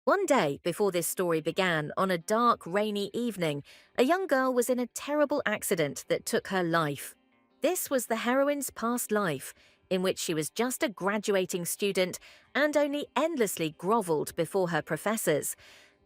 One day before this story began, on a dark, rainy evening, a young girl was in a terrible accident that took her life. This was the heroine's past life, in which she was just a graduating student and only endlessly grovelled before her professors,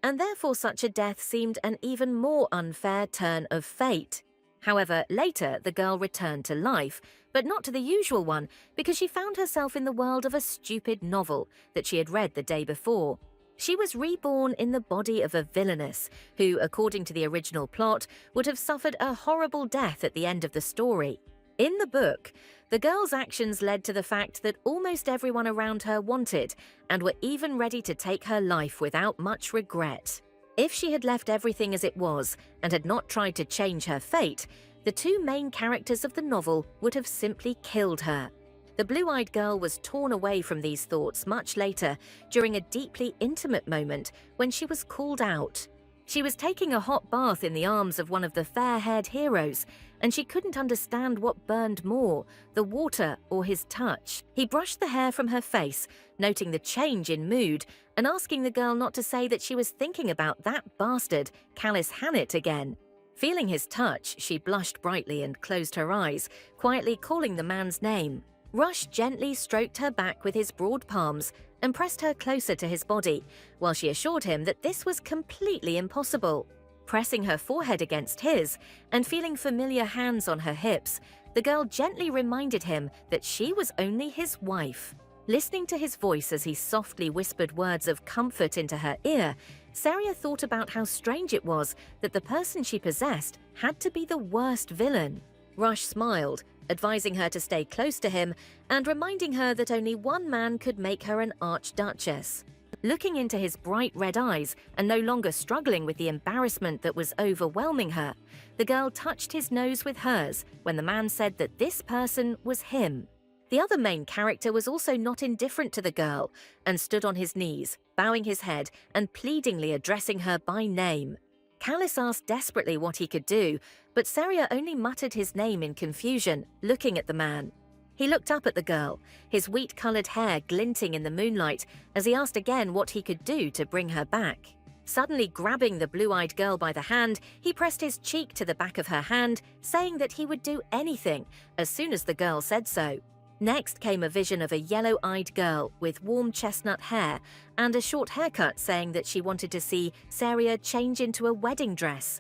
and therefore such a death seemed an even more unfair turn of fate. However, later the girl returned to life, but not to the usual one, because she found herself in the world of a stupid novel that she had read the day before. She was reborn in the body of a villainess who, according to the original plot, would have suffered a horrible death at the end of the story. In the book, the girl's actions led to the fact that almost everyone around her wanted and were even ready to take her life without much regret. If she had left everything as it was and had not tried to change her fate, the two main characters of the novel would have simply killed her. The blue-eyed girl was torn away from these thoughts much later during a deeply intimate moment when she was called out. She was taking a hot bath in the arms of one of the fair-haired heroes, and she couldn't understand what burned more, the water or his touch. He brushed the hair from her face, noting the change in mood, and asking the girl not to say that she was thinking about that bastard, Callus Hannett, again. Feeling his touch, she blushed brightly and closed her eyes, quietly calling the man's name. Rush gently stroked her back with his broad palms and pressed her closer to his body, while she assured him that this was completely impossible. Pressing her forehead against his and feeling familiar hands on her hips, the girl gently reminded him that she was only his wife. Listening to his voice as he softly whispered words of comfort into her ear, Saria thought about how strange it was that the person she possessed had to be the worst villain. Rush smiled, advising her to stay close to him and reminding her that only one man could make her an archduchess. Looking into his bright red eyes and no longer struggling with the embarrassment that was overwhelming her, the girl touched his nose with hers when the man said that this person was him. The other main character was also not indifferent to the girl and stood on his knees, bowing his head and pleadingly addressing her by name. Callus asked desperately what he could do, but Saria only muttered his name in confusion, looking at the man. He looked up at the girl, his wheat-colored hair glinting in the moonlight, as he asked again what he could do to bring her back. Suddenly grabbing the blue-eyed girl by the hand, he pressed his cheek to the back of her hand, saying that he would do anything as soon as the girl said so. Next came a vision of a yellow-eyed girl with warm chestnut hair and a short haircut, saying that she wanted to see Saria change into a wedding dress.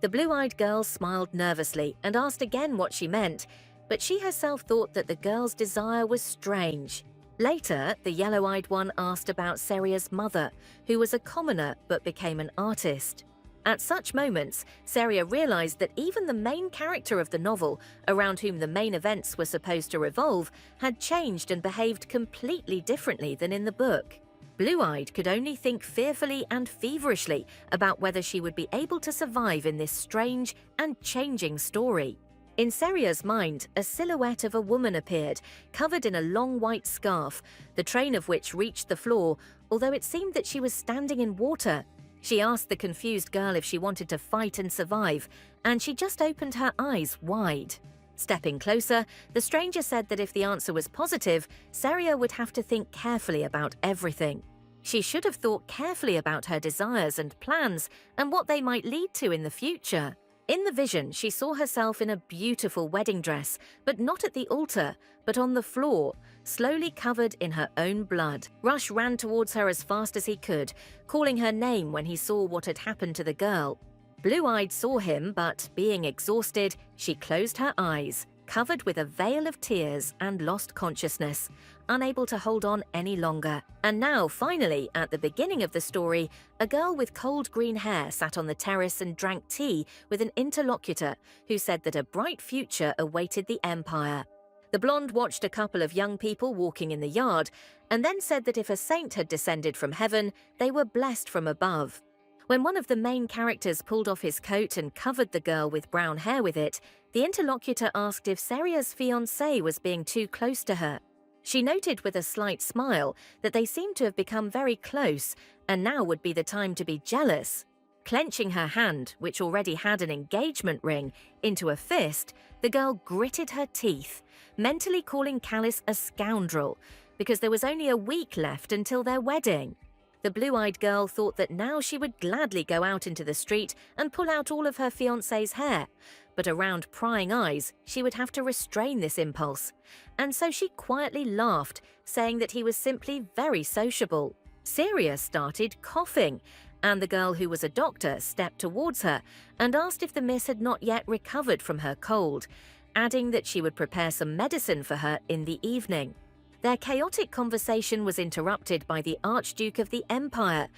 The blue-eyed girl smiled nervously and asked again what she meant, but she herself thought that the girl's desire was strange. Later, the yellow-eyed one asked about Saria's mother, who was a commoner but became an artist. At such moments, Saria realized that even the main character of the novel, around whom the main events were supposed to revolve, had changed and behaved completely differently than in the book. Blue-eyed could only think fearfully and feverishly about whether she would be able to survive in this strange and changing story. In Saria's mind, a silhouette of a woman appeared, covered in a long white scarf, the train of which reached the floor, although it seemed that she was standing in water. She asked the confused girl if she wanted to fight and survive, and she just opened her eyes wide. Stepping closer, the stranger said that if the answer was positive, Saria would have to think carefully about everything. She should have thought carefully about her desires and plans and what they might lead to in the future. In the vision, she saw herself in a beautiful wedding dress, but not at the altar, but on the floor, slowly covered in her own blood. Rush ran towards her as fast as he could, calling her name when he saw what had happened to the girl. Blue-eyed saw him, but being exhausted, she closed her eyes, covered with a veil of tears, and lost consciousness, unable to hold on any longer. And now, finally, at the beginning of the story, a girl with cold green hair sat on the terrace and drank tea with an interlocutor who said that a bright future awaited the Empire. The blonde watched a couple of young people walking in the yard, and then said that if a saint had descended from heaven, they were blessed from above. When one of the main characters pulled off his coat and covered the girl with brown hair with it, the interlocutor asked if Saria's fiancé was being too close to her. She noted with a slight smile that they seemed to have become very close, and now would be the time to be jealous. Clenching her hand, which already had an engagement ring, into a fist, the girl gritted her teeth, mentally calling Callus a scoundrel, because there was only a week left until their wedding. The blue-eyed girl thought that now she would gladly go out into the street and pull out all of her fiancé's hair, but around prying eyes, she would have to restrain this impulse. And so she quietly laughed, saying that he was simply very sociable. Saria started coughing, and the girl who was a doctor stepped towards her and asked if the miss had not yet recovered from her cold, adding that she would prepare some medicine for her in the evening. Their chaotic conversation was interrupted by the Archduke of the Empire,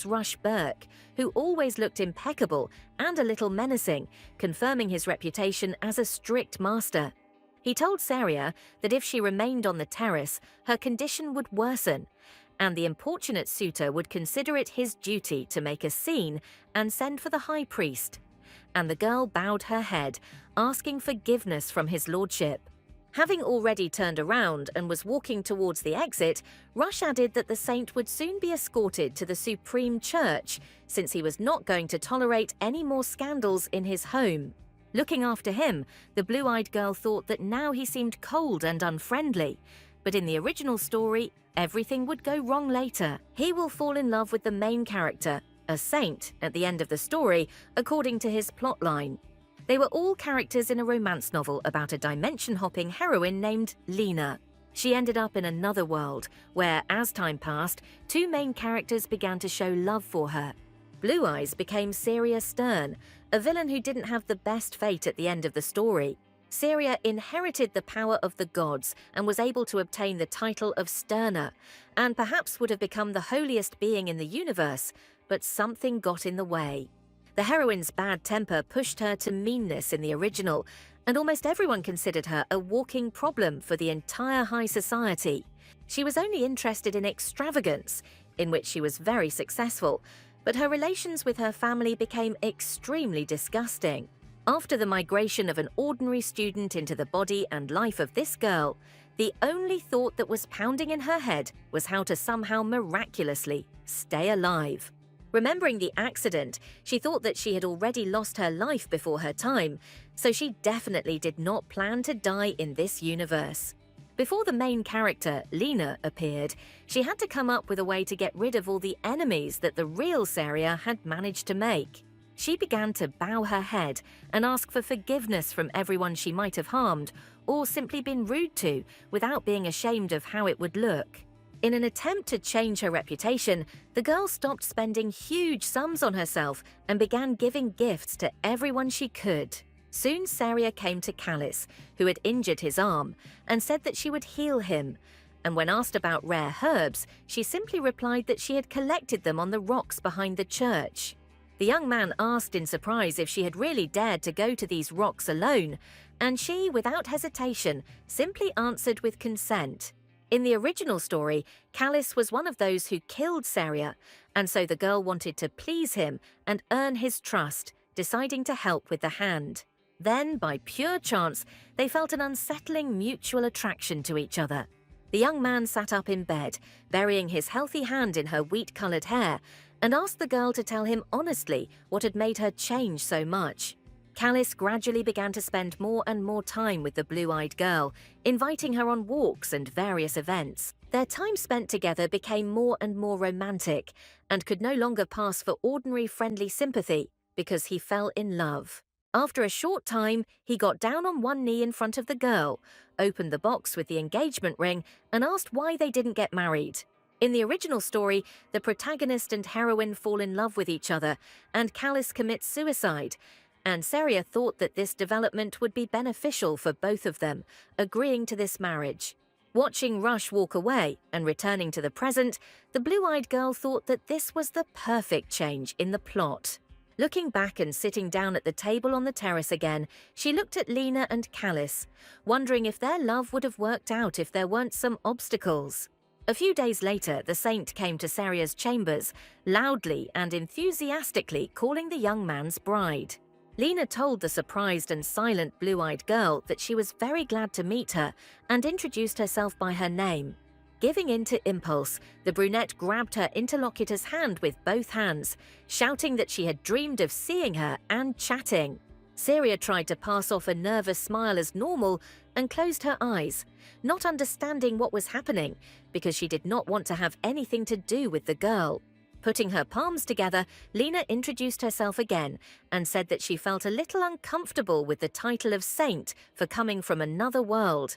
Rush Burke, who always looked impeccable and a little menacing, confirming his reputation as a strict master. He told Saria that if she remained on the terrace, her condition would worsen, and the importunate suitor would consider it his duty to make a scene and send for the high priest. And the girl bowed her head, asking forgiveness from his lordship. Having already turned around and was walking towards the exit, Rush added that the saint would soon be escorted to the Supreme Church, since he was not going to tolerate any more scandals in his home. Looking after him, the blue-eyed girl thought that now he seemed cold and unfriendly, but in the original story, everything would go wrong later. He will fall in love with the main character, a saint, at the end of the story, according to his plotline. They were all characters in a romance novel about a dimension-hopping heroine named Lena. She ended up in another world, where, as time passed, two main characters began to show love for her. Blue Eyes became Saria Stern, a villain who didn't have the best fate at the end of the story. Saria inherited the power of the gods and was able to obtain the title of Sterner, and perhaps would have become the holiest being in the universe, but something got in the way. The heroine's bad temper pushed her to meanness in the original, and almost everyone considered her a walking problem for the entire high society. She was only interested in extravagance, in which she was very successful, but her relations with her family became extremely disgusting. After the migration of an ordinary student into the body and life of this girl, the only thought that was pounding in her head was how to somehow miraculously stay alive. Remembering the accident, she thought that she had already lost her life before her time, so she definitely did not plan to die in this universe. Before the main character, Lena, appeared, she had to come up with a way to get rid of all the enemies that the real Saria had managed to make. She began to bow her head and ask for forgiveness from everyone she might have harmed or simply been rude to, without being ashamed of how it would look. In an attempt to change her reputation, the girl stopped spending huge sums on herself and began giving gifts to everyone she could. Soon Saria came to Callis, who had injured his arm, and said that she would heal him. And when asked about rare herbs, she simply replied that she had collected them on the rocks behind the church. The young man asked in surprise if she had really dared to go to these rocks alone, and she, without hesitation, simply answered with consent. In the original story, Callis was one of those who killed Saria, and so the girl wanted to please him and earn his trust, deciding to help with the hand. Then, by pure chance, they felt an unsettling mutual attraction to each other. The young man sat up in bed, burying his healthy hand in her wheat-coloured hair, and asked the girl to tell him honestly what had made her change so much. Callis gradually began to spend more and more time with the blue-eyed girl, inviting her on walks and various events. Their time spent together became more and more romantic, and could no longer pass for ordinary friendly sympathy because he fell in love. After a short time, he got down on one knee in front of the girl, opened the box with the engagement ring, and asked why they didn't get married. In the original story, the protagonist and heroine fall in love with each other, and Callis commits suicide, and Saria thought that this development would be beneficial for both of them, agreeing to this marriage. Watching Rush walk away and returning to the present, the blue-eyed girl thought that this was the perfect change in the plot. Looking back and sitting down at the table on the terrace again, she looked at Lena and Callis, wondering if their love would have worked out if there weren't some obstacles. A few days later, the saint came to Saria's chambers, loudly and enthusiastically calling the young man's bride. Lena told the surprised and silent blue-eyed girl that she was very glad to meet her and introduced herself by her name. Giving in to impulse, the brunette grabbed her interlocutor's hand with both hands, shouting that she had dreamed of seeing her and chatting. Syria tried to pass off a nervous smile as normal and closed her eyes, not understanding what was happening because she did not want to have anything to do with the girl. Putting her palms together, Lena introduced herself again and said that she felt a little uncomfortable with the title of saint for coming from another world.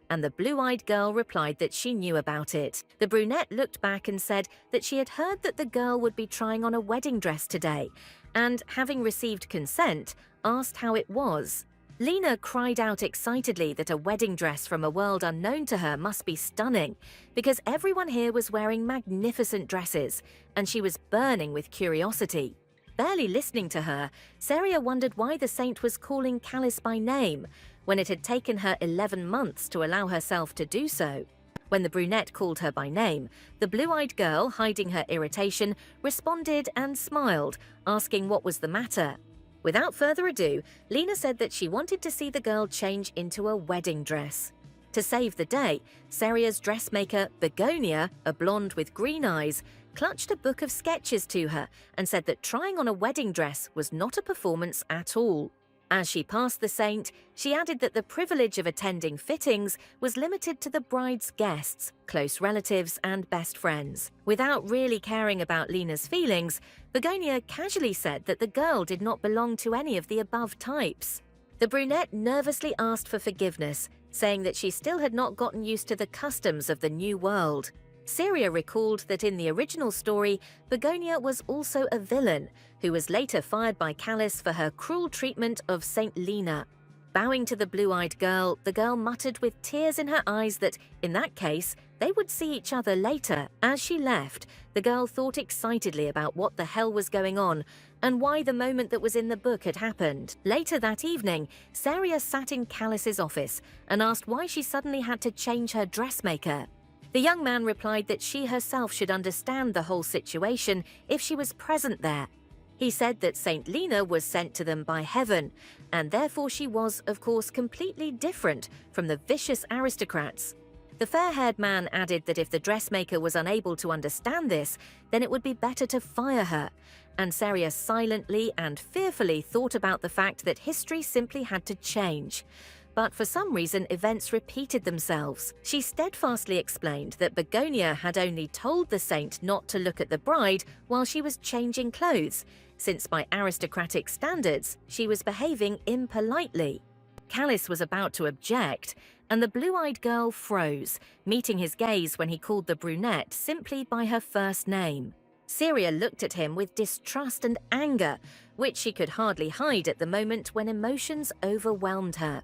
And the blue-eyed girl replied that she knew about it. The brunette looked back and said that she had heard that the girl would be trying on a wedding dress today, and, having received consent, asked how it was. Lena cried out excitedly that a wedding dress from a world unknown to her must be stunning, because everyone here was wearing magnificent dresses, and she was burning with curiosity. Barely listening to her, Saria wondered why the saint was calling Callis by name, when it had taken her 11 months to allow herself to do so. When the brunette called her by name, the blue-eyed girl, hiding her irritation, responded and smiled, asking what was the matter. Without further ado, Lena said that she wanted to see the girl change into a wedding dress. To save the day, Saria's dressmaker, Begonia, a blonde with green eyes, clutched a book of sketches to her and said that trying on a wedding dress was not a performance at all. As she passed the saint, she added that the privilege of attending fittings was limited to the bride's guests, close relatives, and best friends. Without really caring about Lena's feelings, Begonia casually said that the girl did not belong to any of the above types. The brunette nervously asked for forgiveness, saying that she still had not gotten used to the customs of the new world. Syria recalled that in the original story, Begonia was also a villain, who was later fired by Callis for her cruel treatment of Saint Lena. Bowing to the blue-eyed girl, the girl muttered with tears in her eyes that, in that case, they would see each other later. As she left, the girl thought excitedly about what the hell was going on and why the moment that was in the book had happened. Later that evening, Saria sat in Callis's office and asked why she suddenly had to change her dressmaker. The young man replied that she herself should understand the whole situation if she was present there. He said that Saint Lena was sent to them by heaven, and therefore she was, of course, completely different from the vicious aristocrats. The fair-haired man added that if the dressmaker was unable to understand this, then it would be better to fire her, and Saria silently and fearfully thought about the fact that history simply had to change. But for some reason, events repeated themselves. She steadfastly explained that Begonia had only told the saint not to look at the bride while she was changing clothes, since by aristocratic standards, she was behaving impolitely. Callis was about to object, and the blue-eyed girl froze, meeting his gaze when he called the brunette simply by her first name. Syria looked at him with distrust and anger, which she could hardly hide at the moment when emotions overwhelmed her.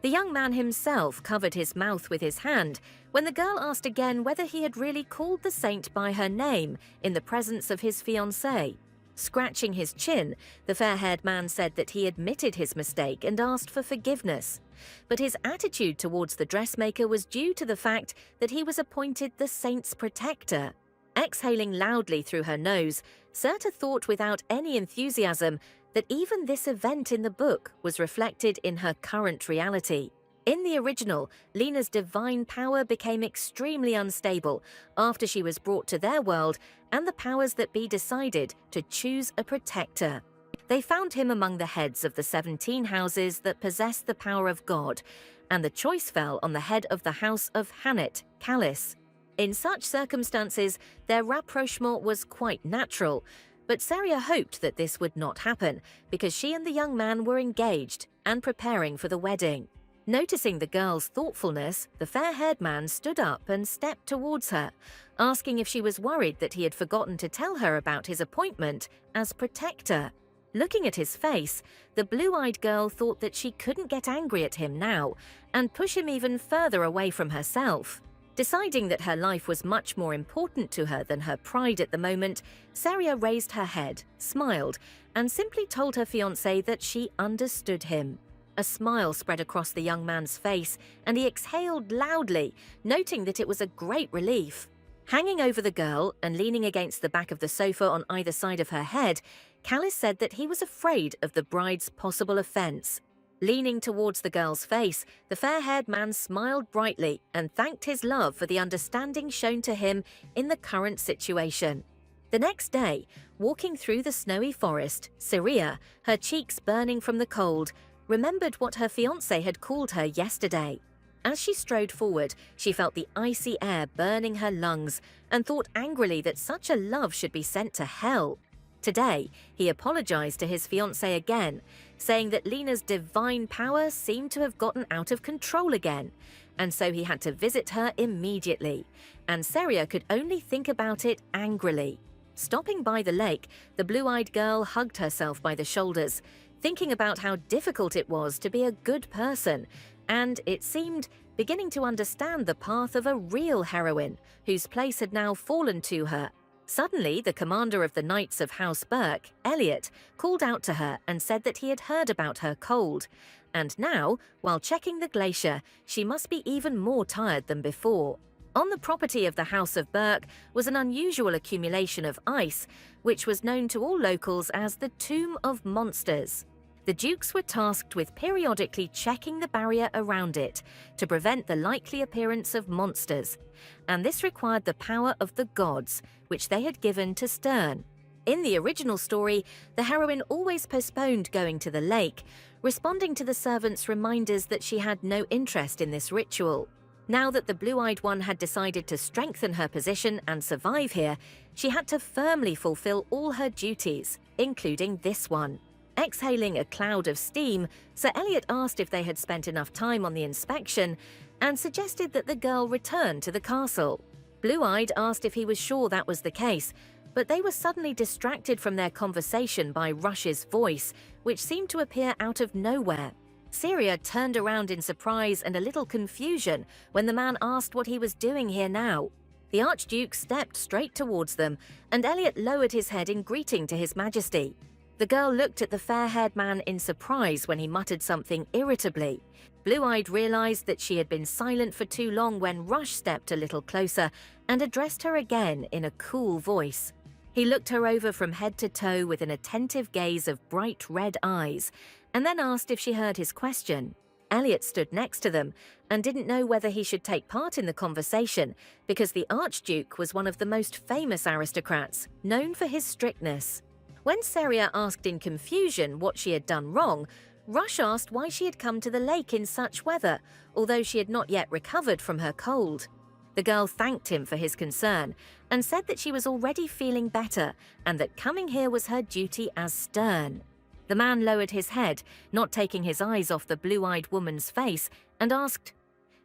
The young man himself covered his mouth with his hand when the girl asked again whether he had really called the saint by her name in the presence of his fiancée. Scratching his chin, the fair-haired man said that he admitted his mistake and asked for forgiveness. But his attitude towards the dressmaker was due to the fact that he was appointed the saint's protector. Exhaling loudly through her nose, Serta thought without any enthusiasm that even this event in the book was reflected in her current reality. In the original, Lena's divine power became extremely unstable after she was brought to their world, and the powers that be decided to choose a protector. They found him among the heads of the 17 houses that possessed the power of God, and the choice fell on the head of the house of Hanet, Callis. In such circumstances, their rapprochement was quite natural, but Saria hoped that this would not happen because she and the young man were engaged and preparing for the wedding. Noticing the girl's thoughtfulness, the fair-haired man stood up and stepped towards her, asking if she was worried that he had forgotten to tell her about his appointment as protector. Looking at his face, the blue-eyed girl thought that she couldn't get angry at him now and push him even further away from herself. Deciding that her life was much more important to her than her pride at the moment, Saria raised her head, smiled, and simply told her fiancé that she understood him. A smile spread across the young man's face, and he exhaled loudly, noting that it was a great relief. Hanging over the girl and leaning against the back of the sofa on either side of her head, Callis said that he was afraid of the bride's possible offense. Leaning towards the girl's face, the fair-haired man smiled brightly and thanked his love for the understanding shown to him in the current situation. The next day, walking through the snowy forest, Saria, her cheeks burning from the cold, remembered what her fiancé had called her yesterday. As she strode forward, she felt the icy air burning her lungs and thought angrily that such a love should be sent to hell. Today, he apologized to his fiancée again, saying that Lena's divine power seemed to have gotten out of control again, and so he had to visit her immediately, and Saria could only think about it angrily. Stopping by the lake, the blue-eyed girl hugged herself by the shoulders, thinking about how difficult it was to be a good person, and, it seemed, beginning to understand the path of a real heroine, whose place had now fallen to her. Suddenly, the commander of the Knights of House Burke, Elliot, called out to her and said that he had heard about her cold, and now, while checking the glacier, she must be even more tired than before. On the property of the House of Burke was an unusual accumulation of ice, which was known to all locals as the Tomb of Monsters. The dukes were tasked with periodically checking the barrier around it to prevent the likely appearance of monsters, and this required the power of the gods, which they had given to Stern. In the original story, the heroine always postponed going to the lake, responding to the servants' reminders that she had no interest in this ritual. Now that the blue-eyed one had decided to strengthen her position and survive here, she had to firmly fulfill all her duties, including this one. Exhaling a cloud of steam, Sir Elliot asked if they had spent enough time on the inspection and suggested that the girl return to the castle. Blue-eyed asked if he was sure that was the case, but they were suddenly distracted from their conversation by Rush's voice, which seemed to appear out of nowhere. Saria turned around in surprise and a little confusion when the man asked what he was doing here now. The Archduke stepped straight towards them, and Elliot lowered his head in greeting to His Majesty. The girl looked at the fair-haired man in surprise when he muttered something irritably. Blue-eyed realized that she had been silent for too long when Rush stepped a little closer and addressed her again in a cool voice. He looked her over from head to toe with an attentive gaze of bright red eyes, and then asked if she heard his question. Elliot stood next to them and didn't know whether he should take part in the conversation because the Archduke was one of the most famous aristocrats, known for his strictness. When Saria asked in confusion what she had done wrong, Rush asked why she had come to the lake in such weather, although she had not yet recovered from her cold. The girl thanked him for his concern and said that she was already feeling better and that coming here was her duty as Stern. The man lowered his head, not taking his eyes off the blue-eyed woman's face, and asked,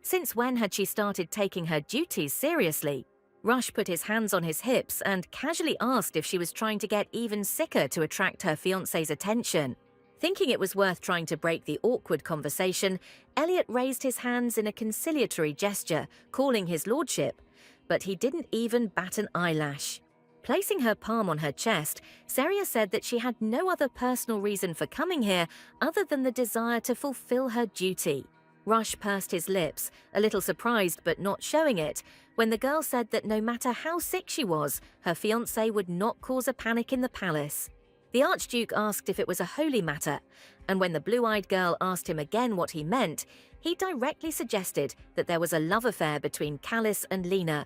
since when had she started taking her duties seriously? Rush put his hands on his hips and casually asked if she was trying to get even sicker to attract her fiancé's attention. Thinking it was worth trying to break the awkward conversation, Elliot raised his hands in a conciliatory gesture, calling his lordship, but he didn't even bat an eyelash. Placing her palm on her chest, Saria said that she had no other personal reason for coming here other than the desire to fulfill her duty. Rush pursed his lips, a little surprised but not showing it, when the girl said that no matter how sick she was, her fiancé would not cause a panic in the palace. The Archduke asked if it was a holy matter, and when the blue-eyed girl asked him again what he meant, he directly suggested that there was a love affair between Callis and Lena,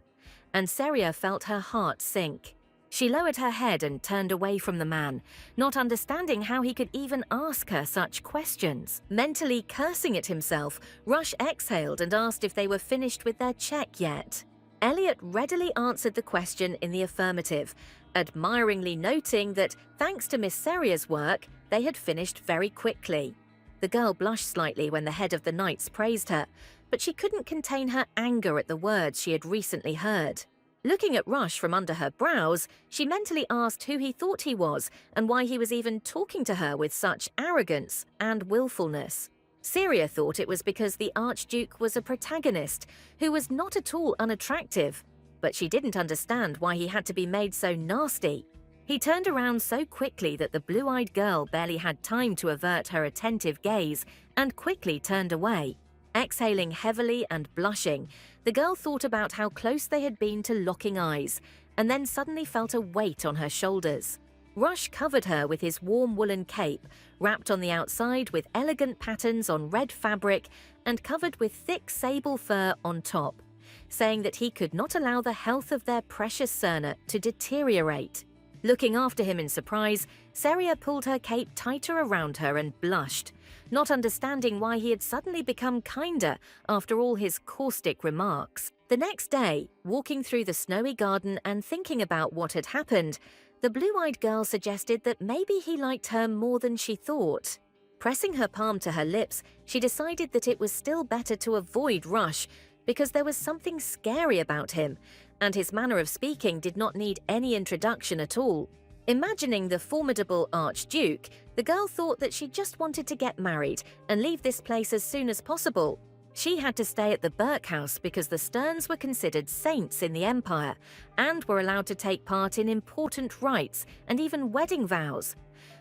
and Saria felt her heart sink. She lowered her head and turned away from the man, not understanding how he could even ask her such questions. Mentally cursing at himself, Rush exhaled and asked if they were finished with their check yet. Elliot readily answered the question in the affirmative, admiringly noting that, thanks to Miss Saria's work, they had finished very quickly. The girl blushed slightly when the head of the Knights praised her, but she couldn't contain her anger at the words she had recently heard. Looking at Rush from under her brows, she mentally asked who he thought he was and why he was even talking to her with such arrogance and willfulness. Saria thought it was because the Archduke was a protagonist who was not at all unattractive, but she didn't understand why he had to be made so nasty. He turned around so quickly that the blue-eyed girl barely had time to avert her attentive gaze and quickly turned away. Exhaling heavily and blushing, the girl thought about how close they had been to locking eyes, and then suddenly felt a weight on her shoulders. Rush covered her with his warm woolen cape, wrapped on the outside with elegant patterns on red fabric and covered with thick sable fur on top, saying that he could not allow the health of their precious Cerna to deteriorate. Looking after him in surprise, Seria pulled her cape tighter around her and blushed, not understanding why he had suddenly become kinder after all his caustic remarks. The next day, walking through the snowy garden and thinking about what had happened, the blue-eyed girl suggested that maybe he liked her more than she thought. Pressing her palm to her lips, she decided that it was still better to avoid Rush because there was something scary about him, and his manner of speaking did not need any introduction at all. Imagining the formidable Archduke, the girl thought that she just wanted to get married and leave this place as soon as possible. She had to stay at the Burke house because the Sterns were considered saints in the Empire and were allowed to take part in important rites and even wedding vows.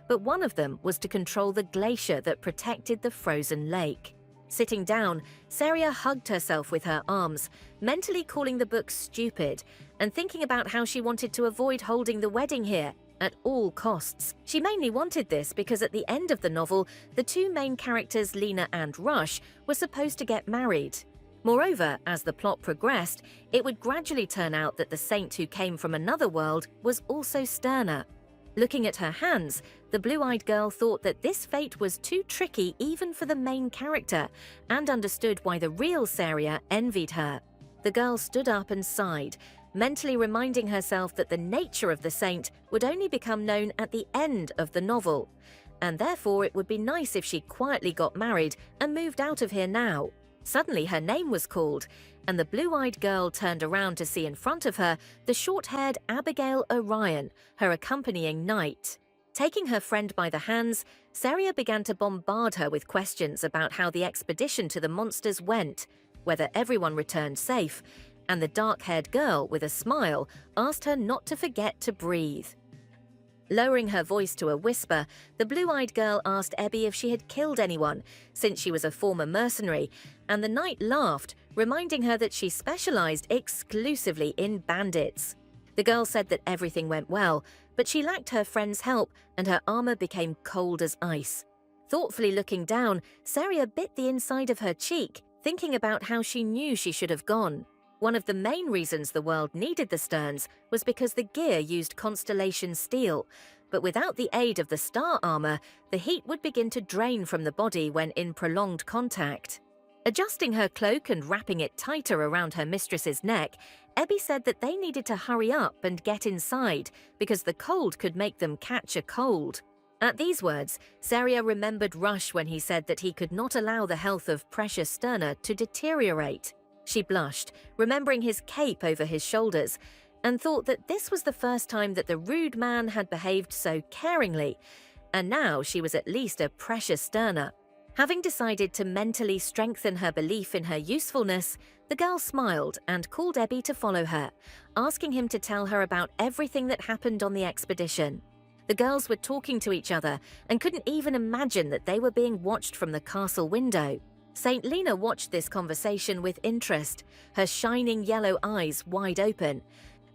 But one of them was to control the glacier that protected the frozen lake. Sitting down, Seria hugged herself with her arms, mentally calling the book stupid and thinking about how she wanted to avoid holding the wedding here at all costs. She mainly wanted this because at the end of the novel, the two main characters, Lena and Rush, were supposed to get married. Moreover, as the plot progressed, it would gradually turn out that the saint who came from another world was also sterner. Looking at her hands, the blue-eyed girl thought that this fate was too tricky even for the main character and understood why the real Seria envied her. The girl stood up and sighed, mentally reminding herself that the nature of the saint would only become known at the end of the novel, and therefore it would be nice if she quietly got married and moved out of here now. Suddenly her name was called, and the blue-eyed girl turned around to see in front of her the short-haired Abigail Orion, her accompanying knight. Taking her friend by the hands, Seria began to bombard her with questions about how the expedition to the monsters went, whether everyone returned safe, and the dark-haired girl, with a smile, asked her not to forget to breathe. Lowering her voice to a whisper, the blue-eyed girl asked Ebby if she had killed anyone, since she was a former mercenary, and the knight laughed, reminding her that she specialized exclusively in bandits. The girl said that everything went well, but she lacked her friend's help and her armor became cold as ice. Thoughtfully looking down, Seria bit the inside of her cheek, thinking about how she knew she should have gone. One of the main reasons the world needed the Sterns was because the gear used Constellation steel, but without the aid of the star armor, the heat would begin to drain from the body when in prolonged contact. Adjusting her cloak and wrapping it tighter around her mistress's neck, Ebby said that they needed to hurry up and get inside because the cold could make them catch a cold. At these words, Seria remembered Rush when he said that he could not allow the health of Precious Sterner to deteriorate. She blushed, remembering his cape over his shoulders, and thought that this was the first time that the rude man had behaved so caringly, and now she was at least a Precious Sterner. Having decided to mentally strengthen her belief in her usefulness, the girl smiled and called Ebby to follow her, asking him to tell her about everything that happened on the expedition. The girls were talking to each other and couldn't even imagine that they were being watched from the castle window. Saint Lena watched this conversation with interest, her shining yellow eyes wide open.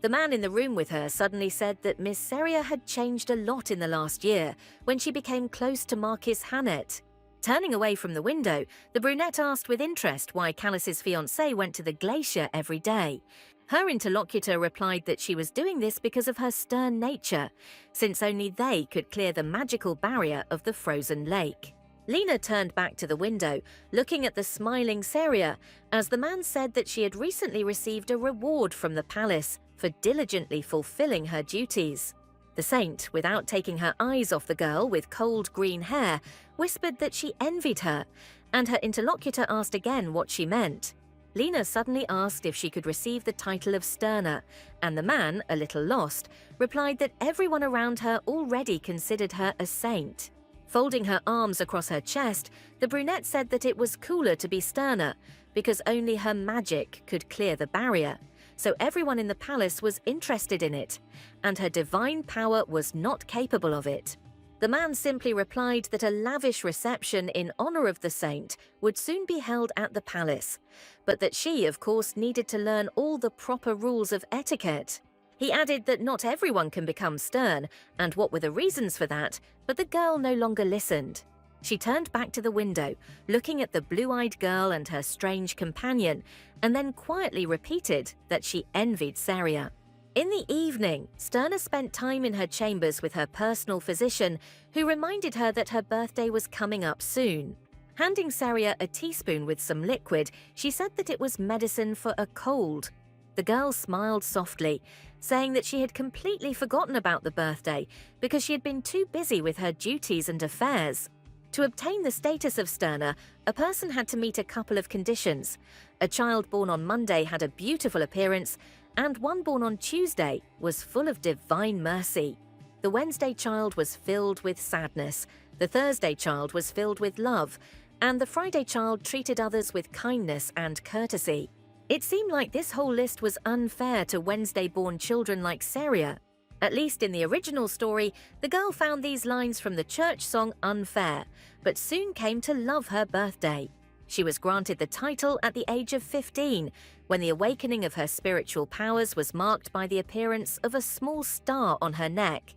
The man in the room with her suddenly said that Miss Seria had changed a lot in the last year when she became close to Marquis Hannet. Turning away from the window, the brunette asked with interest why Callus's fiancé went to the glacier every day. Her interlocutor replied that she was doing this because of her stern nature, since only they could clear the magical barrier of the frozen lake. Lena turned back to the window, looking at the smiling Seria, as the man said that she had recently received a reward from the palace for diligently fulfilling her duties. The saint, without taking her eyes off the girl with cold green hair, whispered that she envied her, and her interlocutor asked again what she meant. Lena suddenly asked if she could receive the title of Sterner, and the man, a little lost, replied that everyone around her already considered her a saint. Folding her arms across her chest, the brunette said that it was cooler to be Sterner, because only her magic could clear the barrier, so everyone in the palace was interested in it, and her divine power was not capable of it. The man simply replied that a lavish reception in honor of the saint would soon be held at the palace, but that she, of course, needed to learn all the proper rules of etiquette. He added that not everyone can become stern, and what were the reasons for that, but the girl no longer listened. She turned back to the window, looking at the blue-eyed girl and her strange companion, and then quietly repeated that she envied Seria. In the evening, Sterna spent time in her chambers with her personal physician, who reminded her that her birthday was coming up soon. Handing Saria a teaspoon with some liquid, she said that it was medicine for a cold. The girl smiled softly, saying that she had completely forgotten about the birthday because she had been too busy with her duties and affairs. To obtain the status of Sterna, a person had to meet a couple of conditions. A child born on Monday had a beautiful appearance, and one born on Tuesday was full of divine mercy. The Wednesday child was filled with sadness, the Thursday child was filled with love, and the Friday child treated others with kindness and courtesy. It seemed like this whole list was unfair to Wednesday-born children like Saria. At least in the original story, the girl found these lines from the church song unfair, but soon came to love her birthday. She was granted the title at the age of 15, when the awakening of her spiritual powers was marked by the appearance of a small star on her neck,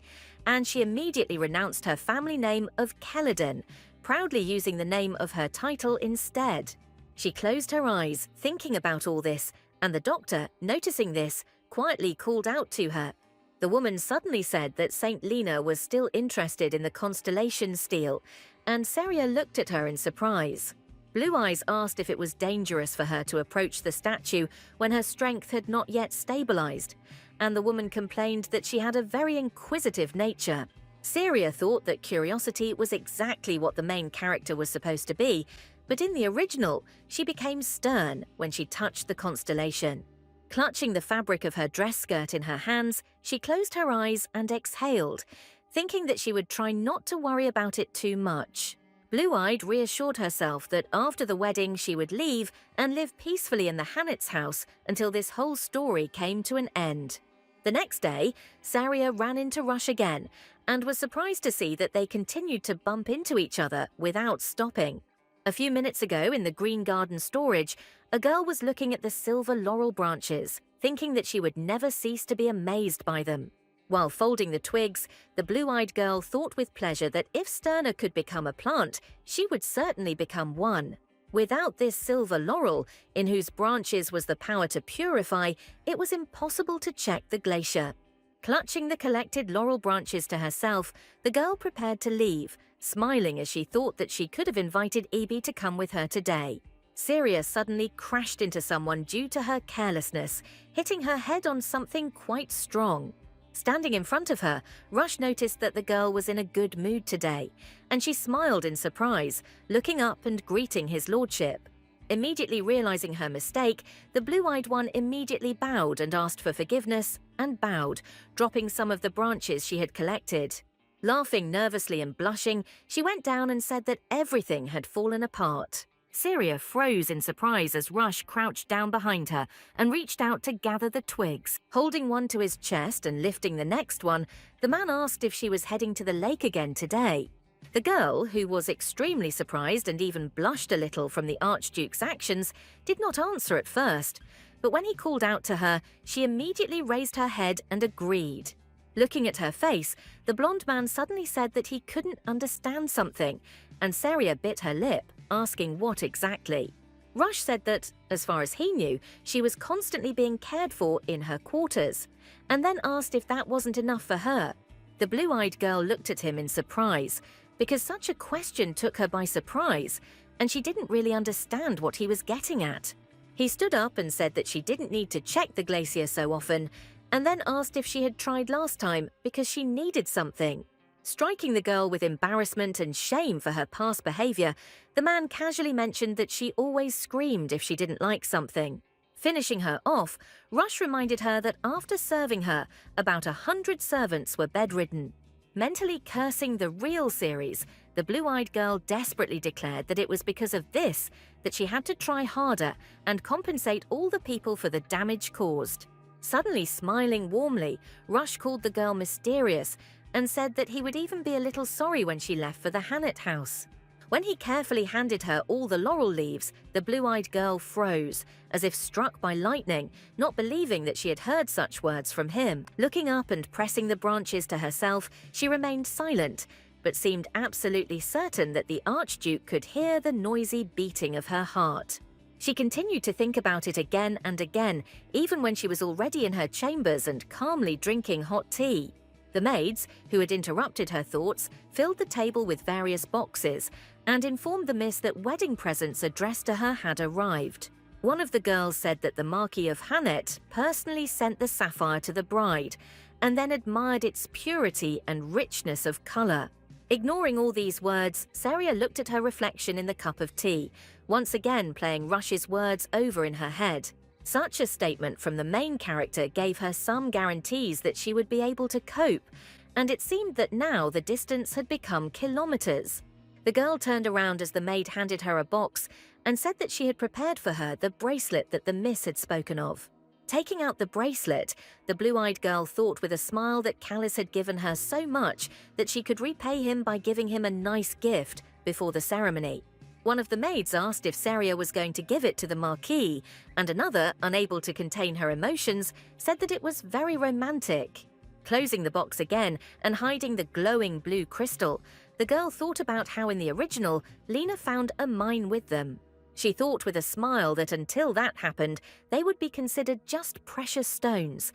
and she immediately renounced her family name of Kelladon, proudly using the name of her title instead. She closed her eyes, thinking about all this, and the doctor, noticing this, quietly called out to her. The woman suddenly said that Saint Lena was still interested in the constellation stele, and Saria looked at her in surprise. Blue Eyes asked if it was dangerous for her to approach the statue when her strength had not yet stabilized, and the woman complained that she had a very inquisitive nature. Saria thought that curiosity was exactly what the main character was supposed to be, but in the original, she became stern when she touched the constellation. Clutching the fabric of her dress skirt in her hands, she closed her eyes and exhaled, thinking that she would try not to worry about it too much. Blue-Eyed reassured herself that after the wedding she would leave and live peacefully in the Hannets' house until this whole story came to an end. The next day, Saria ran into Rush again and was surprised to see that they continued to bump into each other without stopping. A few minutes ago in the Green Garden storage, a girl was looking at the silver laurel branches, thinking that she would never cease to be amazed by them. While folding the twigs, the blue-eyed girl thought with pleasure that if Sterna could become a plant, she would certainly become one. Without this silver laurel, in whose branches was the power to purify, it was impossible to check the glacier. Clutching the collected laurel branches to herself, the girl prepared to leave, smiling as she thought that she could have invited Ebi to come with her today. Saria suddenly crashed into someone due to her carelessness, hitting her head on something quite strong. Standing in front of her, Rush noticed that the girl was in a good mood today, and she smiled in surprise, looking up and greeting his lordship. Immediately realizing her mistake, the blue-eyed one immediately bowed and asked for forgiveness, and bowed, dropping some of the branches she had collected. Laughing nervously and blushing, she went down and said that everything had fallen apart. Saria froze in surprise as Rush crouched down behind her and reached out to gather the twigs. Holding one to his chest and lifting the next one, the man asked if she was heading to the lake again today. The girl, who was extremely surprised and even blushed a little from the Archduke's actions, did not answer at first, but when he called out to her, she immediately raised her head and agreed. Looking at her face, the blonde man suddenly said that he couldn't understand something, and Saria bit her lip, asking what exactly. Rush said that, as far as he knew, she was constantly being cared for in her quarters, and then asked if that wasn't enough for her. The blue-eyed girl looked at him in surprise, because such a question took her by surprise, and she didn't really understand what he was getting at. He stood up and said that she didn't need to check the glacier so often, and then asked if she had tried last time because she needed something. Striking the girl with embarrassment and shame for her past behavior, the man casually mentioned that she always screamed if she didn't like something. Finishing her off, Rush reminded her that after serving her, about 100 servants were bedridden. Mentally cursing the real series, the blue-eyed girl desperately declared that it was because of this that she had to try harder and compensate all the people for the damage caused. Suddenly smiling warmly, Rush called the girl mysterious and said that he would even be a little sorry when she left for the Hannet house. When he carefully handed her all the laurel leaves, the blue-eyed girl froze, as if struck by lightning, not believing that she had heard such words from him. Looking up and pressing the branches to herself, she remained silent, but seemed absolutely certain that the Archduke could hear the noisy beating of her heart. She continued to think about it again and again, even when she was already in her chambers and calmly drinking hot tea. The maids, who had interrupted her thoughts, filled the table with various boxes and informed the miss that wedding presents addressed to her had arrived. One of the girls said that the Marquis of Hanet personally sent the sapphire to the bride and then admired its purity and richness of color. Ignoring all these words, Saria looked at her reflection in the cup of tea, once again playing Rush's words over in her head. Such a statement from the main character gave her some guarantees that she would be able to cope, and it seemed that now the distance had become kilometers. The girl turned around as the maid handed her a box and said that she had prepared for her the bracelet that the miss had spoken of. Taking out the bracelet, the blue-eyed girl thought with a smile that Callis had given her so much that she could repay him by giving him a nice gift before the ceremony. One of the maids asked if Saria was going to give it to the Marquis, and another, unable to contain her emotions, said that it was very romantic. Closing the box again and hiding the glowing blue crystal, the girl thought about how in the original, Lena found a mine with them. She thought with a smile that until that happened, they would be considered just precious stones,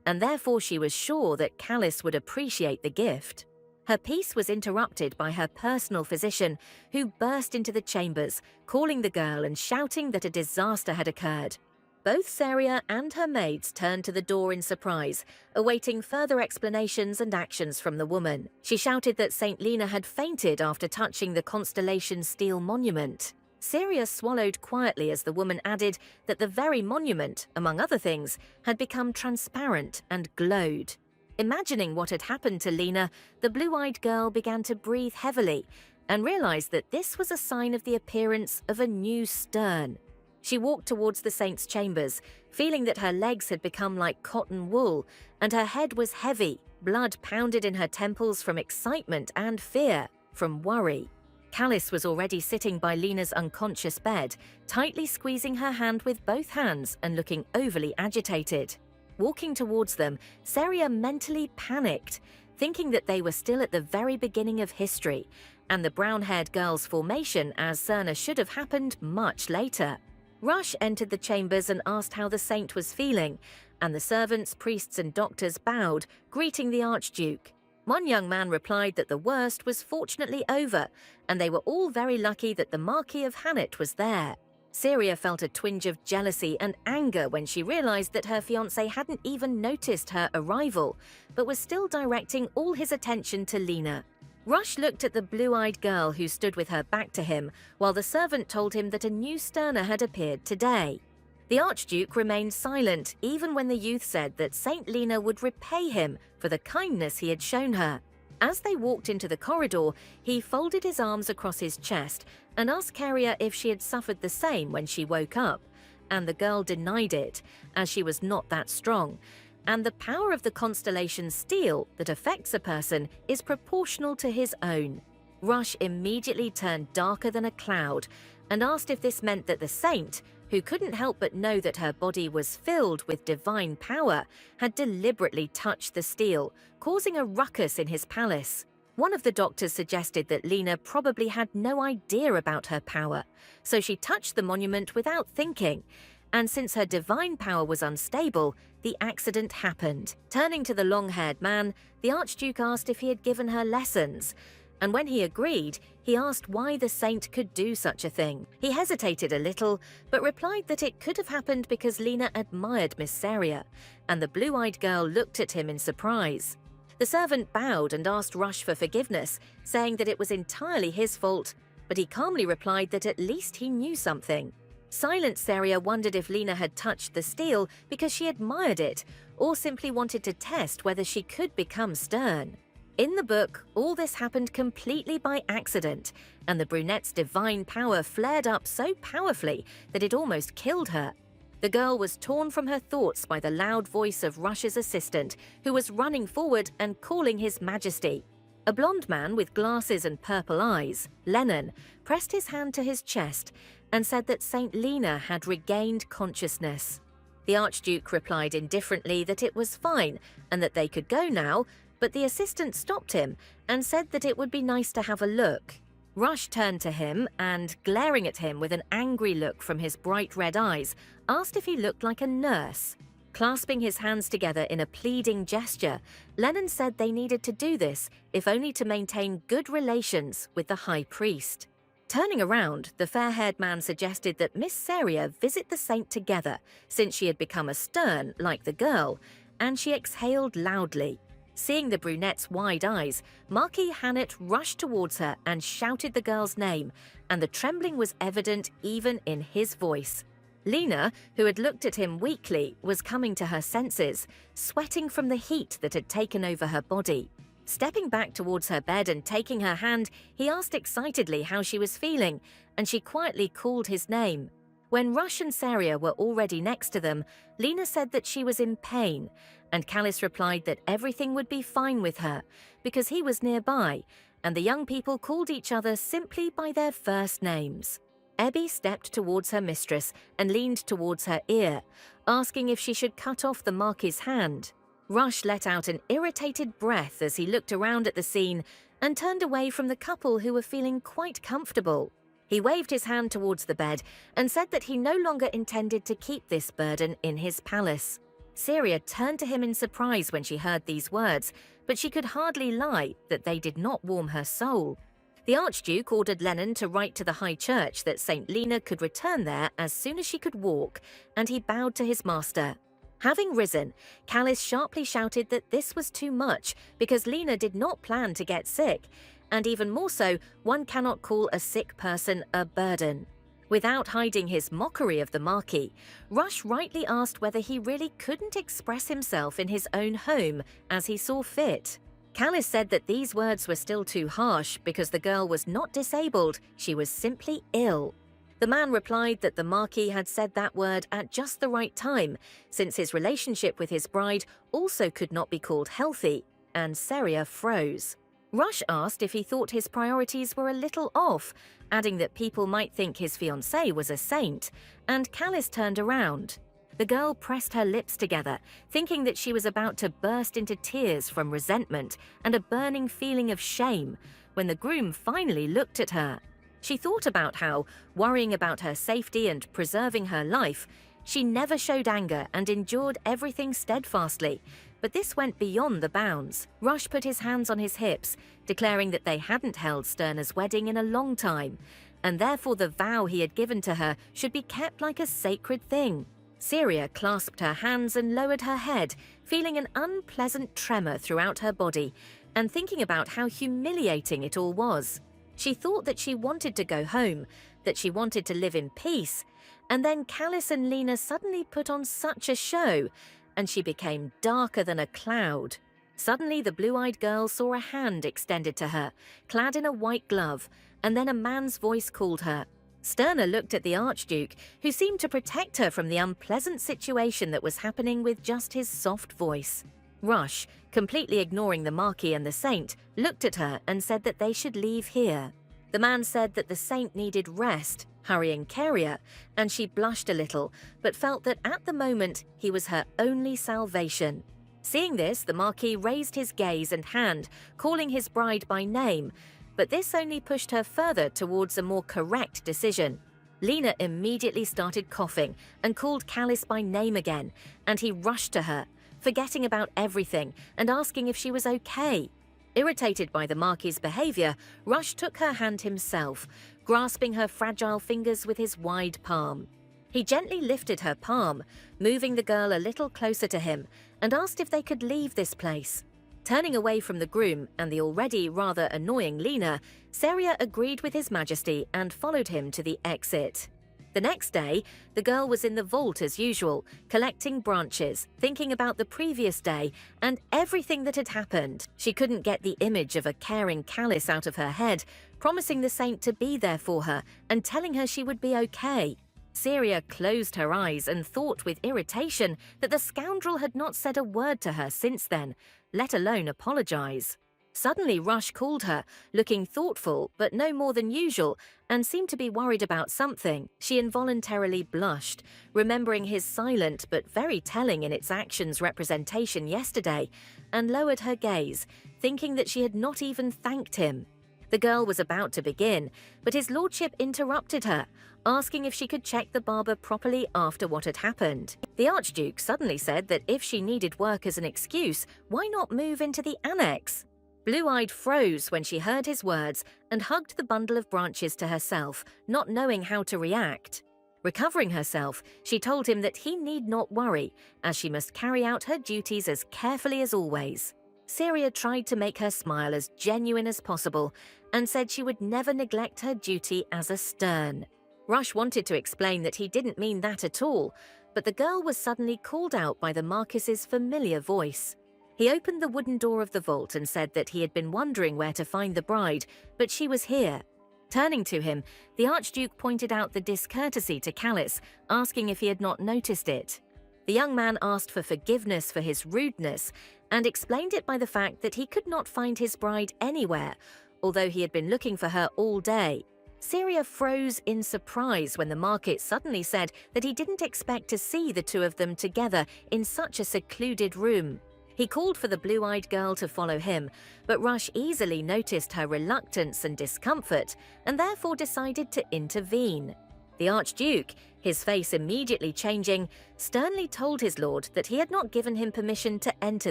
and therefore she was sure that Callis would appreciate the gift. Her peace was interrupted by her personal physician, who burst into the chambers, calling the girl and shouting that a disaster had occurred. Both Saria and her maids turned to the door in surprise, awaiting further explanations and actions from the woman. She shouted that St. Lena had fainted after touching the constellation steel monument. Saria swallowed quietly as the woman added that the very monument, among other things, had become transparent and glowed. Imagining what had happened to Lena, the blue-eyed girl began to breathe heavily and realized that this was a sign of the appearance of a new stern. She walked towards the saint's chambers, feeling that her legs had become like cotton wool and her head was heavy, blood pounded in her temples from excitement and fear, from worry. Callis was already sitting by Lena's unconscious bed, tightly squeezing her hand with both hands and looking overly agitated. Walking towards them, Saria mentally panicked, thinking that they were still at the very beginning of history, and the brown-haired girl's formation as Cerna should have happened much later. Rush entered the chambers and asked how the saint was feeling, and the servants, priests and doctors bowed, greeting the Archduke. One young man replied that the worst was fortunately over, and they were all very lucky that the Marquis of Hanet was there. Saria felt a twinge of jealousy and anger when she realized that her fiancé hadn't even noticed her arrival, but was still directing all his attention to Lena. Rush looked at the blue-eyed girl who stood with her back to him, while the servant told him that a new sterner had appeared today. The Archduke remained silent even when the youth said that St. Lena would repay him for the kindness he had shown her. As they walked into the corridor, he folded his arms across his chest and asked Caria if she had suffered the same when she woke up, and the girl denied it, as she was not that strong, and the power of the constellation steel that affects a person is proportional to his own. Rush immediately turned darker than a cloud and asked if this meant that the saint, who couldn't help but know that her body was filled with divine power, had deliberately touched the steel, causing a ruckus in his palace. One of the doctors suggested that Lena probably had no idea about her power, so she touched the monument without thinking, and since her divine power was unstable, the accident happened. Turning to the long-haired man, the Archduke asked if he had given her lessons, and when he agreed, he asked why the saint could do such a thing. He hesitated a little, but replied that it could have happened because Lena admired Miss Saria, and the blue-eyed girl looked at him in surprise. The servant bowed and asked Rush for forgiveness, saying that it was entirely his fault, but he calmly replied that at least he knew something. Silent Saria wondered if Lena had touched the steel because she admired it, or simply wanted to test whether she could become stern. In the book, all this happened completely by accident, and the brunette's divine power flared up so powerfully that it almost killed her. The girl was torn from her thoughts by the loud voice of Rush's assistant, who was running forward and calling His Majesty. A blonde man with glasses and purple eyes, Lennon, pressed his hand to his chest and said that St. Lena had regained consciousness. The Archduke replied indifferently that it was fine and that they could go now, but the assistant stopped him and said that it would be nice to have a look. Rush turned to him and, glaring at him with an angry look from his bright red eyes, asked if he looked like a nurse. Clasping his hands together in a pleading gesture, Lennon said they needed to do this if only to maintain good relations with the high priest. Turning around, the fair-haired man suggested that Miss Saria visit the saint together, since she had become a stern like the girl, and she exhaled loudly. Seeing the brunette's wide eyes, Marquis Hannett rushed towards her and shouted the girl's name, and the trembling was evident even in his voice. Lena, who had looked at him weakly, was coming to her senses, sweating from the heat that had taken over her body. Stepping back towards her bed and taking her hand, he asked excitedly how she was feeling, and she quietly called his name. When Rush and Saria were already next to them, Lena said that she was in pain, and Callis replied that everything would be fine with her, because he was nearby, and the young people called each other simply by their first names. Ebby stepped towards her mistress and leaned towards her ear, asking if she should cut off the Marquis's hand. Rush let out an irritated breath as he looked around at the scene and turned away from the couple who were feeling quite comfortable. He waved his hand towards the bed and said that he no longer intended to keep this burden in his palace. Saria turned to him in surprise when she heard these words, but she could hardly lie that they did not warm her soul. The Archduke ordered Lennon to write to the High Church that St. Lena could return there as soon as she could walk, and he bowed to his master. Having risen, Callis sharply shouted that this was too much because Lena did not plan to get sick, and even more so, one cannot call a sick person a burden. Without hiding his mockery of the Marquis, Rush rightly asked whether he really couldn't express himself in his own home as he saw fit. Callis said that these words were still too harsh because the girl was not disabled, she was simply ill. The man replied that the Marquis had said that word at just the right time, since his relationship with his bride also could not be called healthy, and Saria froze. Rush asked if he thought his priorities were a little off, adding that people might think his fiancée was a saint, and Callis turned around. The girl pressed her lips together, thinking that she was about to burst into tears from resentment and a burning feeling of shame, when the groom finally looked at her. She thought about how, worrying about her safety and preserving her life, she never showed anger and endured everything steadfastly, but this went beyond the bounds. Rush put his hands on his hips, declaring that they hadn't held Sterna's wedding in a long time, and therefore the vow he had given to her should be kept like a sacred thing. Saria clasped her hands and lowered her head, feeling an unpleasant tremor throughout her body, and thinking about how humiliating it all was. She thought that she wanted to go home, that she wanted to live in peace, and then Callis and Lena suddenly put on such a show, and she became darker than a cloud. Suddenly the blue-eyed girl saw a hand extended to her, clad in a white glove, and then a man's voice called her. Sterna looked at the Archduke, who seemed to protect her from the unpleasant situation that was happening with just his soft voice. Rush, completely ignoring the Marquis and the Saint, looked at her and said that they should leave here. The man said that the Saint needed rest, hurrying Caria, and she blushed a little, but felt that at the moment he was her only salvation. Seeing this, the Marquis raised his gaze and hand, calling his bride by name, but this only pushed her further towards a more correct decision. Lena immediately started coughing and called Callis by name again, and he rushed to her, forgetting about everything and asking if she was okay. Irritated by the Marquis's behavior, Rush took her hand himself, grasping her fragile fingers with his wide palm. He gently lifted her palm, moving the girl a little closer to him, and asked if they could leave this place. Turning away from the groom and the already rather annoying Lena, Saria agreed with His Majesty and followed him to the exit. The next day, the girl was in the vault as usual, collecting branches, thinking about the previous day and everything that had happened. She couldn't get the image of a caring Callis out of her head, promising the saint to be there for her and telling her she would be okay. Saria closed her eyes and thought with irritation that the scoundrel had not said a word to her since then, let alone apologize. Suddenly Rush called her, looking thoughtful but no more than usual, and seemed to be worried about something. She involuntarily blushed, remembering his silent but very telling in its actions representation yesterday, and lowered her gaze, thinking that she had not even thanked him. The girl was about to begin, but his lordship interrupted her, asking if she could check the barber properly after what had happened. The Archduke suddenly said that if she needed work as an excuse, why not move into the annex? Blue-Eyed froze when she heard his words and hugged the bundle of branches to herself, not knowing how to react. Recovering herself, she told him that he need not worry, as she must carry out her duties as carefully as always. Syria tried to make her smile as genuine as possible and said she would never neglect her duty as a stern. Rush wanted to explain that he didn't mean that at all, but the girl was suddenly called out by the Marquis's familiar voice. He opened the wooden door of the vault and said that he had been wondering where to find the bride, but she was here. Turning to him, the Archduke pointed out the discourtesy to Callis, asking if he had not noticed it. The young man asked for forgiveness for his rudeness and explained it by the fact that he could not find his bride anywhere, although he had been looking for her all day. Syria froze in surprise when the Marquis suddenly said that he didn't expect to see the two of them together in such a secluded room. He called for the blue-eyed girl to follow him, but Rush easily noticed her reluctance and discomfort and therefore decided to intervene. The Archduke, his face immediately changing, sternly told his lord that he had not given him permission to enter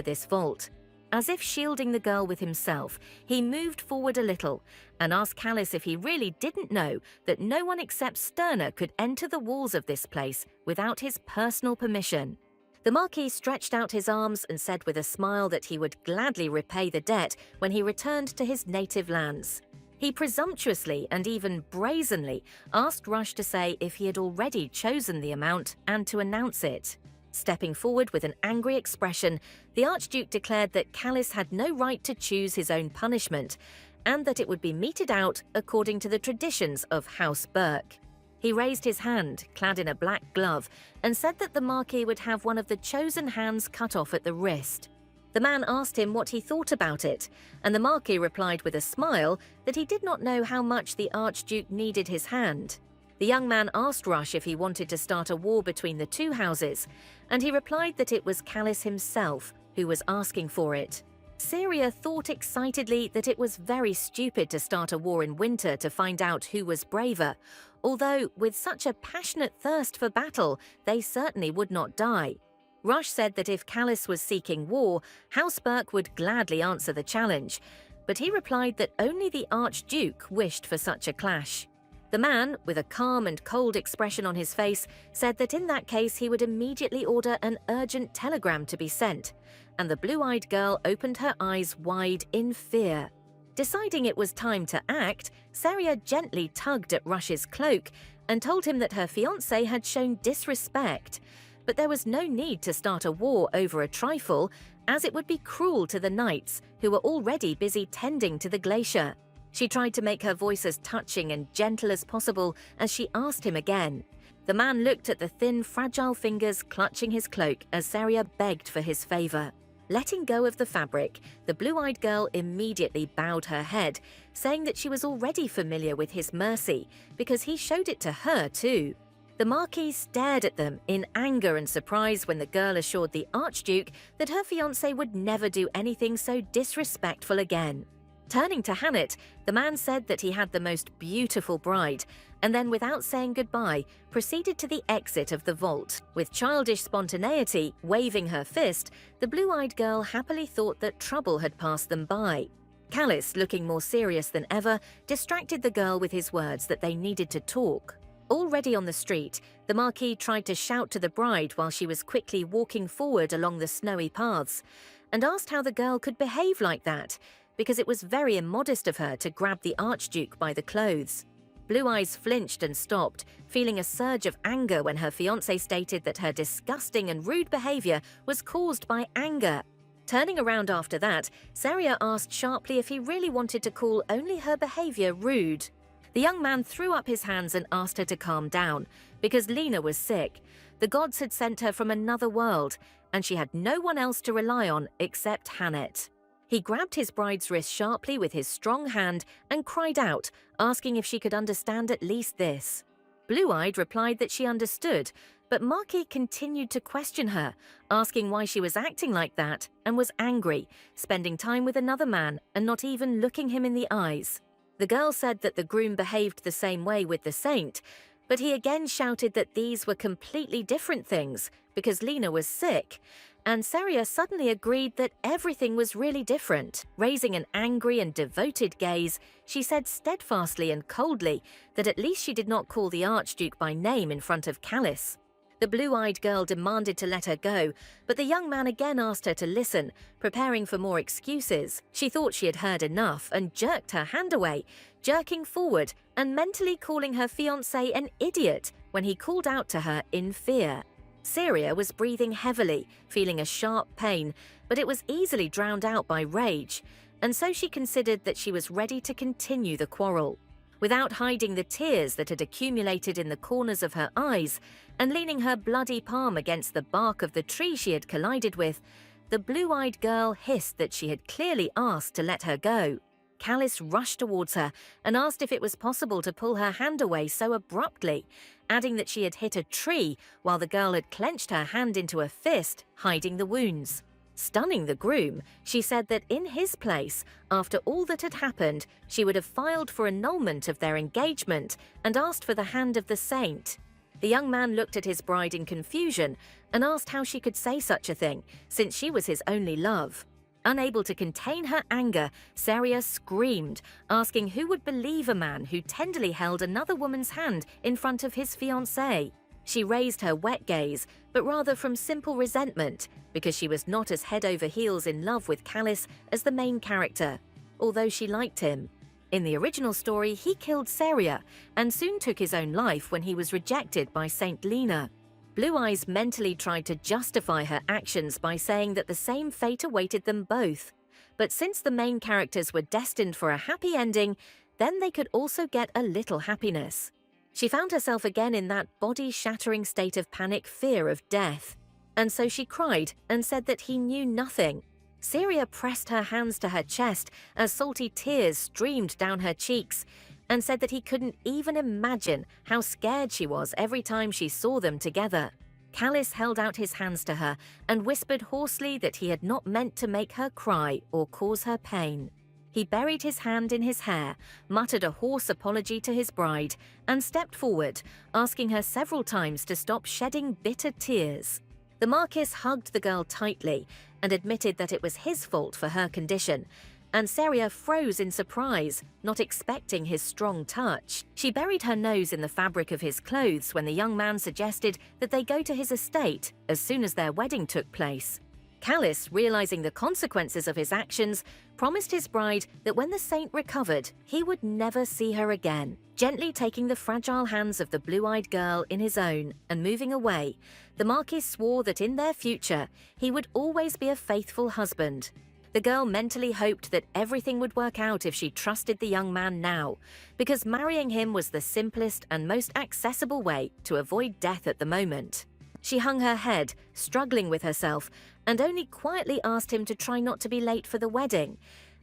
this vault. As if shielding the girl with himself, he moved forward a little and asked Callis if he really didn't know that no one except Sterner could enter the walls of this place without his personal permission. The Marquis stretched out his arms and said with a smile that he would gladly repay the debt when he returned to his native lands. He presumptuously and even brazenly asked Rush to say if he had already chosen the amount and to announce it. Stepping forward with an angry expression, the Archduke declared that Callis had no right to choose his own punishment and that it would be meted out according to the traditions of House Burke. He raised his hand, clad in a black glove, and said that the Marquis would have one of the chosen hands cut off at the wrist. The man asked him what he thought about it, and the Marquis replied with a smile that he did not know how much the Archduke needed his hand. The young man asked Rush if he wanted to start a war between the two houses, and he replied that it was Callis himself who was asking for it. Syria thought excitedly that it was very stupid to start a war in winter to find out who was braver, although with such a passionate thirst for battle, they certainly would not die. Rush said that if Callis was seeking war, House Burke would gladly answer the challenge, but he replied that only the Archduke wished for such a clash. The man, with a calm and cold expression on his face, said that in that case he would immediately order an urgent telegram to be sent, and the blue-eyed girl opened her eyes wide in fear. Deciding it was time to act, Syria gently tugged at Rush's cloak and told him that her fiancé had shown disrespect, but there was no need to start a war over a trifle, as it would be cruel to the knights, who were already busy tending to the glacier. She tried to make her voice as touching and gentle as possible as she asked him again. The man looked at the thin, fragile fingers clutching his cloak as Syria begged for his favor. Letting go of the fabric, the blue-eyed girl immediately bowed her head, saying that she was already familiar with his mercy because he showed it to her too. The Marquis stared at them in anger and surprise when the girl assured the Archduke that her fiancé would never do anything so disrespectful again. Turning to Hannet, the man said that he had the most beautiful bride, and then without saying goodbye, proceeded to the exit of the vault. With childish spontaneity, waving her fist, the blue-eyed girl happily thought that trouble had passed them by. Callis, looking more serious than ever, distracted the girl with his words that they needed to talk. Already on the street, the Marquis tried to shout to the bride while she was quickly walking forward along the snowy paths, and asked how the girl could behave like that, because it was very immodest of her to grab the Archduke by the clothes. Blue Eyes flinched and stopped, feeling a surge of anger when her fiancé stated that her disgusting and rude behavior was caused by anger. Turning around after that, Syria asked sharply if he really wanted to call only her behavior rude. The young man threw up his hands and asked her to calm down, because Lena was sick. The gods had sent her from another world, and she had no one else to rely on except Hannet. He grabbed his bride's wrist sharply with his strong hand and cried out, asking if she could understand at least this. Blue-eyed replied that she understood, but Marquis continued to question her, asking why she was acting like that, and was angry, spending time with another man and not even looking him in the eyes. The girl said that the groom behaved the same way with the saint, but he again shouted that these were completely different things because Lena was sick, and Seria suddenly agreed that everything was really different. Raising an angry and devoted gaze, she said steadfastly and coldly that at least she did not call the Archduke by name in front of Callis. The blue-eyed girl demanded to let her go, but the young man again asked her to listen, preparing for more excuses. She thought she had heard enough and jerked her hand away, jerking forward and mentally calling her fiancé an idiot when he called out to her in fear. Seria was breathing heavily, feeling a sharp pain, but it was easily drowned out by rage, and so she considered that she was ready to continue the quarrel. Without hiding the tears that had accumulated in the corners of her eyes and leaning her bloody palm against the bark of the tree she had collided with, the blue-eyed girl hissed that she had clearly asked to let her go. Callis rushed towards her and asked if it was possible to pull her hand away so abruptly, adding that she had hit a tree while the girl had clenched her hand into a fist, hiding the wounds. Stunning the groom, she said that in his place, after all that had happened, she would have filed for annulment of their engagement and asked for the hand of the saint. The young man looked at his bride in confusion and asked how she could say such a thing, since she was his only love. Unable to contain her anger, Seria screamed, asking who would believe a man who tenderly held another woman's hand in front of his fiancée. She raised her wet gaze, but rather from simple resentment, because she was not as head over heels in love with Callis as the main character, although she liked him. In the original story, he killed Seria and soon took his own life when he was rejected by Saint Lena. Blue Eyes mentally tried to justify her actions by saying that the same fate awaited them both. But since the main characters were destined for a happy ending, then they could also get a little happiness. She found herself again in that body-shattering state of panic fear of death. And so she cried and said that he knew nothing. Seria pressed her hands to her chest as salty tears streamed down her cheeks, and said that he couldn't even imagine how scared she was every time she saw them together. Callis held out his hands to her and whispered hoarsely that he had not meant to make her cry or cause her pain. He buried his hand in his hair, muttered a hoarse apology to his bride, and stepped forward, asking her several times to stop shedding bitter tears. The Marquis hugged the girl tightly and admitted that it was his fault for her condition, and Seria froze in surprise, not expecting his strong touch. She buried her nose in the fabric of his clothes when the young man suggested that they go to his estate as soon as their wedding took place. Callis, realizing the consequences of his actions, promised his bride that when the saint recovered, he would never see her again. Gently taking the fragile hands of the blue-eyed girl in his own and moving away, the Marquis swore that in their future, he would always be a faithful husband. The girl mentally hoped that everything would work out if she trusted the young man now, because marrying him was the simplest and most accessible way to avoid death at the moment. She hung her head, struggling with herself, and only quietly asked him to try not to be late for the wedding,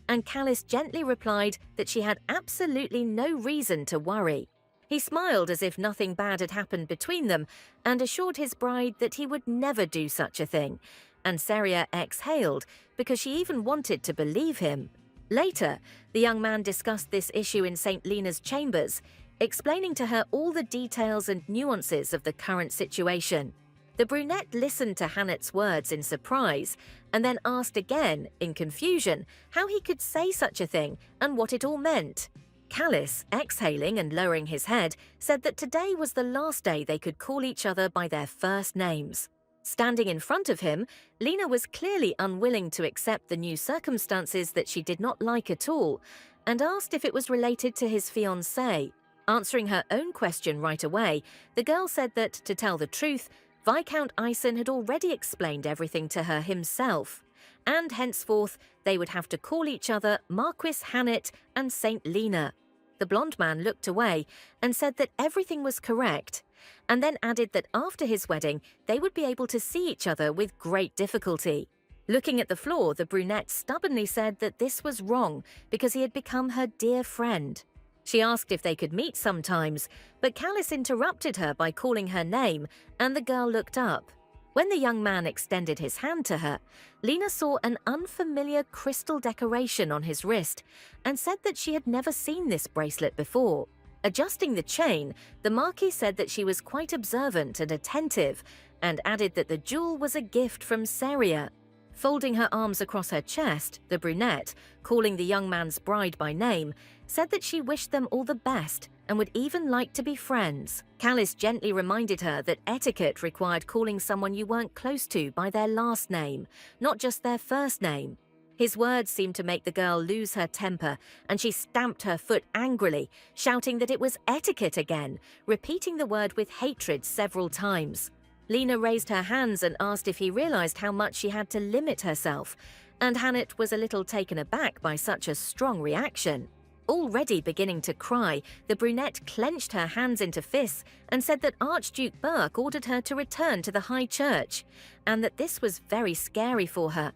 and Callis gently replied that she had absolutely no reason to worry. He smiled as if nothing bad had happened between them and assured his bride that he would never do such a thing, and Seria exhaled because she even wanted to believe him. Later, the young man discussed this issue in St. Lena's chambers, explaining to her all the details and nuances of the current situation. The brunette listened to Hannet's words in surprise and then asked again, in confusion, how he could say such a thing and what it all meant. Callis, exhaling and lowering his head, said that today was the last day they could call each other by their first names. Standing in front of him, Lena was clearly unwilling to accept the new circumstances that she did not like at all, and asked if it was related to his fiancé. Answering her own question right away, the girl said that, to tell the truth, Viscount Ison had already explained everything to her himself, and henceforth they would have to call each other Marquis Hannet and St. Lena. The blonde man looked away and said that everything was correct, and then added that after his wedding they would be able to see each other with great difficulty. Looking at the floor, the brunette stubbornly said that this was wrong because he had become her dear friend. She asked if they could meet sometimes, but Callis interrupted her by calling her name, and the girl looked up. When the young man extended his hand to her, Lena saw an unfamiliar crystal decoration on his wrist and said that she had never seen this bracelet before. Adjusting the chain, the Marquis said that she was quite observant and attentive and added that the jewel was a gift from Saria. Folding her arms across her chest, the brunette, calling the young man's bride by name, said that she wished them all the best and would even like to be friends. Callis gently reminded her that etiquette required calling someone you weren't close to by their last name, not just their first name. His words seemed to make the girl lose her temper, and she stamped her foot angrily, shouting that it was etiquette again, repeating the word with hatred several times. Lena raised her hands and asked if he realized how much she had to limit herself, and Hannett was a little taken aback by such a strong reaction. Already beginning to cry, the brunette clenched her hands into fists and said that Archduke Burke ordered her to return to the High Church, and that this was very scary for her,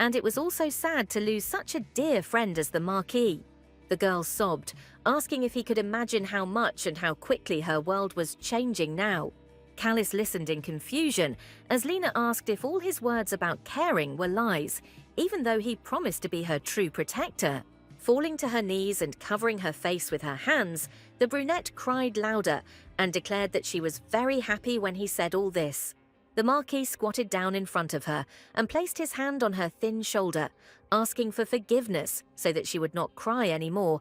and it was also sad to lose such a dear friend as the Marquis. The girl sobbed, asking if he could imagine how much and how quickly her world was changing now. Callis listened in confusion as Lena asked if all his words about caring were lies, even though he promised to be her true protector. Falling to her knees and covering her face with her hands, the brunette cried louder and declared that she was very happy when he said all this. The Marquis squatted down in front of her and placed his hand on her thin shoulder, asking for forgiveness so that she would not cry anymore,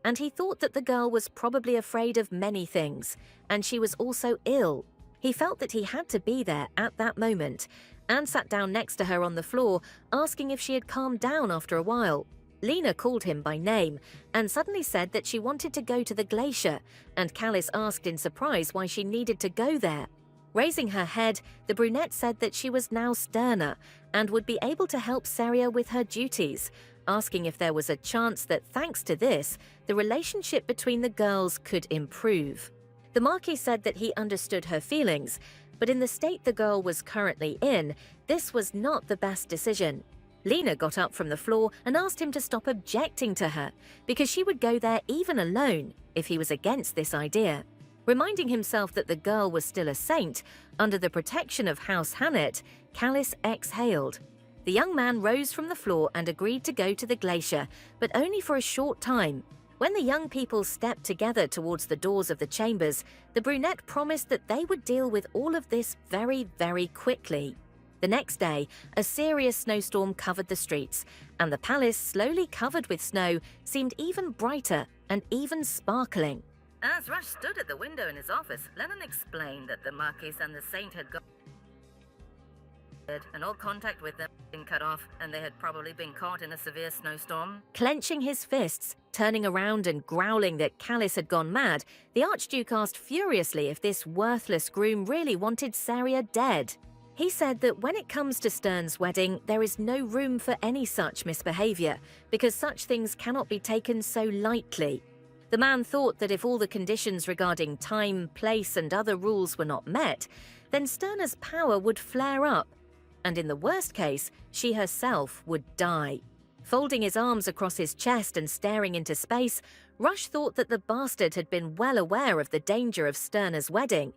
and he thought that the girl was probably afraid of many things, and she was also ill. He felt that he had to be there at that moment, and sat down next to her on the floor, asking if she had calmed down after a while. Lena called him by name and suddenly said that she wanted to go to the glacier, and Callis asked in surprise why she needed to go there. Raising her head, the brunette said that she was now sterner and would be able to help Saria with her duties, asking if there was a chance that thanks to this, the relationship between the girls could improve. The Marquis said that he understood her feelings, but in the state the girl was currently in, this was not the best decision. Lena got up from the floor and asked him to stop objecting to her, because she would go there even alone if he was against this idea. Reminding himself that the girl was still a saint, under the protection of House Hannett, Callis exhaled. The young man rose from the floor and agreed to go to the glacier, but only for a short time. When the young people stepped together towards the doors of the chambers, the brunette promised that they would deal with all of this very, very quickly. The next day, a serious snowstorm covered the streets, and the palace, slowly covered with snow, seemed even brighter and even sparkling. As Rush stood at the window in his office, Lennon explained that the Marquis and the Saint had gone, and all contact with them had been cut off, and they had probably been caught in a severe snowstorm. Clenching his fists, turning around and growling that Callis had gone mad, the Archduke asked furiously if this worthless groom really wanted Saria dead. He said that when it comes to Stern's wedding, there is no room for any such misbehavior, because such things cannot be taken so lightly. The man thought that if all the conditions regarding time, place, and other rules were not met, then Sterna's power would flare up, and in the worst case, she herself would die. Folding his arms across his chest and staring into space, Rush thought that the bastard had been well aware of the danger of Sterna's wedding,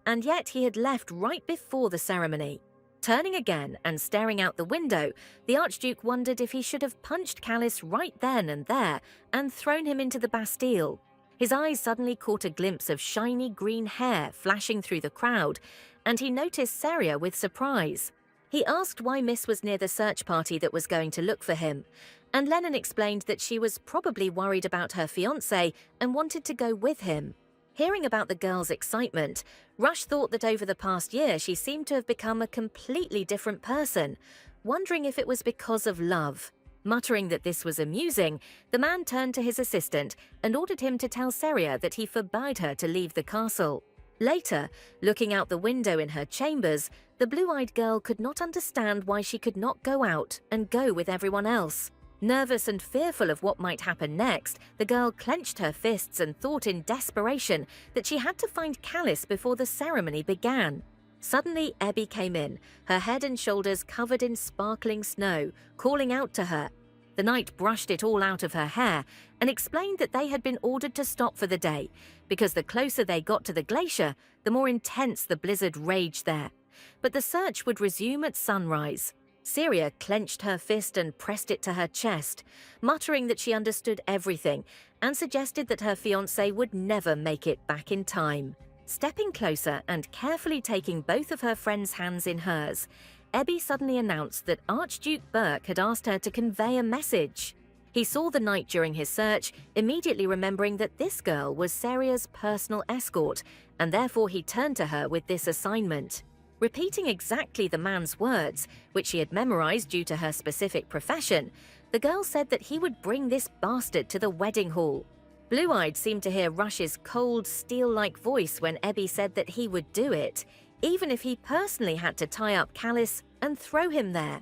and yet he had left right before the ceremony. Turning again and staring out the window, the Archduke wondered if he should have punched Callis right then and there and thrown him into the Bastille. His eyes suddenly caught a glimpse of shiny green hair flashing through the crowd, and he noticed Saria with surprise. He asked why Miss was near the search party that was going to look for him, and Lennon explained that she was probably worried about her fiancé and wanted to go with him. Hearing about the girl's excitement, Rush thought that over the past year she seemed to have become a completely different person, wondering if it was because of love. Muttering that this was amusing, the man turned to his assistant and ordered him to tell Saria that he forbade her to leave the castle. Later, looking out the window in her chambers, the blue-eyed girl could not understand why she could not go out and go with everyone else. Nervous and fearful of what might happen next, the girl clenched her fists and thought in desperation that she had to find Callis before the ceremony began. Suddenly, Ebby came in, her head and shoulders covered in sparkling snow, calling out to her. The knight brushed it all out of her hair and explained that they had been ordered to stop for the day, because the closer they got to the glacier, the more intense the blizzard raged there, but the search would resume at sunrise. Syria clenched her fist and pressed it to her chest, muttering that she understood everything and suggested that her fiancé would never make it back in time. Stepping closer and carefully taking both of her friend's hands in hers, Ebby suddenly announced that Archduke Burke had asked her to convey a message. He saw the night during his search, immediately remembering that this girl was Seria's personal escort, and therefore he turned to her with this assignment. Repeating exactly the man's words, which she had memorized due to her specific profession, the girl said that he would bring this bastard to the wedding hall. Blue-Eyed seemed to hear Rush's cold, steel-like voice when Ebby said that he would do it, even if he personally had to tie up Callus and throw him there.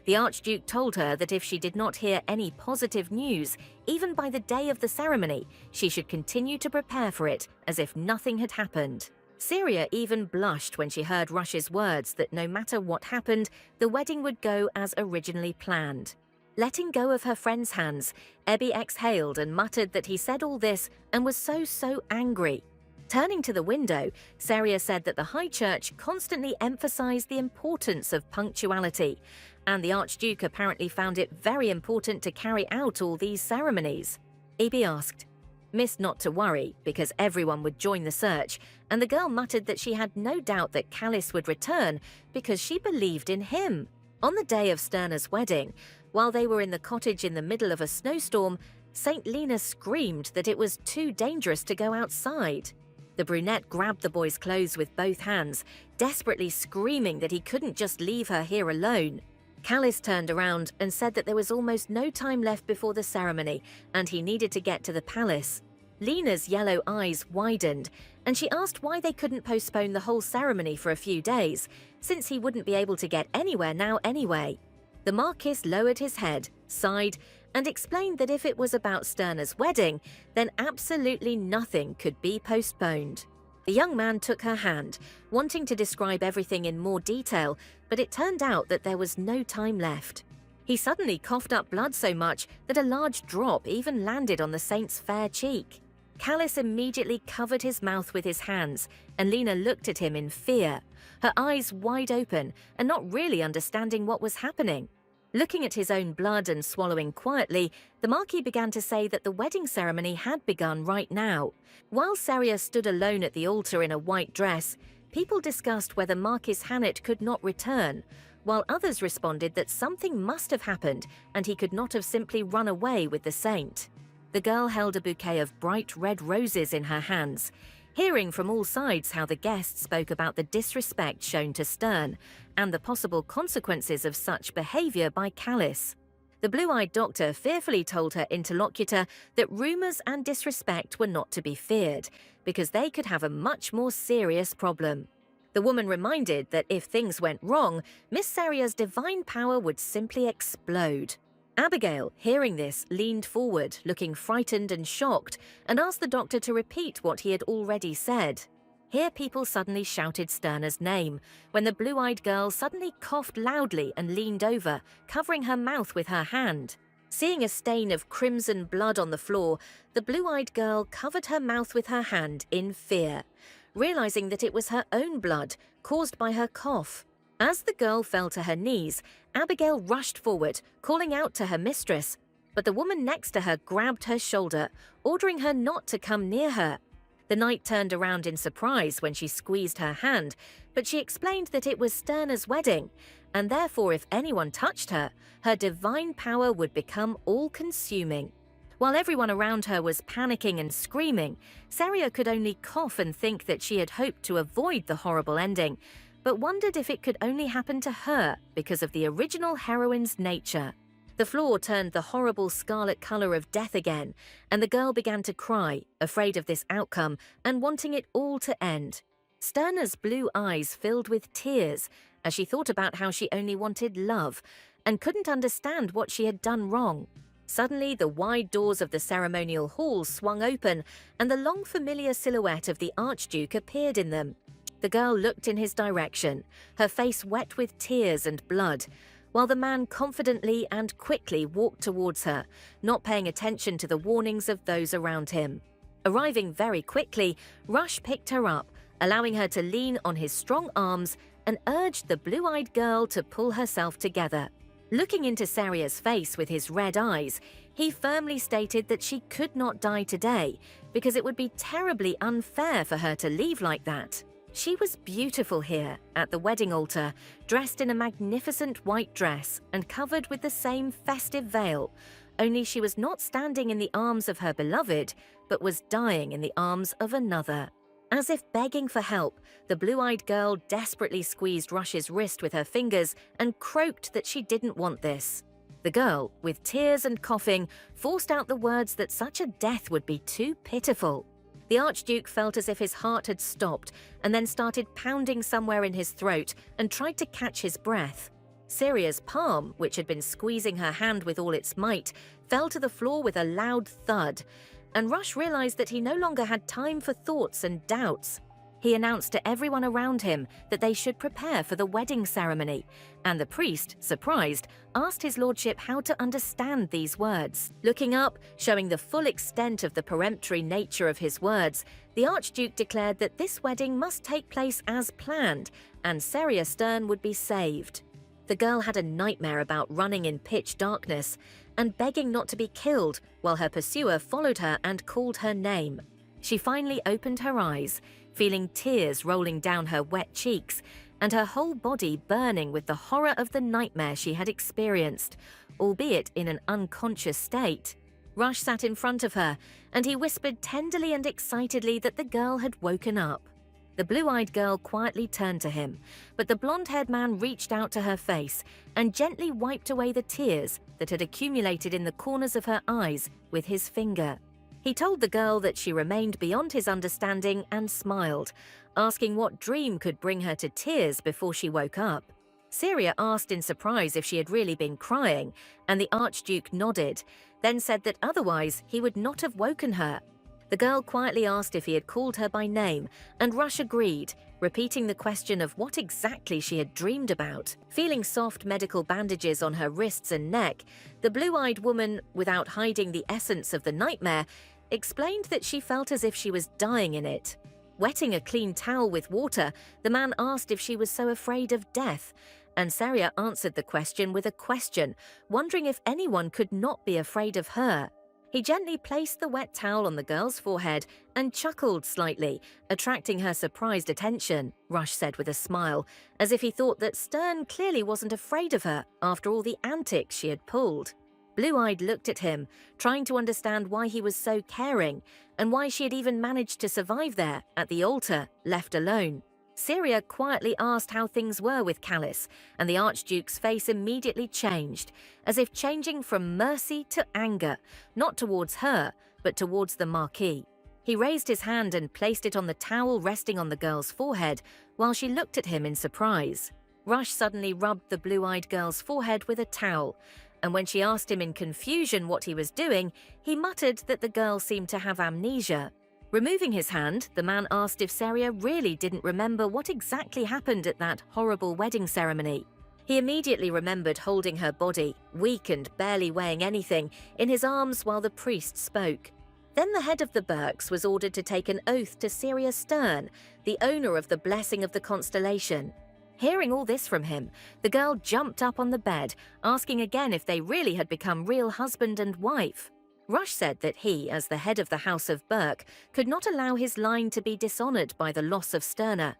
The Archduke told her that if she did not hear any positive news, even by the day of the ceremony, she should continue to prepare for it as if nothing had happened. Syria even blushed when she heard Rush's words that no matter what happened, the wedding would go as originally planned. Letting go of her friend's hands, Ebby exhaled and muttered that he said all this and was so angry. Turning to the window, Syria said that the High Church constantly emphasized the importance of punctuality, and the Archduke apparently found it very important to carry out all these ceremonies. Ebby asked, "Miss not to worry, because everyone would join the search," and the girl muttered that she had no doubt that Callus would return because she believed in him. On the day of Sterna's wedding, while they were in the cottage in the middle of a snowstorm, Saint Lena screamed that it was too dangerous to go outside. The brunette grabbed the boy's clothes with both hands, desperately screaming that he couldn't just leave her here alone. Callus turned around and said that there was almost no time left before the ceremony and he needed to get to the palace. Lena's yellow eyes widened and she asked why they couldn't postpone the whole ceremony for a few days, since he wouldn't be able to get anywhere now anyway. The Marquis lowered his head, sighed, and explained that if it was about Sterna's wedding, then absolutely nothing could be postponed. The young man took her hand, wanting to describe everything in more detail, but it turned out that there was no time left. He suddenly coughed up blood so much that a large drop even landed on the saint's fair cheek. Callus immediately covered his mouth with his hands, and Lena looked at him in fear, her eyes wide open and not really understanding what was happening. Looking at his own blood and swallowing quietly, the Marquis began to say that the wedding ceremony had begun right now. While Syria stood alone at the altar in a white dress, people discussed whether Marquis Hannett could not return, while others responded that something must have happened and he could not have simply run away with the saint. The girl held a bouquet of bright red roses in her hands, hearing from all sides how the guests spoke about the disrespect shown to Stern and the possible consequences of such behavior by Callus. The blue-eyed doctor fearfully told her interlocutor that rumors and disrespect were not to be feared, because they could have a much more serious problem. The woman reminded that if things went wrong, Miss Seria's divine power would simply explode. Abigail, hearing this, leaned forward, looking frightened and shocked, and asked the doctor to repeat what he had already said. Here people suddenly shouted Sterna's name, when the blue-eyed girl suddenly coughed loudly and leaned over, covering her mouth with her hand. Seeing a stain of crimson blood on the floor, the blue-eyed girl covered her mouth with her hand in fear, realizing that it was her own blood, caused by her cough. As the girl fell to her knees, Abigail rushed forward, calling out to her mistress, but the woman next to her grabbed her shoulder, ordering her not to come near her. The knight turned around in surprise when she squeezed her hand, but she explained that it was Sterna's wedding, and therefore if anyone touched her, her divine power would become all-consuming. While everyone around her was panicking and screaming, Syria could only cough and think that she had hoped to avoid the horrible ending, but wondered if it could only happen to her because of the original heroine's nature. The floor turned the horrible scarlet color of death again, and the girl began to cry, afraid of this outcome and wanting it all to end. Sterna's blue eyes filled with tears as she thought about how she only wanted love and couldn't understand what she had done wrong. Suddenly, the wide doors of the ceremonial hall swung open, and the long familiar silhouette of the Archduke appeared in them. The girl looked in his direction, her face wet with tears and blood, while the man confidently and quickly walked towards her, not paying attention to the warnings of those around him. Arriving very quickly, Rush picked her up, allowing her to lean on his strong arms and urged the blue-eyed girl to pull herself together. Looking into Seria's face with his red eyes, he firmly stated that she could not die today because it would be terribly unfair for her to leave like that. She was beautiful here, at the wedding altar, dressed in a magnificent white dress and covered with the same festive veil, only she was not standing in the arms of her beloved, but was dying in the arms of another. As if begging for help, the blue-eyed girl desperately squeezed Rush's wrist with her fingers and croaked that she didn't want this. The girl, with tears and coughing, forced out the words that such a death would be too pitiful. The Archduke felt as if his heart had stopped and then started pounding somewhere in his throat and tried to catch his breath. Seria's palm, which had been squeezing her hand with all its might, fell to the floor with a loud thud, and Rush realized that he no longer had time for thoughts and doubts. He announced to everyone around him that they should prepare for the wedding ceremony, and the priest, surprised, asked his lordship how to understand these words. Looking up, showing the full extent of the peremptory nature of his words, the Archduke declared that this wedding must take place as planned, and Seria Stern would be saved. The girl had a nightmare about running in pitch darkness and begging not to be killed while her pursuer followed her and called her name. She finally opened her eyes, feeling tears rolling down her wet cheeks and her whole body burning with the horror of the nightmare she had experienced, albeit in an unconscious state. Rush sat in front of her, and he whispered tenderly and excitedly that the girl had woken up. The blue-eyed girl quietly turned to him, but the blonde-haired man reached out to her face and gently wiped away the tears that had accumulated in the corners of her eyes with his finger. He told the girl that she remained beyond his understanding and smiled, asking what dream could bring her to tears before she woke up. Seria asked in surprise if she had really been crying, and the Archduke nodded, then said that otherwise he would not have woken her. The girl quietly asked if he had called her by name, and Rush agreed, repeating the question of what exactly she had dreamed about. Feeling soft medical bandages on her wrists and neck, the blue-eyed woman, without hiding the essence of the nightmare, explained that she felt as if she was dying in it. Wetting a clean towel with water, the man asked if she was so afraid of death, and Seria answered the question with a question, wondering if anyone could not be afraid of her. He gently placed the wet towel on the girl's forehead and chuckled slightly, attracting her surprised attention, Rush said with a smile, as if he thought that Stern clearly wasn't afraid of her after all the antics she had pulled. Blue-eyed looked at him, trying to understand why he was so caring and why she had even managed to survive there, at the altar, left alone. Seria quietly asked how things were with Callis, and the Archduke's face immediately changed, as if changing from mercy to anger, not towards her, but towards the Marquis. He raised his hand and placed it on the towel resting on the girl's forehead, while she looked at him in surprise. Rush suddenly rubbed the blue-eyed girl's forehead with a towel, and when she asked him in confusion what he was doing, he muttered that the girl seemed to have amnesia. Removing his hand, the man asked if Seria really didn't remember what exactly happened at that horrible wedding ceremony. He immediately remembered holding her body, weak and barely weighing anything, in his arms while the priest spoke. Then the head of the Burkes was ordered to take an oath to Seria Stern, the owner of the blessing of the constellation. Hearing all this from him, the girl jumped up on the bed, asking again if they really had become real husband and wife. Rush said that he, as the head of the House of Burke, could not allow his line to be dishonoured by the loss of Sterna,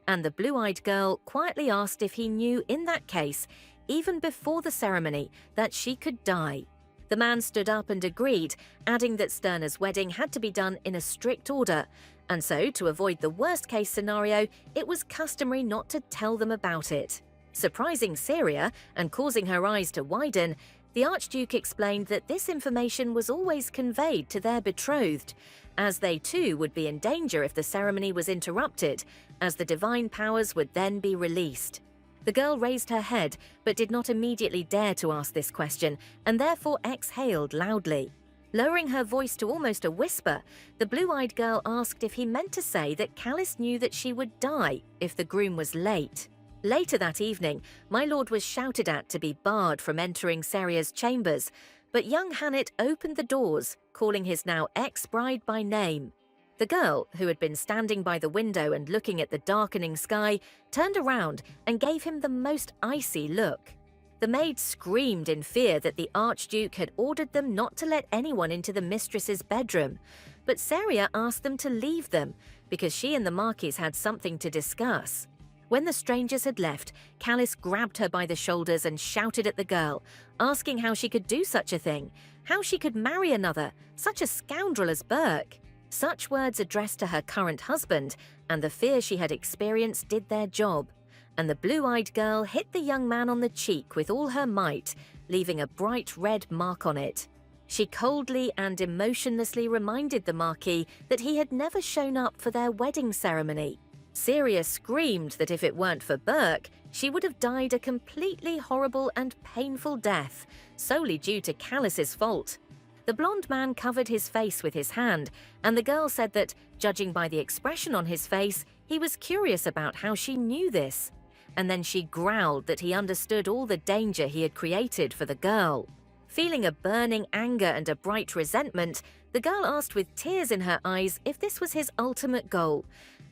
and the blue-eyed girl quietly asked if he knew in that case, even before the ceremony, that she could die. The man stood up and agreed, adding that Sterna's wedding had to be done in a strict order, and so, to avoid the worst-case scenario, it was customary not to tell them about it. Surprising Seria, and causing her eyes to widen, the Archduke explained that this information was always conveyed to their betrothed, as they too would be in danger if the ceremony was interrupted, as the divine powers would then be released. The girl raised her head, but did not immediately dare to ask this question, and therefore exhaled loudly. Lowering her voice to almost a whisper, the blue-eyed girl asked if he meant to say that Callis knew that she would die if the groom was late. Later that evening, my lord was shouted at to be barred from entering Seria's chambers, but young Hannet opened the doors, calling his now ex-bride by name. The girl, who had been standing by the window and looking at the darkening sky, turned around and gave him the most icy look. The maid screamed in fear that the Archduke had ordered them not to let anyone into the mistress's bedroom, but Saria asked them to leave them because she and the Marquis had something to discuss. When the strangers had left, Callis grabbed her by the shoulders and shouted at the girl, asking how she could do such a thing, how she could marry another, such a scoundrel as Burke. Such words addressed to her current husband, and the fear she had experienced did their job, and the blue-eyed girl hit the young man on the cheek with all her might, leaving a bright red mark on it. She coldly and emotionlessly reminded the Marquis that he had never shown up for their wedding ceremony. Saria screamed that if it weren't for Burke, she would have died a completely horrible and painful death, solely due to Callis's fault. The blonde man covered his face with his hand, and the girl said that, judging by the expression on his face, he was curious about how she knew this. And then she growled that he understood all the danger he had created for the girl. Feeling a burning anger and a bright resentment, the girl asked with tears in her eyes if this was his ultimate goal,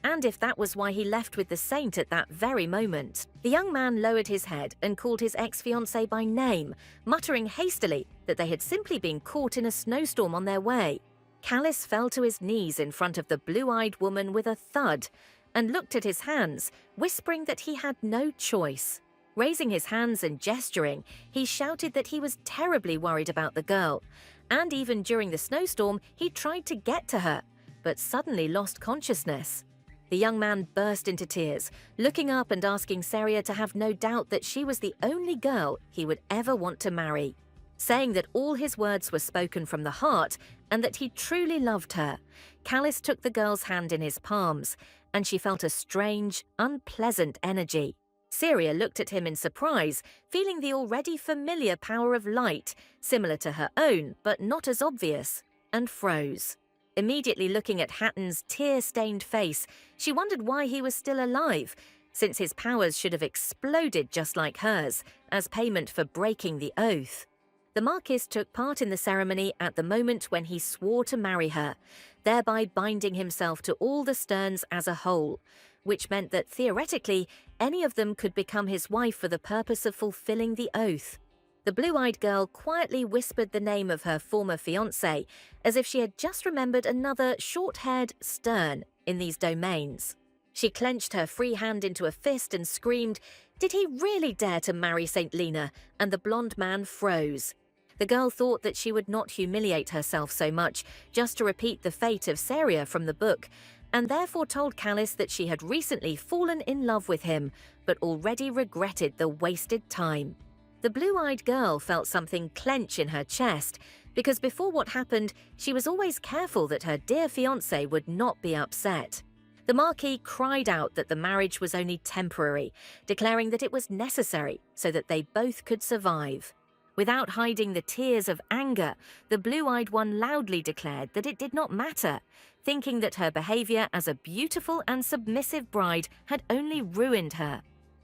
and if that was why he left with the saint at that very moment. The young man lowered his head and called his ex-fiancée by name, muttering hastily that they had simply been caught in a snowstorm on their way. Callis fell to his knees in front of the blue-eyed woman with a thud and looked at his hands, whispering that he had no choice. Raising his hands and gesturing, he shouted that he was terribly worried about the girl, and even during the snowstorm, he tried to get to her, but suddenly lost consciousness. The young man burst into tears, looking up and asking Saria to have no doubt that she was the only girl he would ever want to marry, saying that all his words were spoken from the heart and that he truly loved her. Callis took the girl's hand in his palms, and she felt a strange, unpleasant energy. Saria looked at him in surprise, feeling the already familiar power of light, similar to her own but not as obvious, and froze. Immediately looking at Hatton's tear-stained face, she wondered why he was still alive, since his powers should have exploded just like hers, as payment for breaking the oath. The Marquis took part in the ceremony at the moment when he swore to marry her, thereby binding himself to all the Sterns as a whole, which meant that theoretically, any of them could become his wife for the purpose of fulfilling the oath. The blue-eyed girl quietly whispered the name of her former fiancé, as if she had just remembered another short-haired Stern in these domains. She clenched her free hand into a fist and screamed, "Did he really dare to marry St. Lena?" And the blonde man froze. The girl thought that she would not humiliate herself so much, just to repeat the fate of Saria from the book, and therefore told Callis that she had recently fallen in love with him, but already regretted the wasted time. The blue-eyed girl felt something clench in her chest, because before what happened, she was always careful that her dear fiancé would not be upset. The Marquis cried out that the marriage was only temporary, declaring that it was necessary so that they both could survive. Without hiding the tears of anger, the blue-eyed one loudly declared that it did not matter, thinking that her behavior as a beautiful and submissive bride had only ruined her.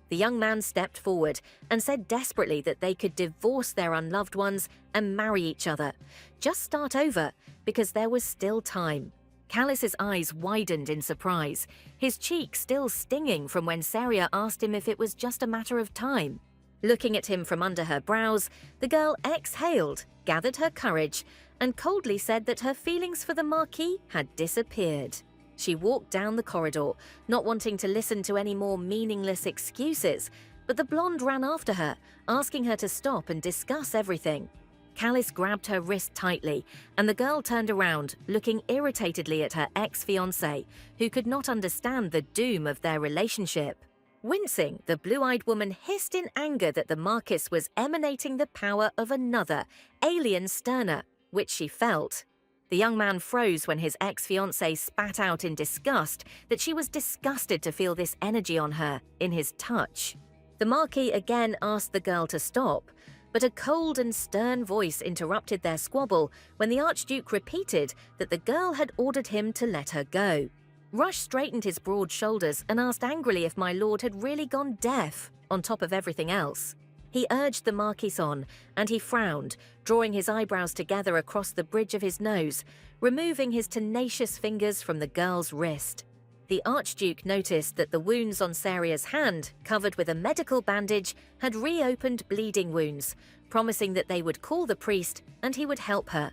The young man stepped forward and said desperately that they could divorce their unloved ones and marry each other. Just start over, because there was still time. Callis's eyes widened in surprise, his cheek still stinging from when Saria asked him if it was just a matter of time. Looking at him from under her brows, the girl exhaled, gathered her courage, and coldly said that her feelings for the Marquis had disappeared. She walked down the corridor, not wanting to listen to any more meaningless excuses, but the blonde ran after her, asking her to stop and discuss everything. Callis grabbed her wrist tightly, and the girl turned around, looking irritatedly at her ex-fiancé, who could not understand the doom of their relationship. Wincing, the blue-eyed woman hissed in anger that the Marquis was emanating the power of another, alien Sterner, which she felt. The young man froze when his ex-fiancé spat out in disgust that she was disgusted to feel this energy on her, in his touch. The Marquis again asked the girl to stop, but a cold and stern voice interrupted their squabble when the Archduke repeated that the girl had ordered him to let her go. Rush straightened his broad shoulders and asked angrily if my lord had really gone deaf, on top of everything else. He urged the Marquis on, and he frowned, drawing his eyebrows together across the bridge of his nose, removing his tenacious fingers from the girl's wrist. The Archduke noticed that the wounds on Saria's hand, covered with a medical bandage, had reopened bleeding wounds, promising that they would call the priest and he would help her.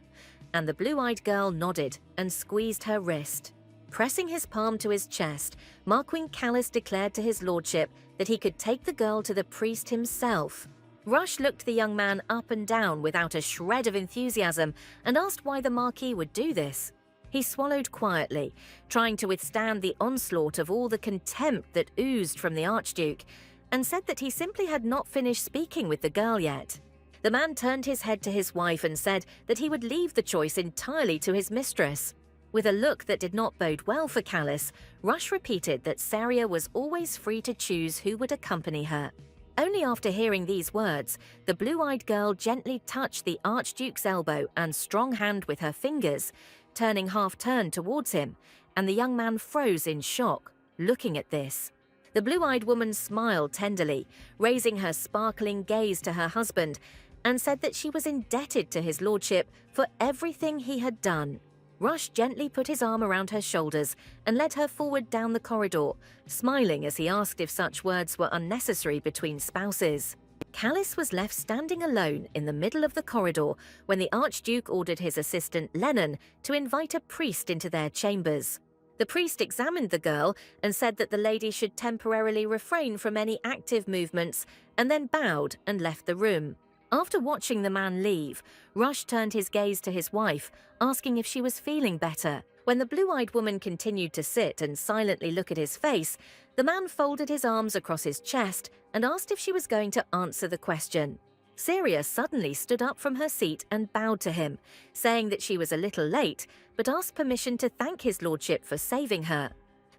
And the blue-eyed girl nodded and squeezed her wrist. Pressing his palm to his chest, Marquis Callis declared to his lordship that he could take the girl to the priest himself. Rush looked the young man up and down without a shred of enthusiasm and asked why the Marquis would do this. He swallowed quietly, trying to withstand the onslaught of all the contempt that oozed from the Archduke, and said that he simply had not finished speaking with the girl yet. The man turned his head to his wife and said that he would leave the choice entirely to his mistress. With a look that did not bode well for Callis, Rush repeated that Saria was always free to choose who would accompany her. Only after hearing these words, the blue-eyed girl gently touched the Archduke's elbow and strong hand with her fingers, turning half-turned towards him, and the young man froze in shock, looking at this. The blue-eyed woman smiled tenderly, raising her sparkling gaze to her husband, and said that she was indebted to his lordship for everything he had done. Rush gently put his arm around her shoulders and led her forward down the corridor, smiling as he asked if such words were unnecessary between spouses. Callis was left standing alone in the middle of the corridor when the Archduke ordered his assistant Lennon to invite a priest into their chambers. The priest examined the girl and said that the lady should temporarily refrain from any active movements, and then bowed and left the room. After watching the man leave, Rush turned his gaze to his wife, asking if she was feeling better. When the blue-eyed woman continued to sit and silently look at his face, the man folded his arms across his chest and asked if she was going to answer the question. Saria suddenly stood up from her seat and bowed to him, saying that she was a little late, but asked permission to thank his lordship for saving her.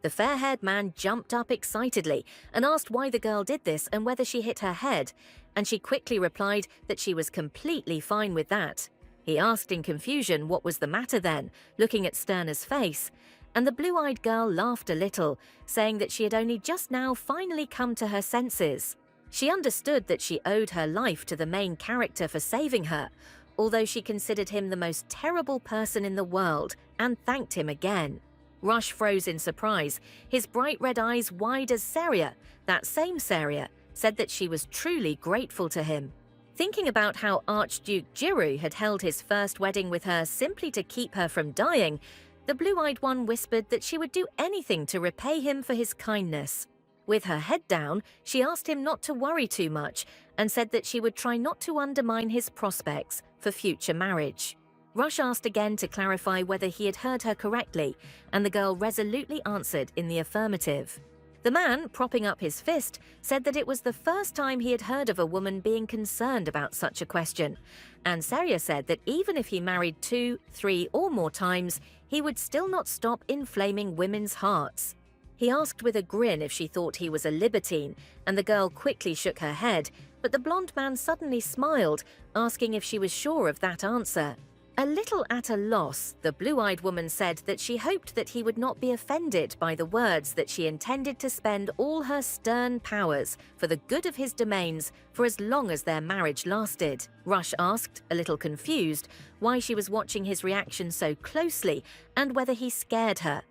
The fair-haired man jumped up excitedly and asked why the girl did this and whether she hit her head, and she quickly replied that she was completely fine with that. He asked in confusion what was the matter then, looking at Sterna's face, and the blue-eyed girl laughed a little, saying that she had only just now finally come to her senses. She understood that she owed her life to the main character for saving her, although she considered him the most terrible person in the world, and thanked him again. Rush froze in surprise, his bright red eyes wide as Saria, that same Saria, said that she was truly grateful to him. Thinking about how Archduke Jiru had held his first wedding with her simply to keep her from dying, the blue-eyed one whispered that she would do anything to repay him for his kindness. With her head down, she asked him not to worry too much and said that she would try not to undermine his prospects for future marriage. Rush asked again to clarify whether he had heard her correctly, and the girl resolutely answered in the affirmative. The man, propping up his fist, said that it was the first time he had heard of a woman being concerned about such a question, and Saria said that even if he married 2, 3, or more times, he would still not stop inflaming women's hearts. He asked with a grin if she thought he was a libertine, and the girl quickly shook her head, but the blonde man suddenly smiled, asking if she was sure of that answer. A little at a loss, the blue-eyed woman said that she hoped that he would not be offended by the words that she intended to spend all her stern powers for the good of his domains for as long as their marriage lasted. Rush asked, a little confused, why she was watching his reaction so closely and whether he scared her,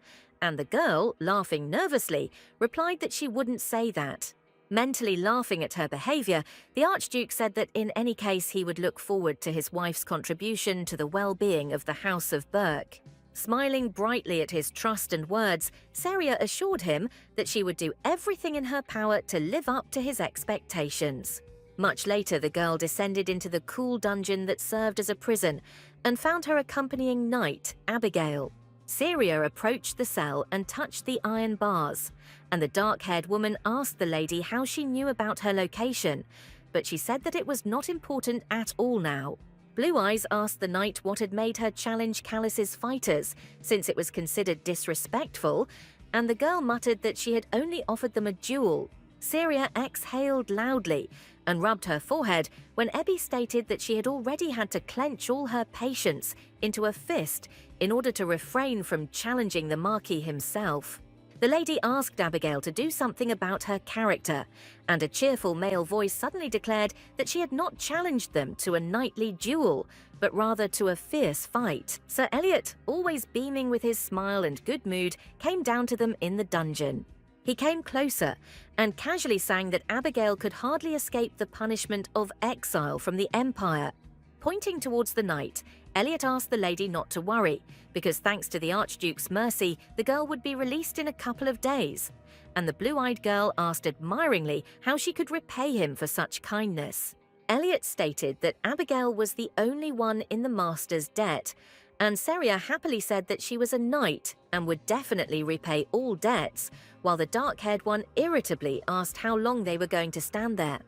and the girl, laughing nervously, replied that she wouldn't say that. Mentally laughing at her behaviour, the Archduke said that in any case he would look forward to his wife's contribution to the well-being of the House of Burke. Smiling brightly at his trust and words, Saria assured him that she would do everything in her power to live up to his expectations. Much later, the girl descended into the cool dungeon that served as a prison and found her accompanying knight, Abigail. Saria approached the cell and touched the iron bars, and the dark-haired woman asked the lady how she knew about her location, but she said that it was not important at all now. Blue Eyes asked the knight what had made her challenge Callis's fighters, since it was considered disrespectful, and the girl muttered that she had only offered them a duel. Saria exhaled loudly and rubbed her forehead when Ebby stated that she had already had to clench all her patience into a fist in order to refrain from challenging the Marquis himself. The lady asked Abigail to do something about her character, and a cheerful male voice suddenly declared that she had not challenged them to a knightly duel, but rather to a fierce fight. Sir Eliot, always beaming with his smile and good mood, came down to them in the dungeon. He came closer and casually sang that Abigail could hardly escape the punishment of exile from the Empire. Pointing towards the knight, Eliot asked the lady not to worry, because thanks to the Archduke's mercy, the girl would be released in a couple of days. And the blue-eyed girl asked admiringly how she could repay him for such kindness. Eliot stated that Abigail was the only one in the master's debt, and Seria happily said that she was a knight and would definitely repay all debts, while the dark-haired one irritably asked how long they were going to stand there.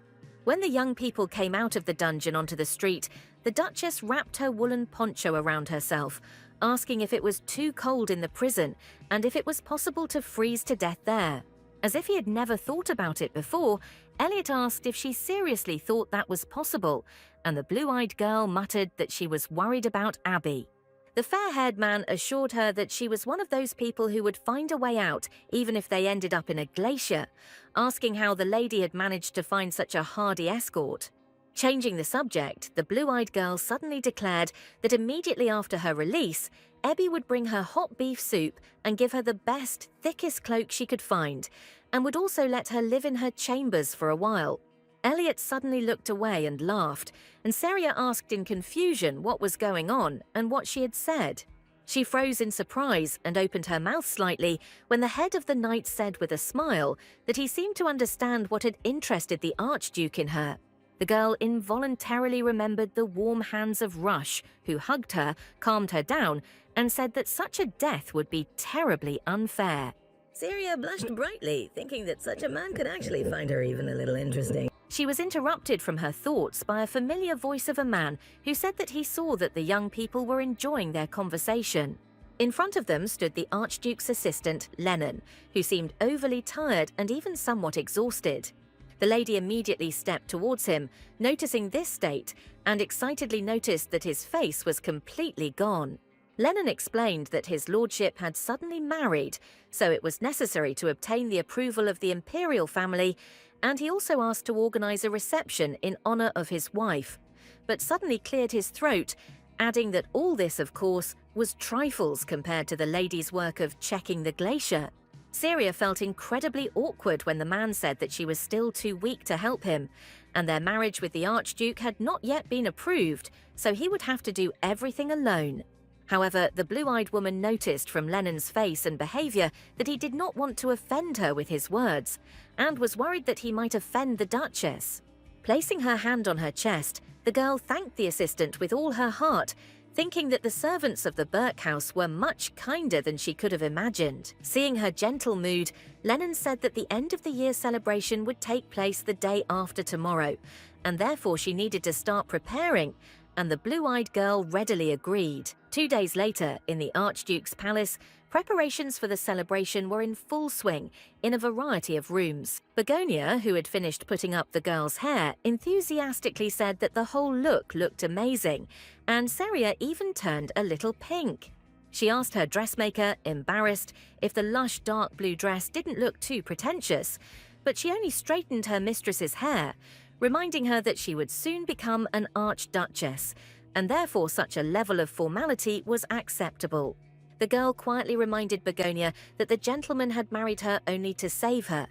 When the young people came out of the dungeon onto the street, the Duchess wrapped her woolen poncho around herself, asking if it was too cold in the prison and if it was possible to freeze to death there. As if he had never thought about it before, Eliot asked if she seriously thought that was possible, and the blue-eyed girl muttered that she was worried about Abby. The fair-haired man assured her that she was one of those people who would find a way out even if they ended up in a glacier, asking how the lady had managed to find such a hardy escort. Changing the subject, the blue-eyed girl suddenly declared that immediately after her release, Abby would bring her hot beef soup and give her the best, thickest cloak she could find, and would also let her live in her chambers for a while. Eliot suddenly looked away and laughed, and Seria asked in confusion what was going on and what she had said. She froze in surprise and opened her mouth slightly when the head of the knight said with a smile that he seemed to understand what had interested the Archduke in her. The girl involuntarily remembered the warm hands of Rush, who hugged her, calmed her down, and said that such a death would be terribly unfair. Seria blushed brightly, thinking that such a man could actually find her even a little interesting. She was interrupted from her thoughts by a familiar voice of a man who said that he saw that the young people were enjoying their conversation. In front of them stood the Archduke's assistant, Lennon, who seemed overly tired and even somewhat exhausted. The lady immediately stepped towards him, noticing this state, and excitedly noticed that his face was completely gone. Lennon explained that his lordship had suddenly married, so it was necessary to obtain the approval of the imperial family, and he also asked to organize a reception in honor of his wife, but suddenly cleared his throat, adding that all this, of course, was trifles compared to the lady's work of checking the glacier. Seria felt incredibly awkward when the man said that she was still too weak to help him, and their marriage with the Archduke had not yet been approved, so he would have to do everything alone. However, the blue-eyed woman noticed from Lennon's face and behavior that he did not want to offend her with his words, and was worried that he might offend the Duchess. Placing her hand on her chest, the girl thanked the assistant with all her heart, thinking that the servants of the Burke house were much kinder than she could have imagined. Seeing her gentle mood, Lennon said that the end of the year celebration would take place the day after tomorrow, and therefore she needed to start preparing, and the blue-eyed girl readily agreed. 2 days later, in the Archduke's palace, preparations for the celebration were in full swing in a variety of rooms. Begonia, who had finished putting up the girl's hair, enthusiastically said that the whole look looked amazing, and Seria even turned a little pink. She asked her dressmaker, embarrassed, if the lush dark blue dress didn't look too pretentious, but she only straightened her mistress's hair, reminding her that she would soon become an archduchess, and therefore such a level of formality was acceptable. The girl quietly reminded Begonia that the gentleman had married her only to save her,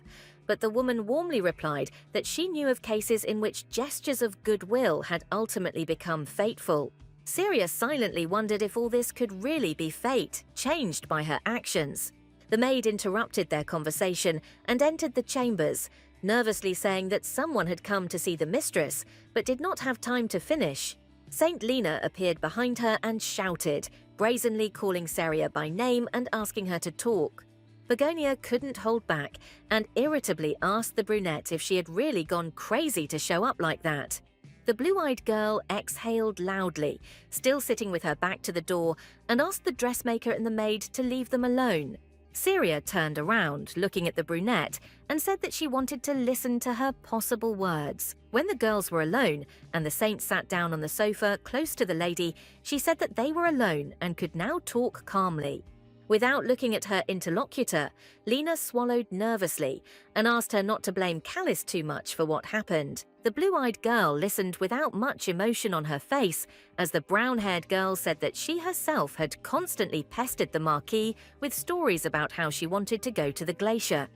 but the woman warmly replied that she knew of cases in which gestures of goodwill had ultimately become fateful. Seria silently wondered if all this could really be fate, changed by her actions. The maid interrupted their conversation and entered the chambers, nervously saying that someone had come to see the mistress, but did not have time to finish. Saint Lena appeared behind her and shouted, brazenly calling Seria by name and asking her to talk. Begonia couldn't hold back and irritably asked the brunette if she had really gone crazy to show up like that. The blue-eyed girl exhaled loudly, still sitting with her back to the door, and asked the dressmaker and the maid to leave them alone. Seria turned around, looking at the brunette, and said that she wanted to listen to her possible words. When the girls were alone, and the saint sat down on the sofa close to the lady, she said that they were alone and could now talk calmly. Without looking at her interlocutor, Lena swallowed nervously and asked her not to blame Callis too much for what happened. The blue-eyed girl listened without much emotion on her face as the brown-haired girl said that she herself had constantly pestered the Marquis with stories about how she wanted to go to the glacier.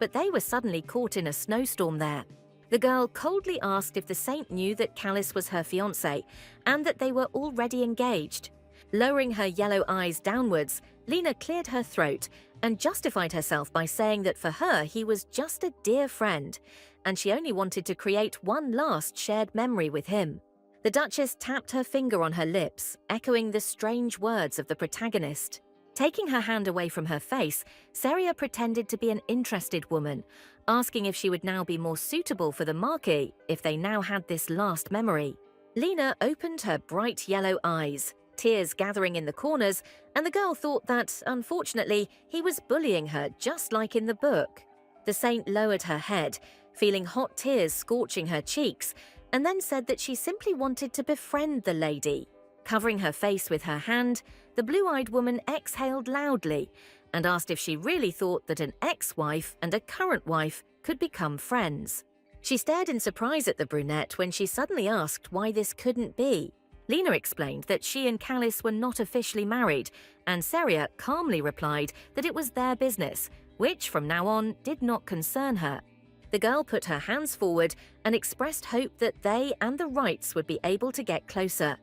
But they were suddenly caught in a snowstorm there. The girl coldly asked if the saint knew that Callis was her fiancé and that they were already engaged. Lowering her yellow eyes downwards, Lena cleared her throat and justified herself by saying that for her he was just a dear friend, and she only wanted to create one last shared memory with him. The Duchess tapped her finger on her lips, echoing the strange words of the protagonist. Taking her hand away from her face, Seria pretended to be an interested woman, asking if she would now be more suitable for the Marquis if they now had this last memory. Lena opened her bright yellow eyes, tears gathering in the corners, and the girl thought that, unfortunately, he was bullying her just like in the book. The saint lowered her head, feeling hot tears scorching her cheeks, and then said that she simply wanted to befriend the lady. Covering her face with her hand, the blue-eyed woman exhaled loudly and asked if she really thought that an ex-wife and a current wife could become friends. She stared in surprise at the brunette when she suddenly asked why this couldn't be. Lena explained that she and Callis were not officially married, and Seria calmly replied that it was their business, which from now on did not concern her. The girl put her hands forward and expressed hope that they and the Wrights would be able to get closer,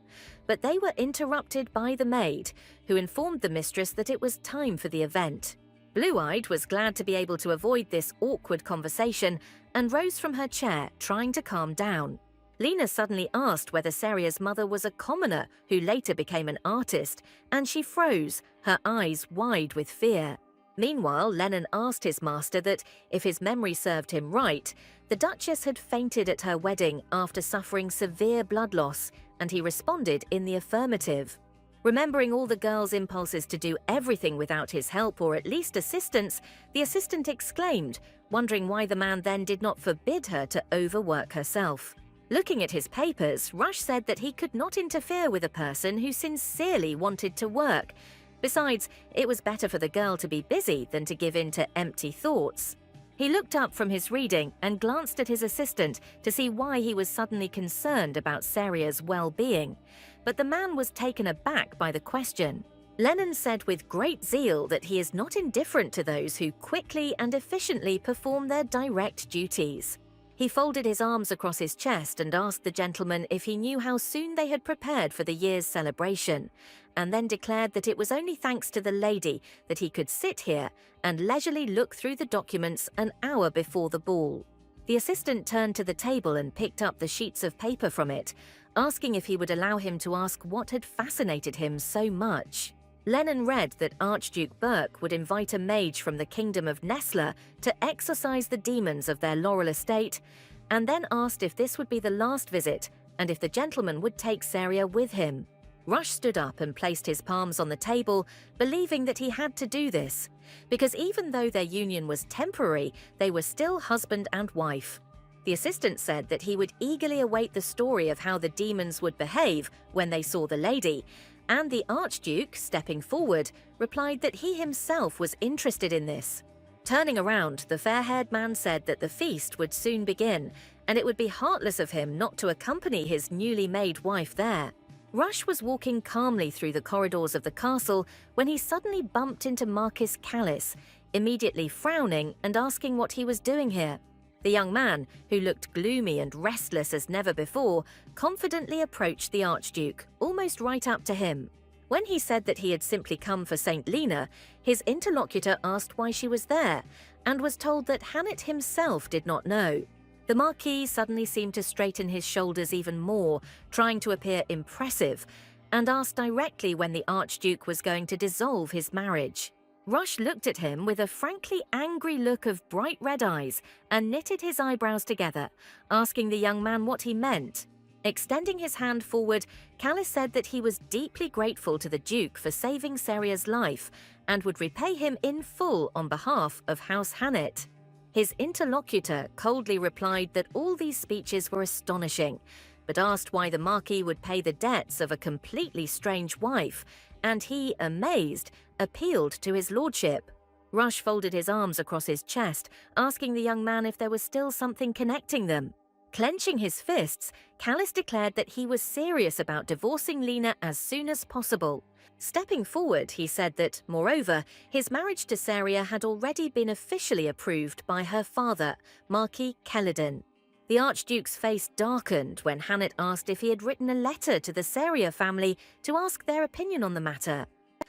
but they were interrupted by the maid, who informed the mistress that it was time for the event. Blue-eyed was glad to be able to avoid this awkward conversation and rose from her chair, trying to calm down. Lena suddenly asked whether Seria's mother was a commoner who later became an artist, and she froze, her eyes wide with fear. Meanwhile, Lennon asked his master that, if his memory served him right, the Duchess had fainted at her wedding after suffering severe blood loss, and he responded in the affirmative. Remembering all the girl's impulses to do everything without his help or at least assistance, the assistant exclaimed, wondering why the man then did not forbid her to overwork herself. Looking at his papers, Rush said that he could not interfere with a person who sincerely wanted to work. Besides, it was better for the girl to be busy than to give in to empty thoughts. He looked up from his reading and glanced at his assistant to see why he was suddenly concerned about Seria's well-being, but the man was taken aback by the question. Lennon said with great zeal that he is not indifferent to those who quickly and efficiently perform their direct duties. He folded his arms across his chest and asked the gentleman if he knew how soon they had prepared for the year's celebration, and then declared that it was only thanks to the lady that he could sit here and leisurely look through the documents an hour before the ball. The assistant turned to the table and picked up the sheets of paper from it, asking if he would allow him to ask what had fascinated him so much. Lennon read that Archduke Burke would invite a mage from the kingdom of Nestler to exorcise the demons of their Laurel estate, and then asked if this would be the last visit and if the gentleman would take Seria with him. Rush stood up and placed his palms on the table, believing that he had to do this, because even though their union was temporary, they were still husband and wife. The assistant said that he would eagerly await the story of how the demons would behave when they saw the lady, and the Archduke, stepping forward, replied that he himself was interested in this. Turning around, the fair-haired man said that the feast would soon begin, and it would be heartless of him not to accompany his newly made wife there. Rush was walking calmly through the corridors of the castle when he suddenly bumped into Marquis Callis, immediately frowning and asking what he was doing here. The young man, who looked gloomy and restless as never before, confidently approached the Archduke, almost right up to him. When he said that he had simply come for St. Lena, his interlocutor asked why she was there, and was told that Hannet himself did not know. The Marquis suddenly seemed to straighten his shoulders even more, trying to appear impressive, and asked directly when the Archduke was going to dissolve his marriage. Rush looked at him with a frankly angry look of bright red eyes and knitted his eyebrows together, asking the young man what he meant. Extending his hand forward, Callis said that he was deeply grateful to the Duke for saving Seria's life and would repay him in full on behalf of House Hannet. His interlocutor coldly replied that all these speeches were astonishing, but asked why the Marquis would pay the debts of a completely strange wife, and he, amazed, appealed to his lordship. Rush folded his arms across his chest, asking the young man if there was still something connecting them. Clenching his fists, Callis declared that he was serious about divorcing Lena as soon as possible. Stepping forward, he said that, moreover, his marriage to Saria had already been officially approved by her father, Marquis Kelladon. The Archduke's face darkened when Hannett asked if he had written a letter to the Saria family to ask their opinion on the matter.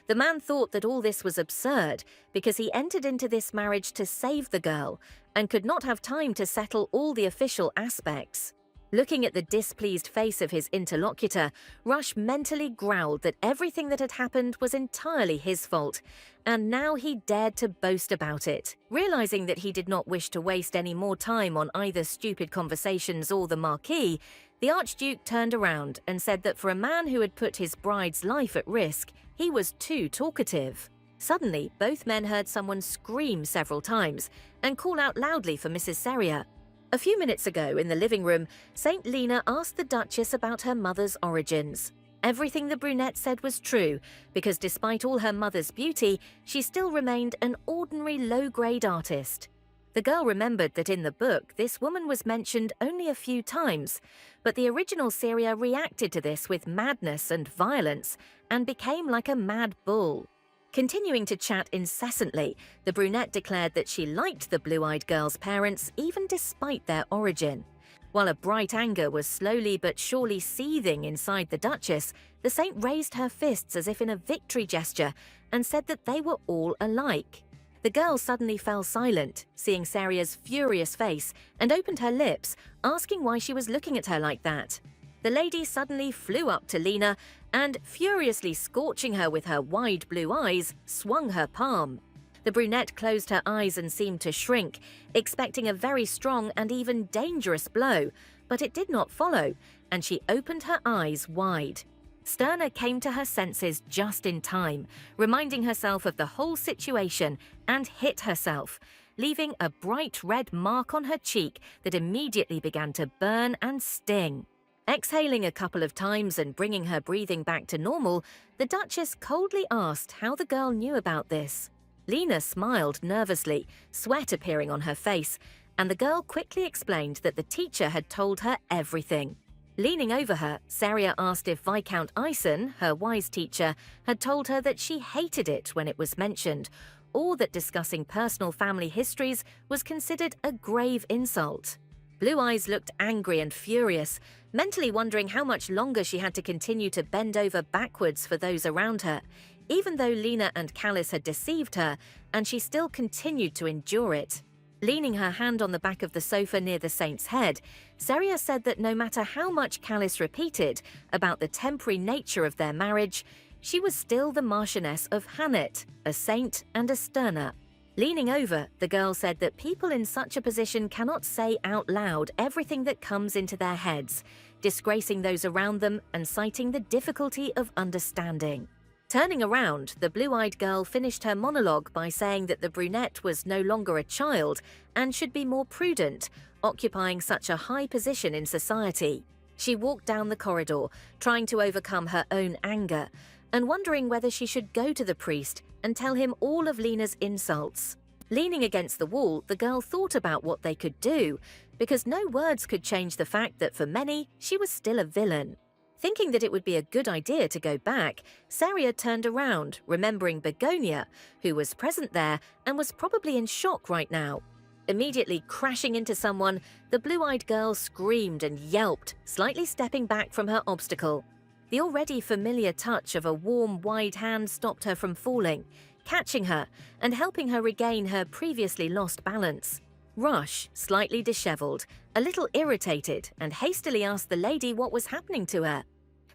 The man thought that all this was absurd because he entered into this marriage to save the girl and could not have time to settle all the official aspects. Looking at the displeased face of his interlocutor, Rush mentally growled that everything that had happened was entirely his fault, and now he dared to boast about it. Realizing that he did not wish to waste any more time on either stupid conversations or the Marquis, the Archduke turned around and said that for a man who had put his bride's life at risk, he was too talkative. Suddenly, both men heard someone scream several times and call out loudly for Mrs. Saria. A few minutes ago, in the living room, St. Lena asked the Duchess about her mother's origins. Everything the brunette said was true, because despite all her mother's beauty, she still remained an ordinary low-grade artist. The girl remembered that in the book, this woman was mentioned only a few times, but the original Saria reacted to this with madness and violence and became like a mad bull. Continuing to chat incessantly, the brunette declared that she liked the blue-eyed girl's parents even despite their origin. While a bright anger was slowly but surely seething inside the Duchess, the saint raised her fists as if in a victory gesture and said that they were all alike. The girl suddenly fell silent, seeing Saria's furious face, and opened her lips, asking why she was looking at her like that. The lady suddenly flew up to Lena and, furiously scorching her with her wide blue eyes, swung her palm. The brunette closed her eyes and seemed to shrink, expecting a very strong and even dangerous blow, but it did not follow, and she opened her eyes wide. Sterna came to her senses just in time, reminding herself of the whole situation, and hit herself, leaving a bright red mark on her cheek that immediately began to burn and sting. Exhaling a couple of times and bringing her breathing back to normal, the Duchess coldly asked how the girl knew about this. Lena smiled nervously, sweat appearing on her face, and the girl quickly explained that the teacher had told her everything. Leaning over her, Saria asked if Viscount Ison, her wise teacher, had told her that she hated it when it was mentioned, or that discussing personal family histories was considered a grave insult. Blue Eyes looked angry and furious, mentally wondering how much longer she had to continue to bend over backwards for those around her, even though Lena and Callis had deceived her, and she still continued to endure it. Leaning her hand on the back of the sofa near the saint's head, Saria said that no matter how much Callis repeated about the temporary nature of their marriage, she was still the Marchioness of Hannett, a saint and a Sterna. Leaning over, the girl said that people in such a position cannot say out loud everything that comes into their heads, disgracing those around them and citing the difficulty of understanding. Turning around, the blue-eyed girl finished her monologue by saying that the brunette was no longer a child and should be more prudent, occupying such a high position in society. She walked down the corridor, trying to overcome her own anger, and wondering whether she should go to the priest and tell him all of Lena's insults. Leaning against the wall, the girl thought about what they could do, because no words could change the fact that for many, she was still a villain. Thinking that it would be a good idea to go back, Saria turned around, remembering Begonia, who was present there and was probably in shock right now. Immediately crashing into someone, the blue-eyed girl screamed and yelped, slightly stepping back from her obstacle. The already familiar touch of a warm, wide hand stopped her from falling, catching her and helping her regain her previously lost balance. Rush, slightly disheveled, a little irritated, and hastily asked the lady what was happening to her.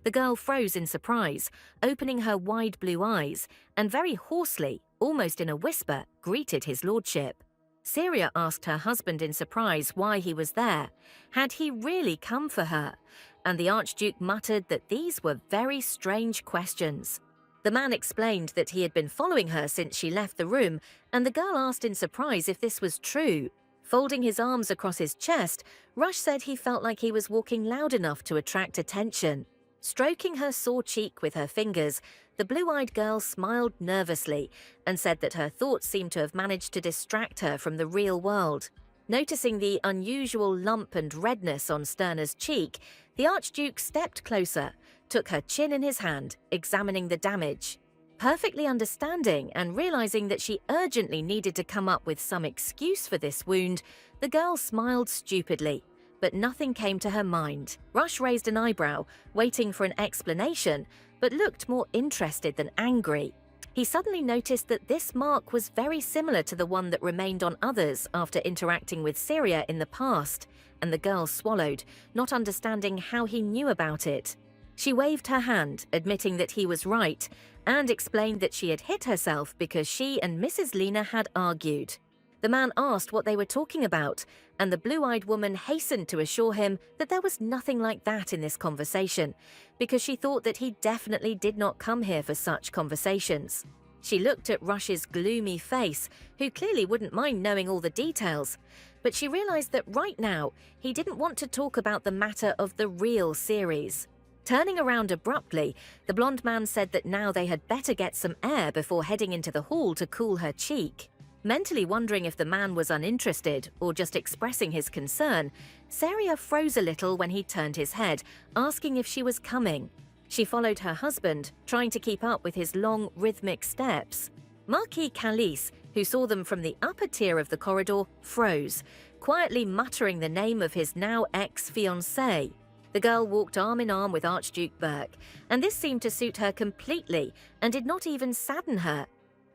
The girl froze in surprise, opening her wide blue eyes, and very hoarsely, almost in a whisper, greeted his lordship. Saria asked her husband in surprise why he was there. Had he really come for her? And the Archduke muttered that these were very strange questions. The man explained that he had been following her since she left the room, and the girl asked in surprise if this was true. Folding his arms across his chest, Rush said he felt like he was walking loud enough to attract attention. Stroking her sore cheek with her fingers, The blue-eyed girl smiled nervously and said that her thoughts seemed to have managed to distract her from the real world. Noticing the unusual lump and redness on Sterna's cheek, the Archduke stepped closer, took her chin in his hand, examining the damage. Perfectly understanding and realizing that she urgently needed to come up with some excuse for this wound, the girl smiled stupidly, but nothing came to her mind. Rush raised an eyebrow, waiting for an explanation, but looked more interested than angry. He suddenly noticed that this mark was very similar to the one that remained on others after interacting with Syria in the past, and the girl swallowed, not understanding how he knew about it. She waved her hand, admitting that he was right, and explained that she had hit herself because she and Mrs. Lena had argued. The man asked what they were talking about, and the blue-eyed woman hastened to assure him that there was nothing like that in this conversation, because she thought that he definitely did not come here for such conversations. She looked at Rush's gloomy face, who clearly wouldn't mind knowing all the details, but she realized that right now he didn't want to talk about the matter of the real series. Turning around abruptly, the blonde man said that now they had better get some air before heading into the hall to cool her cheek. Mentally wondering if the man was uninterested or just expressing his concern, Saria froze a little when he turned his head, asking if she was coming. She followed her husband, trying to keep up with his long, rhythmic steps. Marquis Calice, who saw them from the upper tier of the corridor, froze, quietly muttering the name of his now ex-fiancé. The girl walked arm in arm with Archduke Burke, and this seemed to suit her completely and did not even sadden her.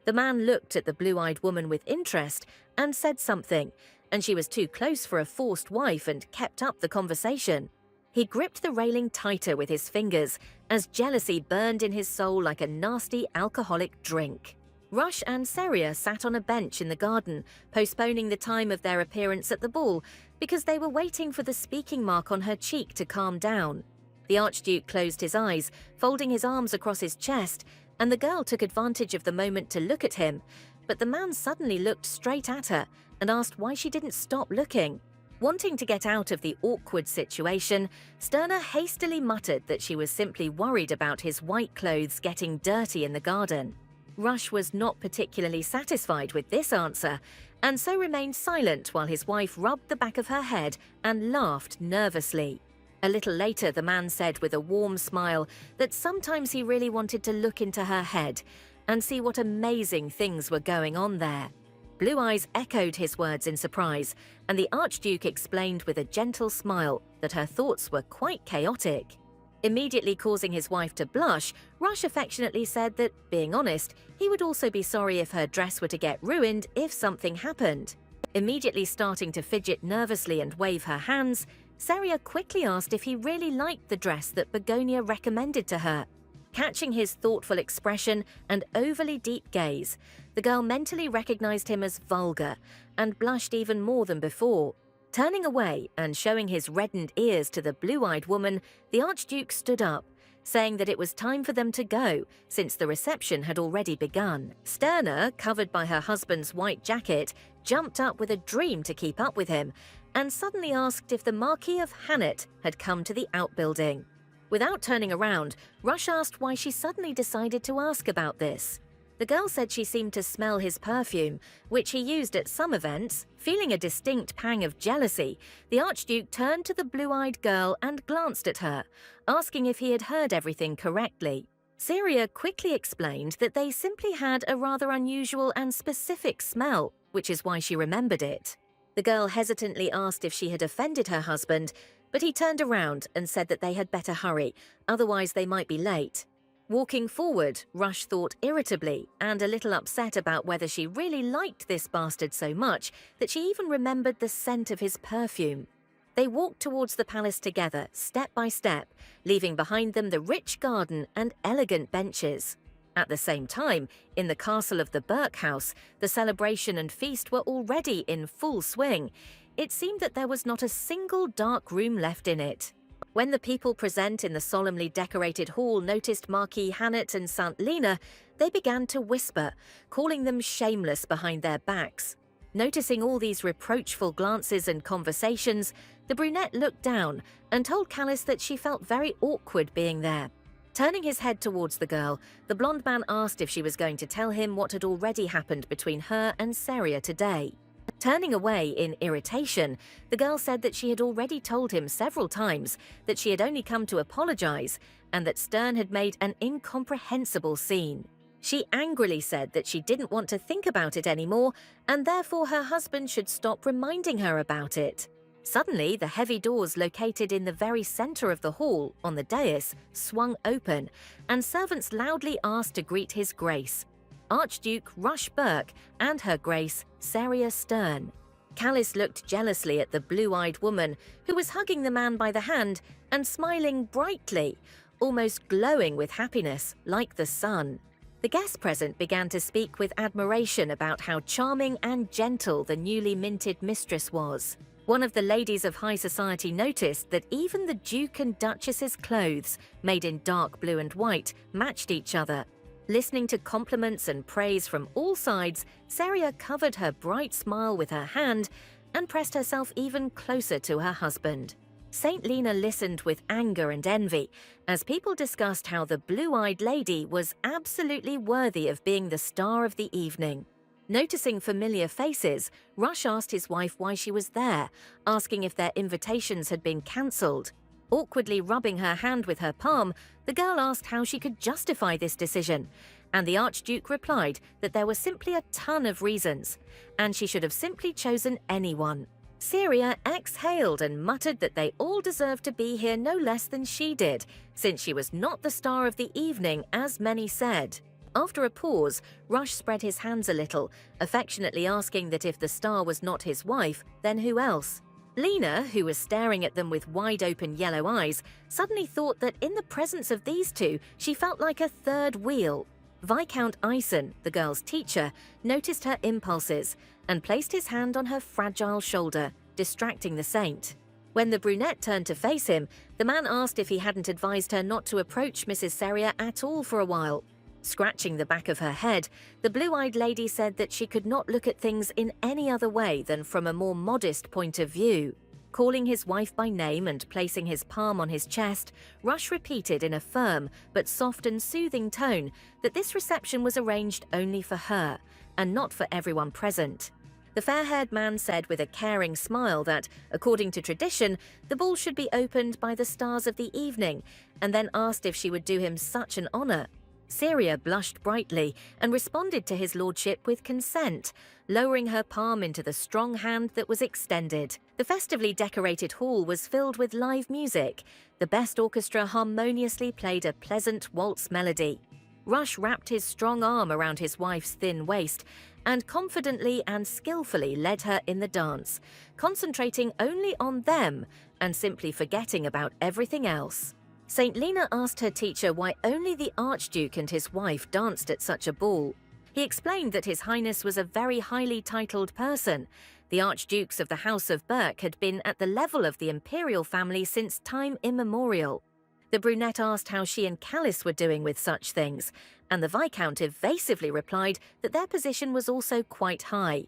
The man looked at the blue-eyed woman with interest and said something, and she was too close for a forced wife and kept up the conversation. He gripped the railing tighter with his fingers as jealousy burned in his soul like a nasty alcoholic drink. Rush and Saria sat on a bench in the garden, postponing the time of their appearance at the ball because they were waiting for the speaking mark on her cheek to calm down. The Archduke closed his eyes, folding his arms across his chest, and the girl took advantage of the moment to look at him, but the man suddenly looked straight at her and asked why she didn't stop looking. Wanting to get out of the awkward situation, Sterna hastily muttered that she was simply worried about his white clothes getting dirty in the garden. Rush was not particularly satisfied with this answer, and so remained silent while his wife rubbed the back of her head and laughed nervously. A little later, the man said with a warm smile that sometimes he really wanted to look into her head and see what amazing things were going on there. Blue Eyes echoed his words in surprise, and the Archduke explained with a gentle smile that her thoughts were quite chaotic. Immediately causing his wife to blush, Rush affectionately said that, being honest, he would also be sorry if her dress were to get ruined if something happened. Immediately starting to fidget nervously and wave her hands, Saria quickly asked if he really liked the dress that Begonia recommended to her. Catching his thoughtful expression and overly deep gaze, the girl mentally recognized him as vulgar and blushed even more than before. Turning away and showing his reddened ears to the blue-eyed woman, the Archduke stood up, saying that it was time for them to go, since the reception had already begun. Sterna, covered by her husband's white jacket, jumped up with a dream to keep up with him, and suddenly asked if the Marquis of Hanet had come to the outbuilding. Without turning around, Rush asked why she suddenly decided to ask about this. The girl said she seemed to smell his perfume, which he used at some events. Feeling a distinct pang of jealousy, the Archduke turned to the blue-eyed girl and glanced at her, asking if he had heard everything correctly. Syria quickly explained that they simply had a rather unusual and specific smell, which is why she remembered it. The girl hesitantly asked if she had offended her husband, but he turned around and said that they had better hurry, otherwise they might be late. Walking forward, Rush thought irritably and a little upset about whether she really liked this bastard so much that she even remembered the scent of his perfume. They walked towards the palace together, step by step, leaving behind them the rich garden and elegant benches. At the same time, in the castle of the Burke House, the celebration and feast were already in full swing. It seemed that there was not a single dark room left in it. When the people present in the solemnly decorated hall noticed Marquis Hanet and St. Lena, they began to whisper, calling them shameless behind their backs. Noticing all these reproachful glances and conversations, the brunette looked down and told Calice that she felt very awkward being there. Turning his head towards the girl, the blonde man asked if she was going to tell him what had already happened between her and Saria today. Turning away in irritation, the girl said that she had already told him several times that she had only come to apologize and that Stern had made an incomprehensible scene. She angrily said that she didn't want to think about it anymore and therefore her husband should stop reminding her about it. Suddenly, the heavy doors located in the very center of the hall, on the dais, swung open, and servants loudly asked to greet His Grace, Archduke Rush Burke, and Her Grace, Saria Stern. Callis looked jealously at the blue-eyed woman, who was hugging the man by the hand and smiling brightly, almost glowing with happiness, like the sun. The guests present began to speak with admiration about how charming and gentle the newly minted mistress was. One of the ladies of high society noticed that even the Duke and Duchess's clothes, made in dark blue and white, matched each other. Listening to compliments and praise from all sides, Saria covered her bright smile with her hand and pressed herself even closer to her husband. Saint Lena listened with anger and envy as people discussed how the blue-eyed lady was absolutely worthy of being the star of the evening. Noticing familiar faces, Rush asked his wife why she was there, asking if their invitations had been cancelled. Awkwardly rubbing her hand with her palm, the girl asked how she could justify this decision, and the Archduke replied that there were simply a ton of reasons, and she should have simply chosen anyone. Saria exhaled and muttered that they all deserved to be here no less than she did, since she was not the star of the evening, as many said. After a pause, Rush spread his hands a little, affectionately asking that if the star was not his wife, then who else? Lena, who was staring at them with wide-open yellow eyes, suddenly thought that in the presence of these two, she felt like a third wheel. Viscount Ison, the girl's teacher, noticed her impulses and placed his hand on her fragile shoulder, distracting the saint. When the brunette turned to face him, the man asked if he hadn't advised her not to approach Mrs. Saria at all for a while. Scratching the back of her head, the blue-eyed lady said that she could not look at things in any other way than from a more modest point of view. Calling his wife by name and placing his palm on his chest, Rush repeated in a firm but soft and soothing tone that this reception was arranged only for her, and not for everyone present. The fair-haired man said with a caring smile that, according to tradition, the ball should be opened by the stars of the evening, and then asked if she would do him such an honor. Saria blushed brightly and responded to his lordship with consent, lowering her palm into the strong hand that was extended. The festively decorated hall was filled with live music. The best orchestra harmoniously played a pleasant waltz melody. Rush wrapped his strong arm around his wife's thin waist and confidently and skillfully led her in the dance, concentrating only on them and simply forgetting about everything else. St. Lena asked her teacher why only the Archduke and his wife danced at such a ball. He explained that His Highness was a very highly titled person. The Archdukes of the House of Burke had been at the level of the imperial family since time immemorial. The brunette asked how she and Callis were doing with such things, and the Viscount evasively replied that their position was also quite high.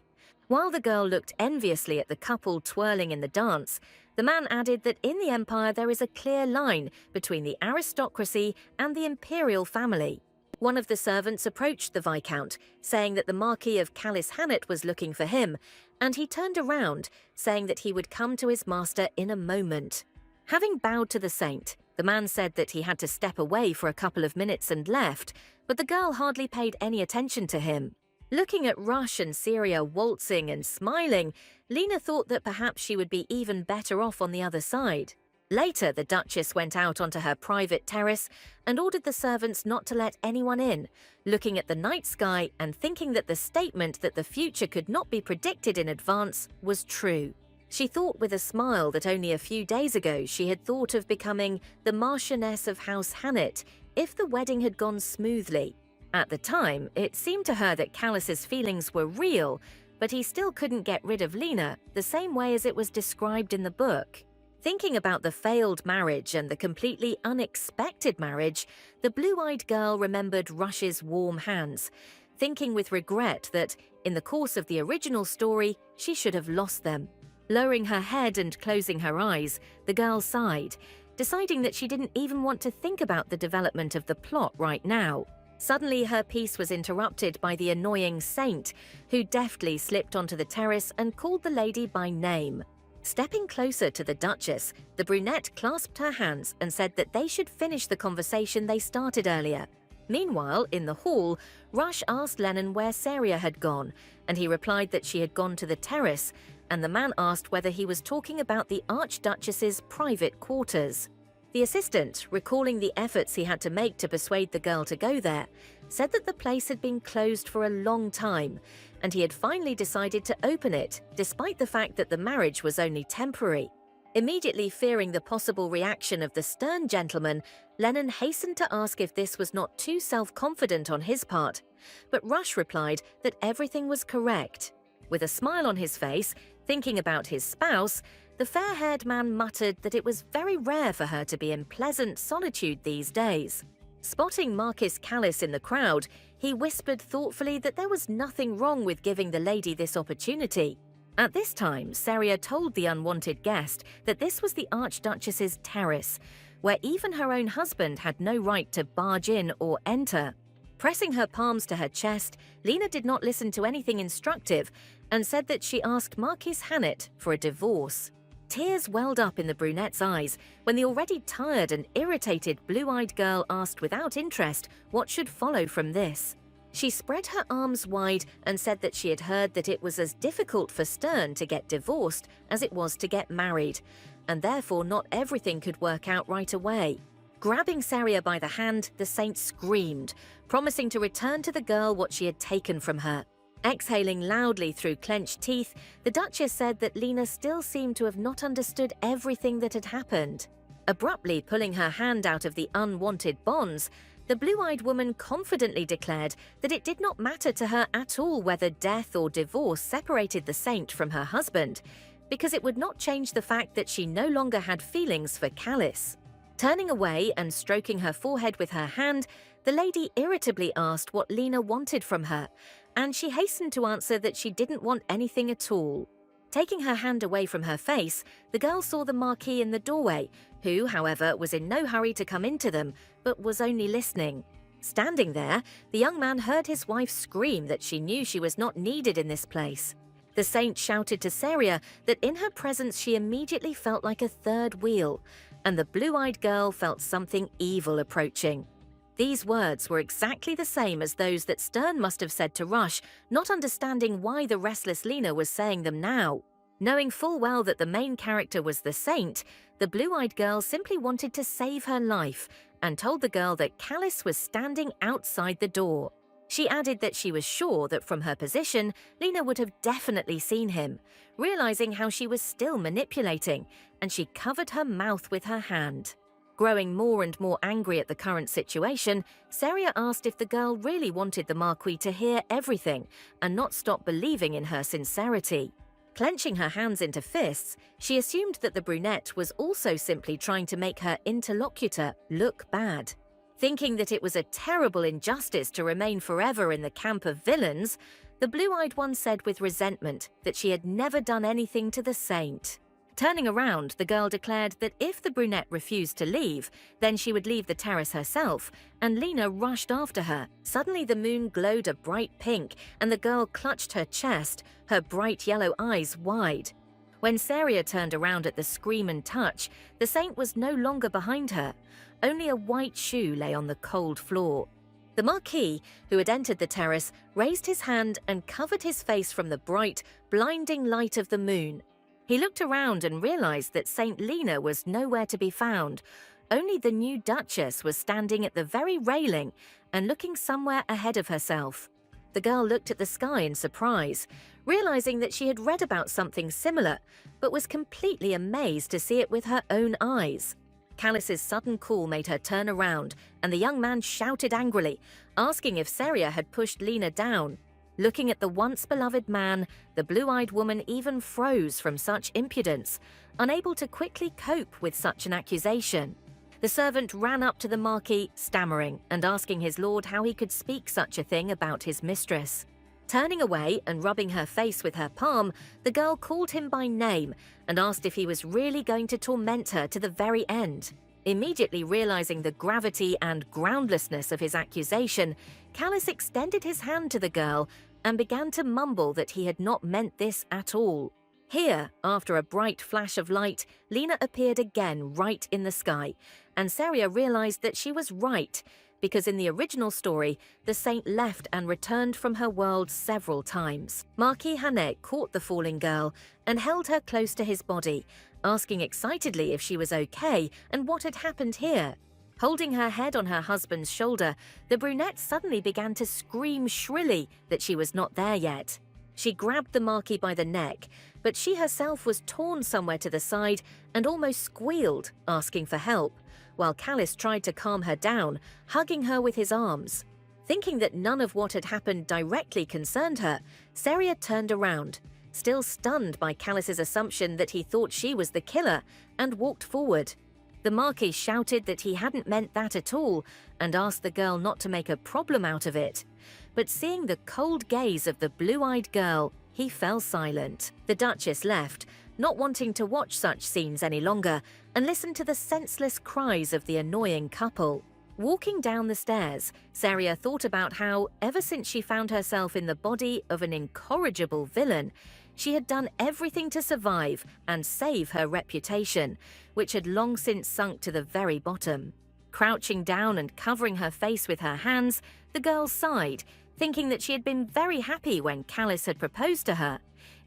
While the girl looked enviously at the couple twirling in the dance, the man added that in the Empire there is a clear line between the aristocracy and the imperial family. One of the servants approached the Viscount, saying that the Marquis of Callis Hanet was looking for him, and he turned around, saying that he would come to his master in a moment. Having bowed to the saint, the man said that he had to step away for a couple of minutes and left, but the girl hardly paid any attention to him. Looking at Rush and Saria waltzing and smiling, Lena thought that perhaps she would be even better off on the other side. Later, the Duchess went out onto her private terrace and ordered the servants not to let anyone in, looking at the night sky and thinking that the statement that the future could not be predicted in advance was true. She thought with a smile that only a few days ago she had thought of becoming the Marchioness of House Hanet if the wedding had gone smoothly. At the time, it seemed to her that Callis's feelings were real, but he still couldn't get rid of Lena the same way as it was described in the book. Thinking about the failed marriage and the completely unexpected marriage, the blue-eyed girl remembered Rush's warm hands, thinking with regret that, in the course of the original story, she should have lost them. Lowering her head and closing her eyes, the girl sighed, deciding that she didn't even want to think about the development of the plot right now. Suddenly, her peace was interrupted by the annoying Saint, who deftly slipped onto the terrace and called the lady by name. Stepping closer to the Duchess, the brunette clasped her hands and said that they should finish the conversation they started earlier. Meanwhile, in the hall, Rush asked Lennon where Saria had gone, and he replied that she had gone to the terrace, and the man asked whether he was talking about the Archduchess's private quarters. The assistant, recalling the efforts he had to make to persuade the girl to go there, said that the place had been closed for a long time, and he had finally decided to open it, despite the fact that the marriage was only temporary. Immediately fearing the possible reaction of the stern gentleman, Lennon hastened to ask if this was not too self-confident on his part, but Rush replied that everything was correct. With a smile on his face, thinking about his spouse, the fair-haired man muttered that it was very rare for her to be in pleasant solitude these days. Spotting Marquis Callis in the crowd, he whispered thoughtfully that there was nothing wrong with giving the lady this opportunity. At this time, Saria told the unwanted guest that this was the Archduchess's terrace, where even her own husband had no right to barge in or enter. Pressing her palms to her chest, Lena did not listen to anything instructive and said that she asked Marquis Hannett for a divorce. Tears welled up in the brunette's eyes when the already tired and irritated blue-eyed girl asked without interest what should follow from this. She spread her arms wide and said that she had heard that it was as difficult for Stern to get divorced as it was to get married, and therefore not everything could work out right away. Grabbing Saria by the hand, the saint screamed, promising to return to the girl what she had taken from her. Exhaling loudly through clenched teeth, the Duchess said that Lena still seemed to have not understood everything that had happened. Abruptly pulling her hand out of the unwanted bonds, the blue-eyed woman confidently declared that it did not matter to her at all whether death or divorce separated the saint from her husband, because it would not change the fact that she no longer had feelings for Callis. Turning away and stroking her forehead with her hand, the lady irritably asked what Lena wanted from her, and she hastened to answer that she didn't want anything at all. Taking her hand away from her face, the girl saw the Marquis in the doorway, who, however, was in no hurry to come into them, but was only listening. Standing there, the young man heard his wife scream that she knew she was not needed in this place. The saint shouted to Saria that in her presence she immediately felt like a third wheel, and the blue-eyed girl felt something evil approaching. These words were exactly the same as those that Stern must have said to Rush, not understanding why the restless Lena was saying them now. Knowing full well that the main character was the saint, the blue-eyed girl simply wanted to save her life and told the girl that Callis was standing outside the door. She added that she was sure that from her position, Lena would have definitely seen him, realizing how she was still manipulating, and she covered her mouth with her hand. Growing more and more angry at the current situation, Saria asked if the girl really wanted the Marquis to hear everything and not stop believing in her sincerity. Clenching her hands into fists, she assumed that the brunette was also simply trying to make her interlocutor look bad. Thinking that it was a terrible injustice to remain forever in the camp of villains, the blue-eyed one said with resentment that she had never done anything to the saint. Turning around, the girl declared that if the brunette refused to leave, then she would leave the terrace herself, and Lena rushed after her. Suddenly the moon glowed a bright pink, and the girl clutched her chest, her bright yellow eyes wide. When Saria turned around at the scream and touch, the saint was no longer behind her. Only a white shoe lay on the cold floor. The Marquis, who had entered the terrace, raised his hand and covered his face from the bright, blinding light of the moon. He looked around and realized that Saint Lena was nowhere to be found. Only the new Duchess was standing at the very railing and looking somewhere ahead of herself. The girl looked at the sky in surprise, realizing that she had read about something similar, but was completely amazed to see it with her own eyes. Callis's sudden call made her turn around, and the young man shouted angrily, asking if Saria had pushed Lena down. Looking at the once-beloved man, the blue-eyed woman even froze from such impudence, unable to quickly cope with such an accusation. The servant ran up to the Marquis, stammering and asking his lord how he could speak such a thing about his mistress. Turning away and rubbing her face with her palm, the girl called him by name and asked if he was really going to torment her to the very end. Immediately realizing the gravity and groundlessness of his accusation, Callis extended his hand to the girl and began to mumble that he had not meant this at all. Here, after a bright flash of light, Lena appeared again right in the sky, and Saria realized that she was right, because in the original story, the saint left and returned from her world several times. Marquis Hane caught the falling girl and held her close to his body, asking excitedly if she was okay and what had happened here. Holding her head on her husband's shoulder, the brunette suddenly began to scream shrilly that she was not there yet. She grabbed the Marquis by the neck, but she herself was torn somewhere to the side and almost squealed, asking for help, while Callis tried to calm her down, hugging her with his arms. Thinking that none of what had happened directly concerned her, Saria turned around, still stunned by Callis's assumption that he thought she was the killer, and walked forward. The Marquis shouted that he hadn't meant that at all and asked the girl not to make a problem out of it. But seeing the cold gaze of the blue-eyed girl, he fell silent. The Duchess left, not wanting to watch such scenes any longer, and listened to the senseless cries of the annoying couple. Walking down the stairs, Saria thought about how, ever since she found herself in the body of an incorrigible villain, she had done everything to survive and save her reputation, which had long since sunk to the very bottom. Crouching down and covering her face with her hands, the girl sighed, thinking that she had been very happy when Callis had proposed to her.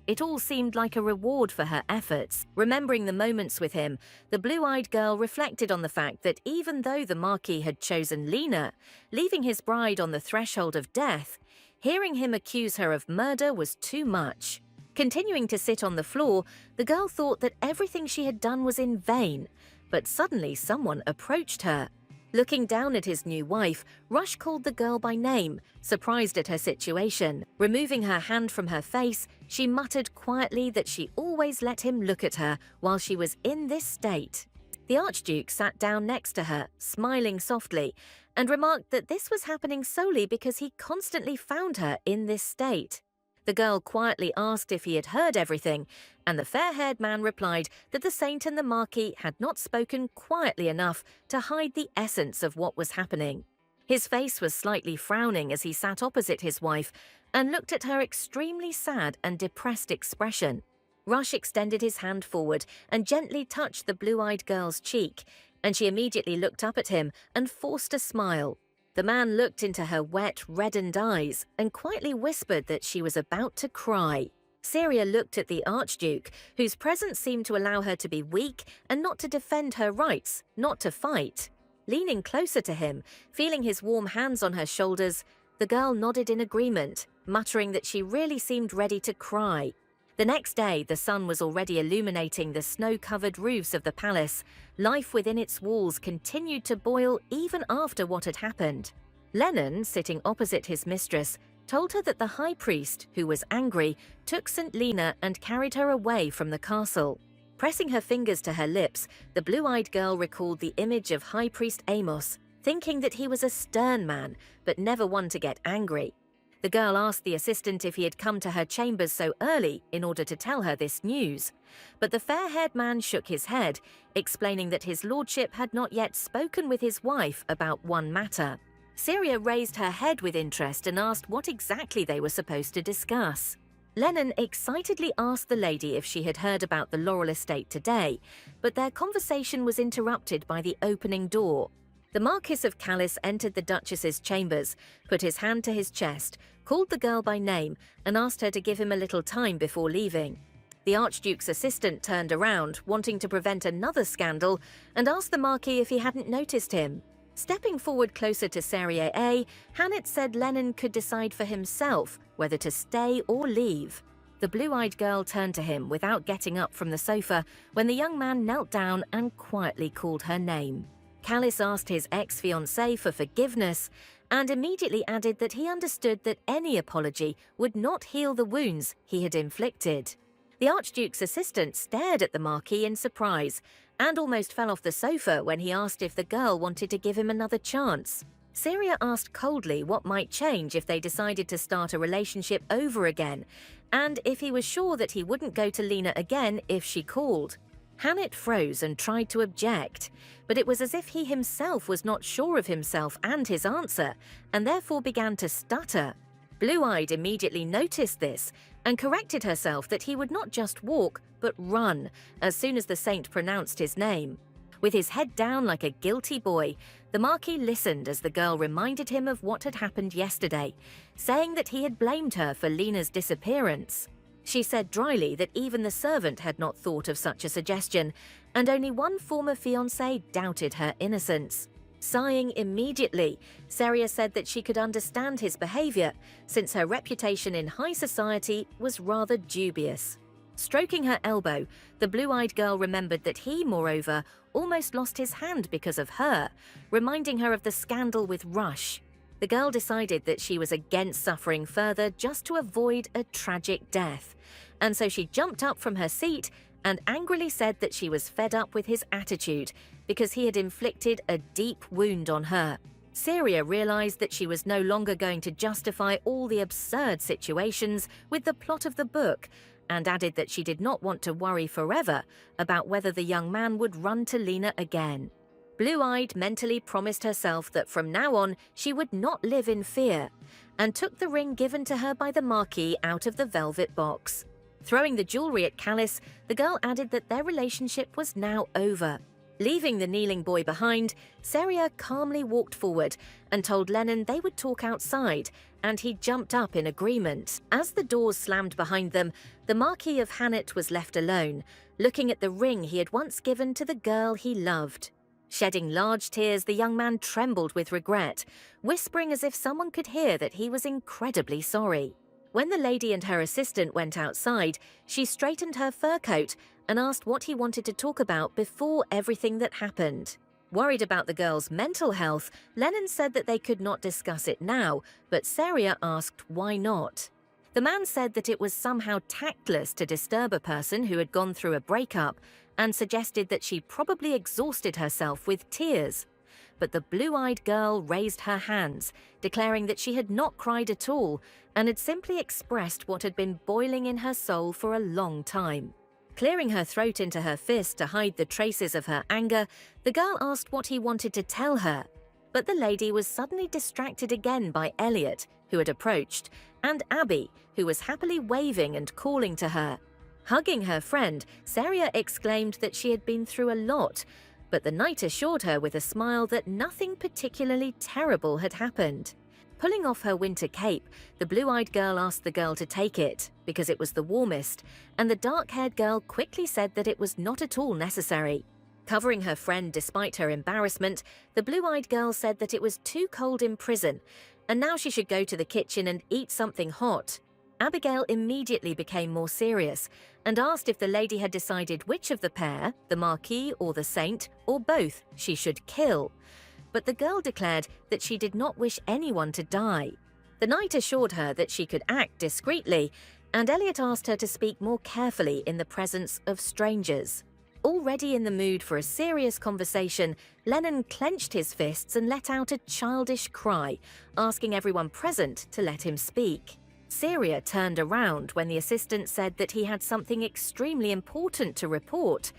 It all seemed like a reward for her efforts. Remembering the moments with him, the blue-eyed girl reflected on the fact that even though the Marquis had chosen Lena, leaving his bride on the threshold of death, hearing him accuse her of murder was too much. Continuing to sit on the floor, the girl thought that everything she had done was in vain, but suddenly someone approached her. Looking down at his new wife, Rush called the girl by name, surprised at her situation. Removing her hand from her face, she muttered quietly that she always let him look at her while she was in this state. The Archduke sat down next to her, smiling softly, and remarked that this was happening solely because he constantly found her in this state. The girl quietly asked if he had heard everything, and the fair-haired man replied that the saint and the Marquis had not spoken quietly enough to hide the essence of what was happening. His face was slightly frowning as he sat opposite his wife and looked at her extremely sad and depressed expression. Rush extended his hand forward and gently touched the blue-eyed girl's cheek, and she immediately looked up at him and forced a smile. The man looked into her wet, reddened eyes and quietly whispered that she was about to cry. Saria looked at the Archduke, whose presence seemed to allow her to be weak and not to defend her rights, not to fight. Leaning closer to him, feeling his warm hands on her shoulders, the girl nodded in agreement, muttering that she really seemed ready to cry. The next day, the sun was already illuminating the snow-covered roofs of the palace. Life within its walls continued to boil even after what had happened. Lennon, sitting opposite his mistress, told her that the high priest, who was angry, took St. Lena and carried her away from the castle. Pressing her fingers to her lips, the blue-eyed girl recalled the image of High Priest Amos, thinking that he was a stern man, but never one to get angry. The girl asked the assistant if he had come to her chambers so early in order to tell her this news, but the fair-haired man shook his head, explaining that his lordship had not yet spoken with his wife about one matter. Saria raised her head with interest and asked what exactly they were supposed to discuss. Lennon excitedly asked the lady if she had heard about the Laurel estate today, but their conversation was interrupted by the opening door. The Marquis of Callis entered the Duchess's chambers, put his hand to his chest, called the girl by name, and asked her to give him a little time before leaving. The Archduke's assistant turned around, wanting to prevent another scandal, and asked the Marquis if he hadn't noticed him. Stepping forward closer to Saria A, Hannett said Lennon could decide for himself whether to stay or leave. The blue-eyed girl turned to him without getting up from the sofa when the young man knelt down and quietly called her name. Callis asked his ex-fiancée for forgiveness and immediately added that he understood that any apology would not heal the wounds he had inflicted. The Archduke's assistant stared at the Marquis in surprise and almost fell off the sofa when he asked if the girl wanted to give him another chance. Saria asked coldly what might change if they decided to start a relationship over again, and if he was sure that he wouldn't go to Lena again if she called. Hannet froze and tried to object, but it was as if he himself was not sure of himself and his answer, and therefore began to stutter. Blue-Eyed immediately noticed this and corrected herself that he would not just walk, but run, as soon as the saint pronounced his name. With his head down like a guilty boy, the Marquis listened as the girl reminded him of what had happened yesterday, saying that he had blamed her for Lena's disappearance. She said dryly that even the servant had not thought of such a suggestion, and only one former fiancé doubted her innocence. Sighing immediately, Seria said that she could understand his behavior, since her reputation in high society was rather dubious. Stroking her elbow, the blue-eyed girl remembered that he, moreover, almost lost his hand because of her, reminding her of the scandal with Rush. The girl decided that she was against suffering further just to avoid a tragic death, and so she jumped up from her seat and angrily said that she was fed up with his attitude because he had inflicted a deep wound on her. Seria realized that she was no longer going to justify all the absurd situations with the plot of the book, and added that she did not want to worry forever about whether the young man would run to Lena again. Blue-Eyed mentally promised herself that from now on she would not live in fear, and took the ring given to her by the Marquis out of the velvet box. Throwing the jewelry at Callus, the girl added that their relationship was now over. Leaving the kneeling boy behind, Seria calmly walked forward and told Lennon they would talk outside, and he jumped up in agreement. As the doors slammed behind them, the Marquis of Hannet was left alone, looking at the ring he had once given to the girl he loved. Shedding large tears, the young man trembled with regret, whispering as if someone could hear that he was incredibly sorry. When the lady and her assistant went outside, she straightened her fur coat and asked what he wanted to talk about before everything that happened. Worried about the girl's mental health, Lennon said that they could not discuss it now, but Seria asked why not. The man said that it was somehow tactless to disturb a person who had gone through a breakup, and suggested that she probably exhausted herself with tears. But the blue-eyed girl raised her hands, declaring that she had not cried at all, and had simply expressed what had been boiling in her soul for a long time. Clearing her throat into her fist to hide the traces of her anger, the girl asked what he wanted to tell her. But the lady was suddenly distracted again by Elliot, who had approached, and Abby, who was happily waving and calling to her. Hugging her friend, Seria exclaimed that she had been through a lot, but the knight assured her with a smile that nothing particularly terrible had happened. Pulling off her winter cape, the blue-eyed girl asked the girl to take it, because it was the warmest, and the dark-haired girl quickly said that it was not at all necessary. Covering her friend despite her embarrassment, the blue-eyed girl said that it was too cold in prison, and now she should go to the kitchen and eat something hot. Abigail immediately became more serious, and asked if the lady had decided which of the pair, the Marquis or the Saint, or both, she should kill. But the girl declared that she did not wish anyone to die. The knight assured her that she could act discreetly, and Elliot asked her to speak more carefully in the presence of strangers. Already in the mood for a serious conversation, Lennon clenched his fists and let out a childish cry, asking everyone present to let him speak. Seria turned around when the assistant said that he had something extremely important to report,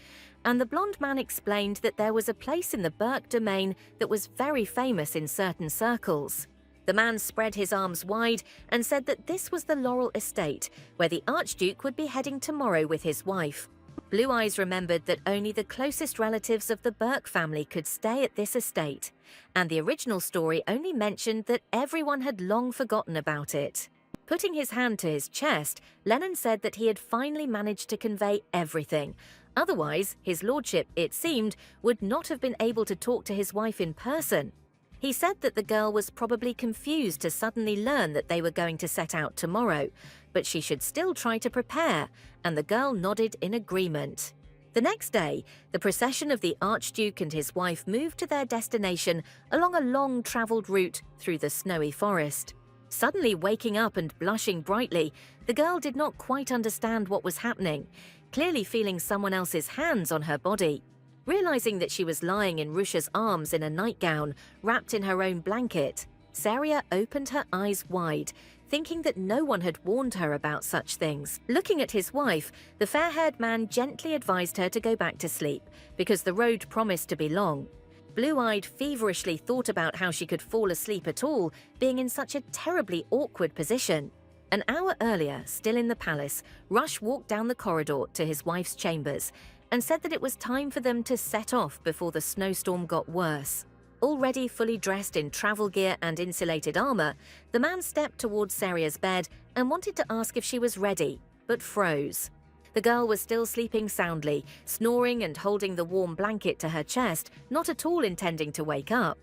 and the blonde man explained that there was a place in the Burke domain that was very famous in certain circles. The man spread his arms wide and said that this was the Laurel Estate, where the Archduke would be heading tomorrow with his wife. Blue Eyes remembered that only the closest relatives of the Burke family could stay at this estate, and the original story only mentioned that everyone had long forgotten about it. Putting his hand to his chest, Lennon said that he had finally managed to convey everything. Otherwise, his lordship, it seemed, would not have been able to talk to his wife in person. He said that the girl was probably confused to suddenly learn that they were going to set out tomorrow, but she should still try to prepare, and the girl nodded in agreement. The next day, the procession of the Archduke and his wife moved to their destination along a long-travelled route through the snowy forest. Suddenly waking up and blushing brightly, the girl did not quite understand what was happening, clearly feeling someone else's hands on her body. Realizing that she was lying in Rusha's arms in a nightgown, wrapped in her own blanket, Seria opened her eyes wide, thinking that no one had warned her about such things. Looking at his wife, the fair-haired man gently advised her to go back to sleep, because the road promised to be long. Blue-eyed feverishly thought about how she could fall asleep at all, being in such a terribly awkward position. An hour earlier, still in the palace, Rush walked down the corridor to his wife's chambers and said that it was time for them to set off before the snowstorm got worse. Already fully dressed in travel gear and insulated armor, the man stepped towards Seria's bed and wanted to ask if she was ready, but froze. The girl was still sleeping soundly, snoring and holding the warm blanket to her chest, not at all intending to wake up.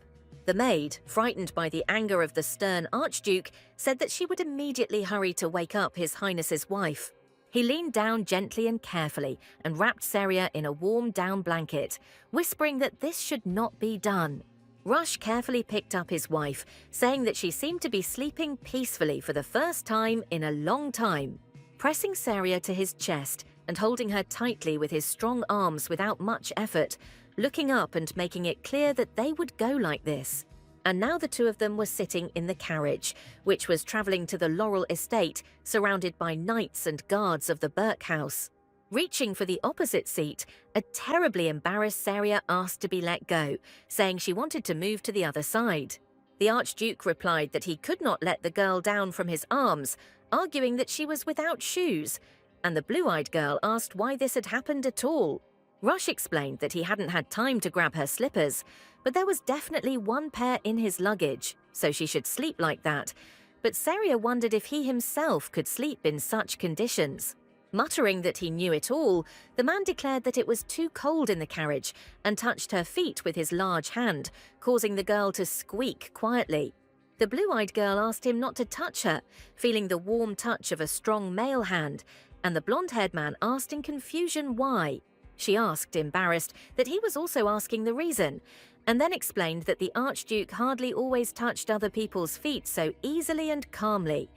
The maid, frightened by the anger of the stern Archduke, said that she would immediately hurry to wake up His Highness's wife. He leaned down gently and carefully and wrapped Seria in a warm down blanket, whispering that this should not be done. Rush carefully picked up his wife, saying that she seemed to be sleeping peacefully for the first time in a long time. Pressing Seria to his chest and holding her tightly with his strong arms without much effort, looking up and making it clear that they would go like this. And now the two of them were sitting in the carriage, which was travelling to the Laurel estate, surrounded by knights and guards of the Burke house. Reaching for the opposite seat, a terribly embarrassed Seria asked to be let go, saying she wanted to move to the other side. The Archduke replied that he could not let the girl down from his arms, arguing that she was without shoes, and the blue-eyed girl asked why this had happened at all. Rush explained that he hadn't had time to grab her slippers, but there was definitely one pair in his luggage, so she should sleep like that. But Seria wondered if he himself could sleep in such conditions. Muttering that he knew it all, the man declared that it was too cold in the carriage and touched her feet with his large hand, causing the girl to squeak quietly. The blue-eyed girl asked him not to touch her, feeling the warm touch of a strong male hand, and the blonde-haired man asked in confusion why. She asked, embarrassed, that he was also asking the reason, and then explained that the Archduke hardly always touched other people's feet so easily and calmly.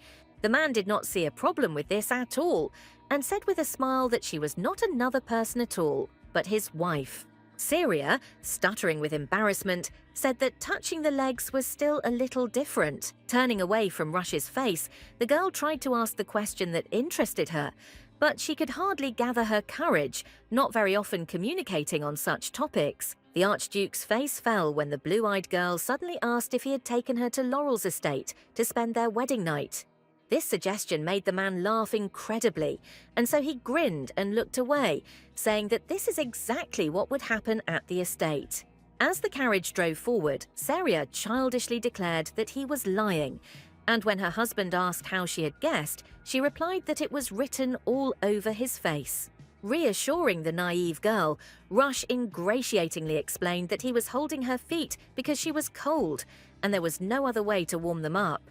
The man did not see a problem with this at all, and said with a smile that she was not another person at all, but his wife. Seria, stuttering with embarrassment, said that touching the legs was still a little different. Turning away from Rush's face, the girl tried to ask the question that interested her, but she could hardly gather her courage, not very often communicating on such topics. The Archduke's face fell when the blue-eyed girl suddenly asked if he had taken her to Laurel's estate to spend their wedding night. This suggestion made the man laugh incredibly, and so he grinned and looked away, saying that this is exactly what would happen at the estate. As the carriage drove forward, Seria childishly declared that he was lying, and when her husband asked how she had guessed, she replied that it was written all over his face. Reassuring the naive girl, Rush ingratiatingly explained that he was holding her feet because she was cold, and there was no other way to warm them up.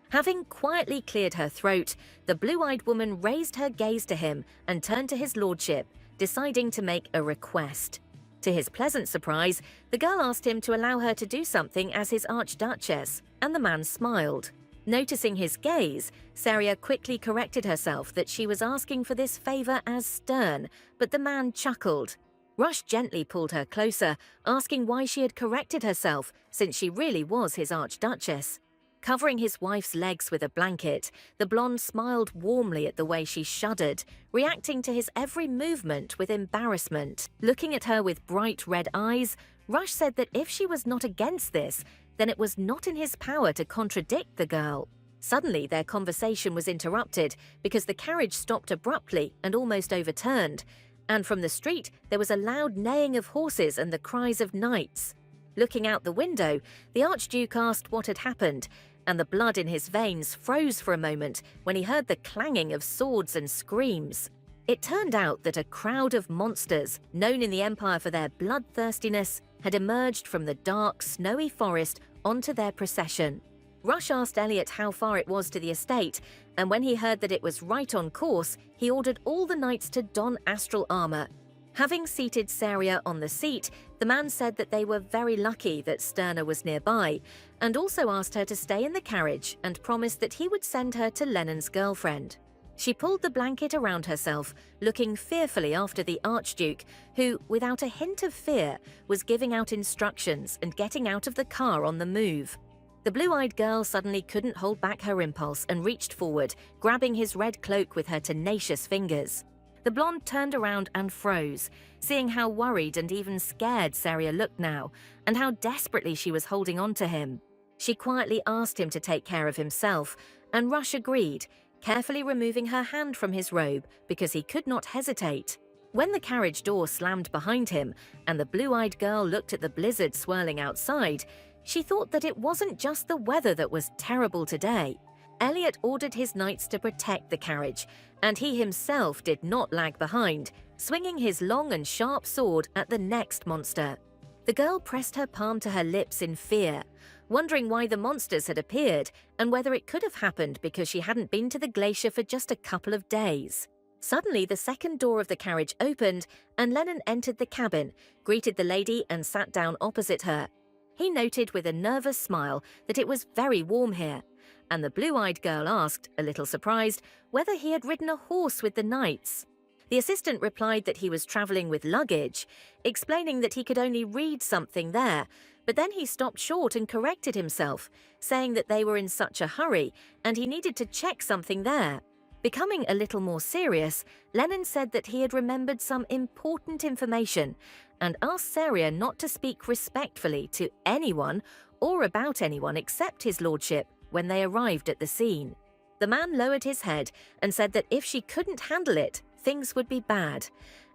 Having quietly cleared her throat, the blue-eyed woman raised her gaze to him and turned to his lordship, deciding to make a request. To his pleasant surprise, the girl asked him to allow her to do something as his archduchess, and the man smiled. Noticing his gaze, Seria quickly corrected herself that she was asking for this favor as stern, but the man chuckled. Rush gently pulled her closer, asking why she had corrected herself, since she really was his archduchess. Covering his wife's legs with a blanket, the blonde smiled warmly at the way she shuddered, reacting to his every movement with embarrassment. Looking at her with bright red eyes, Rush said that if she was not against this, then it was not in his power to contradict the girl. Suddenly, their conversation was interrupted because the carriage stopped abruptly and almost overturned, and from the street there was a loud neighing of horses and the cries of knights. Looking out the window, the Archduke asked what had happened, and the blood in his veins froze for a moment when he heard the clanging of swords and screams. It turned out that a crowd of monsters, known in the Empire for their bloodthirstiness, had emerged from the dark, snowy forest onto their procession. Rush asked Elliot how far it was to the estate, and when he heard that it was right on course, he ordered all the knights to don astral armor. Having seated Seria on the seat, the man said that they were very lucky that Sterna was nearby, and also asked her to stay in the carriage and promised that he would send her to Lennon's girlfriend. She pulled the blanket around herself, looking fearfully after the Archduke, who, without a hint of fear, was giving out instructions and getting out of the car on the move. The blue-eyed girl suddenly couldn't hold back her impulse and reached forward, grabbing his red cloak with her tenacious fingers. The blonde turned around and froze, seeing how worried and even scared Saria looked now, and how desperately she was holding on to him. She quietly asked him to take care of himself, and Rush agreed, carefully removing her hand from his robe because he could not hesitate. When the carriage door slammed behind him and the blue-eyed girl looked at the blizzard swirling outside, she thought that it wasn't just the weather that was terrible today. Elliot ordered his knights to protect the carriage, and he himself did not lag behind, swinging his long and sharp sword at the next monster. The girl pressed her palm to her lips in fear, wondering why the monsters had appeared and whether it could have happened because she hadn't been to the glacier for just a couple of days. Suddenly, the second door of the carriage opened, and Lennon entered the cabin, greeted the lady and sat down opposite her. He noted with a nervous smile that it was very warm here, and the blue-eyed girl asked, a little surprised, whether he had ridden a horse with the knights. The assistant replied that he was traveling with luggage, explaining that he could only read something there, but then he stopped short and corrected himself, saying that they were in such a hurry and he needed to check something there. Becoming a little more serious, Lennon said that he had remembered some important information and asked Saria not to speak respectfully to anyone or about anyone except his lordship when they arrived at the scene. The man lowered his head and said that if she couldn't handle it, things would be bad,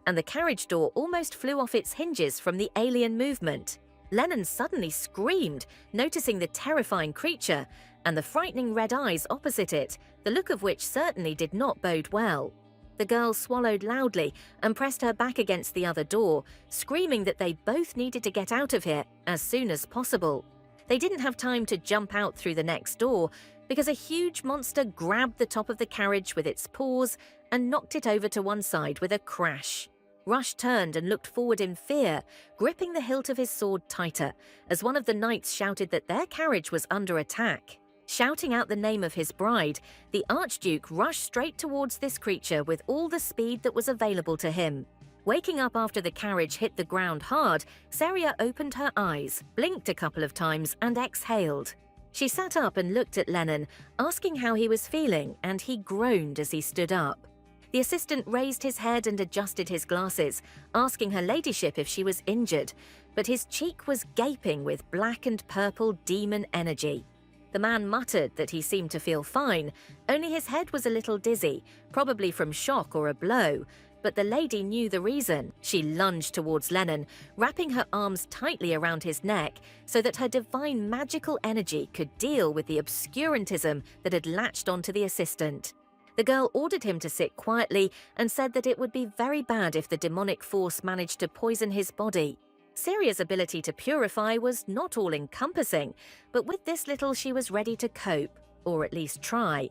and the carriage door almost flew off its hinges from the alien movement. Lennon suddenly screamed, noticing the terrifying creature and the frightening red eyes opposite it, the look of which certainly did not bode well. The girl swallowed loudly and pressed her back against the other door, screaming that they both needed to get out of here as soon as possible. They didn't have time to jump out through the next door because a huge monster grabbed the top of the carriage with its paws and knocked it over to one side with a crash. Rush turned and looked forward in fear, gripping the hilt of his sword tighter, as one of the knights shouted that their carriage was under attack. Shouting out the name of his bride, the Archduke rushed straight towards this creature with all the speed that was available to him. Waking up after the carriage hit the ground hard, Saria opened her eyes, blinked a couple of times, and exhaled. She sat up and looked at Lennon, asking how he was feeling, and he groaned as he stood up. The assistant raised his head and adjusted his glasses, asking her ladyship if she was injured, but his cheek was gaping with black and purple demon energy. The man muttered that he seemed to feel fine, only his head was a little dizzy, probably from shock or a blow, but the lady knew the reason. She lunged towards Lennon, wrapping her arms tightly around his neck so that her divine magical energy could deal with the obscurantism that had latched onto the assistant. The girl ordered him to sit quietly and said that it would be very bad if the demonic force managed to poison his body. Saria's ability to purify was not all-encompassing, but with this little she was ready to cope, or at least try.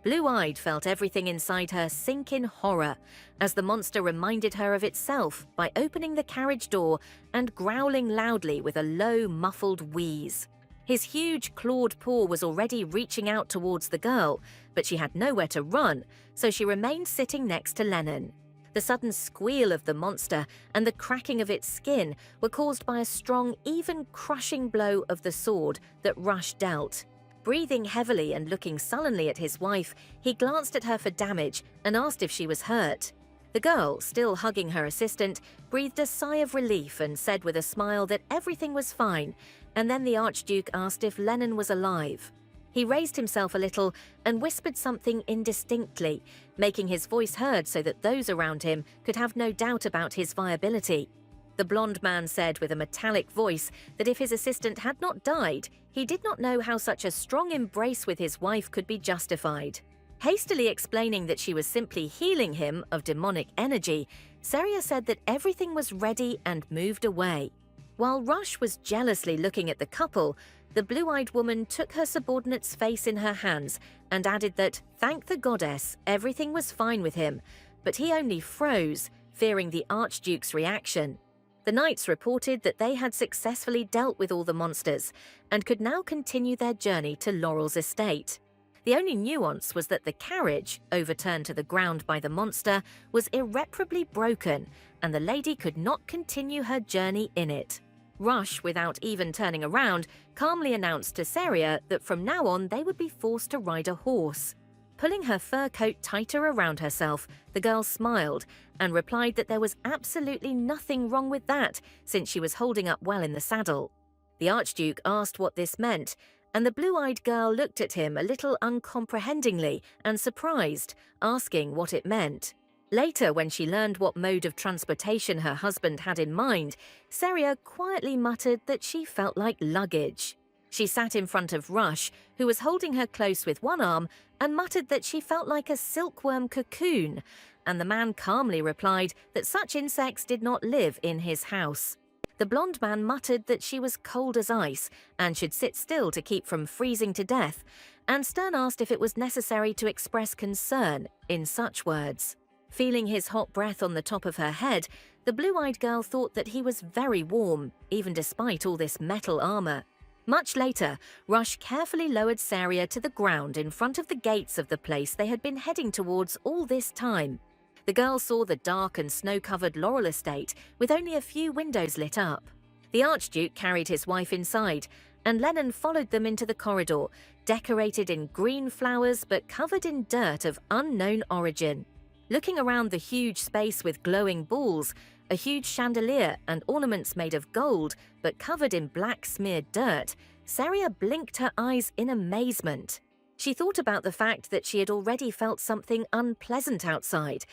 Blue-eyed felt everything inside her sink in horror, as the monster reminded her of itself by opening the carriage door and growling loudly with a low, muffled wheeze. His huge clawed paw was already reaching out towards the girl, but she had nowhere to run, so she remained sitting next to Lennon. The sudden squeal of the monster and the cracking of its skin were caused by a strong, even crushing blow of the sword that Rush dealt. Breathing heavily and looking sullenly at his wife, he glanced at her for damage and asked if she was hurt. The girl, still hugging her assistant, breathed a sigh of relief and said with a smile that everything was fine, and then the Archduke asked if Lennon was alive. He raised himself a little and whispered something indistinctly, making his voice heard so that those around him could have no doubt about his viability. The blonde man said with a metallic voice that if his assistant had not died, he did not know how such a strong embrace with his wife could be justified. Hastily explaining that she was simply healing him of demonic energy, Saria said that everything was ready and moved away. While Rush was jealously looking at the couple, the blue-eyed woman took her subordinate's face in her hands and added that, thank the goddess, everything was fine with him, but he only froze, fearing the Archduke's reaction. The knights reported that they had successfully dealt with all the monsters and could now continue their journey to Laurel's estate. The only nuance was that the carriage, overturned to the ground by the monster, was irreparably broken, and the lady could not continue her journey in it. Rush, without even turning around, calmly announced to Saria that from now on they would be forced to ride a horse. Pulling her fur coat tighter around herself, the girl smiled and replied that there was absolutely nothing wrong with that, since she was holding up well in the saddle. The Archduke asked what this meant, and the blue-eyed girl looked at him a little uncomprehendingly and surprised, asking what it meant. Later, when she learned what mode of transportation her husband had in mind, Saria quietly muttered that she felt like luggage. She sat in front of Rush, who was holding her close with one arm, and muttered that she felt like a silkworm cocoon, and the man calmly replied that such insects did not live in his house. The blonde man muttered that she was cold as ice and should sit still to keep from freezing to death, and Stern asked if it was necessary to express concern in such words. Feeling his hot breath on the top of her head, the blue-eyed girl thought that he was very warm, even despite all this metal armor. Much later, Rush carefully lowered Saria to the ground in front of the gates of the place they had been heading towards all this time. The girl saw the dark and snow-covered Laurel estate with only a few windows lit up. The Archduke carried his wife inside, and Lennon followed them into the corridor, decorated in green flowers but covered in dirt of unknown origin. Looking around the huge space with glowing balls, a huge chandelier and ornaments made of gold but covered in black smeared dirt, Saria blinked her eyes in amazement. She thought about the fact that she had already felt something unpleasant outside,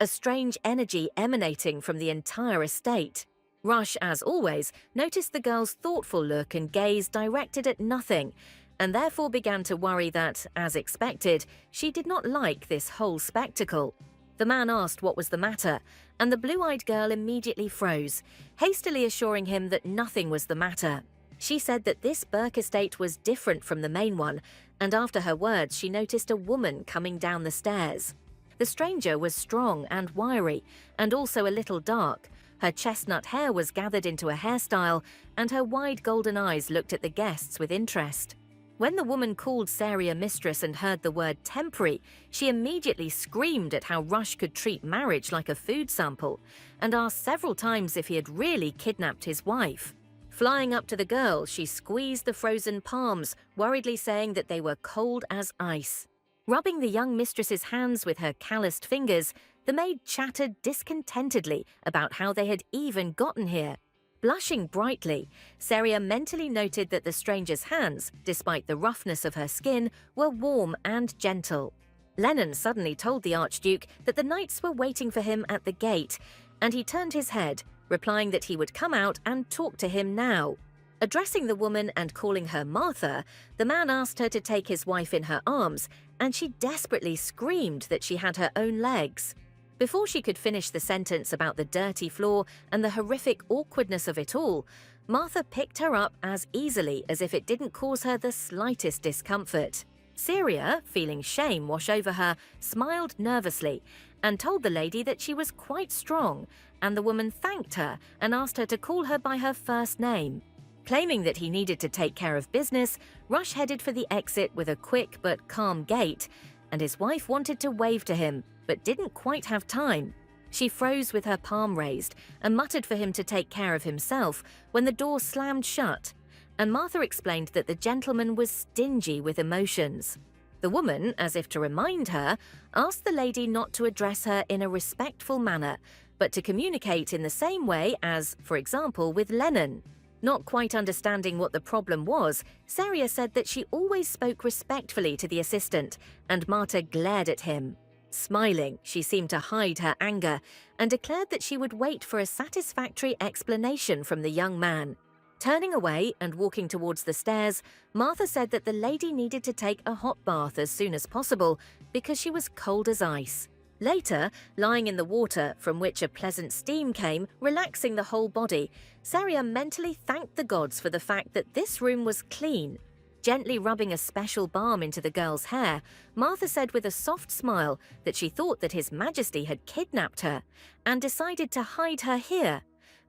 a strange energy emanating from the entire estate. Rush, as always, noticed the girl's thoughtful look and gaze directed at nothing, and therefore began to worry that, as expected, she did not like this whole spectacle. The man asked what was the matter, and the blue-eyed girl immediately froze, hastily assuring him that nothing was the matter. She said that this Burke estate was different from the main one, and after her words she noticed a woman coming down the stairs. The stranger was strong and wiry, and also a little dark. Her chestnut hair was gathered into a hairstyle, and her wide golden eyes looked at the guests with interest. When the woman called Saria mistress and heard the word temporary, she immediately screamed at how Rush could treat marriage like a food sample, and asked several times if he had really kidnapped his wife. Flying up to the girl, she squeezed the frozen palms, worriedly saying that they were cold as ice. Rubbing the young mistress's hands with her calloused fingers, the maid chattered discontentedly about how they had even gotten here. Blushing brightly, Saria mentally noted that the stranger's hands, despite the roughness of her skin, were warm and gentle. Lennon suddenly told the Archduke that the knights were waiting for him at the gate, and he turned his head, replying that he would come out and talk to him now. Addressing the woman and calling her Martha, the man asked her to take his wife in her arms, and she desperately screamed that she had her own legs. Before she could finish the sentence about the dirty floor and the horrific awkwardness of it all, Martha picked her up as easily as if it didn't cause her the slightest discomfort. Saria, feeling shame wash over her, smiled nervously and told the lady that she was quite strong, and the woman thanked her and asked her to call her by her first name. Claiming that he needed to take care of business, Rush headed for the exit with a quick but calm gait, and his wife wanted to wave to him, but didn't quite have time. She froze with her palm raised and muttered for him to take care of himself when the door slammed shut, and Martha explained that the gentleman was stingy with emotions. The woman, as if to remind her, asked the lady not to address her in a respectful manner, but to communicate in the same way as, for example, with Lennon. Not quite understanding what the problem was, Saria said that she always spoke respectfully to the assistant, and Martha glared at him. Smiling, she seemed to hide her anger and declared that she would wait for a satisfactory explanation from the young man. Turning away and walking towards the stairs, Martha said that the lady needed to take a hot bath as soon as possible because she was cold as ice. Later, lying in the water, from which a pleasant steam came, relaxing the whole body, Saria mentally thanked the gods for the fact that this room was clean. Gently rubbing a special balm into the girl's hair, Martha said with a soft smile that she thought that His Majesty had kidnapped her and decided to hide her here.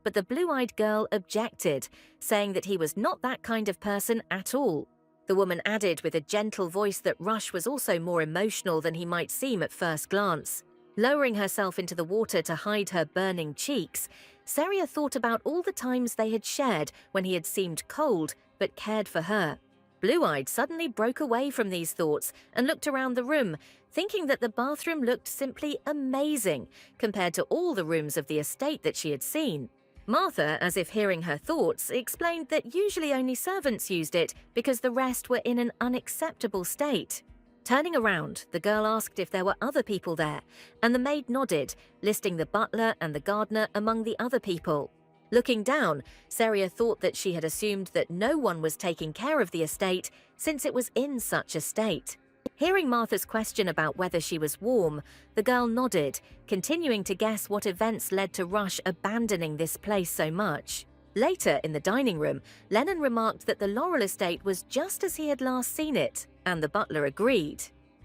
But the blue-eyed girl objected, saying that he was not that kind of person at all. The woman added with a gentle voice that Rush was also more emotional than he might seem at first glance. Lowering herself into the water to hide her burning cheeks, Saria thought about all the times they had shared when he had seemed cold but cared for her. Blue-eyed suddenly broke away from these thoughts and looked around the room, thinking that the bathroom looked simply amazing compared to all the rooms of the estate that she had seen. Martha, as if hearing her thoughts, explained that usually only servants used it because the rest were in an unacceptable state. Turning around, the girl asked if there were other people there, and the maid nodded, listing the butler and the gardener among the other people. Looking down, Saria thought that she had assumed that no one was taking care of the estate since it was in such a state. Hearing Martha's question about whether she was warm, the girl nodded, continuing to guess what events led to Rush abandoning this place so much. Later, in the dining room, Lennon remarked that the Laurel estate was just as he had last seen it, and the butler agreed.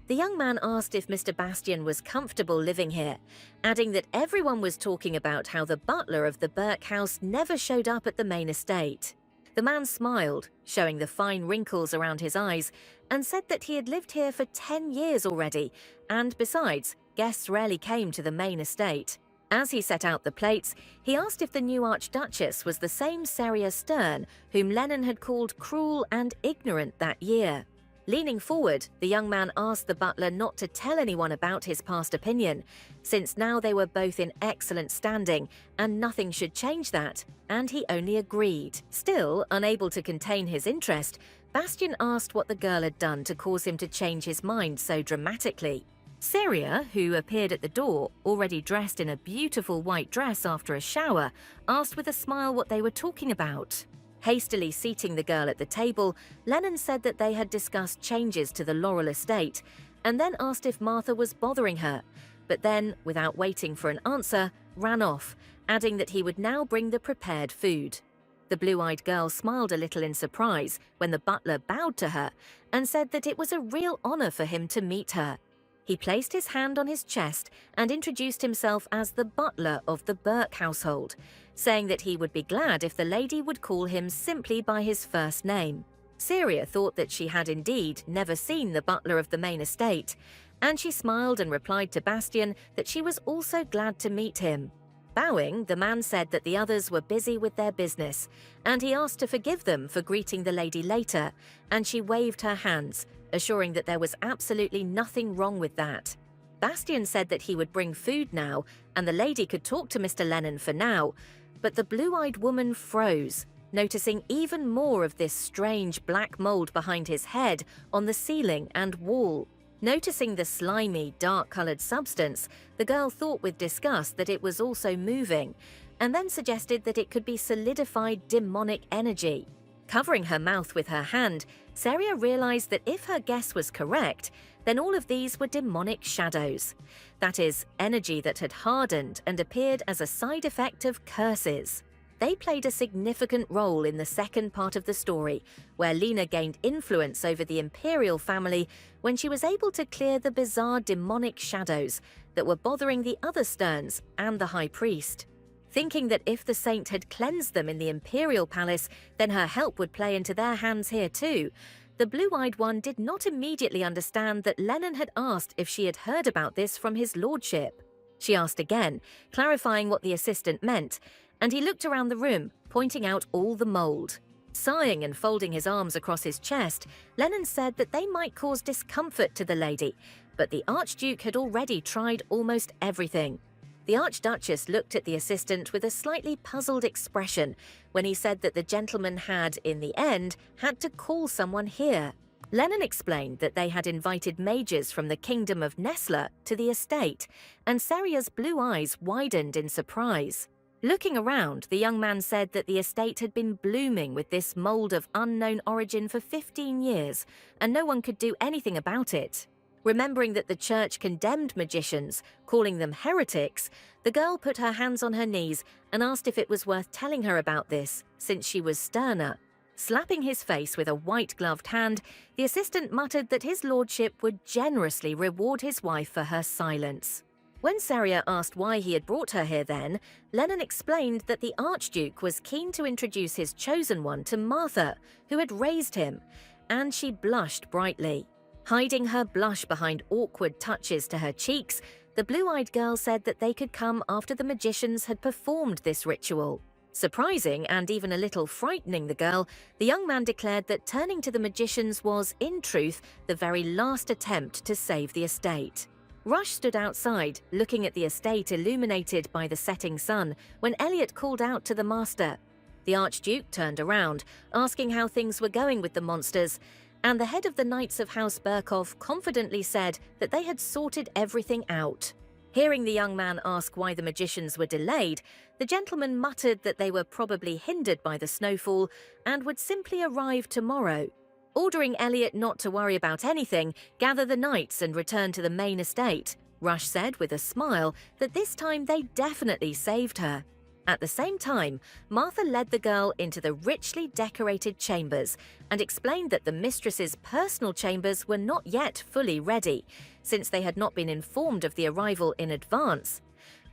The young man asked if Mr. Bastian was comfortable living here, adding that everyone was talking about how the butler of the Burke house never showed up at the main estate. The man smiled, showing the fine wrinkles around his eyes, and said that he had lived here for 10 years already, and besides, guests rarely came to the main estate. As he set out the plates, he asked if the new Archduchess was the same Saria Stern whom Lennon had called cruel and ignorant that year. Leaning forward, the young man asked the butler not to tell anyone about his past opinion, since now they were both in excellent standing and nothing should change that, and he only agreed. Still, unable to contain his interest, Bastian asked what the girl had done to cause him to change his mind so dramatically. Saria, who appeared at the door, already dressed in a beautiful white dress after a shower, asked with a smile what they were talking about. Hastily seating the girl at the table, Lennon said that they had discussed changes to the Laurel estate, and then asked if Martha was bothering her, but then, without waiting for an answer, ran off, adding that he would now bring the prepared food. The blue-eyed girl smiled a little in surprise when the butler bowed to her and said that it was a real honor for him to meet her. He placed his hand on his chest and introduced himself as the butler of the Burke household, saying that he would be glad if the lady would call him simply by his first name. Saria thought that she had indeed never seen the butler of the main estate, and she smiled and replied to Bastian that she was also glad to meet him. Bowing, the man said that the others were busy with their business, and he asked to forgive them for greeting the lady later, and she waved her hands, assuring that there was absolutely nothing wrong with that. Bastian said that he would bring food now, and the lady could talk to Mr. Lennon for now, but the blue-eyed woman froze, noticing even more of this strange black mold behind his head on the ceiling and wall. Noticing the slimy, dark-colored substance, the girl thought with disgust that it was also moving, and then suggested that it could be solidified demonic energy. Covering her mouth with her hand, Saria realized that if her guess was correct, then all of these were demonic shadows. That is, energy that had hardened and appeared as a side effect of curses. They played a significant role in the second part of the story, where Lena gained influence over the imperial family when she was able to clear the bizarre demonic shadows that were bothering the other Sterns and the High Priest. Thinking that if the saint had cleansed them in the imperial palace, then her help would play into their hands here too, the blue-eyed one did not immediately understand that Lennon had asked if she had heard about this from his lordship. She asked again, clarifying what the assistant meant, and he looked around the room, pointing out all the mold. Sighing and folding his arms across his chest, Lennon said that they might cause discomfort to the lady, but the Archduke had already tried almost everything. The Archduchess looked at the assistant with a slightly puzzled expression when he said that the gentleman had, in the end, had to call someone here. Lennon explained that they had invited mages from the kingdom of Nestler to the estate, and Saria's blue eyes widened in surprise. Looking around, the young man said that the estate had been blooming with this mold of unknown origin for 15 years, and no one could do anything about it. Remembering that the church condemned magicians, calling them heretics, the girl put her hands on her knees and asked if it was worth telling her about this, since she was sterner. Slapping his face with a white-gloved hand, the assistant muttered that his lordship would generously reward his wife for her silence. When Saria asked why he had brought her here then, Lennon explained that the Archduke was keen to introduce his chosen one to Martha, who had raised him, and she blushed brightly. Hiding her blush behind awkward touches to her cheeks, The blue-eyed girl said that they could come after the magicians had performed this ritual. Surprising and even a little frightening the girl, the young man declared that turning to the magicians was, in truth, the very last attempt to save the estate. Rush stood outside, looking at the estate illuminated by the setting sun, when Elliot called out to the master. The Archduke turned around, asking how things were going with the monsters, and the head of the Knights of House Burkov confidently said that they had sorted everything out. Hearing the young man ask why the magicians were delayed, the gentleman muttered that they were probably hindered by the snowfall and would simply arrive tomorrow. Ordering Elliot not to worry about anything, gather the knights and return to the main estate, Rush said with a smile that this time they definitely saved her. At the same time, Martha led the girl into the richly decorated chambers and explained that the mistress's personal chambers were not yet fully ready, since they had not been informed of the arrival in advance.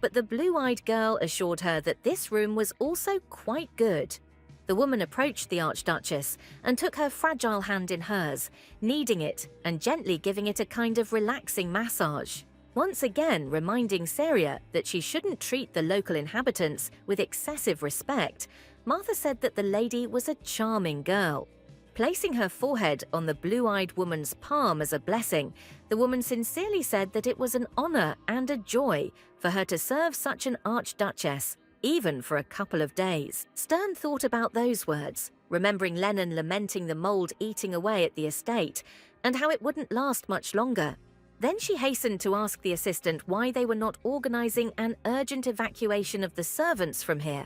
But the blue-eyed girl assured her that this room was also quite good. The woman approached the Archduchess and took her fragile hand in hers, kneading it and gently giving it a kind of relaxing massage. Once again reminding Saria that she shouldn't treat the local inhabitants with excessive respect, Martha said that the lady was a charming girl. Placing her forehead on the blue-eyed woman's palm as a blessing, the woman sincerely said that it was an honor and a joy for her to serve such an archduchess, even for a couple of days. Stern thought about those words, remembering Lennon lamenting the mold eating away at the estate and how it wouldn't last much longer. Then she hastened to ask the assistant why they were not organizing an urgent evacuation of the servants from here,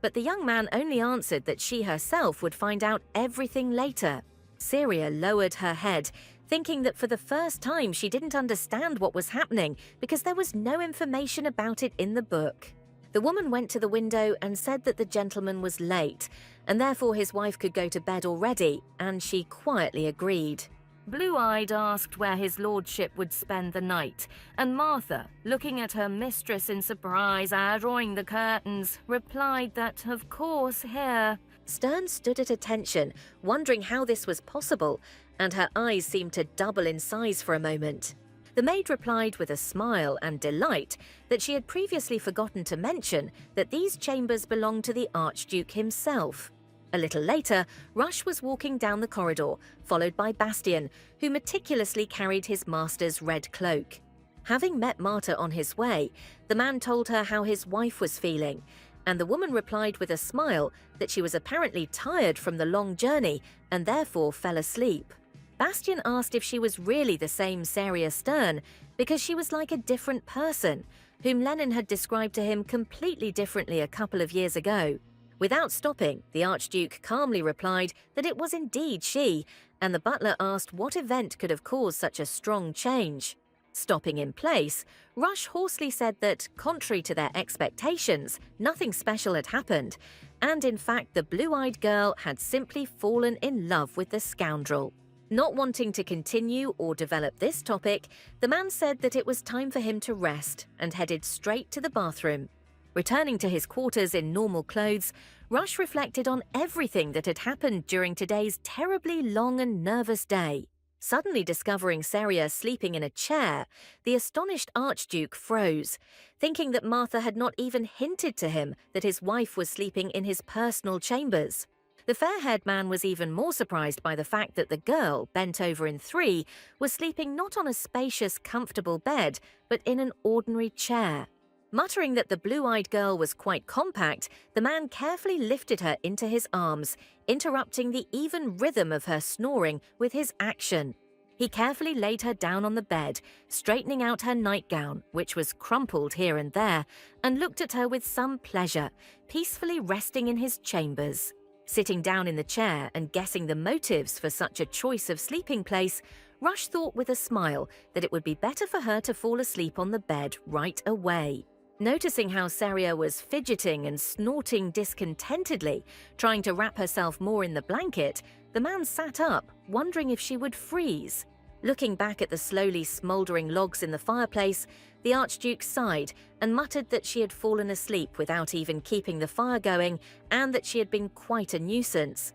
but the young man only answered that she herself would find out everything later. Saria lowered her head, thinking that for the first time she didn't understand what was happening because there was no information about it in the book. The woman went to the window and said that the gentleman was late, and therefore his wife could go to bed already, and she quietly agreed. Blue-eyed asked where his lordship would spend the night, and Martha, looking at her mistress in surprise and drawing the curtains, replied that, of course, here. Stern stood at attention, wondering how this was possible, and her eyes seemed to double in size for a moment. The maid replied with a smile and delight that she had previously forgotten to mention that these chambers belonged to the Archduke himself. A little later, Rush was walking down the corridor, followed by Bastian, who meticulously carried his master's red cloak. Having met Marta on his way, the man told her how his wife was feeling, and the woman replied with a smile that she was apparently tired from the long journey and therefore fell asleep. Bastian asked if she was really the same Saria Stern, because she was like a different person, whom Lennon had described to him completely differently a couple of years ago. Without stopping, the Archduke calmly replied that it was indeed she, and the butler asked what event could have caused such a strong change. Stopping in place, Rush hoarsely said that, contrary to their expectations, nothing special had happened, and in fact the blue-eyed girl had simply fallen in love with the scoundrel. Not wanting to continue or develop this topic, the man said that it was time for him to rest and headed straight to the bathroom. Returning to his quarters in normal clothes, Rush reflected on everything that had happened during today's terribly long and nervous day. Suddenly discovering Saria sleeping in a chair, the astonished Archduke froze, thinking that Martha had not even hinted to him that his wife was sleeping in his personal chambers. The fair-haired man was even more surprised by the fact that the girl, bent over in three, was sleeping not on a spacious, comfortable bed, but in an ordinary chair. Muttering that the blue-eyed girl was quite compact, the man carefully lifted her into his arms, interrupting the even rhythm of her snoring with his action. He carefully laid her down on the bed, straightening out her nightgown, which was crumpled here and there, and looked at her with some pleasure, peacefully resting in his chambers. Sitting down in the chair and guessing the motives for such a choice of sleeping place, Rush thought with a smile that it would be better for her to fall asleep on the bed right away. Noticing how Saria was fidgeting and snorting discontentedly, trying to wrap herself more in the blanket, the man sat up, wondering if she would freeze. Looking back at the slowly smouldering logs in the fireplace, the Archduke sighed and muttered that she had fallen asleep without even keeping the fire going and that she had been quite a nuisance.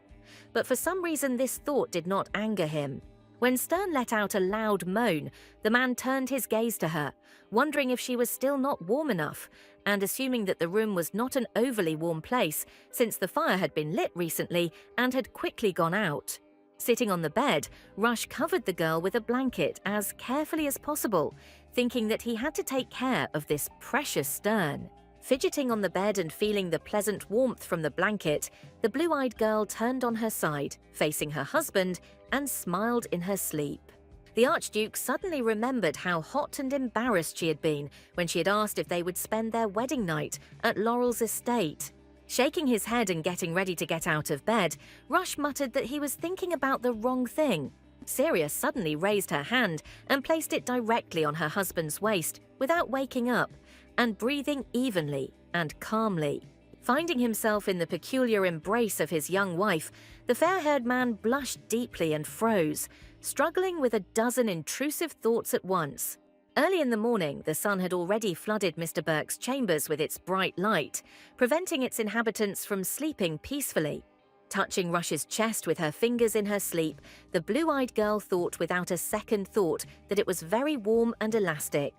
But for some reason this thought did not anger him. When Stern let out a loud moan, the man turned his gaze to her, wondering if she was still not warm enough, and assuming that the room was not an overly warm place since the fire had been lit recently and had quickly gone out. Sitting on the bed, Rush covered the girl with a blanket as carefully as possible, thinking that he had to take care of this precious Stern. Fidgeting on the bed and feeling the pleasant warmth from the blanket, the blue-eyed girl turned on her side, facing her husband, and smiled in her sleep. The Archduke suddenly remembered how hot and embarrassed she had been when she had asked if they would spend their wedding night at Laurel's estate. Shaking his head and getting ready to get out of bed, Rush muttered that he was thinking about the wrong thing. Syria suddenly raised her hand and placed it directly on her husband's waist without waking up, and breathing evenly and calmly. Finding himself in the peculiar embrace of his young wife, the fair-haired man blushed deeply and froze, struggling with a dozen intrusive thoughts at once. Early in the morning, the sun had already flooded Mr. Burke's chambers with its bright light, preventing its inhabitants from sleeping peacefully. Touching Rush's chest with her fingers in her sleep, the blue-eyed girl thought without a second thought that it was very warm and elastic.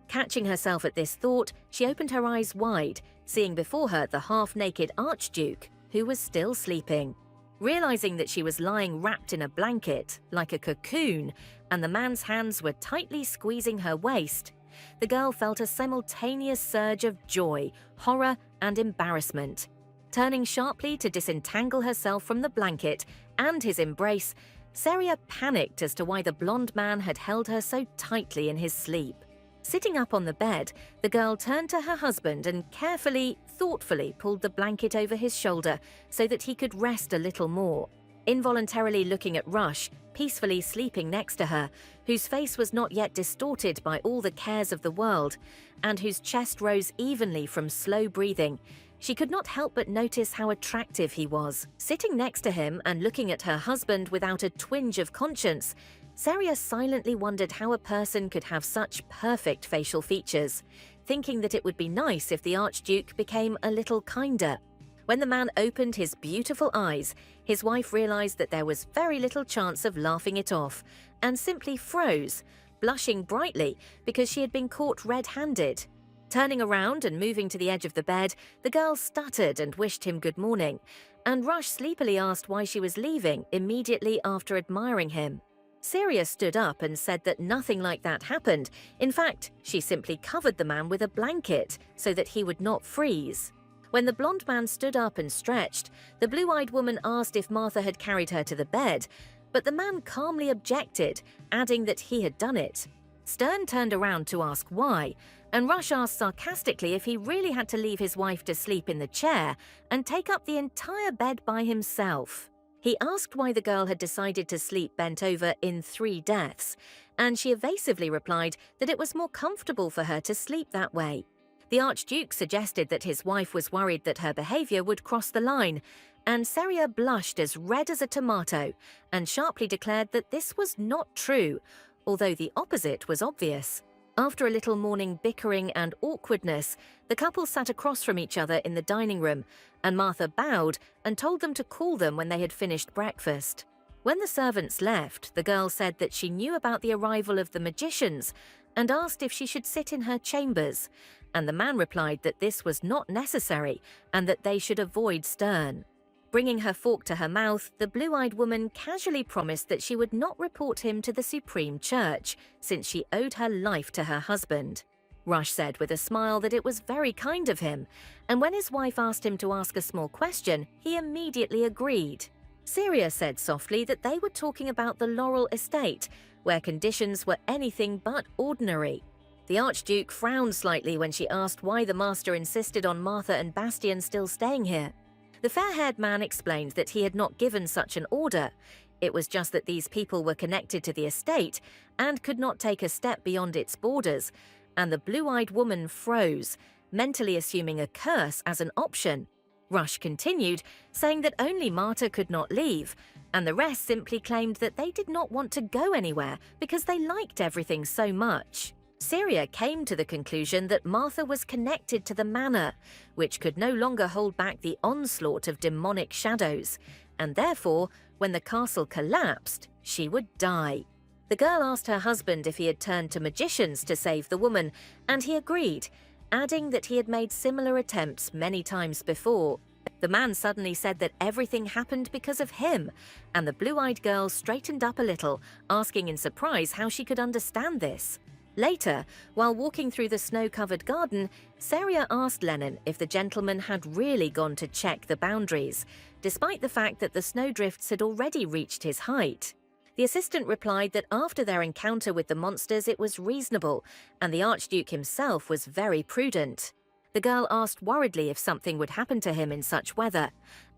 Catching herself at this thought, she opened her eyes wide, seeing before her the half-naked Archduke, who was still sleeping. Realizing that she was lying wrapped in a blanket, like a cocoon, and the man's hands were tightly squeezing her waist, the girl felt a simultaneous surge of joy, horror, and embarrassment. Turning sharply to disentangle herself from the blanket and his embrace, Seria panicked as to why the blonde man had held her so tightly in his sleep. Sitting up on the bed, the girl turned to her husband and carefully, thoughtfully pulled the blanket over his shoulder so that he could rest a little more. Involuntarily looking at Rush, peacefully sleeping next to her, whose face was not yet distorted by all the cares of the world, and whose chest rose evenly from slow breathing, she could not help but notice how attractive he was. Sitting next to him and looking at her husband without a twinge of conscience, Seria silently wondered how a person could have such perfect facial features, thinking that it would be nice if the Archduke became a little kinder. When the man opened his beautiful eyes, his wife realized that there was very little chance of laughing it off, and simply froze, blushing brightly because she had been caught red-handed. Turning around and moving to the edge of the bed, the girl stuttered and wished him good morning, and Rush sleepily asked why she was leaving immediately after admiring him. Syria stood up and said that nothing like that happened. In fact, she simply covered the man with a blanket so that he would not freeze. When the blonde man stood up and stretched, the blue-eyed woman asked if Martha had carried her to the bed, but the man calmly objected, adding that he had done it. Stern turned around to ask why, and Rush asked sarcastically if he really had to leave his wife to sleep in the chair and take up the entire bed by himself. He asked why the girl had decided to sleep bent over in 3 deaths, and she evasively replied that it was more comfortable for her to sleep that way. The Archduke suggested that his wife was worried that her behavior would cross the line, and Seria blushed as red as a tomato and sharply declared that this was not true, although the opposite was obvious. After a little morning bickering and awkwardness, the couple sat across from each other in the dining room, and Martha bowed and told them to call them when they had finished breakfast. When the servants left, the girl said that she knew about the arrival of the magicians and asked if she should sit in her chambers, and the man replied that this was not necessary and that they should avoid Stern. Bringing her fork to her mouth, the blue-eyed woman casually promised that she would not report him to the Supreme Church, since she owed her life to her husband. Rush said with a smile that it was very kind of him, and when his wife asked him to ask a small question, he immediately agreed. Syria said softly that they were talking about the Laurel estate, where conditions were anything but ordinary. The Archduke frowned slightly when she asked why the master insisted on Martha and Bastian still staying here. The fair-haired man explained that he had not given such an order. It was just that these people were connected to the estate and could not take a step beyond its borders, and the blue-eyed woman froze, mentally assuming a curse as an option. Rush continued, saying that only Martha could not leave, and the rest simply claimed that they did not want to go anywhere because they liked everything so much. Syria came to the conclusion that Martha was connected to the manor, which could no longer hold back the onslaught of demonic shadows, and therefore when the castle collapsed, she would die. The girl asked her husband if he had turned to magicians to save the woman, and he agreed, adding that he had made similar attempts many times before. The man suddenly said that everything happened because of him, and the blue-eyed girl straightened up a little, asking in surprise how she could understand this. Later, while walking through the snow-covered garden, Saria asked Lennon if the gentleman had really gone to check the boundaries, despite the fact that the snowdrifts had already reached his height. The assistant replied that after their encounter with the monsters it was reasonable, and the Archduke himself was very prudent. The girl asked worriedly if something would happen to him in such weather,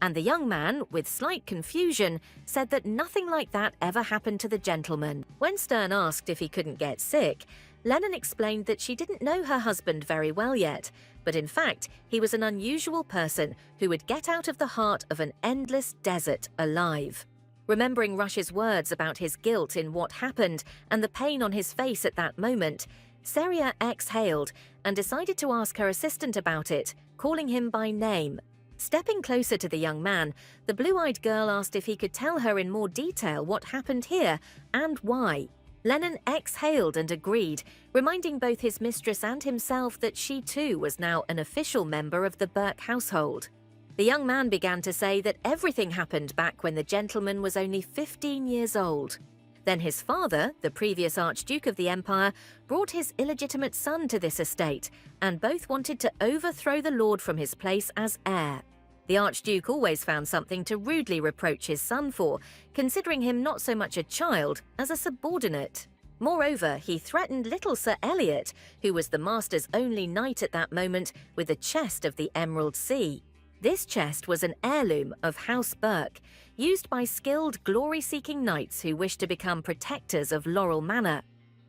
and the young man, with slight confusion, said that nothing like that ever happened to the gentleman. When Stern asked if he couldn't get sick, Lennon explained that she didn't know her husband very well yet, but in fact, he was an unusual person who would get out of the heart of an endless desert alive. Remembering Rush's words about his guilt in what happened and the pain on his face at that moment, Saria exhaled and decided to ask her assistant about it, calling him by name. Stepping closer to the young man, the blue-eyed girl asked if he could tell her in more detail what happened here and why. Lennon exhaled and agreed, reminding both his mistress and himself that she too was now an official member of the Burke household. The young man began to say that everything happened back when the gentleman was only 15 years old. Then his father, the previous Archduke of the Empire, brought his illegitimate son to this estate, and both wanted to overthrow the lord from his place as heir. The Archduke always found something to rudely reproach his son for, considering him not so much a child as a subordinate. Moreover, he threatened little Sir Eliot, who was the master's only knight at that moment, with a chest of the Emerald Sea. This chest was an heirloom of House Burke, used by skilled, glory-seeking knights who wished to become protectors of Laurel Manor,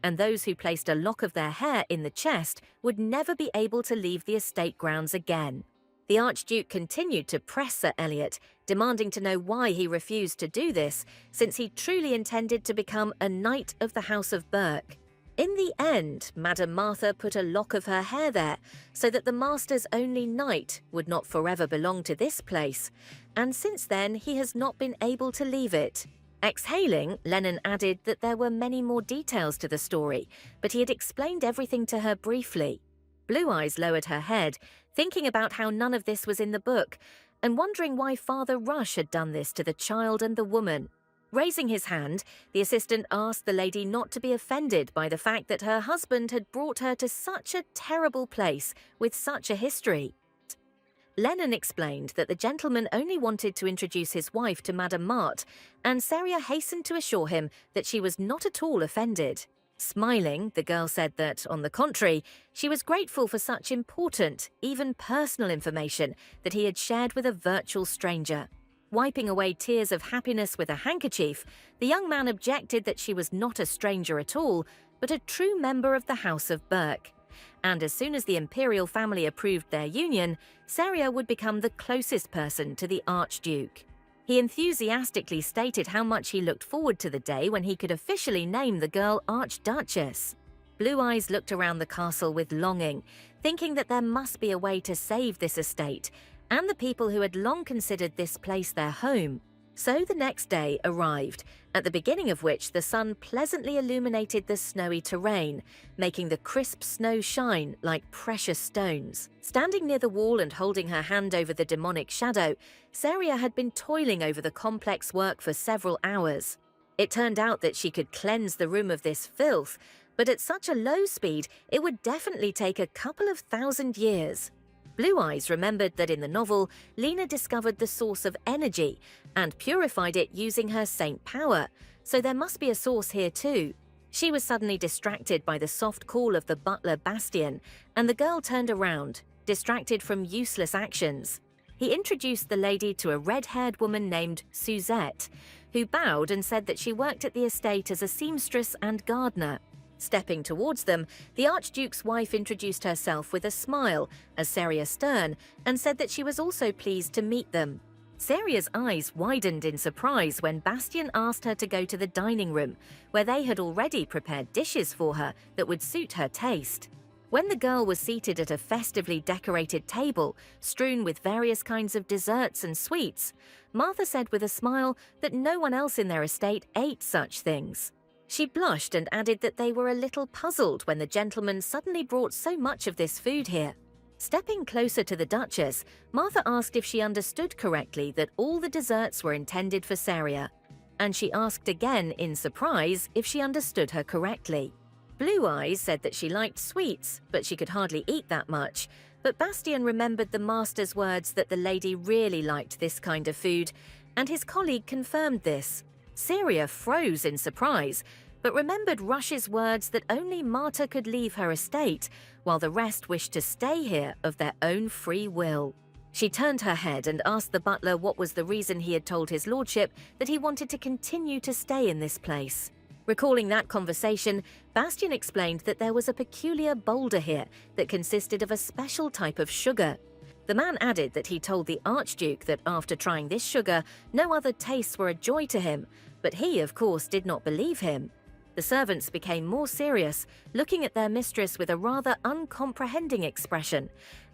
and those who placed a lock of their hair in the chest would never be able to leave the estate grounds again. The Archduke continued to press Sir Eliot, demanding to know why he refused to do this, since he truly intended to become a knight of the House of Burke. In the end, Madam Martha put a lock of her hair there, so that the master's only knight would not forever belong to this place, and since then he has not been able to leave it. Exhaling, Lennon added that there were many more details to the story, but he had explained everything to her briefly. Blue Eyes lowered her head, thinking about how none of this was in the book, and wondering why Father Rush had done this to the child and the woman. Raising his hand, the assistant asked the lady not to be offended by the fact that her husband had brought her to such a terrible place with such a history. Lennon explained that the gentleman only wanted to introduce his wife to Madame Mart, and Saria hastened to assure him that she was not at all offended. Smiling, the girl said that, on the contrary, she was grateful for such important, even personal information that he had shared with a virtual stranger. Wiping away tears of happiness with a handkerchief, the young man objected that she was not a stranger at all, but a true member of the House of Burke. And as soon as the imperial family approved their union, Saria would become the closest person to the Archduke. He enthusiastically stated how much he looked forward to the day when he could officially name the girl Archduchess. Blue Eyes looked around the castle with longing, thinking that there must be a way to save this estate and the people who had long considered this place their home. So the next day arrived, at the beginning of which the sun pleasantly illuminated the snowy terrain, making the crisp snow shine like precious stones. Standing near the wall and holding her hand over the demonic shadow, Saria had been toiling over the complex work for several hours. It turned out that she could cleanse the room of this filth, but at such a low speed it would definitely take a couple of 1,000 years. Blue Eyes remembered that in the novel, Lena discovered the source of energy and purified it using her saint power, so there must be a source here too. She was suddenly distracted by the soft call of the butler Bastian, and the girl turned around, distracted from useless actions. He introduced the lady to a red-haired woman named Suzette, who bowed and said that she worked at the estate as a seamstress and gardener. Stepping towards them, the Archduke's wife introduced herself with a smile as Saria Stern and said that she was also pleased to meet them. Saria's eyes widened in surprise when Bastian asked her to go to the dining room, where they had already prepared dishes for her that would suit her taste. When the girl was seated at a festively decorated table, strewn with various kinds of desserts and sweets, Martha said with a smile that no one else in their estate ate such things. She blushed and added that they were a little puzzled when the gentleman suddenly brought so much of this food here. Stepping closer to the Duchess, Martha asked if she understood correctly that all the desserts were intended for Saria, and she asked again in surprise if she understood her correctly. Blue Eyes said that she liked sweets, but she could hardly eat that much, but Bastian remembered the master's words that the lady really liked this kind of food, and his colleague confirmed this. Saria froze in surprise, but remembered Rush's words that only Marta could leave her estate, while the rest wished to stay here of their own free will. She turned her head and asked the butler what was the reason he had told his lordship that he wanted to continue to stay in this place. Recalling that conversation, Bastian explained that there was a peculiar boulder here that consisted of a special type of sugar. The man added that he told the Archduke that after trying this sugar, no other tastes were a joy to him, but he, of course, did not believe him. The servants became more serious, looking at their mistress with a rather uncomprehending expression,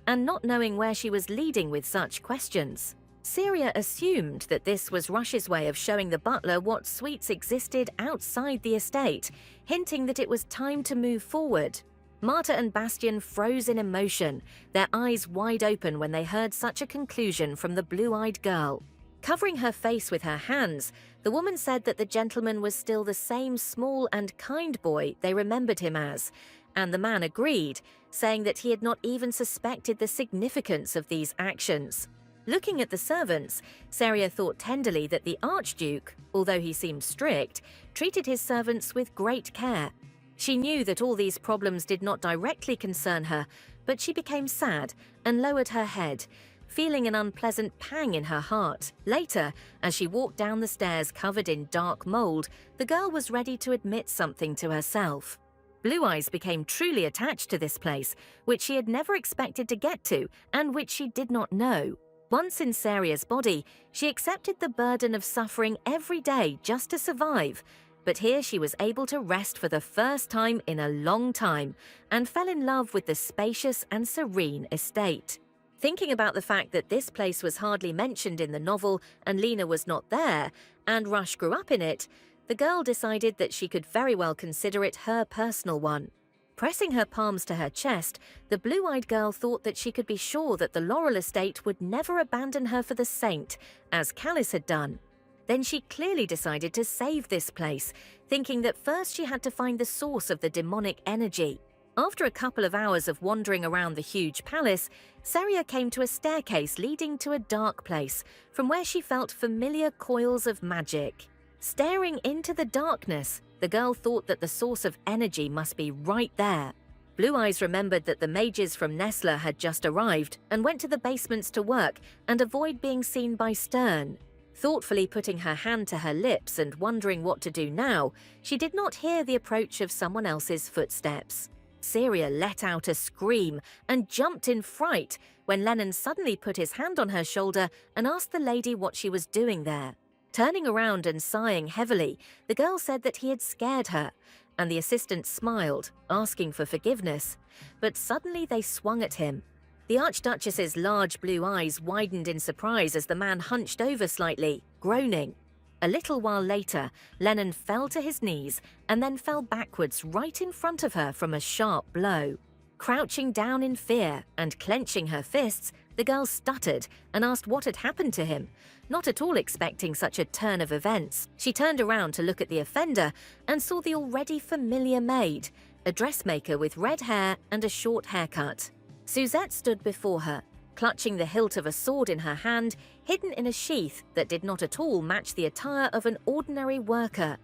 and not knowing where she was leading with such questions. Saria assumed that this was Rush's way of showing the butler what sweets existed outside the estate, hinting that it was time to move forward. Marta and Bastian froze in emotion, their eyes wide open when they heard such a conclusion from the blue-eyed girl. Covering her face with her hands, the woman said that the gentleman was still the same small and kind boy they remembered him as, and the man agreed, saying that he had not even suspected the significance of these actions. Looking at the servants, Saria thought tenderly that the Archduke, although he seemed strict, treated his servants with great care. She knew that all these problems did not directly concern her, but she became sad and lowered her head, feeling an unpleasant pang in her heart. Later, as she walked down the stairs covered in dark mold, the girl was ready to admit something to herself. Blue Eyes became truly attached to this place, which she had never expected to get to and which she did not know. Once in Saria's body, she accepted the burden of suffering every day just to survive, but here she was able to rest for the first time in a long time and fell in love with the spacious and serene estate. Thinking about the fact that this place was hardly mentioned in the novel and Lena was not there, and Rush grew up in it, the girl decided that she could very well consider it her personal one. Pressing her palms to her chest, the blue-eyed girl thought that she could be sure that the Laurel estate would never abandon her for the saint, as Callis had done. Then she clearly decided to save this place, thinking that first she had to find the source of the demonic energy. After a couple of hours of wandering around the huge palace, Saria came to a staircase leading to a dark place, from where she felt familiar coils of magic. Staring into the darkness, the girl thought that the source of energy must be right there. Blue Eyes remembered that the mages from Nestler had just arrived and went to the basements to work and avoid being seen by Stern. Thoughtfully putting her hand to her lips and wondering what to do now, she did not hear the approach of someone else's footsteps. Saria let out a scream and jumped in fright when Lennon suddenly put his hand on her shoulder and asked the lady what she was doing there. Turning around and sighing heavily, the girl said that he had scared her, and the assistant smiled, asking for forgiveness, but suddenly they swung at him. The Archduchess's large blue eyes widened in surprise as the man hunched over slightly, groaning. A little while later, Lennon fell to his knees and then fell backwards right in front of her from a sharp blow. Crouching down in fear and clenching her fists, the girl stuttered and asked what had happened to him, not at all expecting such a turn of events. She turned around to look at the offender and saw the already familiar maid, a dressmaker with red hair and a short haircut. Suzette stood before her, clutching the hilt of a sword in her hand, hidden in a sheath that did not at all match the attire of an ordinary worker.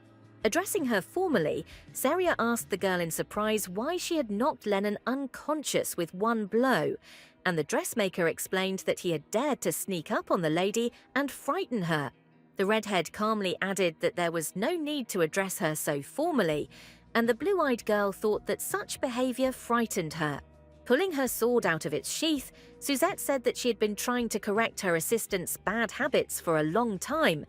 Addressing her formally, Saria asked the girl in surprise why she had knocked Lennon unconscious with one blow, and the dressmaker explained that he had dared to sneak up on the lady and frighten her. The redhead calmly added that there was no need to address her so formally, and the blue-eyed girl thought that such behavior frightened her. Pulling her sword out of its sheath, Suzette said that she had been trying to correct her assistant's bad habits for a long time,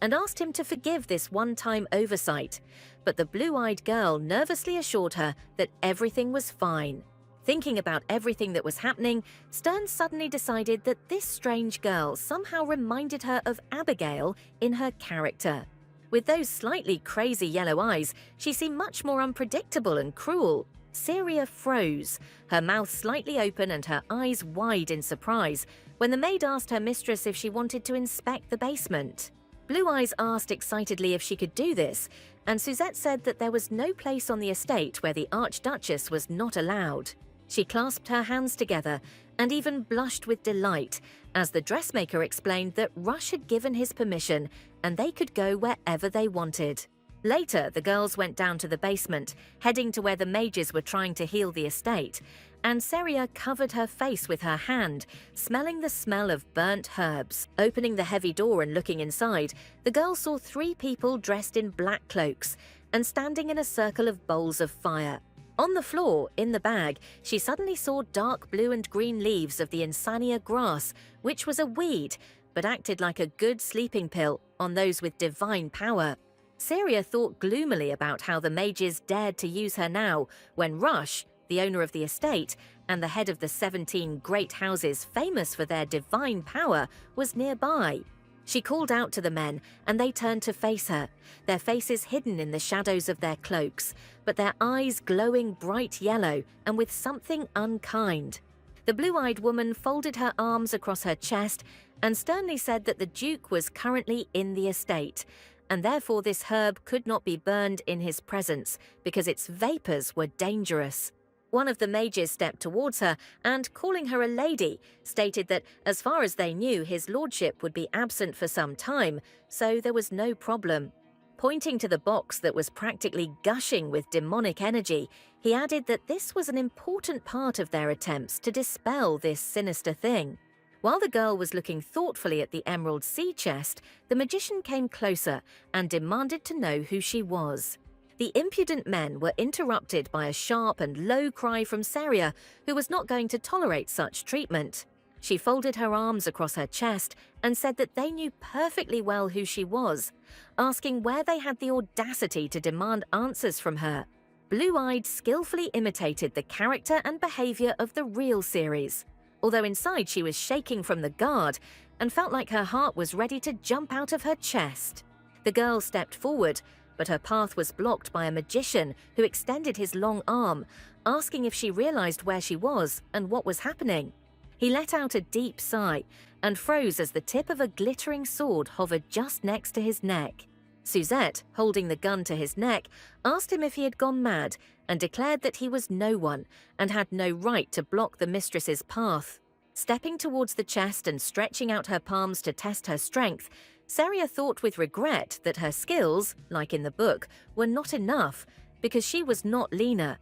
and asked him to forgive this one-time oversight, but the blue-eyed girl nervously assured her that everything was fine. Thinking about everything that was happening, Stern suddenly decided that this strange girl somehow reminded her of Abigail in her character. With those slightly crazy yellow eyes, she seemed much more unpredictable and cruel. Syria froze, her mouth slightly open and her eyes wide in surprise, when the maid asked her mistress if she wanted to inspect the basement. Blue Eyes asked excitedly if she could do this, and Suzette said that there was no place on the estate where the Archduchess was not allowed. She clasped her hands together and even blushed with delight as the dressmaker explained that Rush had given his permission and they could go wherever they wanted. Later, the girls went down to the basement, heading to where the mages were trying to heal the estate, and Seria covered her face with her hand, smelling the smell of burnt herbs. Opening the heavy door and looking inside, the girl saw 3 people dressed in black cloaks and standing in a circle of bowls of fire. On the floor, in the bag, she suddenly saw dark blue and green leaves of the insania grass, which was a weed, but acted like a good sleeping pill on those with divine power. Syria thought gloomily about how the mages dared to use her now, when Rush, the owner of the estate, and the head of the 17 great houses famous for their divine power, was nearby. She called out to the men, and they turned to face her, their faces hidden in the shadows of their cloaks, but their eyes glowing bright yellow and with something unkind. The blue-eyed woman folded her arms across her chest and sternly said that the Duke was currently in the estate, and therefore this herb could not be burned in his presence because its vapors were dangerous. One of the mages stepped towards her and, calling her a lady, stated that as far as they knew, his lordship would be absent for some time, so there was no problem. Pointing to the box that was practically gushing with demonic energy, he added that this was an important part of their attempts to dispel this sinister thing. While the girl was looking thoughtfully at the emerald sea chest, the magician came closer and demanded to know who she was. The impudent men were interrupted by a sharp and low cry from Seria, who was not going to tolerate such treatment. She folded her arms across her chest and said that they knew perfectly well who she was, asking where they had the audacity to demand answers from her. Blue-Eyed skillfully imitated the character and behavior of the real series, although inside she was shaking from the guard and felt like her heart was ready to jump out of her chest. The girl stepped forward, but her path was blocked by a magician who extended his long arm, asking if she realized where she was and what was happening. He let out a deep sigh and froze as the tip of a glittering sword hovered just next to his neck. Suzette, holding the gun to his neck, asked him if he had gone mad and declared that he was no one and had no right to block the mistress's path. Stepping towards the chest and stretching out her palms to test her strength, Seria thought with regret that her skills, like in the book, were not enough because she was not Lena.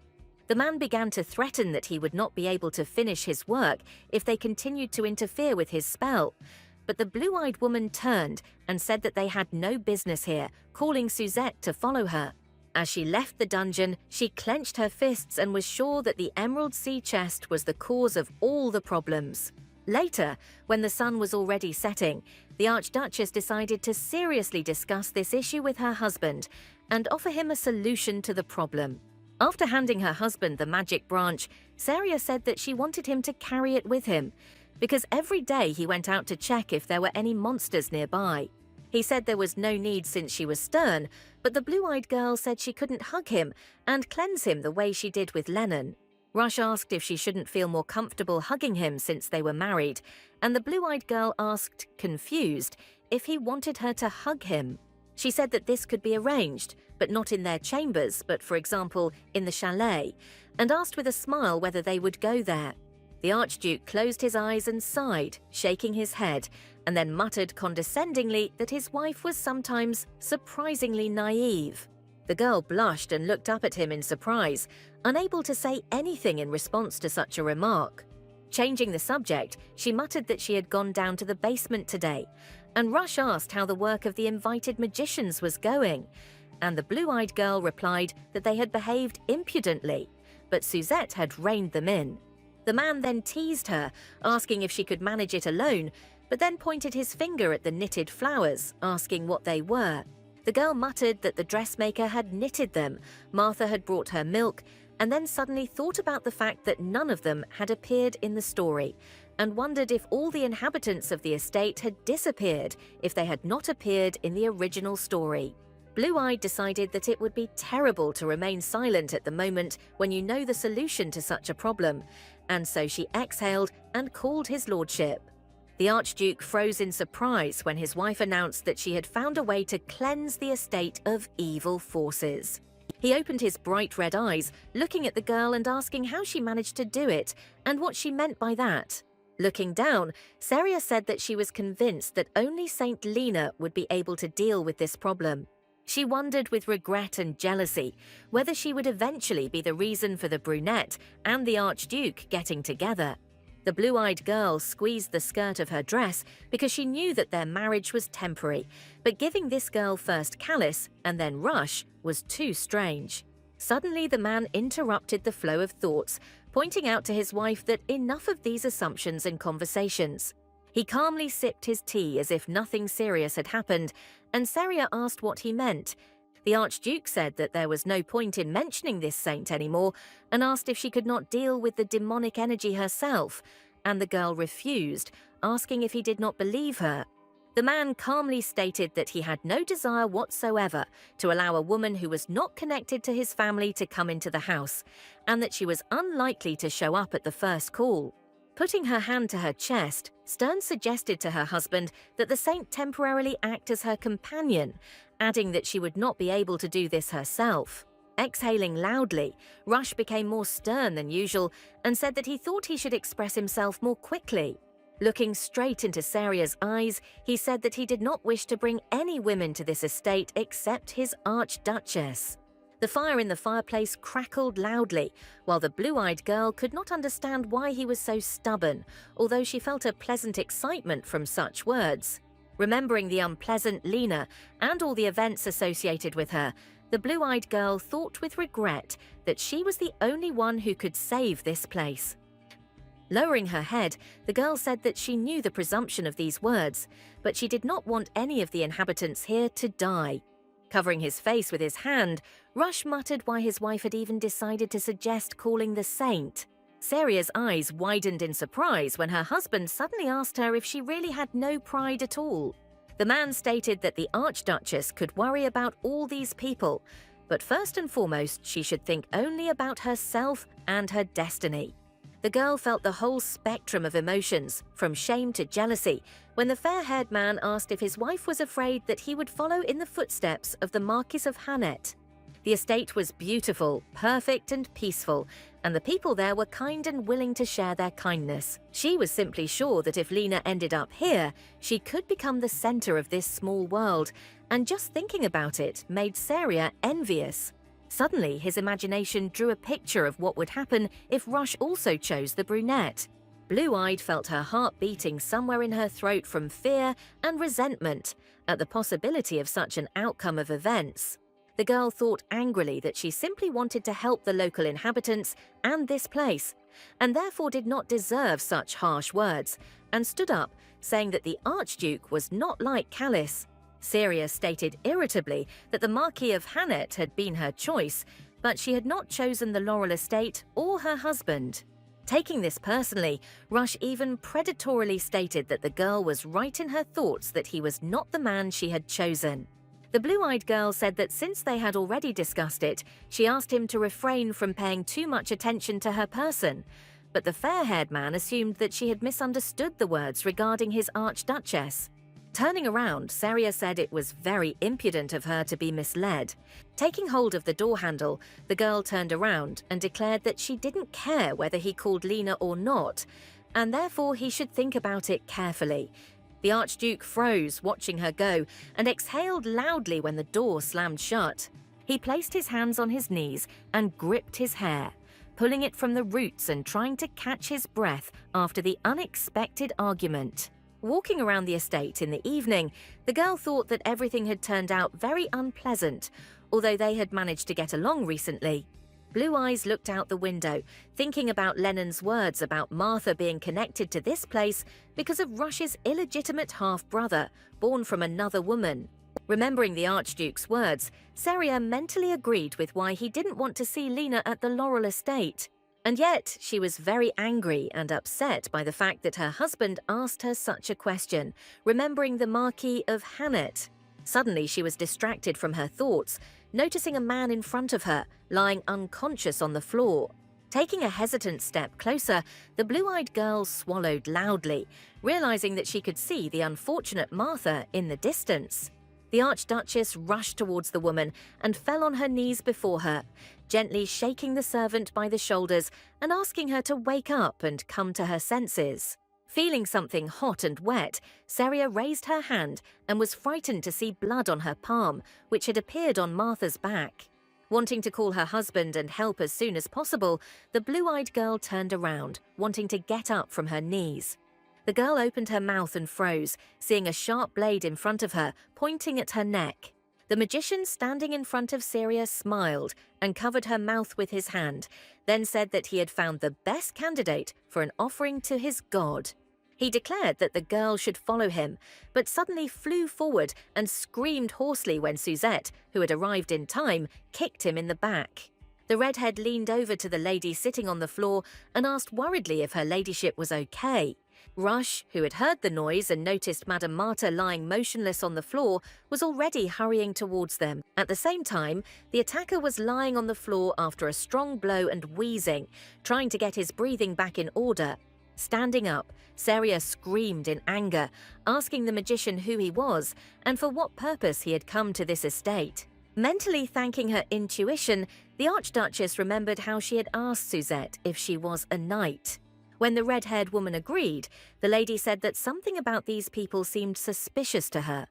The man began to threaten that he would not be able to finish his work if they continued to interfere with his spell. But the blue-eyed woman turned and said that they had no business here, calling Suzette to follow her. As she left the dungeon, she clenched her fists and was sure that the emerald sea chest was the cause of all the problems. Later, when the sun was already setting, the Archduchess decided to seriously discuss this issue with her husband and offer him a solution to the problem. After handing her husband the magic branch, Seria said that she wanted him to carry it with him, because every day he went out to check if there were any monsters nearby. He said there was no need since she was stern, but the blue-eyed girl said she couldn't hug him and cleanse him the way she did with Lennon. Rush asked if she shouldn't feel more comfortable hugging him since they were married, and the blue-eyed girl asked, confused, if he wanted her to hug him. She said that this could be arranged, but not in their chambers, but for example, in the chalet, and asked with a smile whether they would go there. The Archduke closed his eyes and sighed, shaking his head, and then muttered condescendingly that his wife was sometimes surprisingly naive. The girl blushed and looked up at him in surprise, unable to say anything in response to such a remark. Changing the subject, she muttered that she had gone down to the basement today, and Rush asked how the work of the invited magicians was going, and the blue-eyed girl replied that they had behaved impudently, but Suzette had reined them in. The man then teased her, asking if she could manage it alone, but then pointed his finger at the knitted flowers, asking what they were. The girl muttered that the dressmaker had knitted them, Martha had brought her milk, and then suddenly thought about the fact that none of them had appeared in the story, and wondered if all the inhabitants of the estate had disappeared if they had not appeared in the original story. Blue-Eyed decided that it would be terrible to remain silent at the moment when you know the solution to such a problem, and so she exhaled and called his lordship. The Archduke froze in surprise when his wife announced that she had found a way to cleanse the estate of evil forces. He opened his bright red eyes, looking at the girl and asking how she managed to do it and what she meant by that. Looking down, Saria said that she was convinced that only Saint Lena would be able to deal with this problem. She wondered with regret and jealousy whether she would eventually be the reason for the brunette and the Archduke getting together. The blue-eyed girl squeezed the skirt of her dress because she knew that their marriage was temporary, but giving this girl first Callus and then Rush was too strange. Suddenly, the man interrupted the flow of thoughts, pointing out to his wife that enough of these assumptions and conversations. He calmly sipped his tea as if nothing serious had happened, and Saria asked what he meant. The Archduke said that there was no point in mentioning this saint anymore and asked if she could not deal with the demonic energy herself, and the girl refused, asking if he did not believe her. The man calmly stated that he had no desire whatsoever to allow a woman who was not connected to his family to come into the house, and that she was unlikely to show up at the first call. Putting her hand to her chest, Stern suggested to her husband that the saint temporarily act as her companion, adding that she would not be able to do this herself. Exhaling loudly, Rush became more stern than usual and said that he thought he should express himself more quickly. Looking straight into Saria's eyes, he said that he did not wish to bring any women to this estate except his Archduchess. The fire in the fireplace crackled loudly, while the blue-eyed girl could not understand why he was so stubborn, although she felt a pleasant excitement from such words. Remembering the unpleasant Lena and all the events associated with her, the blue-eyed girl thought with regret that she was the only one who could save this place. Lowering her head, the girl said that she knew the presumption of these words, but she did not want any of the inhabitants here to die. Covering his face with his hand, Rush muttered why his wife had even decided to suggest calling the saint. Saria's eyes widened in surprise when her husband suddenly asked her if she really had no pride at all. The man stated that the Archduchess could worry about all these people, but first and foremost she should think only about herself and her destiny. The girl felt the whole spectrum of emotions, from shame to jealousy, when the fair-haired man asked if his wife was afraid that he would follow in the footsteps of the Marquis of Hanet. The estate was beautiful, perfect and peaceful, and the people there were kind and willing to share their kindness. She was simply sure that if Lena ended up here, she could become the center of this small world, and just thinking about it made Saria envious. Suddenly, his imagination drew a picture of what would happen if Rush also chose the brunette. Blue-eyed felt her heart beating somewhere in her throat from fear and resentment at the possibility of such an outcome of events. The girl thought angrily that she simply wanted to help the local inhabitants and this place, and therefore did not deserve such harsh words, and stood up, saying that the Archduke was not like Callus. Saria stated irritably that the Marquis of Hanet had been her choice, but she had not chosen the Laurel estate or her husband. Taking this personally, Rush even predatorily stated that the girl was right in her thoughts that he was not the man she had chosen. The blue-eyed girl said that since they had already discussed it, she asked him to refrain from paying too much attention to her person, but the fair-haired man assumed that she had misunderstood the words regarding his Archduchess. Turning around, Saria said it was very impudent of her to be misled. Taking hold of the door handle, the girl turned around and declared that she didn't care whether he called Lena or not, and therefore he should think about it carefully. The Archduke froze, watching her go, and exhaled loudly when the door slammed shut. He placed his hands on his knees and gripped his hair, pulling it from the roots and trying to catch his breath after the unexpected argument. Walking around the estate in the evening, the girl thought that everything had turned out very unpleasant, although they had managed to get along recently. Blue Eyes looked out the window, thinking about Lennon's words about Martha being connected to this place because of Rush's illegitimate half-brother, born from another woman. Remembering the Archduke's words, Seria mentally agreed with why he didn't want to see Lena at the Laurel estate. And yet, she was very angry and upset by the fact that her husband asked her such a question, remembering the Marquis of Hanet. Suddenly, she was distracted from her thoughts, noticing a man in front of her, lying unconscious on the floor. Taking a hesitant step closer, the blue-eyed girl swallowed loudly, realizing that she could see the unfortunate Martha in the distance. The Archduchess rushed towards the woman and fell on her knees before her, gently shaking the servant by the shoulders and asking her to wake up and come to her senses. Feeling something hot and wet, Seria raised her hand and was frightened to see blood on her palm, which had appeared on Martha's back. Wanting to call her husband and help as soon as possible, the blue-eyed girl turned around, wanting to get up from her knees. The girl opened her mouth and froze, seeing a sharp blade in front of her, pointing at her neck. The magician standing in front of Seria smiled and covered her mouth with his hand, then said that he had found the best candidate for an offering to his god. He declared that the girl should follow him, but suddenly flew forward and screamed hoarsely when Suzette, who had arrived in time, kicked him in the back. The redhead leaned over to the lady sitting on the floor and asked worriedly if her ladyship was okay. Rush, who had heard the noise and noticed Madame Marta lying motionless on the floor, was already hurrying towards them. At the same time, the attacker was lying on the floor after a strong blow and wheezing, trying to get his breathing back in order. Standing up, Seria screamed in anger, asking the magician who he was and for what purpose he had come to this estate. Mentally thanking her intuition, the Archduchess remembered how she had asked Suzette if she was a knight. When the red-haired woman agreed, the lady said that something about these people seemed suspicious to her,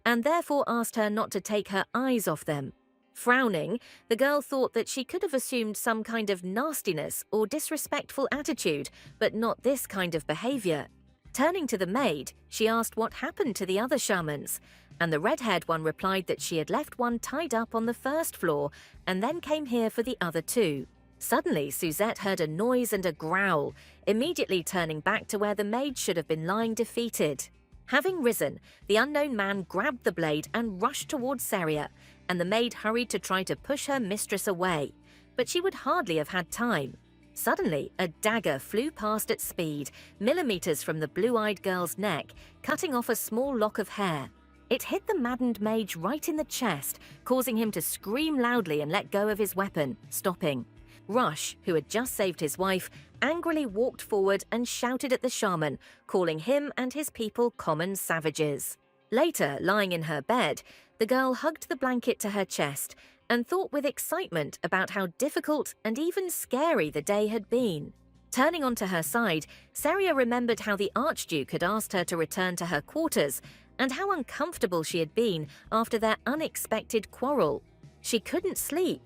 and therefore asked her not to take her eyes off them. Frowning, the girl thought that she could have assumed some kind of nastiness or disrespectful attitude, but not this kind of behavior. Turning to the maid, she asked what happened to the other shamans, and the red-haired one replied that she had left one tied up on the first floor and then came here for the other two. Suddenly, Suzette heard a noise and a growl, immediately turning back to where the maid should have been lying defeated. Having risen, the unknown man grabbed the blade and rushed towards Seria, and the maid hurried to try to push her mistress away, but she would hardly have had time. Suddenly, a dagger flew past at speed, millimeters from the blue-eyed girl's neck, cutting off a small lock of hair. It hit the maddened mage right in the chest, causing him to scream loudly and let go of his weapon, stopping. Rush, who had just saved his wife, angrily walked forward and shouted at the shaman, calling him and his people common savages. Later, lying in her bed, the girl hugged the blanket to her chest and thought with excitement about how difficult and even scary the day had been. Turning onto her side, Seria remembered how the Archduke had asked her to return to her quarters and how uncomfortable she had been after their unexpected quarrel. She couldn't sleep,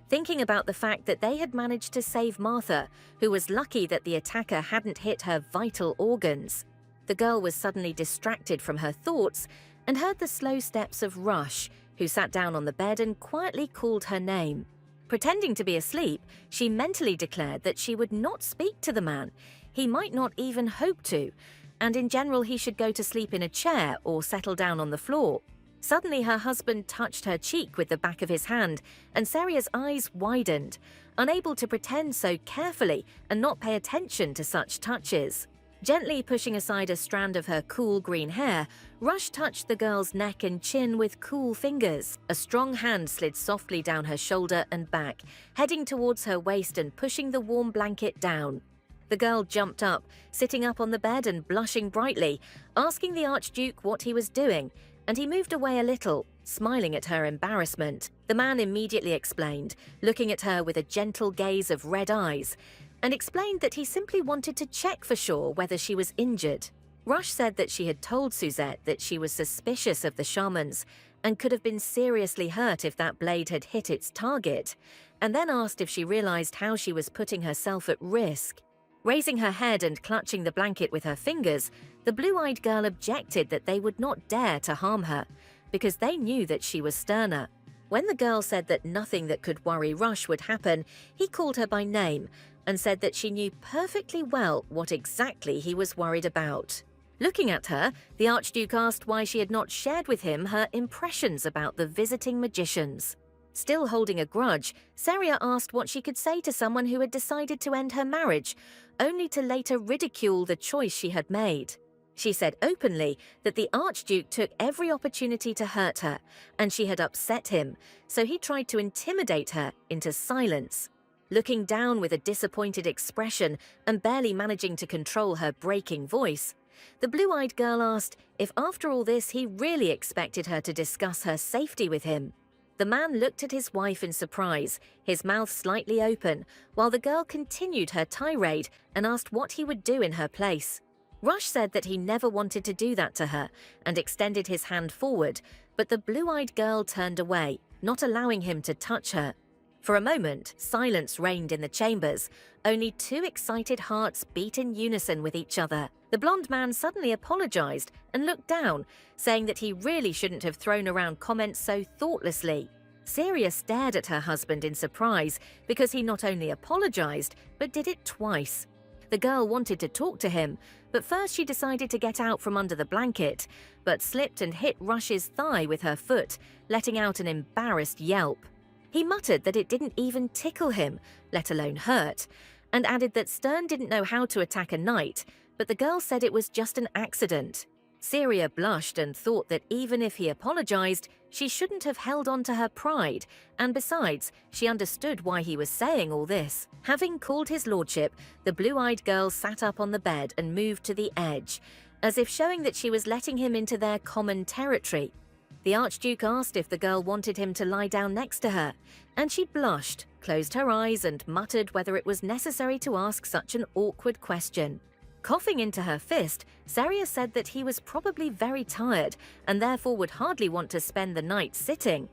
thinking about the fact that they had managed to save Martha, who was lucky that the attacker hadn't hit her vital organs. The girl was suddenly distracted from her thoughts and heard the slow steps of Rush, who sat down on the bed and quietly called her name. Pretending to be asleep, she mentally declared that she would not speak to the man. He might not even hope to, and in general he should go to sleep in a chair or settle down on the floor. Suddenly her husband touched her cheek with the back of his hand, and Seria's eyes widened, unable to pretend so carefully and not pay attention to such touches. Gently pushing aside a strand of her cool green hair, Rush touched the girl's neck and chin with cool fingers. A strong hand slid softly down her shoulder and back, heading towards her waist and pushing the warm blanket down. The girl jumped up, sitting up on the bed and blushing brightly, asking the Archduke what he was doing, and he moved away a little, smiling at her embarrassment. The man immediately explained, looking at her with a gentle gaze of red eyes, and explained that he simply wanted to check for sure whether she was injured. Rush said that she had told Suzette that she was suspicious of the shamans and could have been seriously hurt if that blade had hit its target, and then asked if she realized how she was putting herself at risk. Raising her head and clutching the blanket with her fingers, the blue-eyed girl objected that they would not dare to harm her, because they knew that she was sterner. When the girl said that nothing that could worry Rush would happen, he called her by name and said that she knew perfectly well what exactly he was worried about. Looking at her, the Archduke asked why she had not shared with him her impressions about the visiting magicians. Still holding a grudge, Saria asked what she could say to someone who had decided to end her marriage, only to later ridicule the choice she had made. She said openly that the Archduke took every opportunity to hurt her, and she had upset him, so he tried to intimidate her into silence. Looking down with a disappointed expression and barely managing to control her breaking voice, the blue-eyed girl asked if after all this he really expected her to discuss her safety with him. The man looked at his wife in surprise, his mouth slightly open, while the girl continued her tirade and asked what he would do in her place. Rush said that he never wanted to do that to her and extended his hand forward, but the blue-eyed girl turned away, not allowing him to touch her. For a moment, silence reigned in the chambers. Only two excited hearts beat in unison with each other. The blonde man suddenly apologized and looked down, saying that he really shouldn't have thrown around comments so thoughtlessly. Saria stared at her husband in surprise because he not only apologized, but did it twice. The girl wanted to talk to him, but first she decided to get out from under the blanket, but slipped and hit Rush's thigh with her foot, letting out an embarrassed yelp. He muttered that it didn't even tickle him, let alone hurt, and added that Stern didn't know how to attack a knight, but the girl said it was just an accident. Saria blushed and thought that even if he apologized, she shouldn't have held on to her pride, and besides, she understood why he was saying all this. Having called his lordship, the blue-eyed girl sat up on the bed and moved to the edge, as if showing that she was letting him into their common territory. The Archduke asked if the girl wanted him to lie down next to her, and she blushed, closed her eyes and muttered whether it was necessary to ask such an awkward question. Coughing into her fist, Saria said that he was probably very tired and therefore would hardly want to spend the night sitting,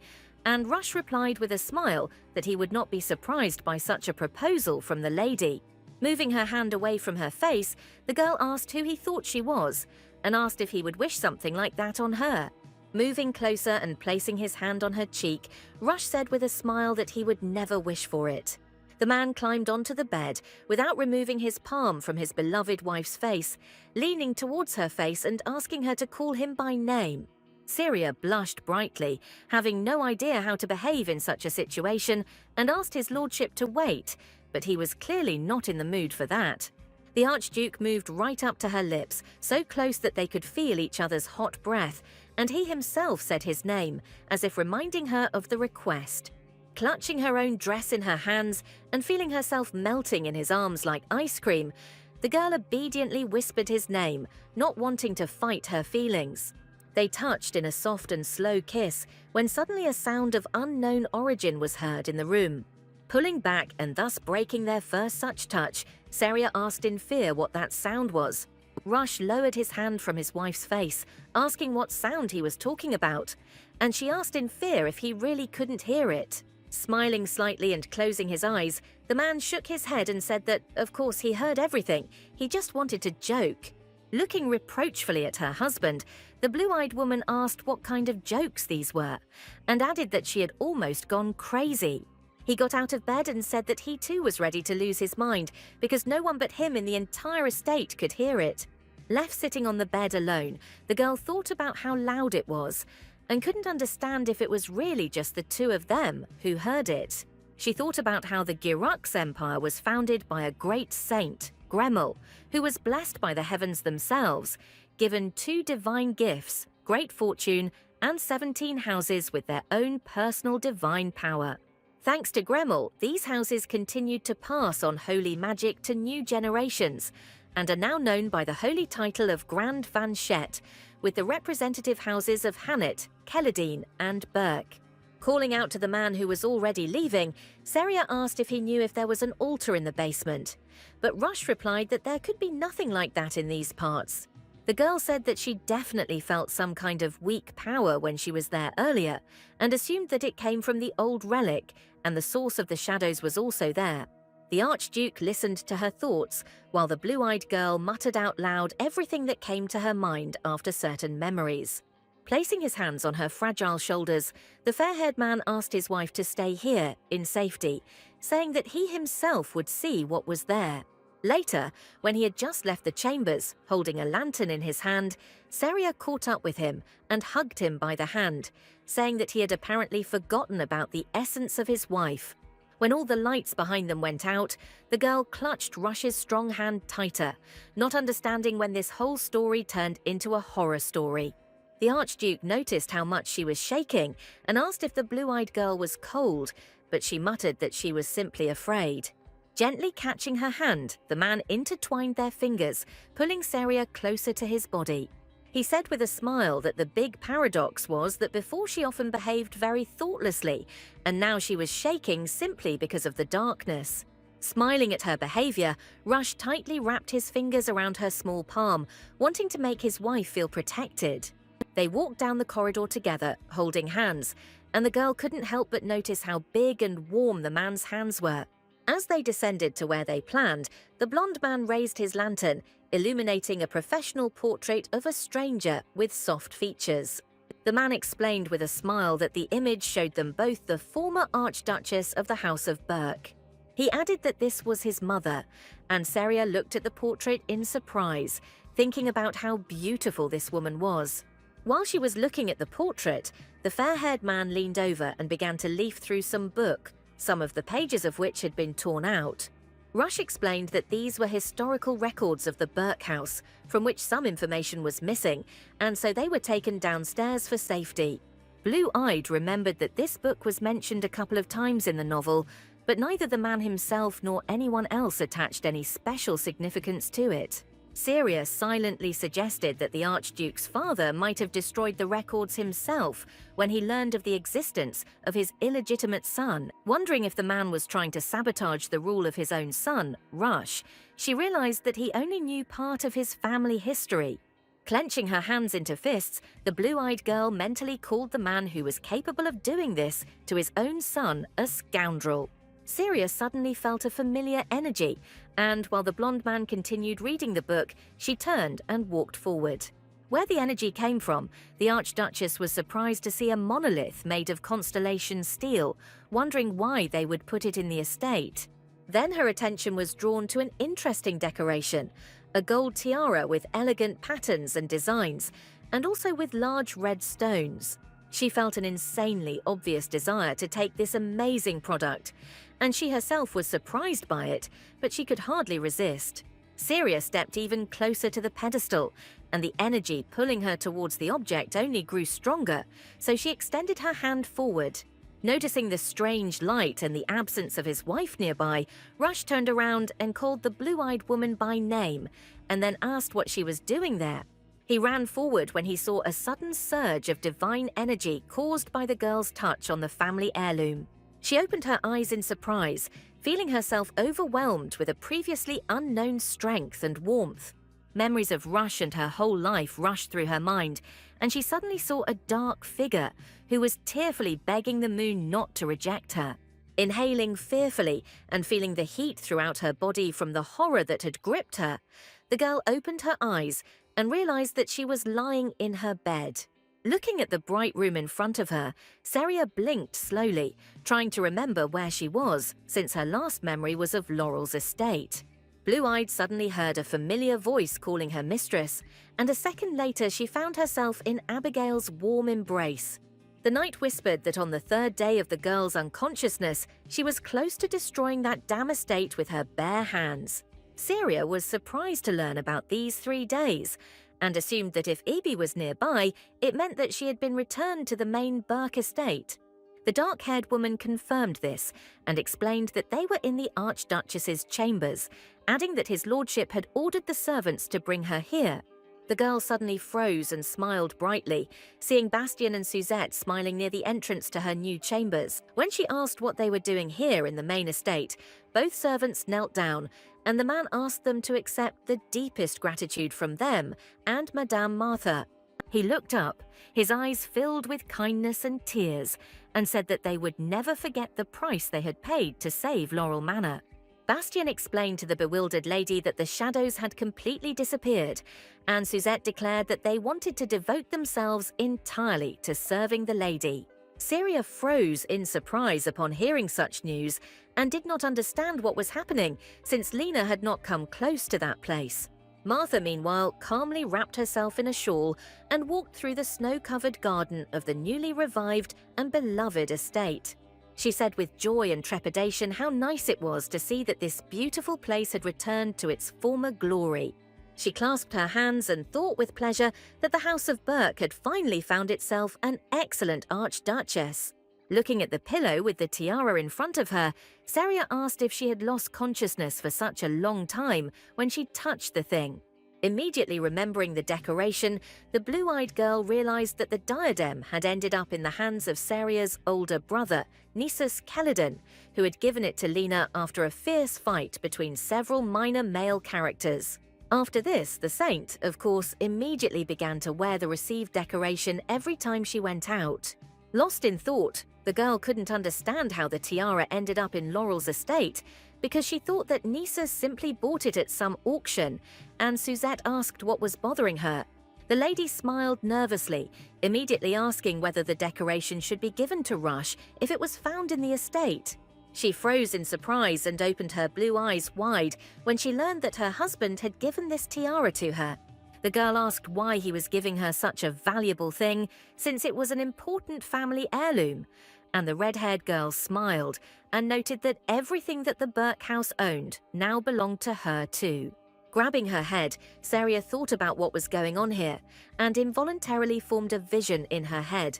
and Rush replied with a smile that he would not be surprised by such a proposal from the lady. Moving her hand away from her face, the girl asked who he thought she was, and asked if he would wish something like that on her. Moving closer and placing his hand on her cheek, Rush said with a smile that he would never wish for it. The man climbed onto the bed without removing his palm from his beloved wife's face, leaning towards her face and asking her to call him by name. Saria blushed brightly, having no idea how to behave in such a situation, and asked his lordship to wait, but he was clearly not in the mood for that. The Archduke moved right up to her lips, so close that they could feel each other's hot breath, and he himself said his name, as if reminding her of the request. Clutching her own dress in her hands and feeling herself melting in his arms like ice cream, the girl obediently whispered his name, not wanting to fight her feelings. They touched in a soft and slow kiss when suddenly a sound of unknown origin was heard in the room. Pulling back and thus breaking their first such touch, Saria asked in fear what that sound was. Rush lowered his hand from his wife's face, asking what sound he was talking about, and she asked in fear if he really couldn't hear it. Smiling slightly and closing his eyes, the man shook his head and said that, of course, he heard everything, he just wanted to joke. Looking reproachfully at her husband, the blue-eyed woman asked what kind of jokes these were, and added that she had almost gone crazy. He got out of bed and said that he too was ready to lose his mind because no one but him in the entire estate could hear it. Left sitting on the bed alone, the girl thought about how loud it was and couldn't understand if it was really just the two of them who heard it. She thought about how the Girux Empire was founded by a great saint, Gremmel, who was blessed by the heavens themselves, given 2 divine gifts, great fortune, and 17 houses with their own personal divine power. Thanks to Gremmel, these houses continued to pass on holy magic to new generations, and are now known by the holy title of Grand Van Shet, with the representative houses of Hanet, Kelladine, and Burke. Calling out to the man who was already leaving, Saria asked if he knew if there was an altar in the basement, but Rush replied that there could be nothing like that in these parts. The girl said that she definitely felt some kind of weak power when she was there earlier, and assumed that it came from the old relic, and the source of the shadows was also there. The Archduke listened to her thoughts, while the blue-eyed girl muttered out loud everything that came to her mind after certain memories. Placing his hands on her fragile shoulders, the fair-haired man asked his wife to stay here, in safety, saying that he himself would see what was there. Later, when he had just left the chambers, holding a lantern in his hand, Seria caught up with him and hugged him by the hand, saying that he had apparently forgotten about the essence of his wife. When all the lights behind them went out, the girl clutched Rush's strong hand tighter, not understanding when this whole story turned into a horror story. The Archduke noticed how much she was shaking and asked if the blue-eyed girl was cold, but she muttered that she was simply afraid. Gently catching her hand, the man intertwined their fingers, pulling Seria closer to his body. He said with a smile that the big paradox was that before she often behaved very thoughtlessly, and now she was shaking simply because of the darkness. Smiling at her behavior, Rush tightly wrapped his fingers around her small palm, wanting to make his wife feel protected. They walked down the corridor together, holding hands, and the girl couldn't help but notice how big and warm the man's hands were. As they descended to where they planned, the blonde man raised his lantern, illuminating a professional portrait of a stranger with soft features. The man explained with a smile that the image showed them both the former Archduchess of the House of Burke. He added that this was his mother, and Seria looked at the portrait in surprise, thinking about how beautiful this woman was. While she was looking at the portrait, the fair-haired man leaned over and began to leaf through some book, some of the pages of which had been torn out. Rush explained that these were historical records of the Burke house, from which some information was missing, and so they were taken downstairs for safety. Blue-eyed remembered that this book was mentioned a couple of times in the novel, but neither the man himself nor anyone else attached any special significance to it. Seria silently suggested that the Archduke's father might have destroyed the records himself when he learned of the existence of his illegitimate son. Wondering if the man was trying to sabotage the rule of his own son, Rush, she realized that he only knew part of his family history. Clenching her hands into fists, the blue-eyed girl mentally called the man who was capable of doing this to his own son a scoundrel. Seria suddenly felt a familiar energy, and while the blonde man continued reading the book, she turned and walked forward. Where the energy came from, the Archduchess was surprised to see a monolith made of constellation steel, wondering why they would put it in the estate. Then her attention was drawn to an interesting decoration, a gold tiara with elegant patterns and designs, and also with large red stones. She felt an insanely obvious desire to take this amazing product, and she herself was surprised by it, but she could hardly resist. Seria stepped even closer to the pedestal, and the energy pulling her towards the object only grew stronger, so she extended her hand forward. Noticing the strange light and the absence of his wife nearby, Rush turned around and called the blue-eyed woman by name, and then asked what she was doing there. He ran forward when he saw a sudden surge of divine energy caused by the girl's touch on the family heirloom. She opened her eyes in surprise, feeling herself overwhelmed with a previously unknown strength and warmth. Memories of Rush and her whole life rushed through her mind, and she suddenly saw a dark figure who was tearfully begging the moon not to reject her. Inhaling fearfully and feeling the heat throughout her body from the horror that had gripped her, the girl opened her eyes and realized that she was lying in her bed. Looking at the bright room in front of her, Seria blinked slowly, trying to remember where she was, since her last memory was of Laurel's estate. Blue-eyed suddenly heard a familiar voice calling her mistress, and a second later she found herself in Abigail's warm embrace. The night whispered that on the third day of the girl's unconsciousness, she was close to destroying that damn estate with her bare hands. Seria was surprised to learn about these 3 days, and assumed that if Ibi was nearby, it meant that she had been returned to the main Burke estate. The dark-haired woman confirmed this, and explained that they were in the Archduchess's chambers, adding that his lordship had ordered the servants to bring her here. The girl suddenly froze and smiled brightly, seeing Bastien and Suzette smiling near the entrance to her new chambers. When she asked what they were doing here in the main estate, both servants knelt down, and the man asked them to accept the deepest gratitude from them and Madame Martha. He looked up, his eyes filled with kindness and tears, and said that they would never forget the price they had paid to save Laurel Manor. Bastien explained to the bewildered lady that the shadows had completely disappeared, and Suzette declared that they wanted to devote themselves entirely to serving the lady. Seria froze in surprise upon hearing such news, and did not understand what was happening since Lena had not come close to that place. Martha, meanwhile, calmly wrapped herself in a shawl and walked through the snow-covered garden of the newly revived and beloved estate. She said with joy and trepidation how nice it was to see that this beautiful place had returned to its former glory. She clasped her hands and thought with pleasure that the House of Burke had finally found itself an excellent archduchess. Looking at the pillow with the tiara in front of her, Saria asked if she had lost consciousness for such a long time when she touched the thing. Immediately remembering the decoration, the blue-eyed girl realized that the diadem had ended up in the hands of Saria's older brother, Nisus Celadon, who had given it to Lena after a fierce fight between several minor male characters. After this, the saint, of course, immediately began to wear the received decoration every time she went out. Lost in thought, the girl couldn't understand how the tiara ended up in Laurel's estate because she thought that Nisus simply bought it at some auction, and Suzette asked what was bothering her. The lady smiled nervously, immediately asking whether the decoration should be given to Rush if it was found in the estate. She froze in surprise and opened her blue eyes wide when she learned that her husband had given this tiara to her. The girl asked why he was giving her such a valuable thing, since it was an important family heirloom, and the red-haired girl smiled and noted that everything that the Burke house owned now belonged to her too. Grabbing her head, Saria thought about what was going on here and involuntarily formed a vision in her head,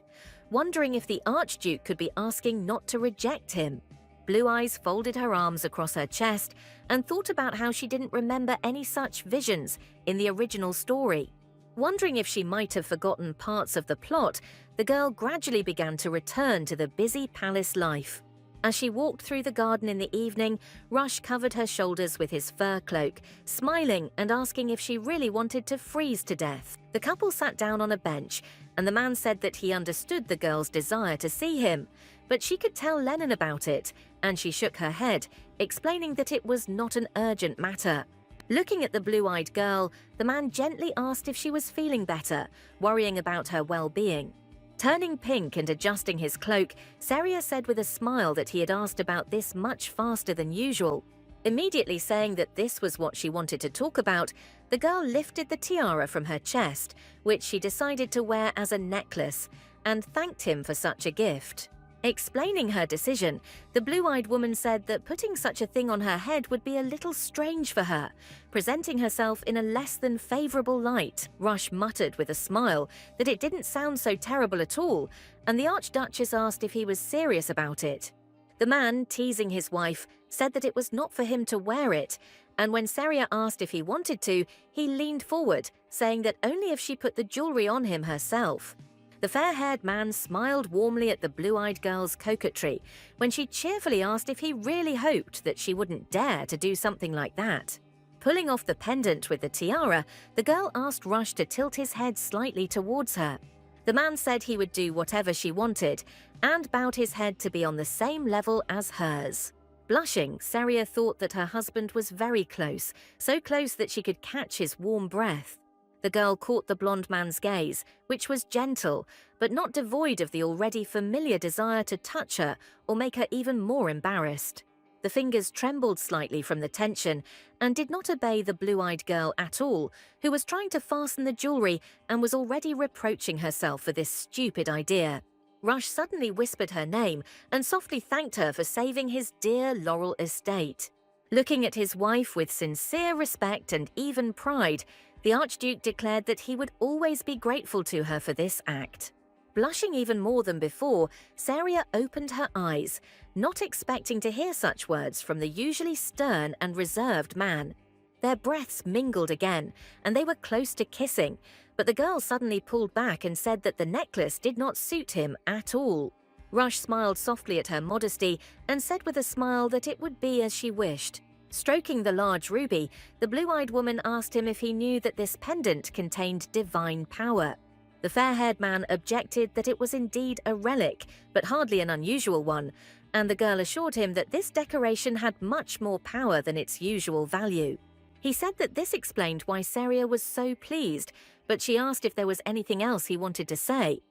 wondering if the Archduke could be asking not to reject him. Blue Eyes folded her arms across her chest and thought about how she didn't remember any such visions in the original story. Wondering if she might have forgotten parts of the plot, the girl gradually began to return to the busy palace life. As she walked through the garden in the evening, Rush covered her shoulders with his fur cloak, smiling and asking if she really wanted to freeze to death. The couple sat down on a bench, and the man said that he understood the girl's desire to see him, but she could tell Lennon about it, and she shook her head, explaining that it was not an urgent matter. Looking at the blue-eyed girl, the man gently asked if she was feeling better, worrying about her well-being. Turning pink and adjusting his cloak, Saria said with a smile that he had asked about this much faster than usual. Immediately saying that this was what she wanted to talk about, the girl lifted the tiara from her chest, which she decided to wear as a necklace, and thanked him for such a gift. Explaining her decision, the blue-eyed woman said that putting such a thing on her head would be a little strange for her, presenting herself in a less than favorable light. Rush muttered with a smile that it didn't sound so terrible at all, and the Archduchess asked if he was serious about it. The man, teasing his wife, said that it was not for him to wear it, and when Saria asked if he wanted to, he leaned forward, saying that only if she put the jewelry on him herself. The fair-haired man smiled warmly at the blue-eyed girl's coquetry when she cheerfully asked if he really hoped that she wouldn't dare to do something like that. Pulling off the pendant with the tiara, the girl asked Rush to tilt his head slightly towards her. The man said he would do whatever she wanted and bowed his head to be on the same level as hers. Blushing, Saria thought that her husband was very close, so close that she could catch his warm breath. The girl caught the blonde man's gaze, which was gentle, but not devoid of the already familiar desire to touch her or make her even more embarrassed. The fingers trembled slightly from the tension and did not obey the blue-eyed girl at all, who was trying to fasten the jewelry and was already reproaching herself for this stupid idea. Rush suddenly whispered her name and softly thanked her for saving his dear Laurel estate. Looking at his wife with sincere respect and even pride, the Archduke declared that he would always be grateful to her for this act. Blushing even more than before, Saria opened her eyes, not expecting to hear such words from the usually stern and reserved man. Their breaths mingled again, and they were close to kissing, but the girl suddenly pulled back and said that the necklace did not suit him at all. Rush smiled softly at her modesty and said with a smile that it would be as she wished. Stroking the large ruby, the blue-eyed woman asked him if he knew that this pendant contained divine power. The fair-haired man objected that it was indeed a relic, but hardly an unusual one, and the girl assured him that this decoration had much more power than its usual value. He said that this explained why Saria was so pleased, but she asked if there was anything else he wanted to say.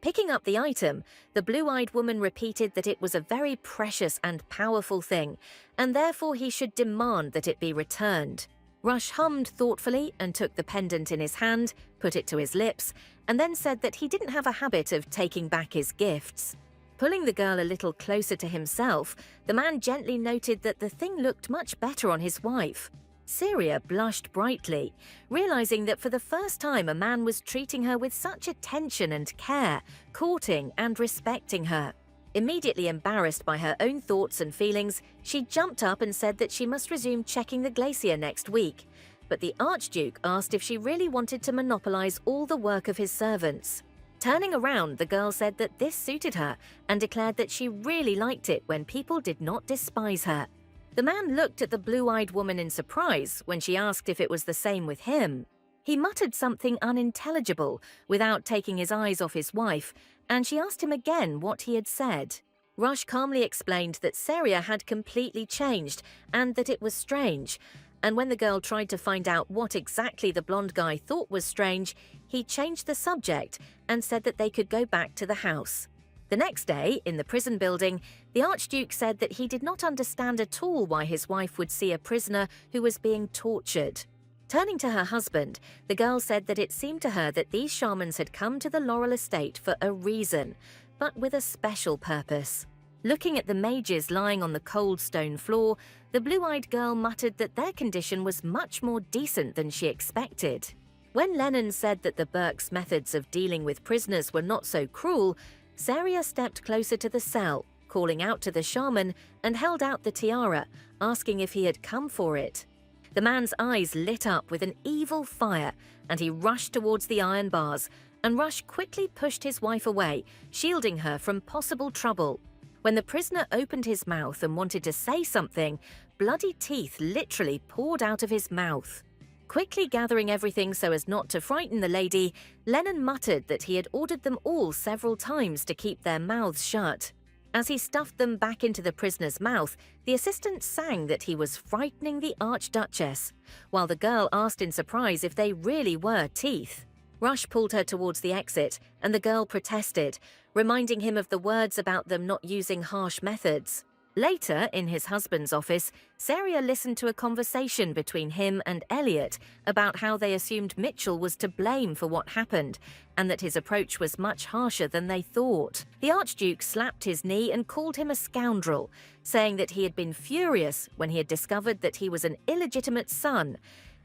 Picking up the item, the blue-eyed woman repeated that it was a very precious and powerful thing, and therefore he should demand that it be returned. Rush hummed thoughtfully and took the pendant in his hand, put it to his lips, and then said that he didn't have a habit of taking back his gifts. Pulling the girl a little closer to himself, the man gently noted that the thing looked much better on his wife. Syria blushed brightly, realizing that for the first time a man was treating her with such attention and care, courting and respecting her. Immediately embarrassed by her own thoughts and feelings, she jumped up and said that she must resume checking the glacier next week. But the Archduke asked if she really wanted to monopolize all the work of his servants. Turning around, the girl said that this suited her and declared that she really liked it when people did not despise her. The man looked at the blue-eyed woman in surprise when she asked if it was the same with him. He muttered something unintelligible without taking his eyes off his wife, and she asked him again what he had said. Rush calmly explained that Seria had completely changed and that it was strange, and when the girl tried to find out what exactly the blonde guy thought was strange, he changed the subject and said that they could go back to the house. The next day, in the prison building, the Archduke said that he did not understand at all why his wife would see a prisoner who was being tortured. Turning to her husband, the girl said that it seemed to her that these shamans had come to the Laurel estate for a reason, but with a special purpose. Looking at the mages lying on the cold stone floor, the blue-eyed girl muttered that their condition was much more decent than she expected. When Lennon said that the Burke's methods of dealing with prisoners were not so cruel, Saria stepped closer to the cell, calling out to the shaman, and held out the tiara, asking if he had come for it. The man's eyes lit up with an evil fire, and he rushed towards the iron bars, and Rush quickly pushed his wife away, shielding her from possible trouble. When the prisoner opened his mouth and wanted to say something, bloody teeth literally poured out of his mouth. Quickly gathering everything so as not to frighten the lady, Lennon muttered that he had ordered them all several times to keep their mouths shut. As he stuffed them back into the prisoner's mouth, the assistant sang that he was frightening the Archduchess, while the girl asked in surprise if they really were teeth. Rush pulled her towards the exit, and the girl protested, reminding him of the words about them not using harsh methods. Later, in his husband's office, Saria listened to a conversation between him and Elliot about how they assumed Mitchell was to blame for what happened, and that his approach was much harsher than they thought. The Archduke slapped his knee and called him a scoundrel, saying that he had been furious when he had discovered that he was an illegitimate son,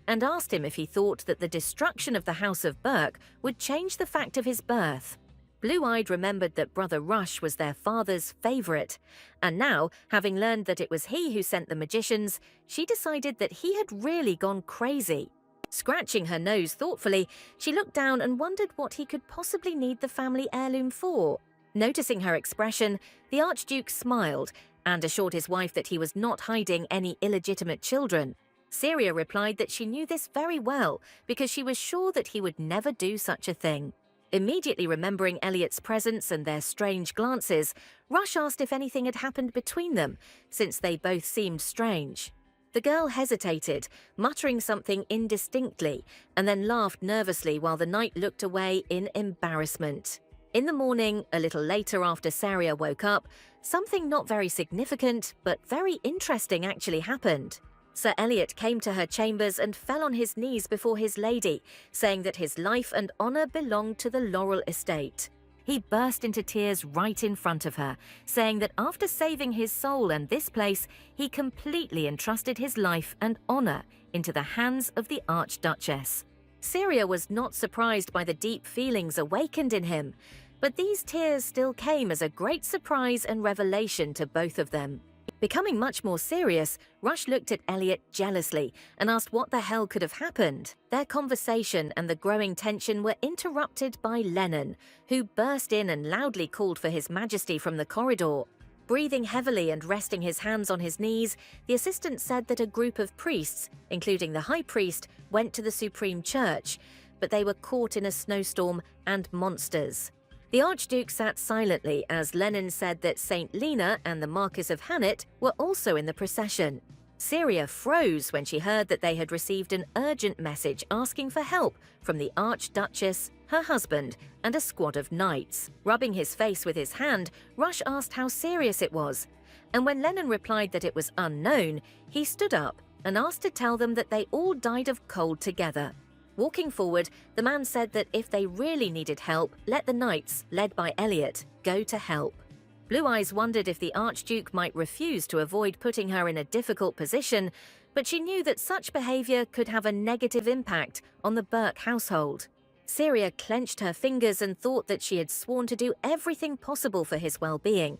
and asked him if he thought that the destruction of the House of Burke would change the fact of his birth. Blue-eyed remembered that Brother Rush was their father's favourite, and now, having learned that it was he who sent the magicians, she decided that he had really gone crazy. Scratching her nose thoughtfully, she looked down and wondered what he could possibly need the family heirloom for. Noticing her expression, the Archduke smiled and assured his wife that he was not hiding any illegitimate children. Syria replied that she knew this very well because she was sure that he would never do such a thing. Immediately remembering Elliot's presence and their strange glances, Rush asked if anything had happened between them, since they both seemed strange. The girl hesitated, muttering something indistinctly, and then laughed nervously while the knight looked away in embarrassment. In the morning, a little later after Saria woke up, something not very significant but very interesting actually happened. Sir Elliot came to her chambers and fell on his knees before his lady, saying that his life and honour belonged to the Laurel estate. He burst into tears right in front of her, saying that after saving his soul and this place, he completely entrusted his life and honour into the hands of the Archduchess. Syria was not surprised by the deep feelings awakened in him, but these tears still came as a great surprise and revelation to both of them. Becoming much more serious, Rush looked at Elliot jealously and asked what the hell could have happened. Their conversation and the growing tension were interrupted by Lennon, who burst in and loudly called for His Majesty from the corridor. Breathing heavily and resting his hands on his knees, the assistant said that a group of priests, including the High Priest, went to the Supreme Church, but they were caught in a snowstorm and monsters. The Archduke sat silently as Lennon said that St. Lena and the Marquis of Hanet were also in the procession. Syria froze when she heard that they had received an urgent message asking for help from the Archduchess her husband, and a squad of knights. Rubbing his face with his hand, Rush asked how serious it was. And when Lennon replied that it was unknown, he stood up and asked to tell them that they all died of cold together. Walking forward, the man said that if they really needed help, let the knights, led by Elliot, go to help. Blue Eyes wondered if the Archduke might refuse to avoid putting her in a difficult position, but she knew that such behavior could have a negative impact on the Burke household. Syria clenched her fingers and thought that she had sworn to do everything possible for his well-being,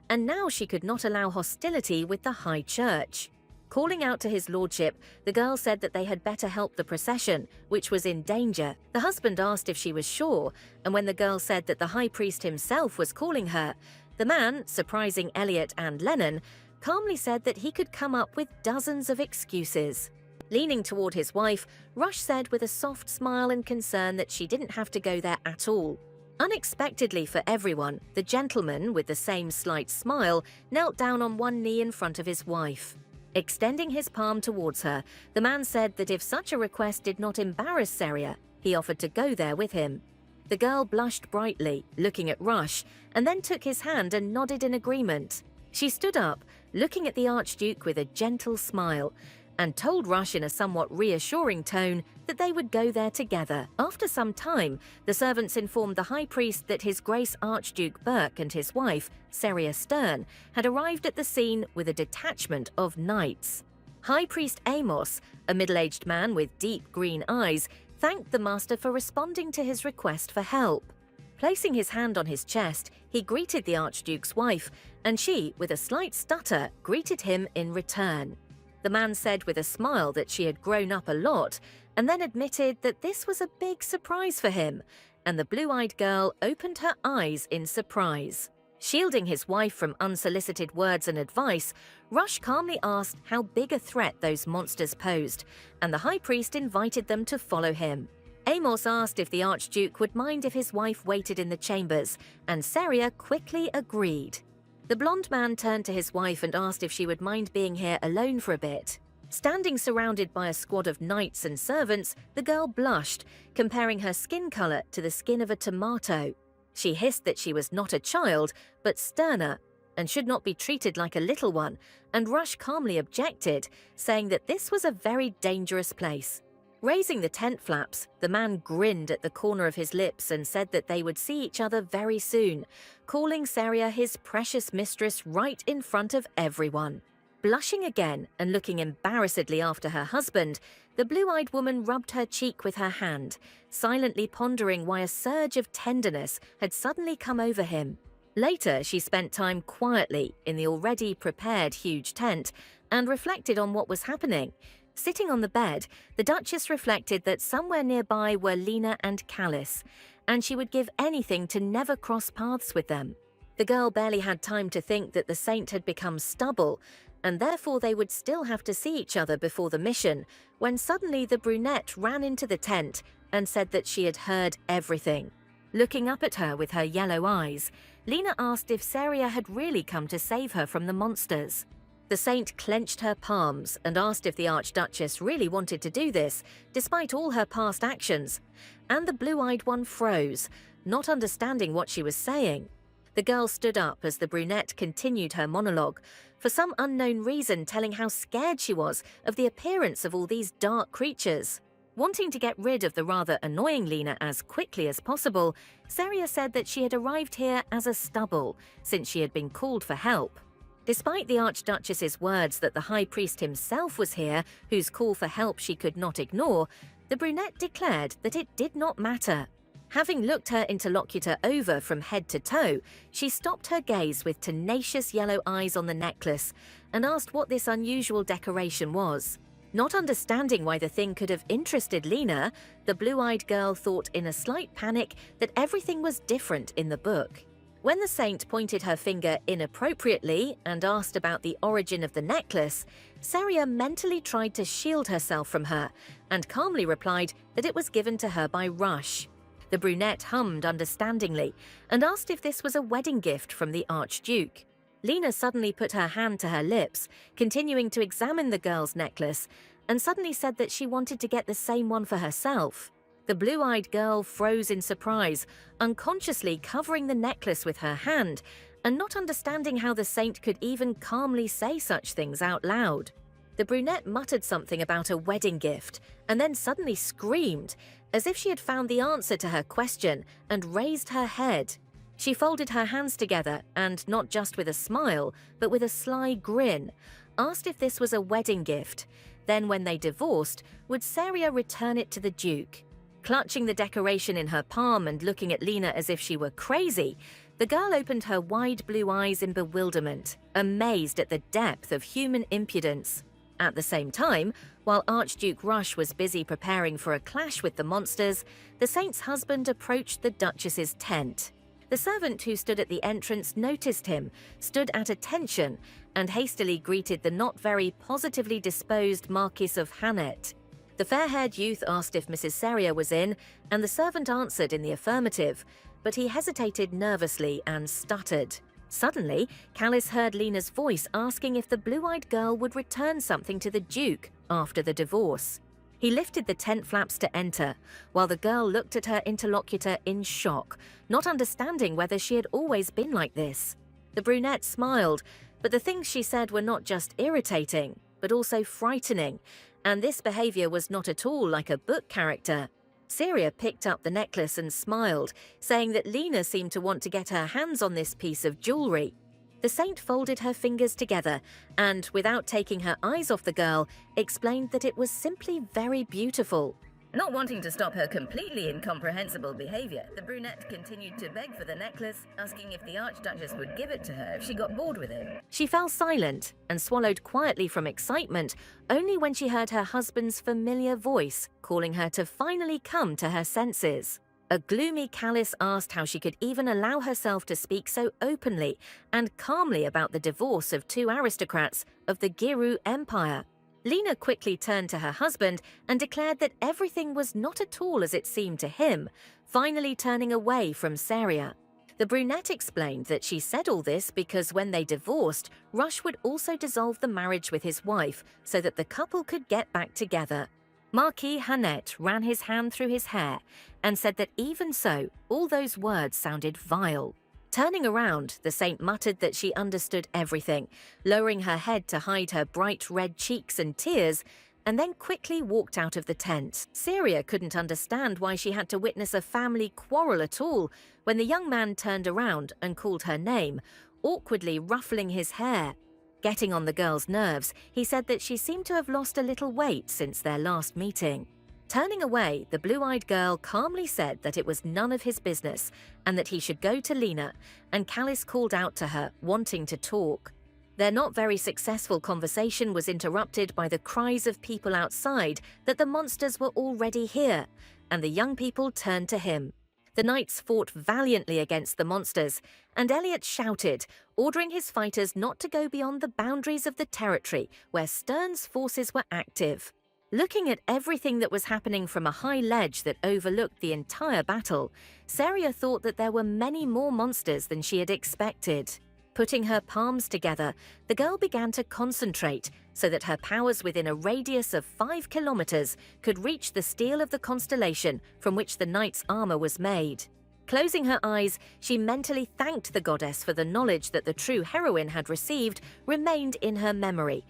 and now she could not allow hostility with the High Church. Calling out to his lordship, the girl said that they had better help the procession, which was in danger. The husband asked if she was sure, and when the girl said that the high priest himself was calling her, the man, surprising Elliot and Lennon, calmly said that he could come up with dozens of excuses. Leaning toward his wife, Rush said with a soft smile and concern that she didn't have to go there at all. Unexpectedly for everyone, the gentleman, with the same slight smile, knelt down on one knee in front of his wife. Extending his palm towards her, the man said that if such a request did not embarrass Seria, he offered to go there with him. The girl blushed brightly, looking at Rush, and then took his hand and nodded in agreement. She stood up, looking at the Archduke with a gentle smile, and told Rush in a somewhat reassuring tone that they would go there together. After some time, the servants informed the High Priest that His Grace Archduke Burke and his wife, Seria Stern, had arrived at the scene with a detachment of knights. High Priest Amos, a middle-aged man with deep green eyes, thanked the master for responding to his request for help. Placing his hand on his chest, he greeted the Archduke's wife, and she, with a slight stutter, greeted him in return. The man said with a smile that she had grown up a lot, and then admitted that this was a big surprise for him, and the blue-eyed girl opened her eyes in surprise. Shielding his wife from unsolicited words and advice, Rush calmly asked how big a threat those monsters posed, and the High Priest invited them to follow him. Amos asked if the Archduke would mind if his wife waited in the chambers, and Seria quickly agreed. The blonde man turned to his wife and asked if she would mind being here alone for a bit. Standing surrounded by a squad of knights and servants, the girl blushed, comparing her skin color to the skin of a tomato. She hissed that she was not a child, but sterner, and should not be treated like a little one, and Rush calmly objected, saying that this was a very dangerous place. Raising the tent flaps, the man grinned at the corner of his lips and said that they would see each other very soon, calling Seria his precious mistress right in front of everyone. Blushing again and looking embarrassedly after her husband, the blue-eyed woman rubbed her cheek with her hand, silently pondering why a surge of tenderness had suddenly come over him. Later, she spent time quietly in the already prepared huge tent and reflected on what was happening. Sitting on the bed, the Duchess reflected that somewhere nearby were Lena and Calice, and she would give anything to never cross paths with them. The girl barely had time to think that the saint had become stubble, and therefore they would still have to see each other before the mission, when suddenly the brunette ran into the tent and said that she had heard everything. Looking up at her with her yellow eyes, Lena asked if Seria had really come to save her from the monsters. The saint clenched her palms and asked if the Archduchess really wanted to do this, despite all her past actions, and the blue-eyed one froze, not understanding what she was saying. The girl stood up as the brunette continued her monologue, for some unknown reason telling how scared she was of the appearance of all these dark creatures. Wanting to get rid of the rather annoying Lena as quickly as possible, Seria said that she had arrived here as a stubble, since she had been called for help. Despite the Archduchess's words that the High Priest himself was here, whose call for help she could not ignore, the brunette declared that it did not matter. Having looked her interlocutor over from head to toe, she stopped her gaze with tenacious yellow eyes on the necklace and asked what this unusual decoration was. Not understanding why the thing could have interested Lena, the blue-eyed girl thought in a slight panic that everything was different in the book. When the saint pointed her finger inappropriately and asked about the origin of the necklace, Seria mentally tried to shield herself from her and calmly replied that it was given to her by Rush. The brunette hummed understandingly and asked if this was a wedding gift from the Archduke. Lena suddenly put her hand to her lips, continuing to examine the girl's necklace, and suddenly said that she wanted to get the same one for herself. The blue-eyed girl froze in surprise, unconsciously covering the necklace with her hand and not understanding how the saint could even calmly say such things out loud. The brunette muttered something about a wedding gift and then suddenly screamed, as if she had found the answer to her question, and raised her head. She folded her hands together and, not just with a smile, but with a sly grin, asked if this was a wedding gift. Then, when they divorced, would Saria return it to the Duke? Clutching the decoration in her palm and looking at Lena as if she were crazy, the girl opened her wide blue eyes in bewilderment, amazed at the depth of human impudence. At the same time, while Archduke Rush was busy preparing for a clash with the monsters, the saint's husband approached the Duchess's tent. The servant who stood at the entrance noticed him, stood at attention, and hastily greeted the not very positively disposed Marquis of Hanet. The fair-haired youth asked if Mrs. Saria was in, and the servant answered in the affirmative, but he hesitated nervously and stuttered. Suddenly, Callis heard Lena's voice asking if the blue-eyed girl would return something to the Duke after the divorce. He lifted the tent flaps to enter, while the girl looked at her interlocutor in shock, not understanding whether she had always been like this. The brunette smiled, but the things she said were not just irritating, but also frightening, and this behavior was not at all like a book character. Saria picked up the necklace and smiled, saying that Lena seemed to want to get her hands on this piece of jewelry. The saint folded her fingers together and, without taking her eyes off the girl, explained that it was simply very beautiful. Not wanting to stop her completely incomprehensible behavior, the brunette continued to beg for the necklace, asking if the Archduchess would give it to her if she got bored with it. She fell silent and swallowed quietly from excitement, only when she heard her husband's familiar voice calling her to finally come to her senses. A gloomy Callis asked how she could even allow herself to speak so openly and calmly about the divorce of two aristocrats of the Giru Empire. Lena quickly turned to her husband and declared that everything was not at all as it seemed to him, finally turning away from Saria. The brunette explained that she said all this because when they divorced, Rush would also dissolve the marriage with his wife so that the couple could get back together. Marquis Hanet ran his hand through his hair and said that even so, all those words sounded vile. Turning around, the saint muttered that she understood everything, lowering her head to hide her bright red cheeks and tears, and then quickly walked out of the tent. Saria couldn't understand why she had to witness a family quarrel at all when the young man turned around and called her name, awkwardly ruffling his hair. Getting on the girl's nerves, he said that she seemed to have lost a little weight since their last meeting. Turning away, the blue-eyed girl calmly said that it was none of his business and that he should go to Lena, and Callis called out to her, wanting to talk. Their not very successful conversation was interrupted by the cries of people outside that the monsters were already here, and the young people turned to him. The knights fought valiantly against the monsters, and Elliot shouted, ordering his fighters not to go beyond the boundaries of the territory where Stern's forces were active. Looking at everything that was happening from a high ledge that overlooked the entire battle, Saria thought that there were many more monsters than she had expected. Putting her palms together, the girl began to concentrate so that her powers within a radius of 5 kilometers could reach the steel of the constellation from which the knight's armor was made. Closing her eyes, she mentally thanked the goddess for the knowledge that the true heroine had received remained in her memory,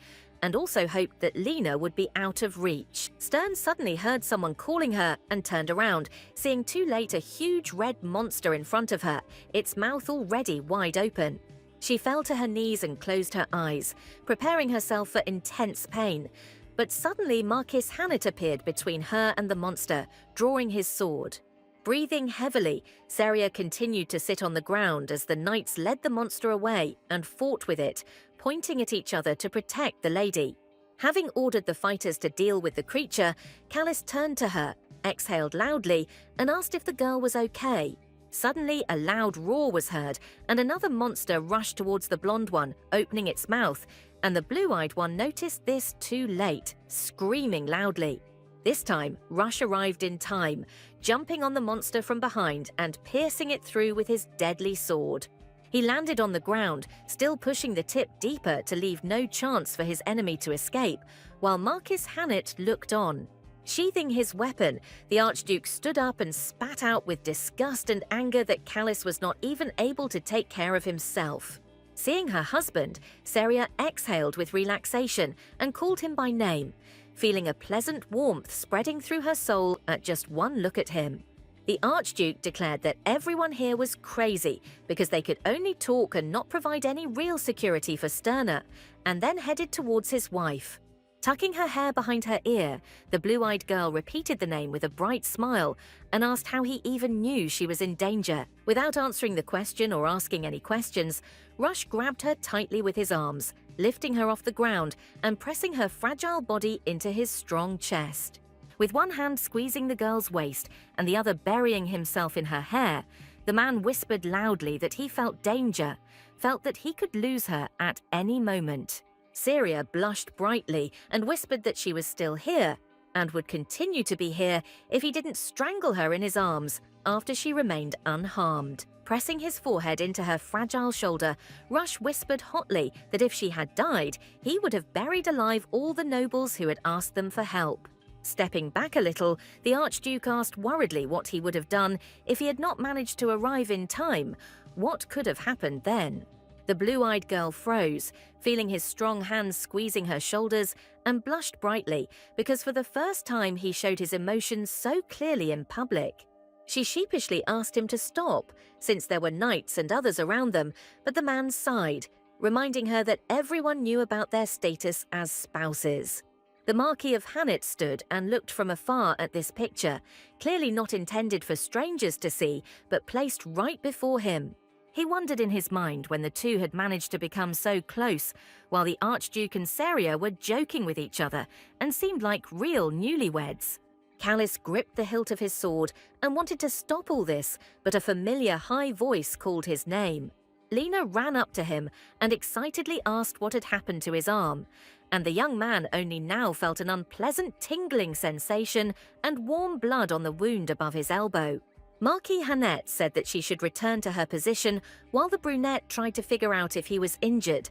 and also hoped that Lena would be out of reach. Stern suddenly heard someone calling her and turned around, seeing too late a huge red monster in front of her, its mouth already wide open. She fell to her knees and closed her eyes, preparing herself for intense pain. But suddenly Marquis Hanet appeared between her and the monster, drawing his sword. Breathing heavily, Saria continued to sit on the ground as the knights led the monster away and fought with it, pointing at each other to protect the lady. Having ordered the fighters to deal with the creature, Callis turned to her, exhaled loudly, and asked if the girl was okay. Suddenly, a loud roar was heard, and another monster rushed towards the blonde one, opening its mouth, and the blue-eyed one noticed this too late, screaming loudly. This time, Rush arrived in time, jumping on the monster from behind and piercing it through with his deadly sword. He landed on the ground, still pushing the tip deeper to leave no chance for his enemy to escape, while Marquis Hanet looked on. Sheathing his weapon, the Archduke stood up and spat out with disgust and anger that Callis was not even able to take care of himself. Seeing her husband, Seria exhaled with relaxation and called him by name, feeling a pleasant warmth spreading through her soul at just one look at him. The Archduke declared that everyone here was crazy because they could only talk and not provide any real security for Sterna, and then headed towards his wife. Tucking her hair behind her ear, the blue-eyed girl repeated the name with a bright smile and asked how he even knew she was in danger. Without answering the question or asking any questions, Rush grabbed her tightly with his arms, lifting her off the ground and pressing her fragile body into his strong chest. With one hand squeezing the girl's waist and the other burying himself in her hair, the man whispered loudly that he felt danger, felt that he could lose her at any moment. Seria blushed brightly and whispered that she was still here and would continue to be here if he didn't strangle her in his arms after she remained unharmed. Pressing his forehead into her fragile shoulder, Rush whispered hotly that if she had died, he would have buried alive all the nobles who had asked them for help. Stepping back a little, the Archduke asked worriedly what he would have done if he had not managed to arrive in time. What could have happened then? The blue-eyed girl froze, feeling his strong hands squeezing her shoulders, and blushed brightly because for the first time he showed his emotions so clearly in public. She sheepishly asked him to stop, since there were knights and others around them, but the man sighed, reminding her that everyone knew about their status as spouses. The Marquis of Hanet stood and looked from afar at this picture, clearly not intended for strangers to see, but placed right before him. He wondered in his mind when the two had managed to become so close, while the Archduke and Seria were joking with each other and seemed like real newlyweds. Callis gripped the hilt of his sword and wanted to stop all this, but a familiar high voice called his name. Lena ran up to him and excitedly asked what had happened to his arm, and the young man only now felt an unpleasant tingling sensation and warm blood on the wound above his elbow. Marquis Hanet said that she should return to her position while the brunette tried to figure out if he was injured,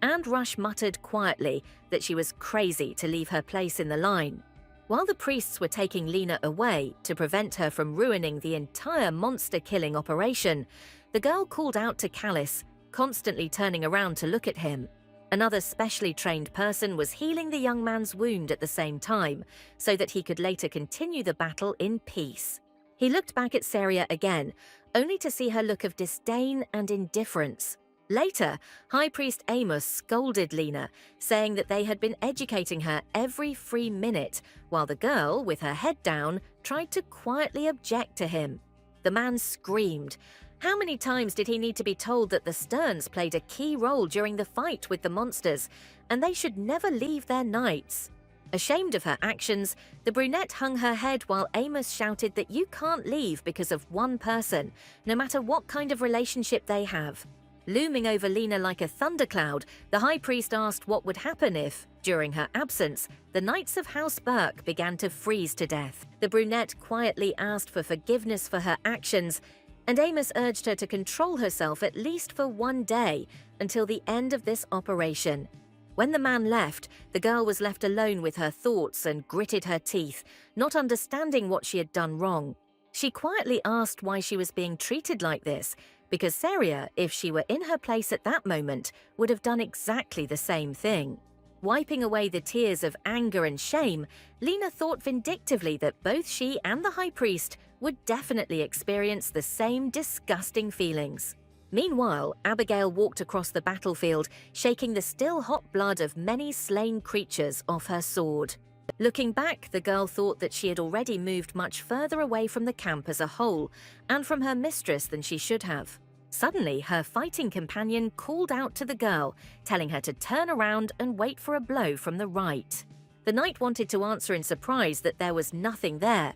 and Rush muttered quietly that she was crazy to leave her place in the line. While the priests were taking Lena away to prevent her from ruining the entire monster-killing operation, the girl called out to Callis, constantly turning around to look at him. Another specially trained person was healing the young man's wound at the same time, so that he could later continue the battle in peace. He looked back at Seria again, only to see her look of disdain and indifference. Later, High Priest Amos scolded Lena, saying that they had been educating her every free minute, while the girl, with her head down, tried to quietly object to him. The man screamed. How many times did he need to be told that the Sterns played a key role during the fight with the monsters, and they should never leave their knights? Ashamed of her actions, the brunette hung her head while Amos shouted that you can't leave because of one person, no matter what kind of relationship they have. Looming over Lena like a thundercloud, the High Priest asked what would happen if, during her absence, the Knights of House Burke began to freeze to death. The brunette quietly asked for forgiveness for her actions, and Amos urged her to control herself at least for one day until the end of this operation. When the man left, the girl was left alone with her thoughts and gritted her teeth, not understanding what she had done wrong. She quietly asked why she was being treated like this, because Seria, if she were in her place at that moment, would have done exactly the same thing. Wiping away the tears of anger and shame, Lena thought vindictively that both she and the High Priest would definitely experience the same disgusting feelings. Meanwhile, Abigail walked across the battlefield, shaking the still hot blood of many slain creatures off her sword. Looking back, the girl thought that she had already moved much further away from the camp as a whole, and from her mistress than she should have. Suddenly, her fighting companion called out to the girl, telling her to turn around and wait for a blow from the right. The knight wanted to answer in surprise that there was nothing there.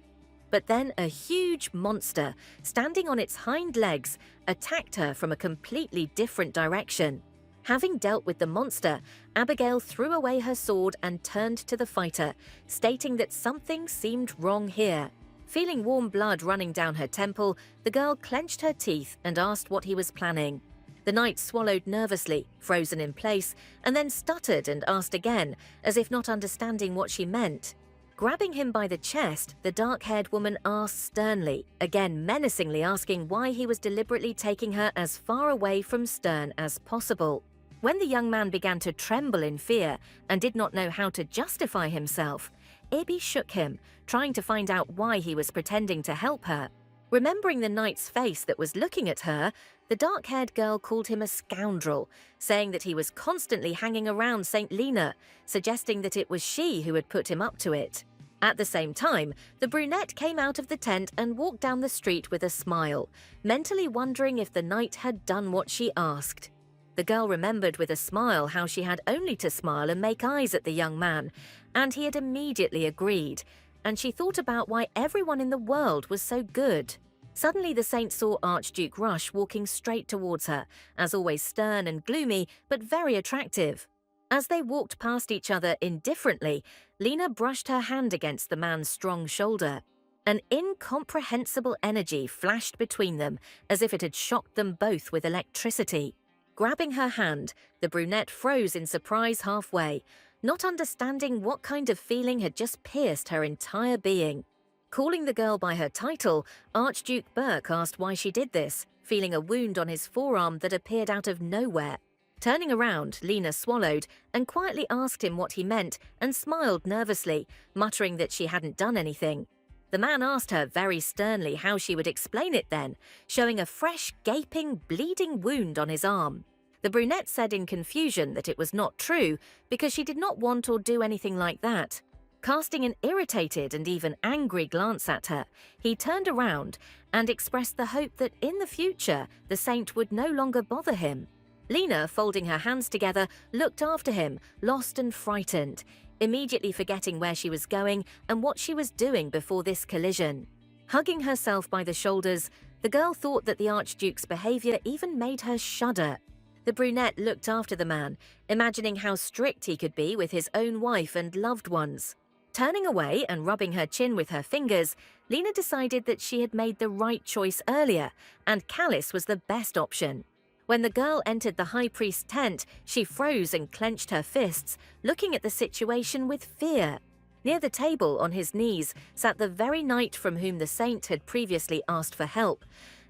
But then a huge monster, standing on its hind legs, attacked her from a completely different direction. Having dealt with the monster, Abigail threw away her sword and turned to the fighter, stating that something seemed wrong here. Feeling warm blood running down her temple, the girl clenched her teeth and asked what he was planning. The knight swallowed nervously, frozen in place, and then stuttered and asked again, as if not understanding what she meant. Grabbing him by the chest, the dark-haired woman asked sternly, again menacingly asking why he was deliberately taking her as far away from Stern as possible. When the young man began to tremble in fear and did not know how to justify himself, Ebi shook him, trying to find out why he was pretending to help her. Remembering the knight's face that was looking at her, the dark-haired girl called him a scoundrel, saying that he was constantly hanging around St. Lena, suggesting that it was she who had put him up to it. At the same time, the brunette came out of the tent and walked down the street with a smile, mentally wondering if the knight had done what she asked. The girl remembered with a smile how she had only to smile and make eyes at the young man, and he had immediately agreed, and she thought about why everyone in the world was so good. Suddenly the saint saw Archduke Rush walking straight towards her, as always stern and gloomy, but very attractive. As they walked past each other indifferently, Lena brushed her hand against the man's strong shoulder. An incomprehensible energy flashed between them, as if it had shocked them both with electricity. Grabbing her hand, the brunette froze in surprise halfway, not understanding what kind of feeling had just pierced her entire being. Calling the girl by her title, Archduke Burke asked why she did this, feeling a wound on his forearm that appeared out of nowhere. Turning around, Lena swallowed and quietly asked him what he meant and smiled nervously, muttering that she hadn't done anything. The man asked her very sternly how she would explain it then, showing a fresh, gaping, bleeding wound on his arm. The brunette said in confusion that it was not true because she did not want or do anything like that. Casting an irritated and even angry glance at her, he turned around and expressed the hope that in the future the saint would no longer bother him. Lena, folding her hands together, looked after him, lost and frightened, immediately forgetting where she was going and what she was doing before this collision. Hugging herself by the shoulders, the girl thought that the Archduke's behavior even made her shudder. The brunette looked after the man, imagining how strict he could be with his own wife and loved ones. Turning away and rubbing her chin with her fingers, Lena decided that she had made the right choice earlier, and Callus was the best option. When the girl entered the high priest's tent, she froze and clenched her fists, looking at the situation with fear. Near the table, on his knees, sat the very knight from whom the saint had previously asked for help,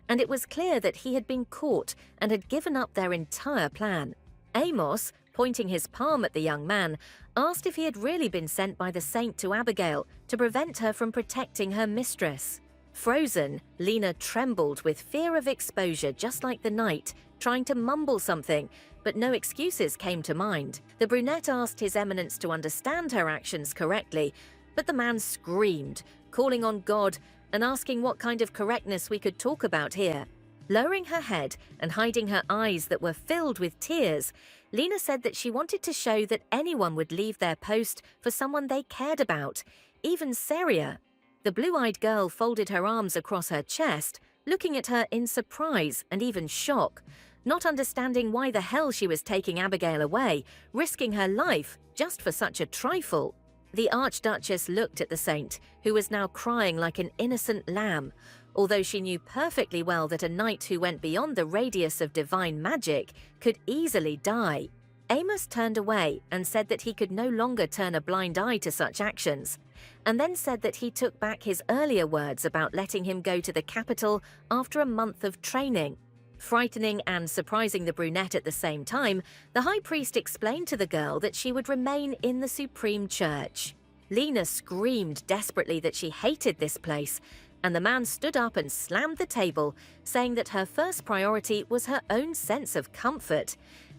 and it was clear that he had been caught and had given up their entire plan. Amos, pointing his palm at the young man, asked if he had really been sent by the saint to Abigail to prevent her from protecting her mistress. Frozen, Lena trembled with fear of exposure just like the knight, trying to mumble something, but no excuses came to mind. The brunette asked His Eminence to understand her actions correctly, but the man screamed, calling on God and asking what kind of correctness we could talk about here. Lowering her head and hiding her eyes that were filled with tears, Lena said that she wanted to show that anyone would leave their post for someone they cared about, even Seria. The blue-eyed girl folded her arms across her chest, looking at her in surprise and even shock, not understanding why the hell she was taking Abigail away, risking her life just for such a trifle. The Archduchess looked at the saint, who was now crying like an innocent lamb, although she knew perfectly well that a knight who went beyond the radius of divine magic could easily die. Amos turned away and said that he could no longer turn a blind eye to such actions, and then said that he took back his earlier words about letting him go to the capital after a month of training. Frightening and surprising the brunette at the same time, the high priest explained to the girl that she would remain in the Supreme Church. Lena screamed desperately that she hated this place, and the man stood up and slammed the table, saying that her first priority was her own sense of comfort,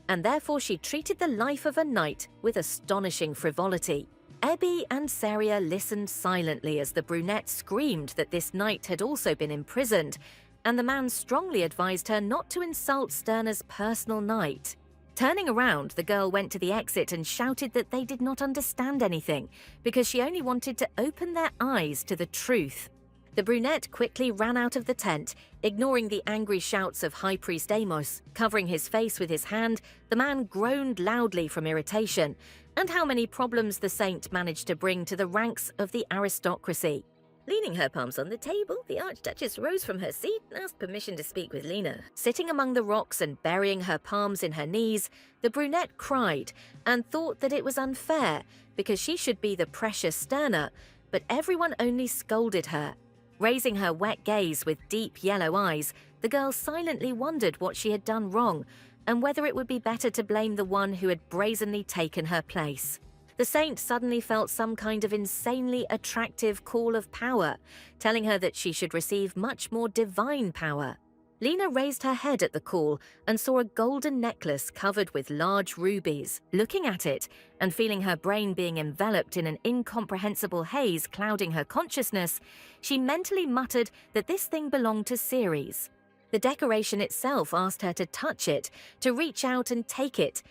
and therefore she treated the life of a knight with astonishing frivolity. Ebi and Seria listened silently as the brunette screamed that this knight had also been imprisoned, and the man strongly advised her not to insult Sterna's personal knight. Turning around, the girl went to the exit and shouted that they did not understand anything, because she only wanted to open their eyes to the truth. The brunette quickly ran out of the tent, ignoring the angry shouts of High Priest Amos. Covering his face with his hand, the man groaned loudly from irritation, and how many problems the saint managed to bring to the ranks of the aristocracy. Leaning her palms on the table, the Archduchess rose from her seat and asked permission to speak with Lena. Sitting among the rocks and burying her palms in her knees, the brunette cried and thought that it was unfair because she should be the precious Sterna, but everyone only scolded her. Raising her wet gaze with deep yellow eyes, the girl silently wondered what she had done wrong and whether it would be better to blame the one who had brazenly taken her place. The saint suddenly felt some kind of insanely attractive call of power, telling her that she should receive much more divine power. Lena raised her head at the call and saw a golden necklace covered with large rubies. Looking at it and feeling her brain being enveloped in an incomprehensible haze clouding her consciousness, she mentally muttered that this thing belonged to Ceres. The decoration itself asked her to touch it, to reach out and take it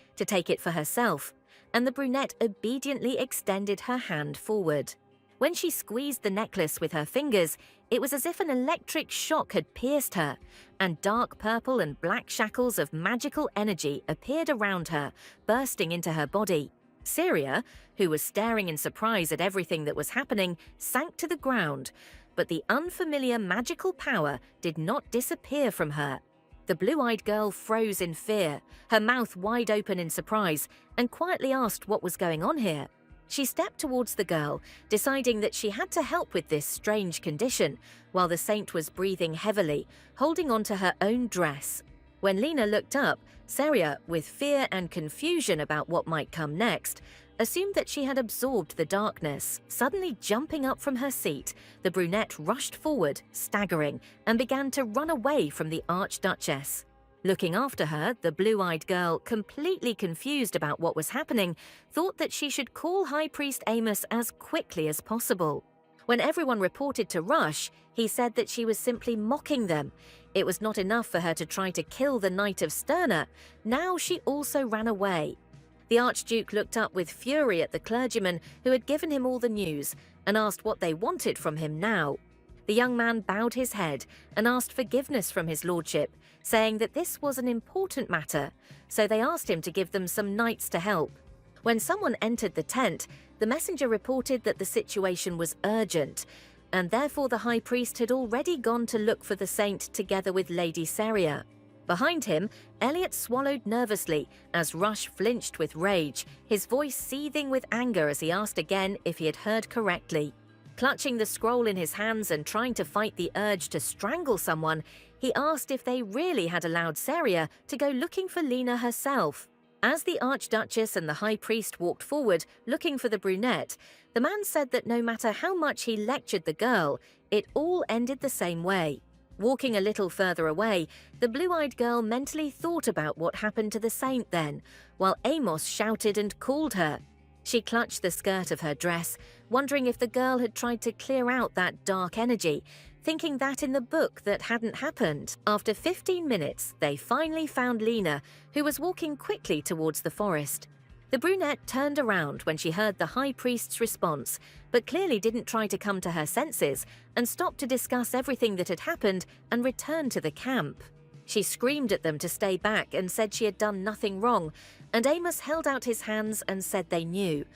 for herself, and the brunette obediently extended her hand forward. When she squeezed the necklace with her fingers, it was as if an electric shock had pierced her, and dark purple and black shackles of magical energy appeared around her, bursting into her body. Syria, who was staring in surprise at everything that was happening, sank to the ground, but the unfamiliar magical power did not disappear from her. The blue-eyed girl froze in fear, her mouth wide open in surprise, and quietly asked what was going on here. She stepped towards the girl, deciding that she had to help with this strange condition, while the saint was breathing heavily, holding onto her own dress. When Lena looked up, Seria, with fear and confusion about what might come next, assumed that she had absorbed the darkness. Suddenly jumping up from her seat, the brunette rushed forward, staggering, and began to run away from the Archduchess. Looking after her, the blue-eyed girl, completely confused about what was happening, thought that she should call High Priest Amos as quickly as possible. When everyone reported to Rush, he said that she was simply mocking them. It was not enough for her to try to kill the Knight of Sterna. Now she also ran away. The Archduke looked up with fury at the clergyman who had given him all the news and asked what they wanted from him now. The young man bowed his head and asked forgiveness from his lordship, saying that this was an important matter, so they asked him to give them some knights to help. When someone entered the tent, the messenger reported that the situation was urgent, and therefore the high priest had already gone to look for the saint together with Lady Seria. Behind him, Elliot swallowed nervously as Rush flinched with rage, his voice seething with anger as he asked again if he had heard correctly. Clutching the scroll in his hands and trying to fight the urge to strangle someone, he asked if they really had allowed Seria to go looking for Lena herself. As the Archduchess and the High Priest walked forward, looking for the brunette, the man said that no matter how much he lectured the girl, it all ended the same way. Walking a little further away, the blue-eyed girl mentally thought about what happened to the saint then, while Amos shouted and called her. She clutched the skirt of her dress, wondering if the girl had tried to clear out that dark energy, thinking that in the book that hadn't happened. After 15 minutes, they finally found Lena, who was walking quickly towards the forest. The brunette turned around when she heard the high priest's response, but clearly didn't try to come to her senses and stopped to discuss everything that had happened and return to the camp. She screamed at them to stay back and said she had done nothing wrong, and Amos held out his hands and said they knew,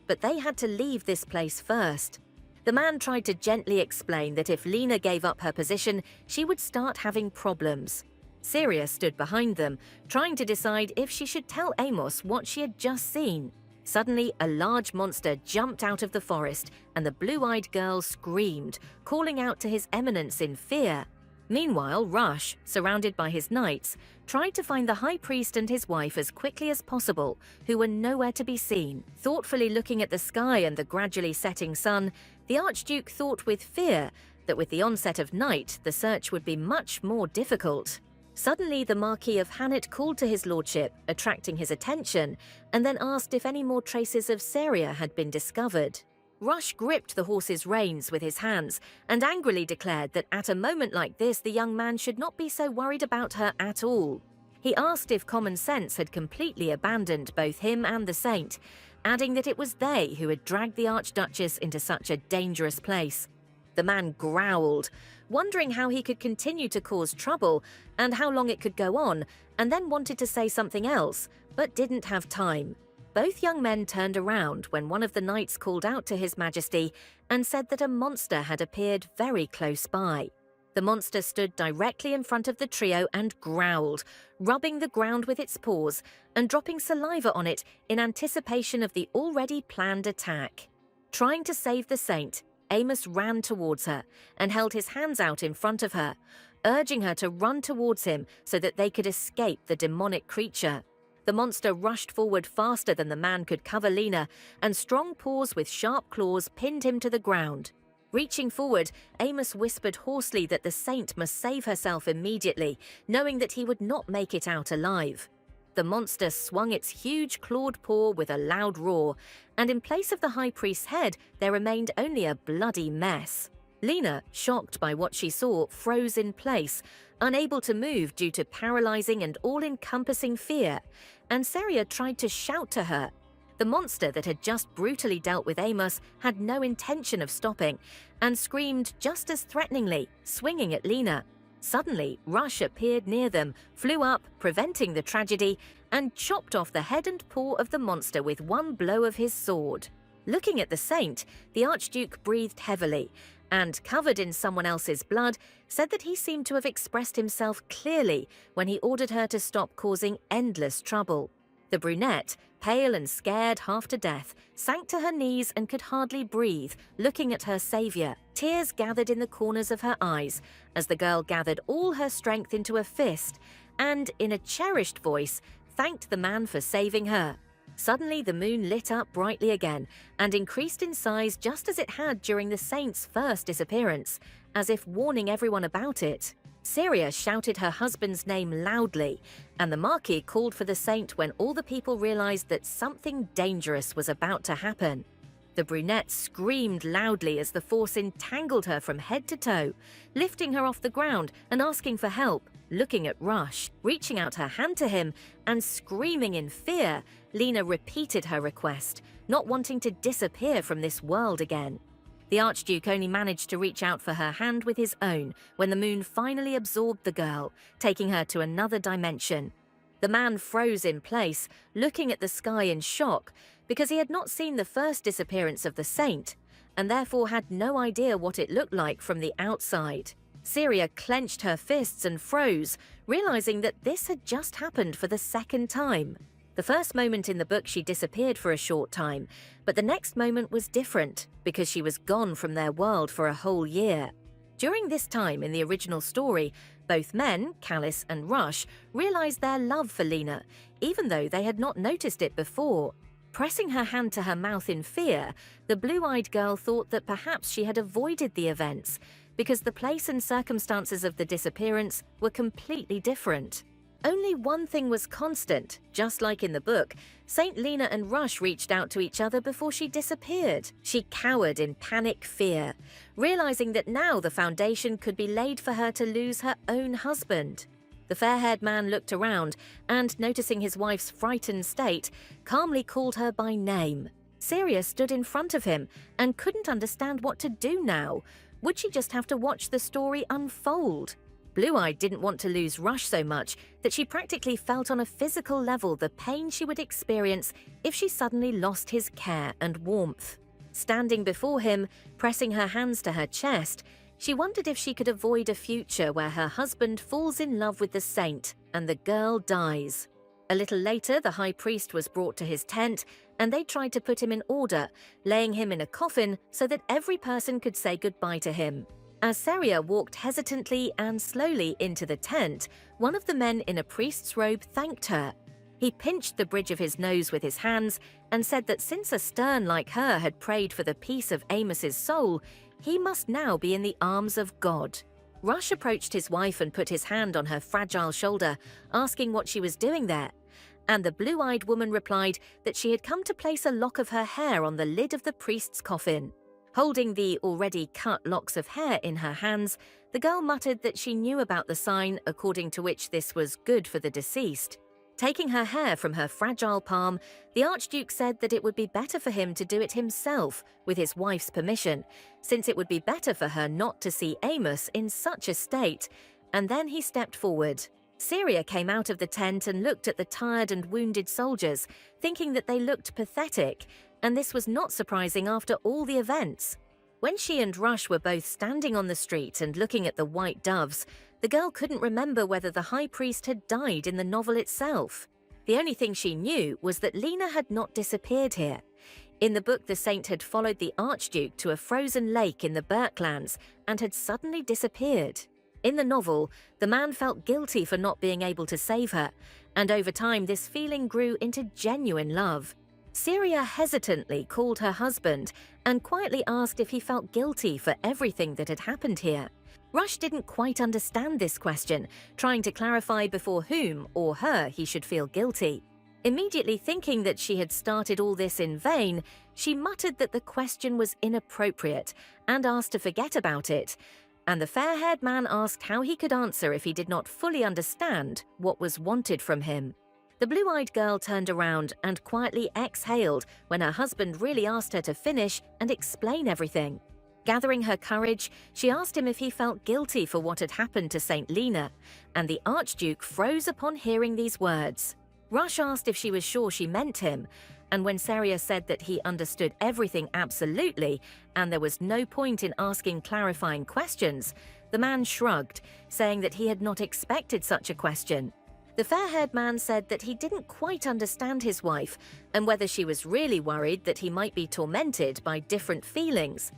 but they had to leave this place first. The man tried to gently explain that if Lena gave up her position, she would start having problems. Syria stood behind them, trying to decide if she should tell Amos what she had just seen. Suddenly, a large monster jumped out of the forest, and the blue-eyed girl screamed, calling out to His Eminence in fear. Meanwhile, Rush, surrounded by his knights, tried to find the high priest and his wife as quickly as possible, who were nowhere to be seen. Thoughtfully looking at the sky and the gradually setting sun, the Archduke thought with fear that with the onset of night, the search would be much more difficult. Suddenly, the Marquis of Hanet called to his lordship, attracting his attention, and then asked if any more traces of Seria had been discovered. Rush gripped the horse's reins with his hands and angrily declared that at a moment like this the young man should not be so worried about her at all. He asked if common sense had completely abandoned both him and the saint, adding that it was they who had dragged the Archduchess into such a dangerous place. The man growled, wondering how he could continue to cause trouble and how long it could go on, and then wanted to say something else, but didn't have time. Both young men turned around when one of the knights called out to His Majesty and said that a monster had appeared very close by. The monster stood directly in front of the trio and growled, rubbing the ground with its paws and dropping saliva on it in anticipation of the already planned attack. Trying to save the saint, Amos ran towards her and held his hands out in front of her, urging her to run towards him so that they could escape the demonic creature. The monster rushed forward faster than the man could cover Lena, and strong paws with sharp claws pinned him to the ground. Reaching forward, Amos whispered hoarsely that the saint must save herself immediately, knowing that he would not make it out alive. The monster swung its huge clawed paw with a loud roar, and in place of the high priest's head, there remained only a bloody mess. Lena, shocked by what she saw, froze in place, unable to move due to paralyzing and all-encompassing fear, and Seria tried to shout to her. The monster that had just brutally dealt with Amos had no intention of stopping, and screamed just as threateningly, swinging at Lena. Suddenly, Rush appeared near them, flew up, preventing the tragedy, and chopped off the head and paw of the monster with one blow of his sword. Looking at the saint, the Archduke breathed heavily, and, covered in someone else's blood, said that he seemed to have expressed himself clearly when he ordered her to stop causing endless trouble. The brunette, pale and scared half to death, sank to her knees and could hardly breathe, looking at her savior. Tears gathered in the corners of her eyes as the girl gathered all her strength into a fist and, in a cherished voice, thanked the man for saving her. Suddenly, the moon lit up brightly again and increased in size just as it had during the saint's first disappearance, as if warning everyone about it. Seria shouted her husband's name loudly, and the Marquis called for the saint when all the people realized that something dangerous was about to happen. The brunette screamed loudly as the force entangled her from head to toe, lifting her off the ground and asking for help. Looking at Rush, reaching out her hand to him, and screaming in fear, Lena repeated her request, not wanting to disappear from this world again. The Archduke only managed to reach out for her hand with his own when the moon finally absorbed the girl, taking her to another dimension. The man froze in place, looking at the sky in shock, because he had not seen the first disappearance of the saint, and therefore had no idea what it looked like from the outside. Seria clenched her fists and froze, realizing that this had just happened for the second time. The first moment in the book she disappeared for a short time, but the next moment was different because she was gone from their world for a whole year. During this time in the original story, both men, Callis and Rush, realized their love for Lena, even though they had not noticed it before. Pressing her hand to her mouth in fear, the blue-eyed girl thought that perhaps she had avoided the events because the place and circumstances of the disappearance were completely different. Only one thing was constant. Just like in the book, Saint Lena and Rush reached out to each other before she disappeared. She cowered in panic fear, realizing that now the foundation could be laid for her to lose her own husband. The fair-haired man looked around and, noticing his wife's frightened state, calmly called her by name. Seria stood in front of him and couldn't understand what to do now. Would she just have to watch the story unfold? Blue-Eyed didn't want to lose Rush so much that she practically felt on a physical level the pain she would experience if she suddenly lost his care and warmth. Standing before him, pressing her hands to her chest, she wondered if she could avoid a future where her husband falls in love with the saint and the girl dies. A little later, the high priest was brought to his tent, and they tried to put him in order, laying him in a coffin so that every person could say goodbye to him. As Seria walked hesitantly and slowly into the tent, one of the men in a priest's robe thanked her. He pinched the bridge of his nose with his hands and said that since a stern like her had prayed for the peace of Amos's soul, he must now be in the arms of God. Rush approached his wife and put his hand on her fragile shoulder, asking what she was doing there. And the blue-eyed woman replied that she had come to place a lock of her hair on the lid of the priest's coffin. Holding the already cut locks of hair in her hands, the girl muttered that she knew about the sign according to which this was good for the deceased. Taking her hair from her fragile palm, the Archduke said that it would be better for him to do it himself, with his wife's permission, since it would be better for her not to see Amos in such a state, and then he stepped forward. Seria came out of the tent and looked at the tired and wounded soldiers, thinking that they looked pathetic, and this was not surprising after all the events. When she and Rush were both standing on the street and looking at the white doves, the girl couldn't remember whether the high priest had died in the novel itself. The only thing she knew was that Lena had not disappeared here. In the book, the saint had followed the Archduke to a frozen lake in the Berklands and had suddenly disappeared. In the novel, the man felt guilty for not being able to save her, and over time this feeling grew into genuine love. Syria hesitantly called her husband and quietly asked if he felt guilty for everything that had happened here. Rush didn't quite understand this question, trying to clarify before whom or her he should feel guilty. Immediately thinking that she had started all this in vain, she muttered that the question was inappropriate and asked to forget about it, and the fair-haired man asked how he could answer if he did not fully understand what was wanted from him. The blue-eyed girl turned around and quietly exhaled when her husband really asked her to finish and explain everything. Gathering her courage, she asked him if he felt guilty for what had happened to Saint Lena, and the Archduke froze upon hearing these words. Rush asked if she was sure she meant him, and when Syria said that he understood everything absolutely and there was no point in asking clarifying questions, the man shrugged, saying that he had not expected such a question. The fair-haired man said that he didn't quite understand his wife and whether she was really worried that he might be tormented by different feelings.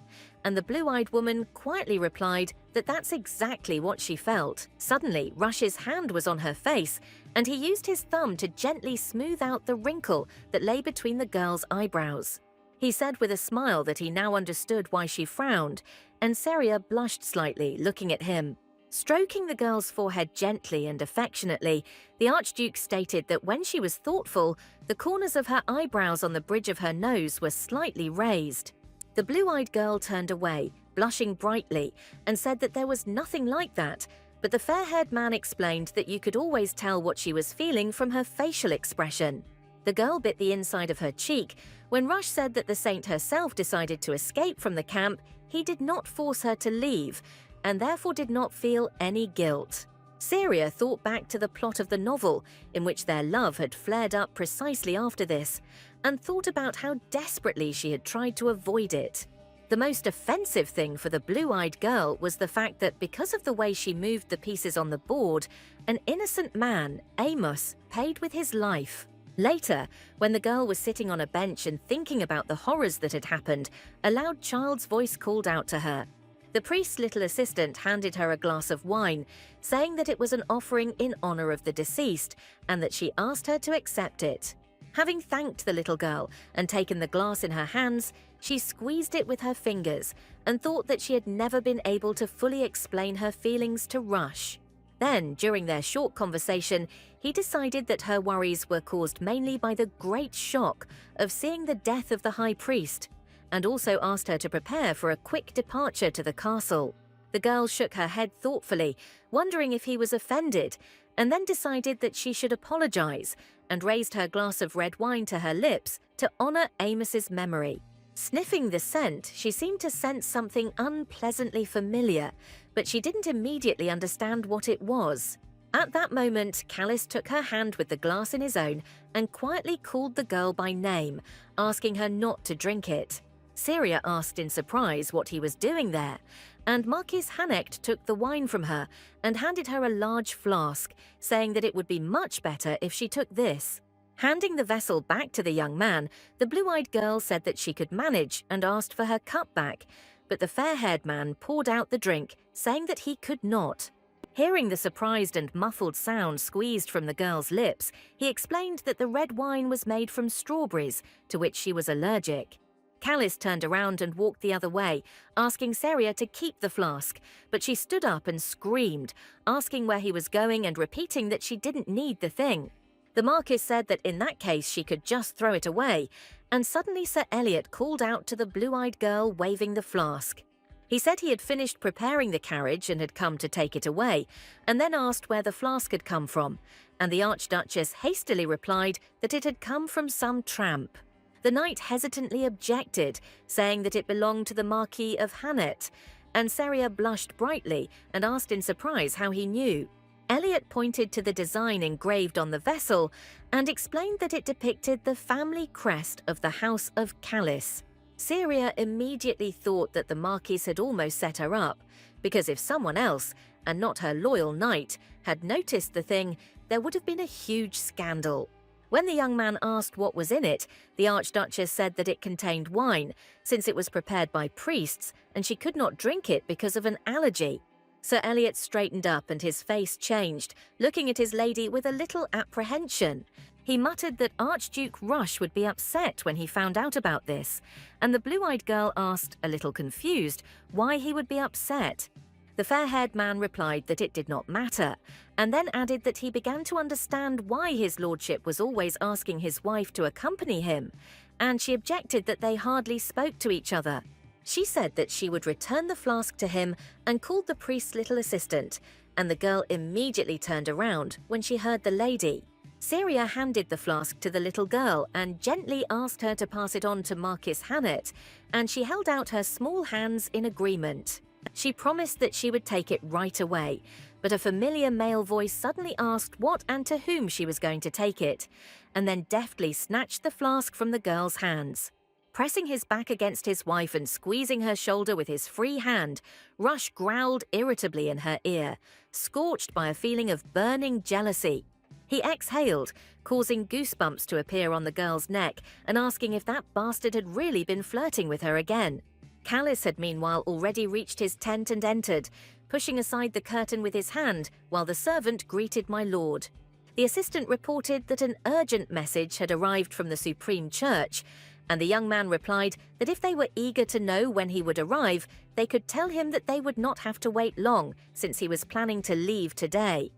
And the blue-eyed woman quietly replied that that's exactly what she felt. Suddenly, Rush's hand was on her face, and he used his thumb to gently smooth out the wrinkle that lay between the girl's eyebrows. He said with a smile that he now understood why she frowned, and Syria blushed slightly, looking at him. Stroking the girl's forehead gently and affectionately, the Archduke stated that when she was thoughtful, the corners of her eyebrows on the bridge of her nose were slightly raised. The blue-eyed girl turned away, blushing brightly, and said that there was nothing like that, but the fair-haired man explained that you could always tell what she was feeling from her facial expression. The girl bit the inside of her cheek. When Rush said that the saint herself decided to escape from the camp, he did not force her to leave, and therefore did not feel any guilt. Syria thought back to the plot of the novel, in which their love had flared up precisely after this, and thought about how desperately she had tried to avoid it. The most offensive thing for the blue-eyed girl was the fact that because of the way she moved the pieces on the board, an innocent man, Amos, paid with his life. Later, when the girl was sitting on a bench and thinking about the horrors that had happened, a loud child's voice called out to her. The priest's little assistant handed her a glass of wine, saying that it was an offering in honor of the deceased, and that she asked her to accept it. Having thanked the little girl and taken the glass in her hands, she squeezed it with her fingers and thought that she had never been able to fully explain her feelings to Rush. Then, during their short conversation, he decided that her worries were caused mainly by the great shock of seeing the death of the high priest, and also asked her to prepare for a quick departure to the castle. The girl shook her head thoughtfully, wondering if he was offended, and then decided that she should apologize, and raised her glass of red wine to her lips to honor Amos's memory. Sniffing the scent, she seemed to sense something unpleasantly familiar, but she didn't immediately understand what it was. At that moment, Callis took her hand with the glass in his own and quietly called the girl by name, asking her not to drink it. Syria asked in surprise what he was doing there, and Marquis Hanecht took the wine from her and handed her a large flask, saying that it would be much better if she took this. Handing the vessel back to the young man, the blue-eyed girl said that she could manage and asked for her cup back, but the fair-haired man poured out the drink, saying that he could not. Hearing the surprised and muffled sound squeezed from the girl's lips, he explained that the red wine was made from strawberries, to which she was allergic. Callis turned around and walked the other way, asking Syria to keep the flask, but she stood up and screamed, asking where he was going and repeating that she didn't need the thing. The Marquis said that in that case she could just throw it away, and suddenly Sir Eliot called out to the blue-eyed girl waving the flask. He said he had finished preparing the carriage and had come to take it away, and then asked where the flask had come from, and the Archduchess hastily replied that it had come from some tramp. The knight hesitantly objected, saying that it belonged to the Marquis of Hanet, and Syria blushed brightly and asked in surprise how he knew. Eliot pointed to the design engraved on the vessel and explained that it depicted the family crest of the House of Callis. Syria immediately thought that the Marquis had almost set her up, because if someone else, and not her loyal knight, had noticed the thing, there would have been a huge scandal. When the young man asked what was in it, the Archduchess said that it contained wine, since it was prepared by priests and she could not drink it because of an allergy. Sir Elliot straightened up and his face changed, looking at his lady with a little apprehension. He muttered that Archduke Rush would be upset when he found out about this, and the blue-eyed girl asked, a little confused, why he would be upset. The fair-haired man replied that it did not matter, and then added that he began to understand why his lordship was always asking his wife to accompany him, and she objected that they hardly spoke to each other. She said that she would return the flask to him and called the priest's little assistant, and the girl immediately turned around when she heard the lady. Syria handed the flask to the little girl and gently asked her to pass it on to Marquis Hannet, and she held out her small hands in agreement. She promised that she would take it right away, but a familiar male voice suddenly asked what and to whom she was going to take it, and then deftly snatched the flask from the girl's hands. Pressing his back against his wife and squeezing her shoulder with his free hand, Rush growled irritably in her ear, scorched by a feeling of burning jealousy. He exhaled, causing goosebumps to appear on the girl's neck and asking if that bastard had really been flirting with her again. Callis had meanwhile already reached his tent and entered, pushing aside the curtain with his hand while the servant greeted my lord. The assistant reported that an urgent message had arrived from the Supreme Church, and the young man replied that if they were eager to know when he would arrive, they could tell him that they would not have to wait long, since he was planning to leave today.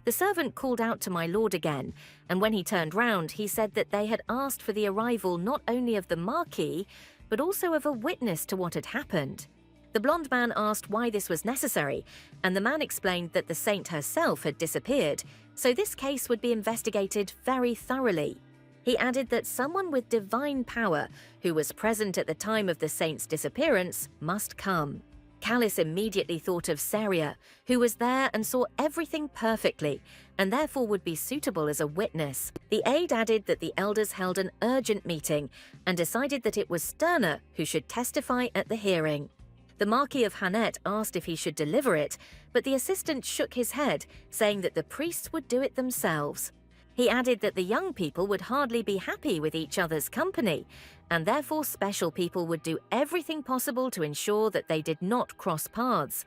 The servant called out to my lord again, and when he turned round, he said that they had asked for the arrival not only of the Marquis, but also of a witness to what had happened. The blonde man asked why this was necessary, and the man explained that the saint herself had disappeared, so this case would be investigated very thoroughly. He added that someone with divine power, who was present at the time of the saint's disappearance, must come. Callis immediately thought of Saria, who was there and saw everything perfectly, and therefore would be suitable as a witness. The aide added that the elders held an urgent meeting and decided that it was Sterner who should testify at the hearing. The Marquis of Hannet asked if he should deliver it, but the assistant shook his head, saying that the priests would do it themselves. He added that the young people would hardly be happy with each other's company, and therefore special people would do everything possible to ensure that they did not cross paths,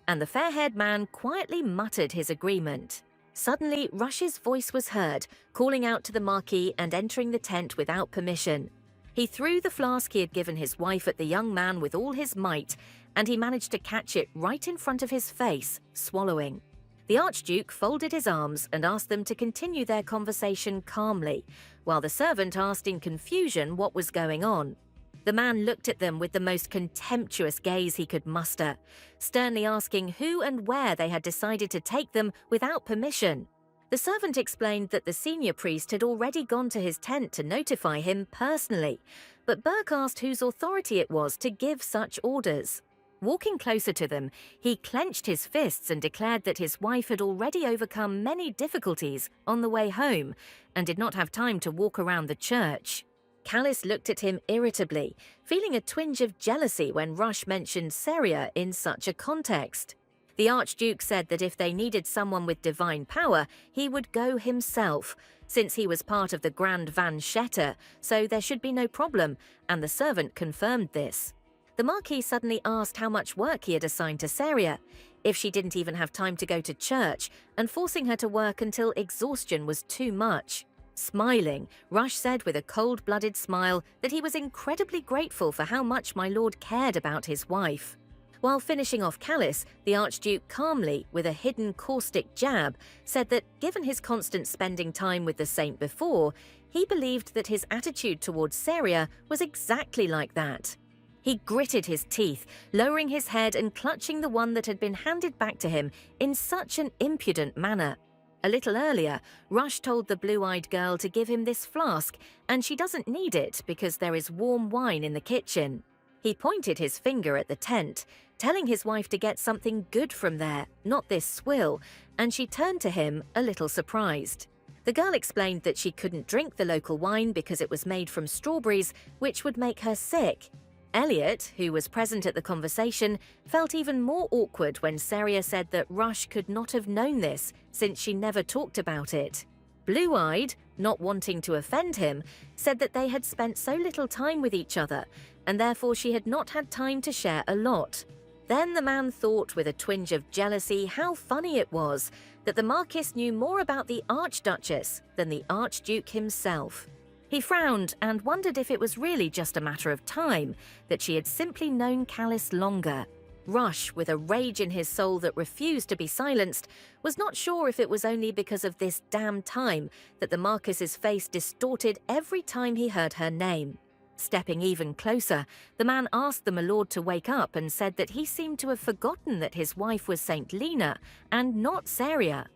and the fair-haired man quietly muttered his agreement. Suddenly, Rush's voice was heard, calling out to the Marquis and entering the tent without permission. He threw the flask he had given his wife at the young man with all his might, and he managed to catch it right in front of his face, swallowing. The Archduke folded his arms and asked them to continue their conversation calmly, while the servant asked in confusion what was going on. The man looked at them with the most contemptuous gaze he could muster, sternly asking who and where they had decided to take them without permission. The servant explained that the senior priest had already gone to his tent to notify him personally, but Burke asked whose authority it was to give such orders. Walking closer to them, he clenched his fists and declared that his wife had already overcome many difficulties on the way home and did not have time to walk around the church. Callis looked at him irritably, feeling a twinge of jealousy when Rush mentioned Saria in such a context. The Archduke said that if they needed someone with divine power, he would go himself, since he was part of the Grand Van Schetter, so there should be no problem, and the servant confirmed this. The Marquis suddenly asked how much work he had assigned to Saria, if she didn't even have time to go to church, and forcing her to work until exhaustion was too much. Smiling, Rush said with a cold-blooded smile that he was incredibly grateful for how much my lord cared about his wife. While finishing off Callis, the Archduke calmly, with a hidden caustic jab, said that given his constant spending time with the saint before, he believed that his attitude towards Saria was exactly like that. He gritted his teeth, lowering his head and clutching the one that had been handed back to him in such an impudent manner. A little earlier, Rush told the blue-eyed girl to give him this flask, and she doesn't need it because there is warm wine in the kitchen. He pointed his finger at the tent, telling his wife to get something good from there, not this swill, and she turned to him, a little surprised. The girl explained that she couldn't drink the local wine because it was made from strawberries, which would make her sick. Elliot, who was present at the conversation, felt even more awkward when Saria said that Rush could not have known this since she never talked about it. Blue-eyed, not wanting to offend him, said that they had spent so little time with each other, and therefore she had not had time to share a lot. Then the man thought with a twinge of jealousy how funny it was that the Marquis knew more about the Archduchess than the Archduke himself. He frowned and wondered if it was really just a matter of time that she had simply known Callis longer. Rush, with a rage in his soul that refused to be silenced, was not sure if it was only because of this damn time that the Marquis's face distorted every time he heard her name. Stepping even closer, the man asked the milord to wake up and said that he seemed to have forgotten that his wife was Saint Lena and not Saria.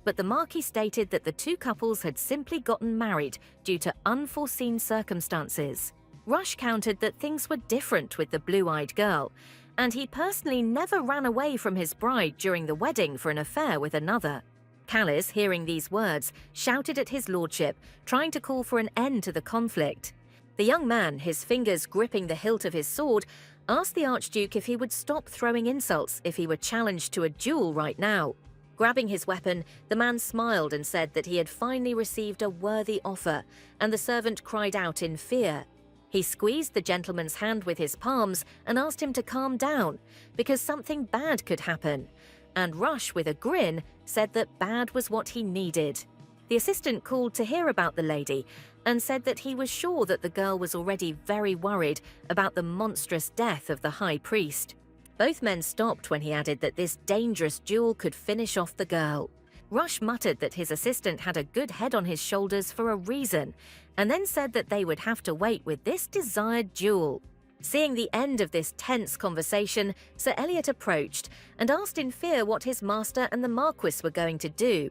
But the Marquis stated that the two couples had simply gotten married due to unforeseen circumstances. Rush countered that things were different with the blue-eyed girl, and he personally never ran away from his bride during the wedding for an affair with another. Callis, hearing these words, shouted at his lordship, trying to call for an end to the conflict. The young man, his fingers gripping the hilt of his sword, asked the Archduke if he would stop throwing insults if he were challenged to a duel right now. Grabbing his weapon, the man smiled and said that he had finally received a worthy offer, and the servant cried out in fear. He squeezed the gentleman's hand with his palms and asked him to calm down, because something bad could happen. And Rush, with a grin, said that bad was what he needed. The assistant called to hear about the lady and said that he was sure that the girl was already very worried about the monstrous death of the high priest. Both men stopped when he added that this dangerous duel could finish off the girl. Rush muttered that his assistant had a good head on his shoulders for a reason, and then said that they would have to wait with this desired duel. Seeing the end of this tense conversation, Sir Eliot approached and asked in fear what his master and the Marquis were going to do.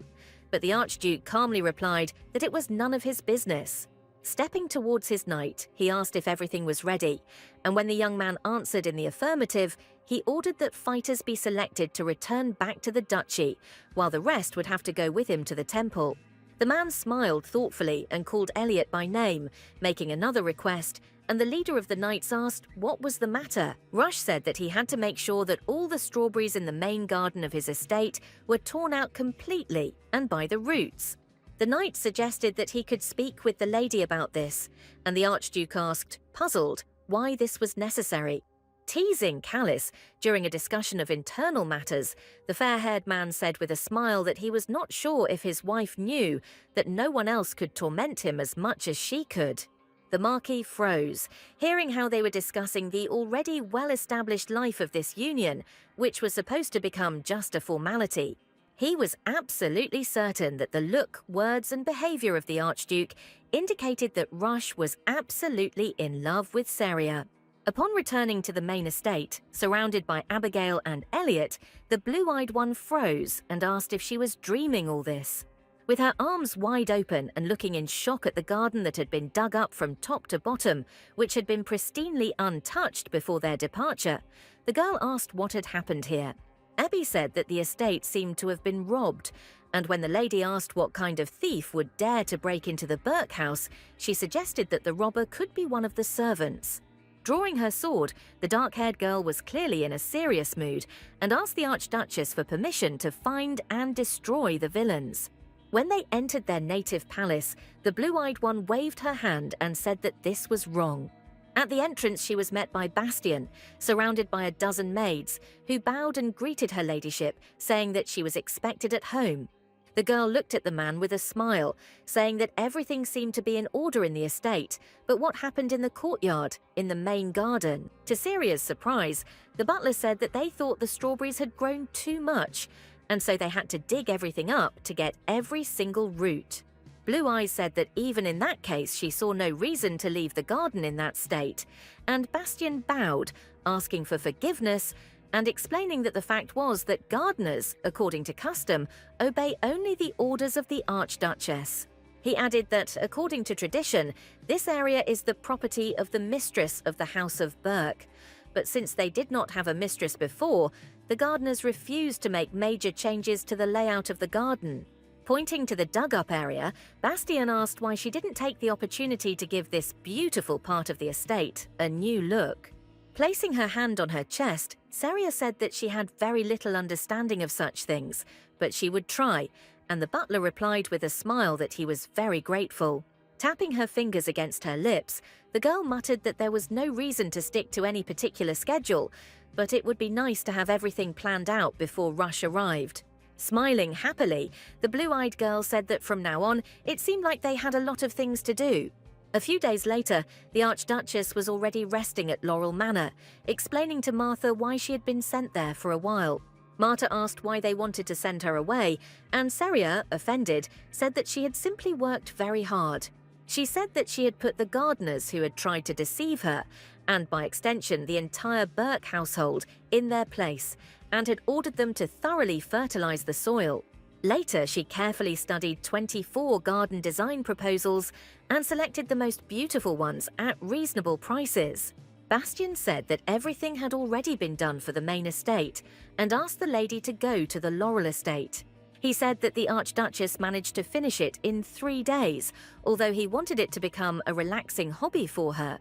But the Archduke calmly replied that it was none of his business. Stepping towards his knight, he asked if everything was ready, and when the young man answered in the affirmative, he ordered that fighters be selected to return back to the duchy, while the rest would have to go with him to the temple. The man smiled thoughtfully and called Eliot by name, making another request, and the leader of the knights asked what was the matter. Rush said that he had to make sure that all the strawberries in the main garden of his estate were torn out completely and by the roots. The knight suggested that he could speak with the lady about this, and the Archduke asked, puzzled, why this was necessary. Teasing Callis during a discussion of internal matters, the fair-haired man said with a smile that he was not sure if his wife knew that no one else could torment him as much as she could. The Marquis froze, hearing how they were discussing the already well-established life of this union, which was supposed to become just a formality. He was absolutely certain that the look, words and behaviour of the Archduke indicated that Rush was absolutely in love with Saria. Upon returning to the main estate, surrounded by Abigail and Eliot, the blue-eyed one froze and asked if she was dreaming all this. With her arms wide open and looking in shock at the garden that had been dug up from top to bottom, which had been pristinely untouched before their departure, the girl asked what had happened here. Abby said that the estate seemed to have been robbed, and when the lady asked what kind of thief would dare to break into the Burke house, she suggested that the robber could be one of the servants. Drawing her sword, the dark-haired girl was clearly in a serious mood and asked the Archduchess for permission to find and destroy the villains. When they entered their native palace, the blue-eyed one waved her hand and said that this was wrong. At the entrance, she was met by Bastian, surrounded by a dozen maids, who bowed and greeted her ladyship, saying that she was expected at home. The girl looked at the man with a smile, saying that everything seemed to be in order in the estate, but what happened in the courtyard, in the main garden? To Siria's surprise, the butler said that they thought the strawberries had grown too much, and so they had to dig everything up to get every single root. Blue Eyes said that even in that case she saw no reason to leave the garden in that state, and Bastian bowed, asking for forgiveness and explaining that the fact was that gardeners, according to custom, obey only the orders of the Archduchess. He added that, according to tradition, this area is the property of the mistress of the House of Burke, but since they did not have a mistress before, the gardeners refused to make major changes to the layout of the garden. Pointing to the dug-up area, Bastian asked why she didn't take the opportunity to give this beautiful part of the estate a new look. Placing her hand on her chest, Saria said that she had very little understanding of such things, but she would try, and the butler replied with a smile that he was very grateful. Tapping her fingers against her lips, the girl muttered that there was no reason to stick to any particular schedule, but it would be nice to have everything planned out before Rush arrived. Smiling happily, the blue-eyed girl said that from now on, it seemed like they had a lot of things to do. A few days later, the Archduchess was already resting at Laurel Manor, explaining to Martha why she had been sent there for a while. Martha asked why they wanted to send her away, and Seria, offended, said that she had simply worked very hard. She said that she had put the gardeners who had tried to deceive her, and by extension the entire Burke household, in their place, and had ordered them to thoroughly fertilize the soil. Later, she carefully studied 24 garden design proposals and selected the most beautiful ones at reasonable prices. Bastian said that everything had already been done for the main estate and asked the lady to go to the Laurel estate. He said that the Archduchess managed to finish it in 3 days, although he wanted it to become a relaxing hobby for her.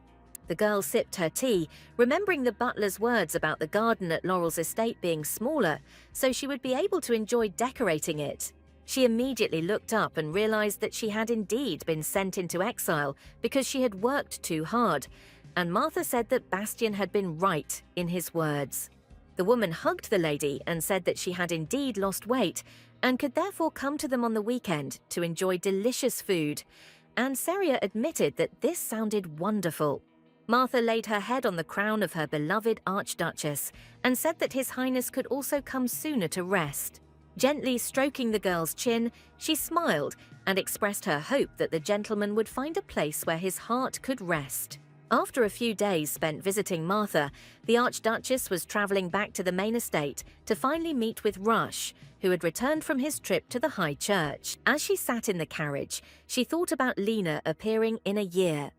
The girl sipped her tea, remembering the butler's words about the garden at Laurel's estate being smaller, so she would be able to enjoy decorating it. She immediately looked up and realized that she had indeed been sent into exile because she had worked too hard, and Martha said that Bastian had been right in his words. The woman hugged the lady and said that she had indeed lost weight and could therefore come to them on the weekend to enjoy delicious food, and Seria admitted that this sounded wonderful. Martha laid her head on the crown of her beloved Archduchess and said that His Highness could also come sooner to rest. Gently stroking the girl's chin, she smiled and expressed her hope that the gentleman would find a place where his heart could rest. After a few days spent visiting Martha, the Archduchess was travelling back to the main estate to finally meet with Rush, who had returned from his trip to the High Church. As she sat in the carriage, she thought about Lena appearing in a year,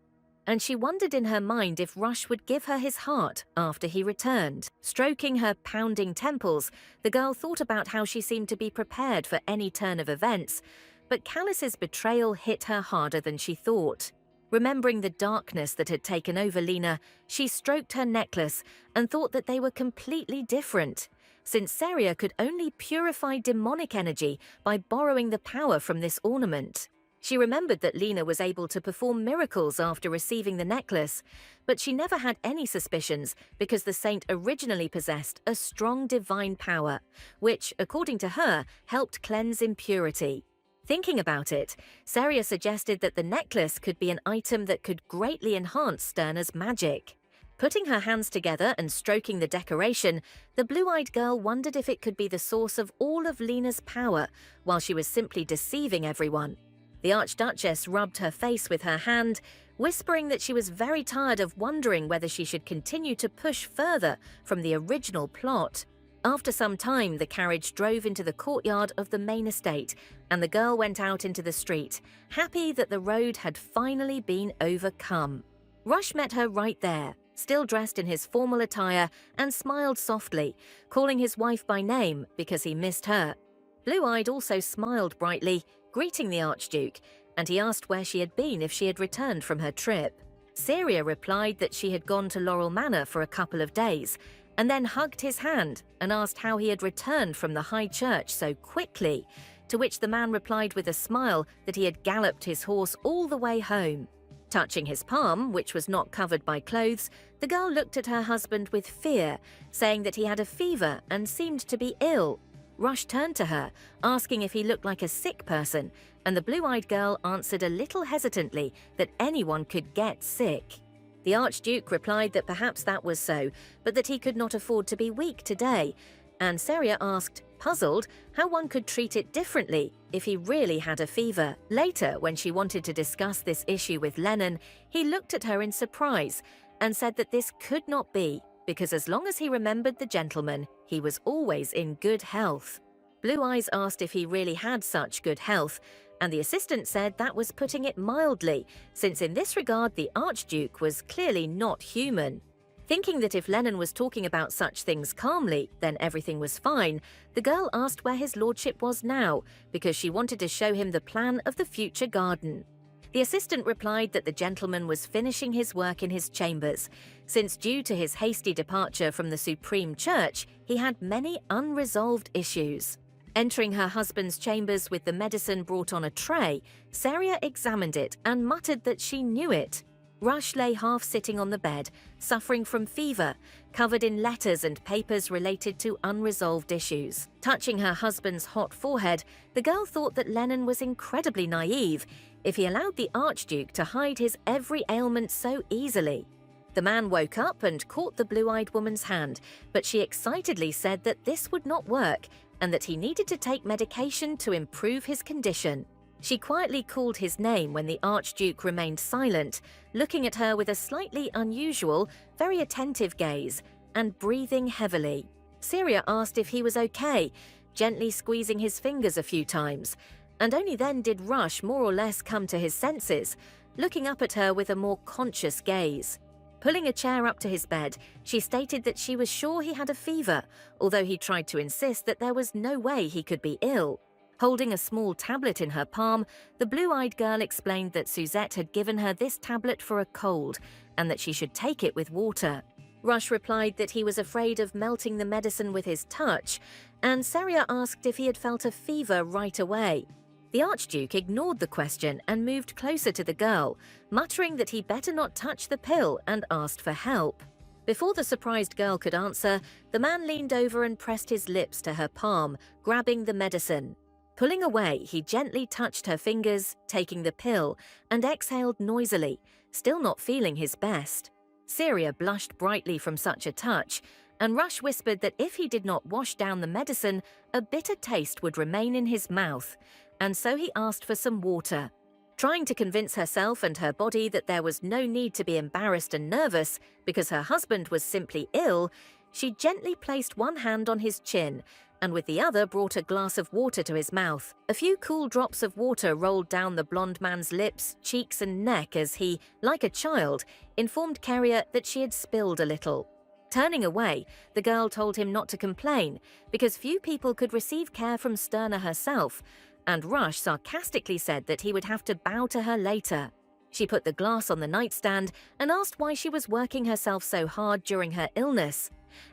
and she wondered in her mind if Rush would give her his heart after he returned. Stroking her pounding temples, the girl thought about how she seemed to be prepared for any turn of events, but Callus's betrayal hit her harder than she thought. Remembering the darkness that had taken over Lena, she stroked her necklace and thought that they were completely different, since Seria could only purify demonic energy by borrowing the power from this ornament. She remembered that Lena was able to perform miracles after receiving the necklace, but she never had any suspicions because the saint originally possessed a strong divine power, which, according to her, helped cleanse impurity. Thinking about it, Seria suggested that the necklace could be an item that could greatly enhance Stirner's magic. Putting her hands together and stroking the decoration, the blue-eyed girl wondered if it could be the source of all of Lena's power, while she was simply deceiving everyone. The Archduchess rubbed her face with her hand, whispering that she was very tired of wondering whether she should continue to push further from the original plot. After some time, the carriage drove into the courtyard of the main estate, and the girl went out into the street, happy that the road had finally been overcome. Rush met her right there, still dressed in his formal attire, and smiled softly, calling his wife by name because he missed her. Blue-eyed also smiled brightly, greeting the Archduke, and he asked where she had been if she had returned from her trip. Seria replied that she had gone to Laurel Manor for a couple of days, and then hugged his hand and asked how he had returned from the High Church so quickly, to which the man replied with a smile that he had galloped his horse all the way home. Touching his palm, which was not covered by clothes, the girl looked at her husband with fear, saying that he had a fever and seemed to be ill. Rush turned to her, asking if he looked like a sick person, and the blue-eyed girl answered a little hesitantly that anyone could get sick. The Archduke replied that perhaps that was so, but that he could not afford to be weak today, and Seria asked, puzzled, how one could treat it differently if he really had a fever. Later, when she wanted to discuss this issue with Lennon, he looked at her in surprise and said that this could not be, because as long as he remembered the gentleman, he was always in good health. Blue Eyes asked if he really had such good health, and the assistant said that was putting it mildly, since in this regard the Archduke was clearly not human. Thinking that if Lennon was talking about such things calmly, then everything was fine, the girl asked where his lordship was now, because she wanted to show him the plan of the future garden. The assistant replied that the gentleman was finishing his work in his chambers, since due to his hasty departure from the Supreme Church, he had many unresolved issues. Entering her husband's chambers with the medicine brought on a tray, Saria examined it and muttered that she knew it. Rush lay half-sitting on the bed, suffering from fever, covered in letters and papers related to unresolved issues. Touching her husband's hot forehead, the girl thought that Lennon was incredibly naive if he allowed the Archduke to hide his every ailment so easily. The man woke up and caught the blue-eyed woman's hand, but she excitedly said that this would not work and that he needed to take medication to improve his condition. She quietly called his name when the Archduke remained silent, looking at her with a slightly unusual, very attentive gaze, and breathing heavily. Saria asked if he was okay, gently squeezing his fingers a few times, and only then did Rush more or less come to his senses, looking up at her with a more conscious gaze. Pulling a chair up to his bed, she stated that she was sure he had a fever, although he tried to insist that there was no way he could be ill. Holding a small tablet in her palm, the blue-eyed girl explained that Suzette had given her this tablet for a cold and that she should take it with water. Rush replied that he was afraid of melting the medicine with his touch, and Saria asked if he had felt a fever right away. The Archduke ignored the question and moved closer to the girl, muttering that he better not touch the pill, and asked for help. Before the surprised girl could answer, the man leaned over and pressed his lips to her palm, grabbing the medicine. Pulling away, he gently touched her fingers, taking the pill, and exhaled noisily, still not feeling his best. Saria blushed brightly from such a touch, and Rush whispered that if he did not wash down the medicine, a bitter taste would remain in his mouth, and so he asked for some water. Trying to convince herself and her body that there was no need to be embarrassed and nervous because her husband was simply ill, she gently placed one hand on his chin and with the other brought a glass of water to his mouth. A few cool drops of water rolled down the blonde man's lips, cheeks and neck as he, like a child, informed Keria that she had spilled a little. Turning away, the girl told him not to complain because few people could receive care from Sterna herself, and Rush sarcastically said that he would have to bow to her later. She put the glass on the nightstand and asked why she was working herself so hard during her illness,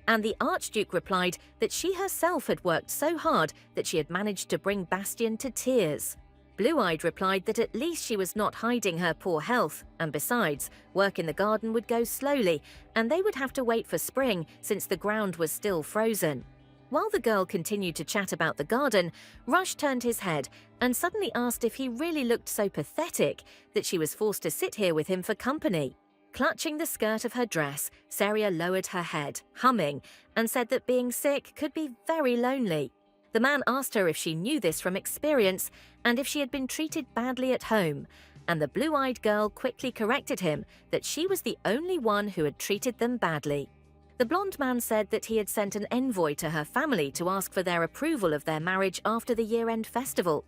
and the Archduke replied that she herself had worked so hard that she had managed to bring Bastian to tears. Blue-Eyed replied that at least she was not hiding her poor health, and besides, work in the garden would go slowly, and they would have to wait for spring since the ground was still frozen. While the girl continued to chat about the garden, Rush turned his head and suddenly asked if he really looked so pathetic that she was forced to sit here with him for company. Clutching the skirt of her dress, Saria lowered her head, humming, and said that being sick could be very lonely. The man asked her if she knew this from experience and if she had been treated badly at home, and the blue-eyed girl quickly corrected him that she was the only one who had treated them badly. The blonde man said that he had sent an envoy to her family to ask for their approval of their marriage after the year-end festival,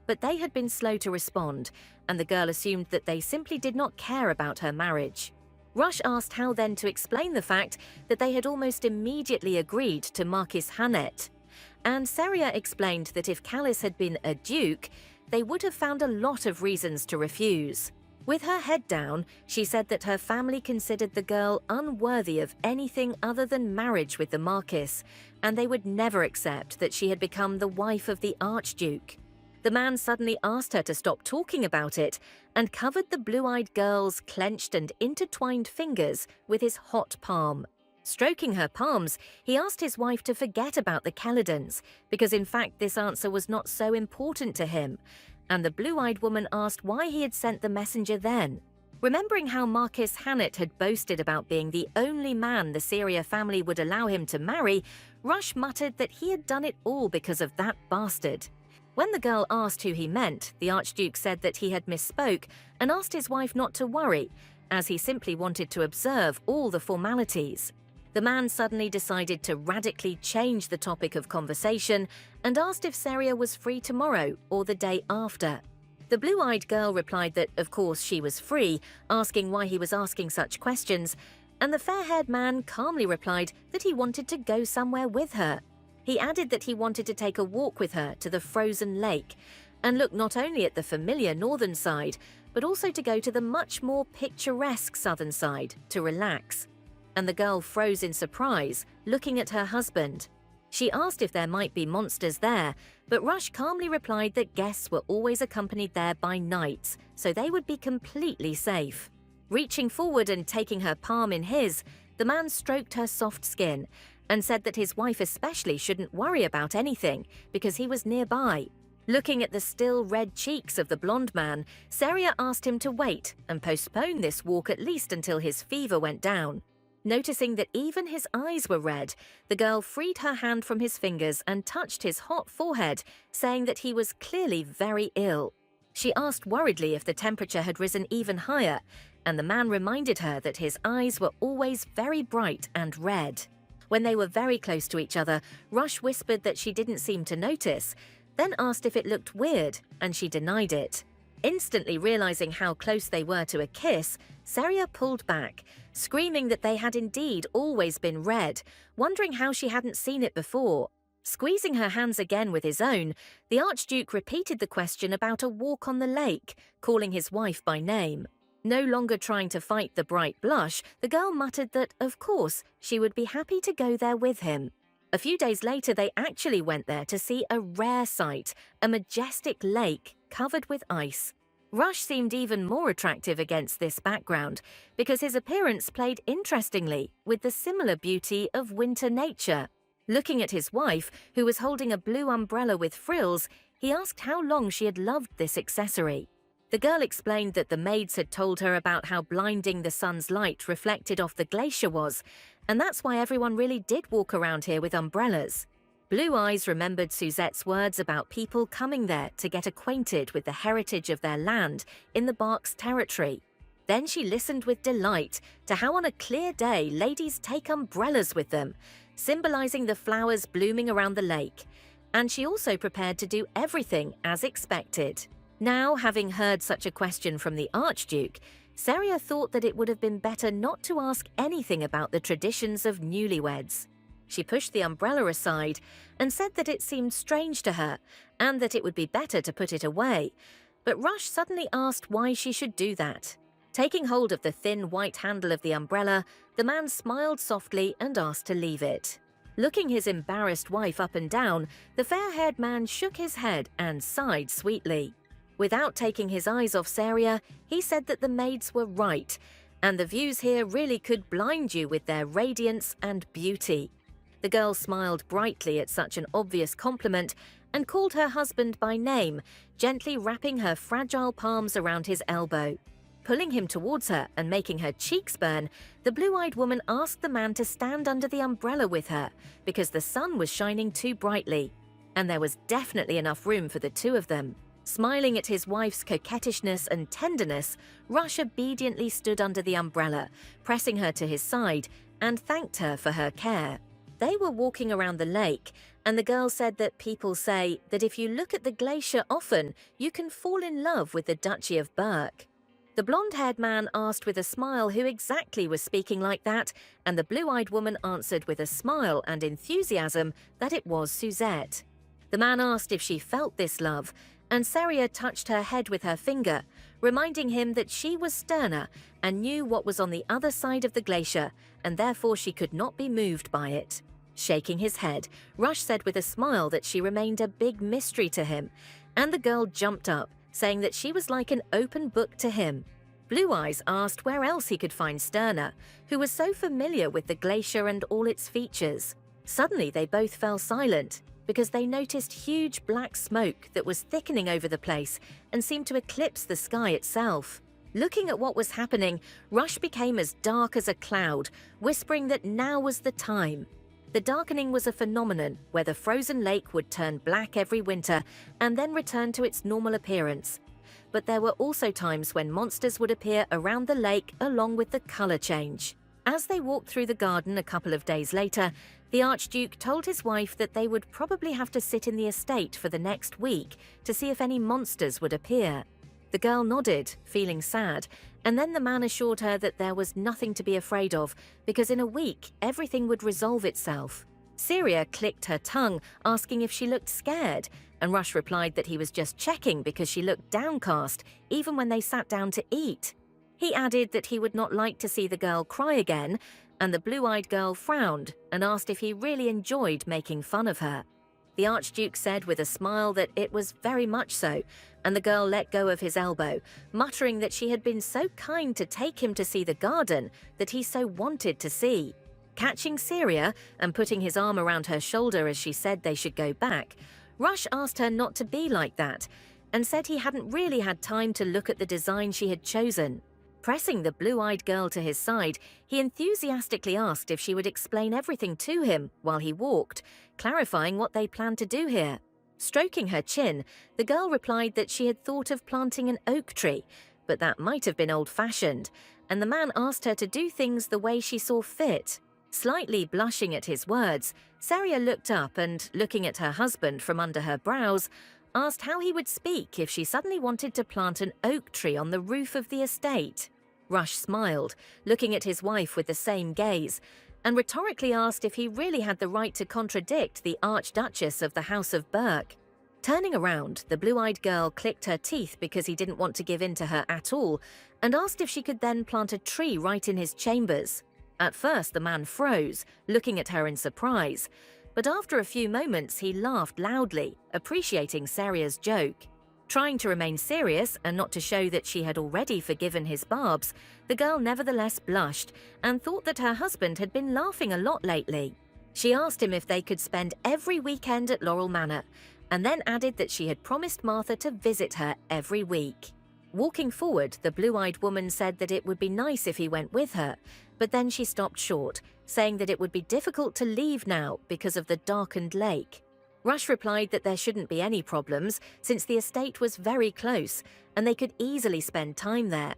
but they had been slow to respond, and the girl assumed that they simply did not care about her marriage. Rush asked how then to explain the fact that they had almost immediately agreed to Marquis Hanet, and Saria explained that if Callis had been a duke, they would have found a lot of reasons to refuse. With her head down, she said that her family considered the girl unworthy of anything other than marriage with the Marquis, and they would never accept that she had become the wife of the Archduke. The man suddenly asked her to stop talking about it and covered the blue-eyed girl's clenched and intertwined fingers with his hot palm. Stroking her palms, he asked his wife to forget about the Caledons, because in fact this answer was not so important to him, and the blue-eyed woman asked why he had sent the messenger then. Remembering how Marquis Hanet had boasted about being the only man the Syria family would allow him to marry, Rush muttered that he had done it all because of that bastard. When the girl asked who he meant, the Archduke said that he had misspoke and asked his wife not to worry, as he simply wanted to observe all the formalities. The man suddenly decided to radically change the topic of conversation and asked if Saria was free tomorrow or the day after. The blue-eyed girl replied that, of course, she was free, asking why he was asking such questions, and the fair-haired man calmly replied that he wanted to go somewhere with her. He added that he wanted to take a walk with her to the frozen lake and look not only at the familiar northern side, but also to go to the much more picturesque southern side to relax. And the girl froze in surprise, looking at her husband. She asked if there might be monsters there, but Rush calmly replied that guests were always accompanied there by knights, so they would be completely safe. Reaching forward and taking her palm in his, the man stroked her soft skin and said that his wife especially shouldn't worry about anything because he was nearby. Looking at the still red cheeks of the blonde man, Seria asked him to wait and postpone this walk at least until his fever went down. Noticing that even his eyes were red, the girl freed her hand from his fingers and touched his hot forehead, saying that he was clearly very ill. She asked worriedly if the temperature had risen even higher, and the man reminded her that his eyes were always very bright and red. When they were very close to each other, Rush whispered that she didn't seem to notice, then asked if it looked weird, and she denied it. Instantly realizing how close they were to a kiss, Seria pulled back, screaming that they had indeed always been red, wondering how she hadn't seen it before. Squeezing her hands again with his own, the Archduke repeated the question about a walk on the lake, calling his wife by name. No longer trying to fight the bright blush, the girl muttered that, of course, she would be happy to go there with him. A few days later, they actually went there to see a rare sight, a majestic lake covered with ice. Rush seemed even more attractive against this background because his appearance played interestingly with the similar beauty of winter nature. Looking at his wife, who was holding a blue umbrella with frills, he asked how long she had loved this accessory. The girl explained that the maids had told her about how blinding the sun's light reflected off the glacier was, and that's why everyone really did walk around here with umbrellas. Blue Eyes remembered Suzette's words about people coming there to get acquainted with the heritage of their land in the Barks territory. Then she listened with delight to how on a clear day ladies take umbrellas with them, symbolizing the flowers blooming around the lake, and she also prepared to do everything as expected. Now, having heard such a question from the Archduke, Seria thought that it would have been better not to ask anything about the traditions of newlyweds. She pushed the umbrella aside and said that it seemed strange to her and that it would be better to put it away, but Rush suddenly asked why she should do that. Taking hold of the thin white handle of the umbrella, the man smiled softly and asked to leave it. Looking his embarrassed wife up and down, the fair-haired man shook his head and sighed sweetly. Without taking his eyes off Seria, he said that the maids were right, and the views here really could blind you with their radiance and beauty. The girl smiled brightly at such an obvious compliment and called her husband by name, gently wrapping her fragile palms around his elbow. Pulling him towards her and making her cheeks burn, the blue-eyed woman asked the man to stand under the umbrella with her because the sun was shining too brightly, and there was definitely enough room for the two of them. Smiling at his wife's coquettishness and tenderness, Rush obediently stood under the umbrella, pressing her to his side, and thanked her for her care. They were walking around the lake, and the girl said that people say that if you look at the glacier often, you can fall in love with the Duchy of Berk. The blonde-haired man asked with a smile who exactly was speaking like that, and the blue-eyed woman answered with a smile and enthusiasm that it was Suzette. The man asked if she felt this love, and Seria touched her head with her finger, reminding him that she was sterner and knew what was on the other side of the glacier, and therefore she could not be moved by it. Shaking his head, Rush said with a smile that she remained a big mystery to him, and the girl jumped up, saying that she was like an open book to him. Blue Eyes asked where else he could find Sterner, who was so familiar with the glacier and all its features. Suddenly they both fell silent, because they noticed huge black smoke that was thickening over the place and seemed to eclipse the sky itself. Looking at what was happening, Rush became as dark as a cloud, whispering that now was the time. The darkening was a phenomenon where the frozen lake would turn black every winter and then return to its normal appearance. But there were also times when monsters would appear around the lake along with the color change. As they walked through the garden a couple of days later, the Archduke told his wife that they would probably have to sit in the estate for the next week to see if any monsters would appear. The girl nodded, feeling sad, and then the man assured her that there was nothing to be afraid of because in a week everything would resolve itself. Seria clicked her tongue, asking if she looked scared, and Rush replied that he was just checking because she looked downcast even when they sat down to eat. He added that he would not like to see the girl cry again, and the blue-eyed girl frowned and asked if he really enjoyed making fun of her. The Archduke said with a smile that it was very much so, and the girl let go of his elbow, muttering that she had been so kind to take him to see the garden that he so wanted to see. Catching Syria and putting his arm around her shoulder as she said they should go back, Rush asked her not to be like that and said he hadn't really had time to look at the design she had chosen. Pressing the blue-eyed girl to his side, he enthusiastically asked if she would explain everything to him while he walked, clarifying what they planned to do here. Stroking her chin, the girl replied that she had thought of planting an oak tree, but that might have been old-fashioned, and the man asked her to do things the way she saw fit. Slightly blushing at his words, Saria looked up and, looking at her husband from under her brows, asked how he would speak if she suddenly wanted to plant an oak tree on the roof of the estate. Rush smiled, looking at his wife with the same gaze, and rhetorically asked if he really had the right to contradict the Archduchess of the House of Burke. Turning around, the blue-eyed girl clicked her teeth because he didn't want to give in to her at all, and asked if she could then plant a tree right in his chambers. At first, the man froze, looking at her in surprise, but after a few moments he laughed loudly, appreciating Saria's joke. Trying to remain serious and not to show that she had already forgiven his barbs, the girl nevertheless blushed and thought that her husband had been laughing a lot lately. She asked him if they could spend every weekend at Laurel Manor, and then added that she had promised Martha to visit her every week. Walking forward, the blue-eyed woman said that it would be nice if he went with her, but then she stopped short, saying that it would be difficult to leave now because of the darkened lake. Rush replied that there shouldn't be any problems since the estate was very close and they could easily spend time there.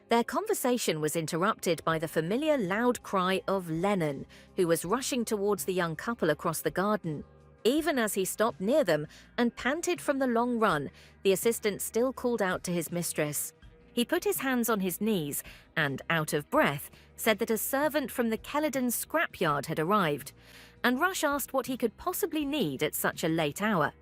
Their conversation was interrupted by the familiar loud cry of Lennon, who was rushing towards the young couple across the garden. Even as he stopped near them and panted from the long run, the assistant still called out to his mistress. He put his hands on his knees and, out of breath, said that a servant from the Kelladon scrapyard had arrived, and Rush asked what he could possibly need at such a late hour,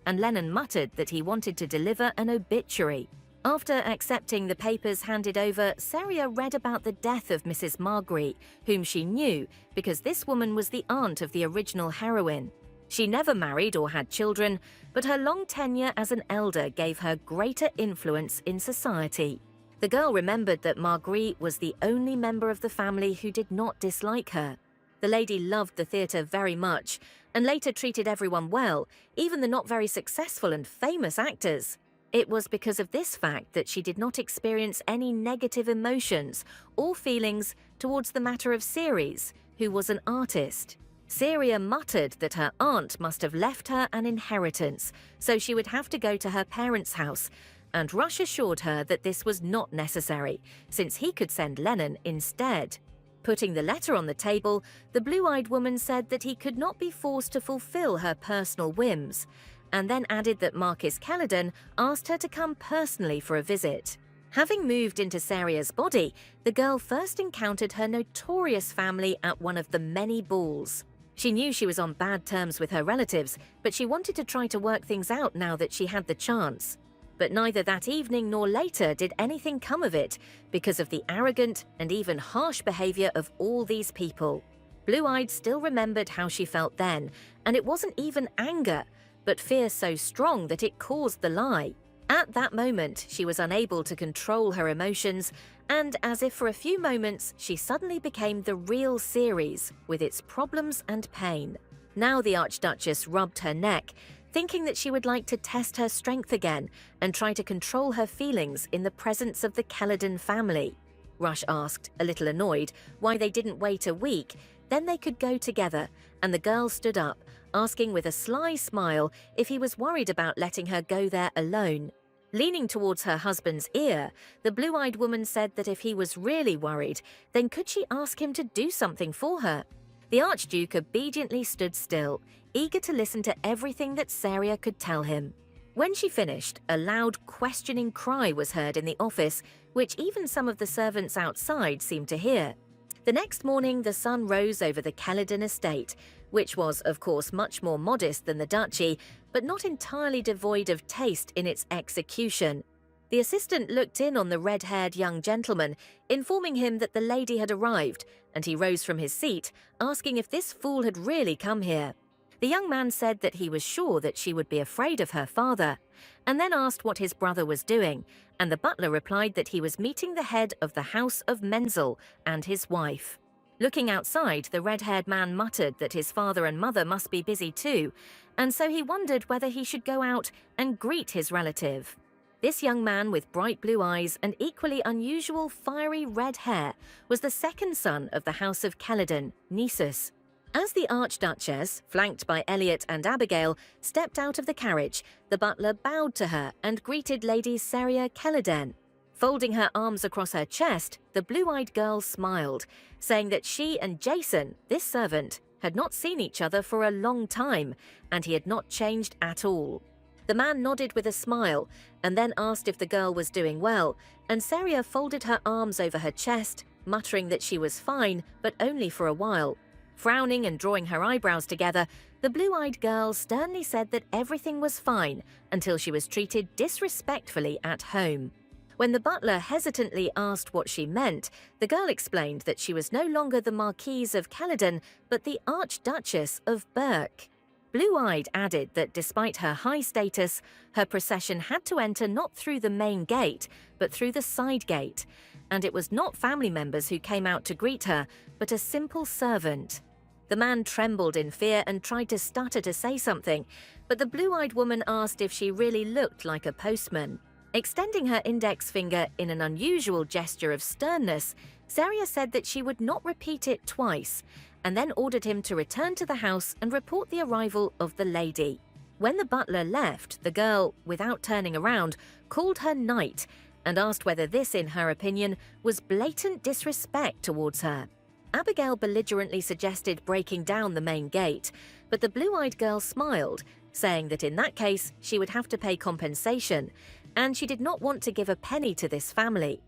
and Lennon muttered that he wanted to deliver an obituary. After accepting the papers handed over, Saria read about the death of Mrs. Marguerite, whom she knew because this woman was the aunt of the original heroine. She never married or had children, but her long tenure as an elder gave her greater influence in society. The girl remembered that Marguerite was the only member of the family who did not dislike her. The lady loved the theatre very much and later treated everyone well, even the not very successful and famous actors. It was because of this fact that she did not experience any negative emotions or feelings towards the matter of Ceres, who was an artist. Syria muttered that her aunt must have left her an inheritance, so she would have to go to her parents' house, and Rush assured her that this was not necessary, since he could send Lennon instead. Putting the letter on the table, the blue-eyed woman said that he could not be forced to fulfill her personal whims, and then added that Marquis Kelladon asked her to come personally for a visit. Having moved into Saria's body, the girl first encountered her notorious family at one of the many balls. She knew she was on bad terms with her relatives, but she wanted to try to work things out now that she had the chance. But neither that evening nor later did anything come of it because of the arrogant and even harsh behavior of all these people. Blue-eyed still remembered how she felt then, and it wasn't even anger, but fear so strong that it caused the lie. At that moment, she was unable to control her emotions, and as if for a few moments, she suddenly became the real Ceres, with its problems and pain. Now the Archduchess rubbed her neck, thinking that she would like to test her strength again and try to control her feelings in the presence of the Kelladon family. Rush asked, a little annoyed, why they didn't wait a week, then they could go together, and the girl stood up, asking with a sly smile if he was worried about letting her go there alone. Leaning towards her husband's ear, the blue-eyed woman said that if he was really worried, then could she ask him to do something for her? The Archduke obediently stood still, eager to listen to everything that Saria could tell him. When she finished, a loud, questioning cry was heard in the office, which even some of the servants outside seemed to hear. The next morning, the sun rose over the Kelladon estate, which was, of course, much more modest than the duchy, but not entirely devoid of taste in its execution. The assistant looked in on the red-haired young gentleman, informing him that the lady had arrived, and he rose from his seat, asking if this fool had really come here. The young man said that he was sure that she would be afraid of her father, and then asked what his brother was doing, and the butler replied that he was meeting the head of the House of Menzel and his wife. Looking outside, the red-haired man muttered that his father and mother must be busy too, and so he wondered whether he should go out and greet his relative. This young man with bright blue eyes and equally unusual fiery red hair was the second son of the House of Caledon, Nisus. As the Archduchess, flanked by Elliot and Abigail, stepped out of the carriage, the butler bowed to her and greeted Lady Seria Caledon. Folding her arms across her chest, the blue-eyed girl smiled, saying that she and Jason, this servant, had not seen each other for a long time, and he had not changed at all. The man nodded with a smile, and then asked if the girl was doing well, and Seria folded her arms over her chest, muttering that she was fine, but only for a while. Frowning and drawing her eyebrows together, the blue-eyed girl sternly said that everything was fine until she was treated disrespectfully at home. When the butler hesitantly asked what she meant, the girl explained that she was no longer the Marquise of Caledon, but the Archduchess of Berk. Blue-Eyed added that despite her high status, her procession had to enter not through the main gate, but through the side gate, and it was not family members who came out to greet her, but a simple servant. The man trembled in fear and tried to stutter to say something, but the blue-eyed woman asked if she really looked like a postman. Extending her index finger in an unusual gesture of sternness, Seria said that she would not repeat it twice, and then ordered him to return to the house and report the arrival of the lady. When the butler left, the girl, without turning around, called her knight and asked whether this, in her opinion, was blatant disrespect towards her. Abigail belligerently suggested breaking down the main gate, but the blue-eyed girl smiled, saying that in that case she would have to pay compensation, and she did not want to give a penny to this family.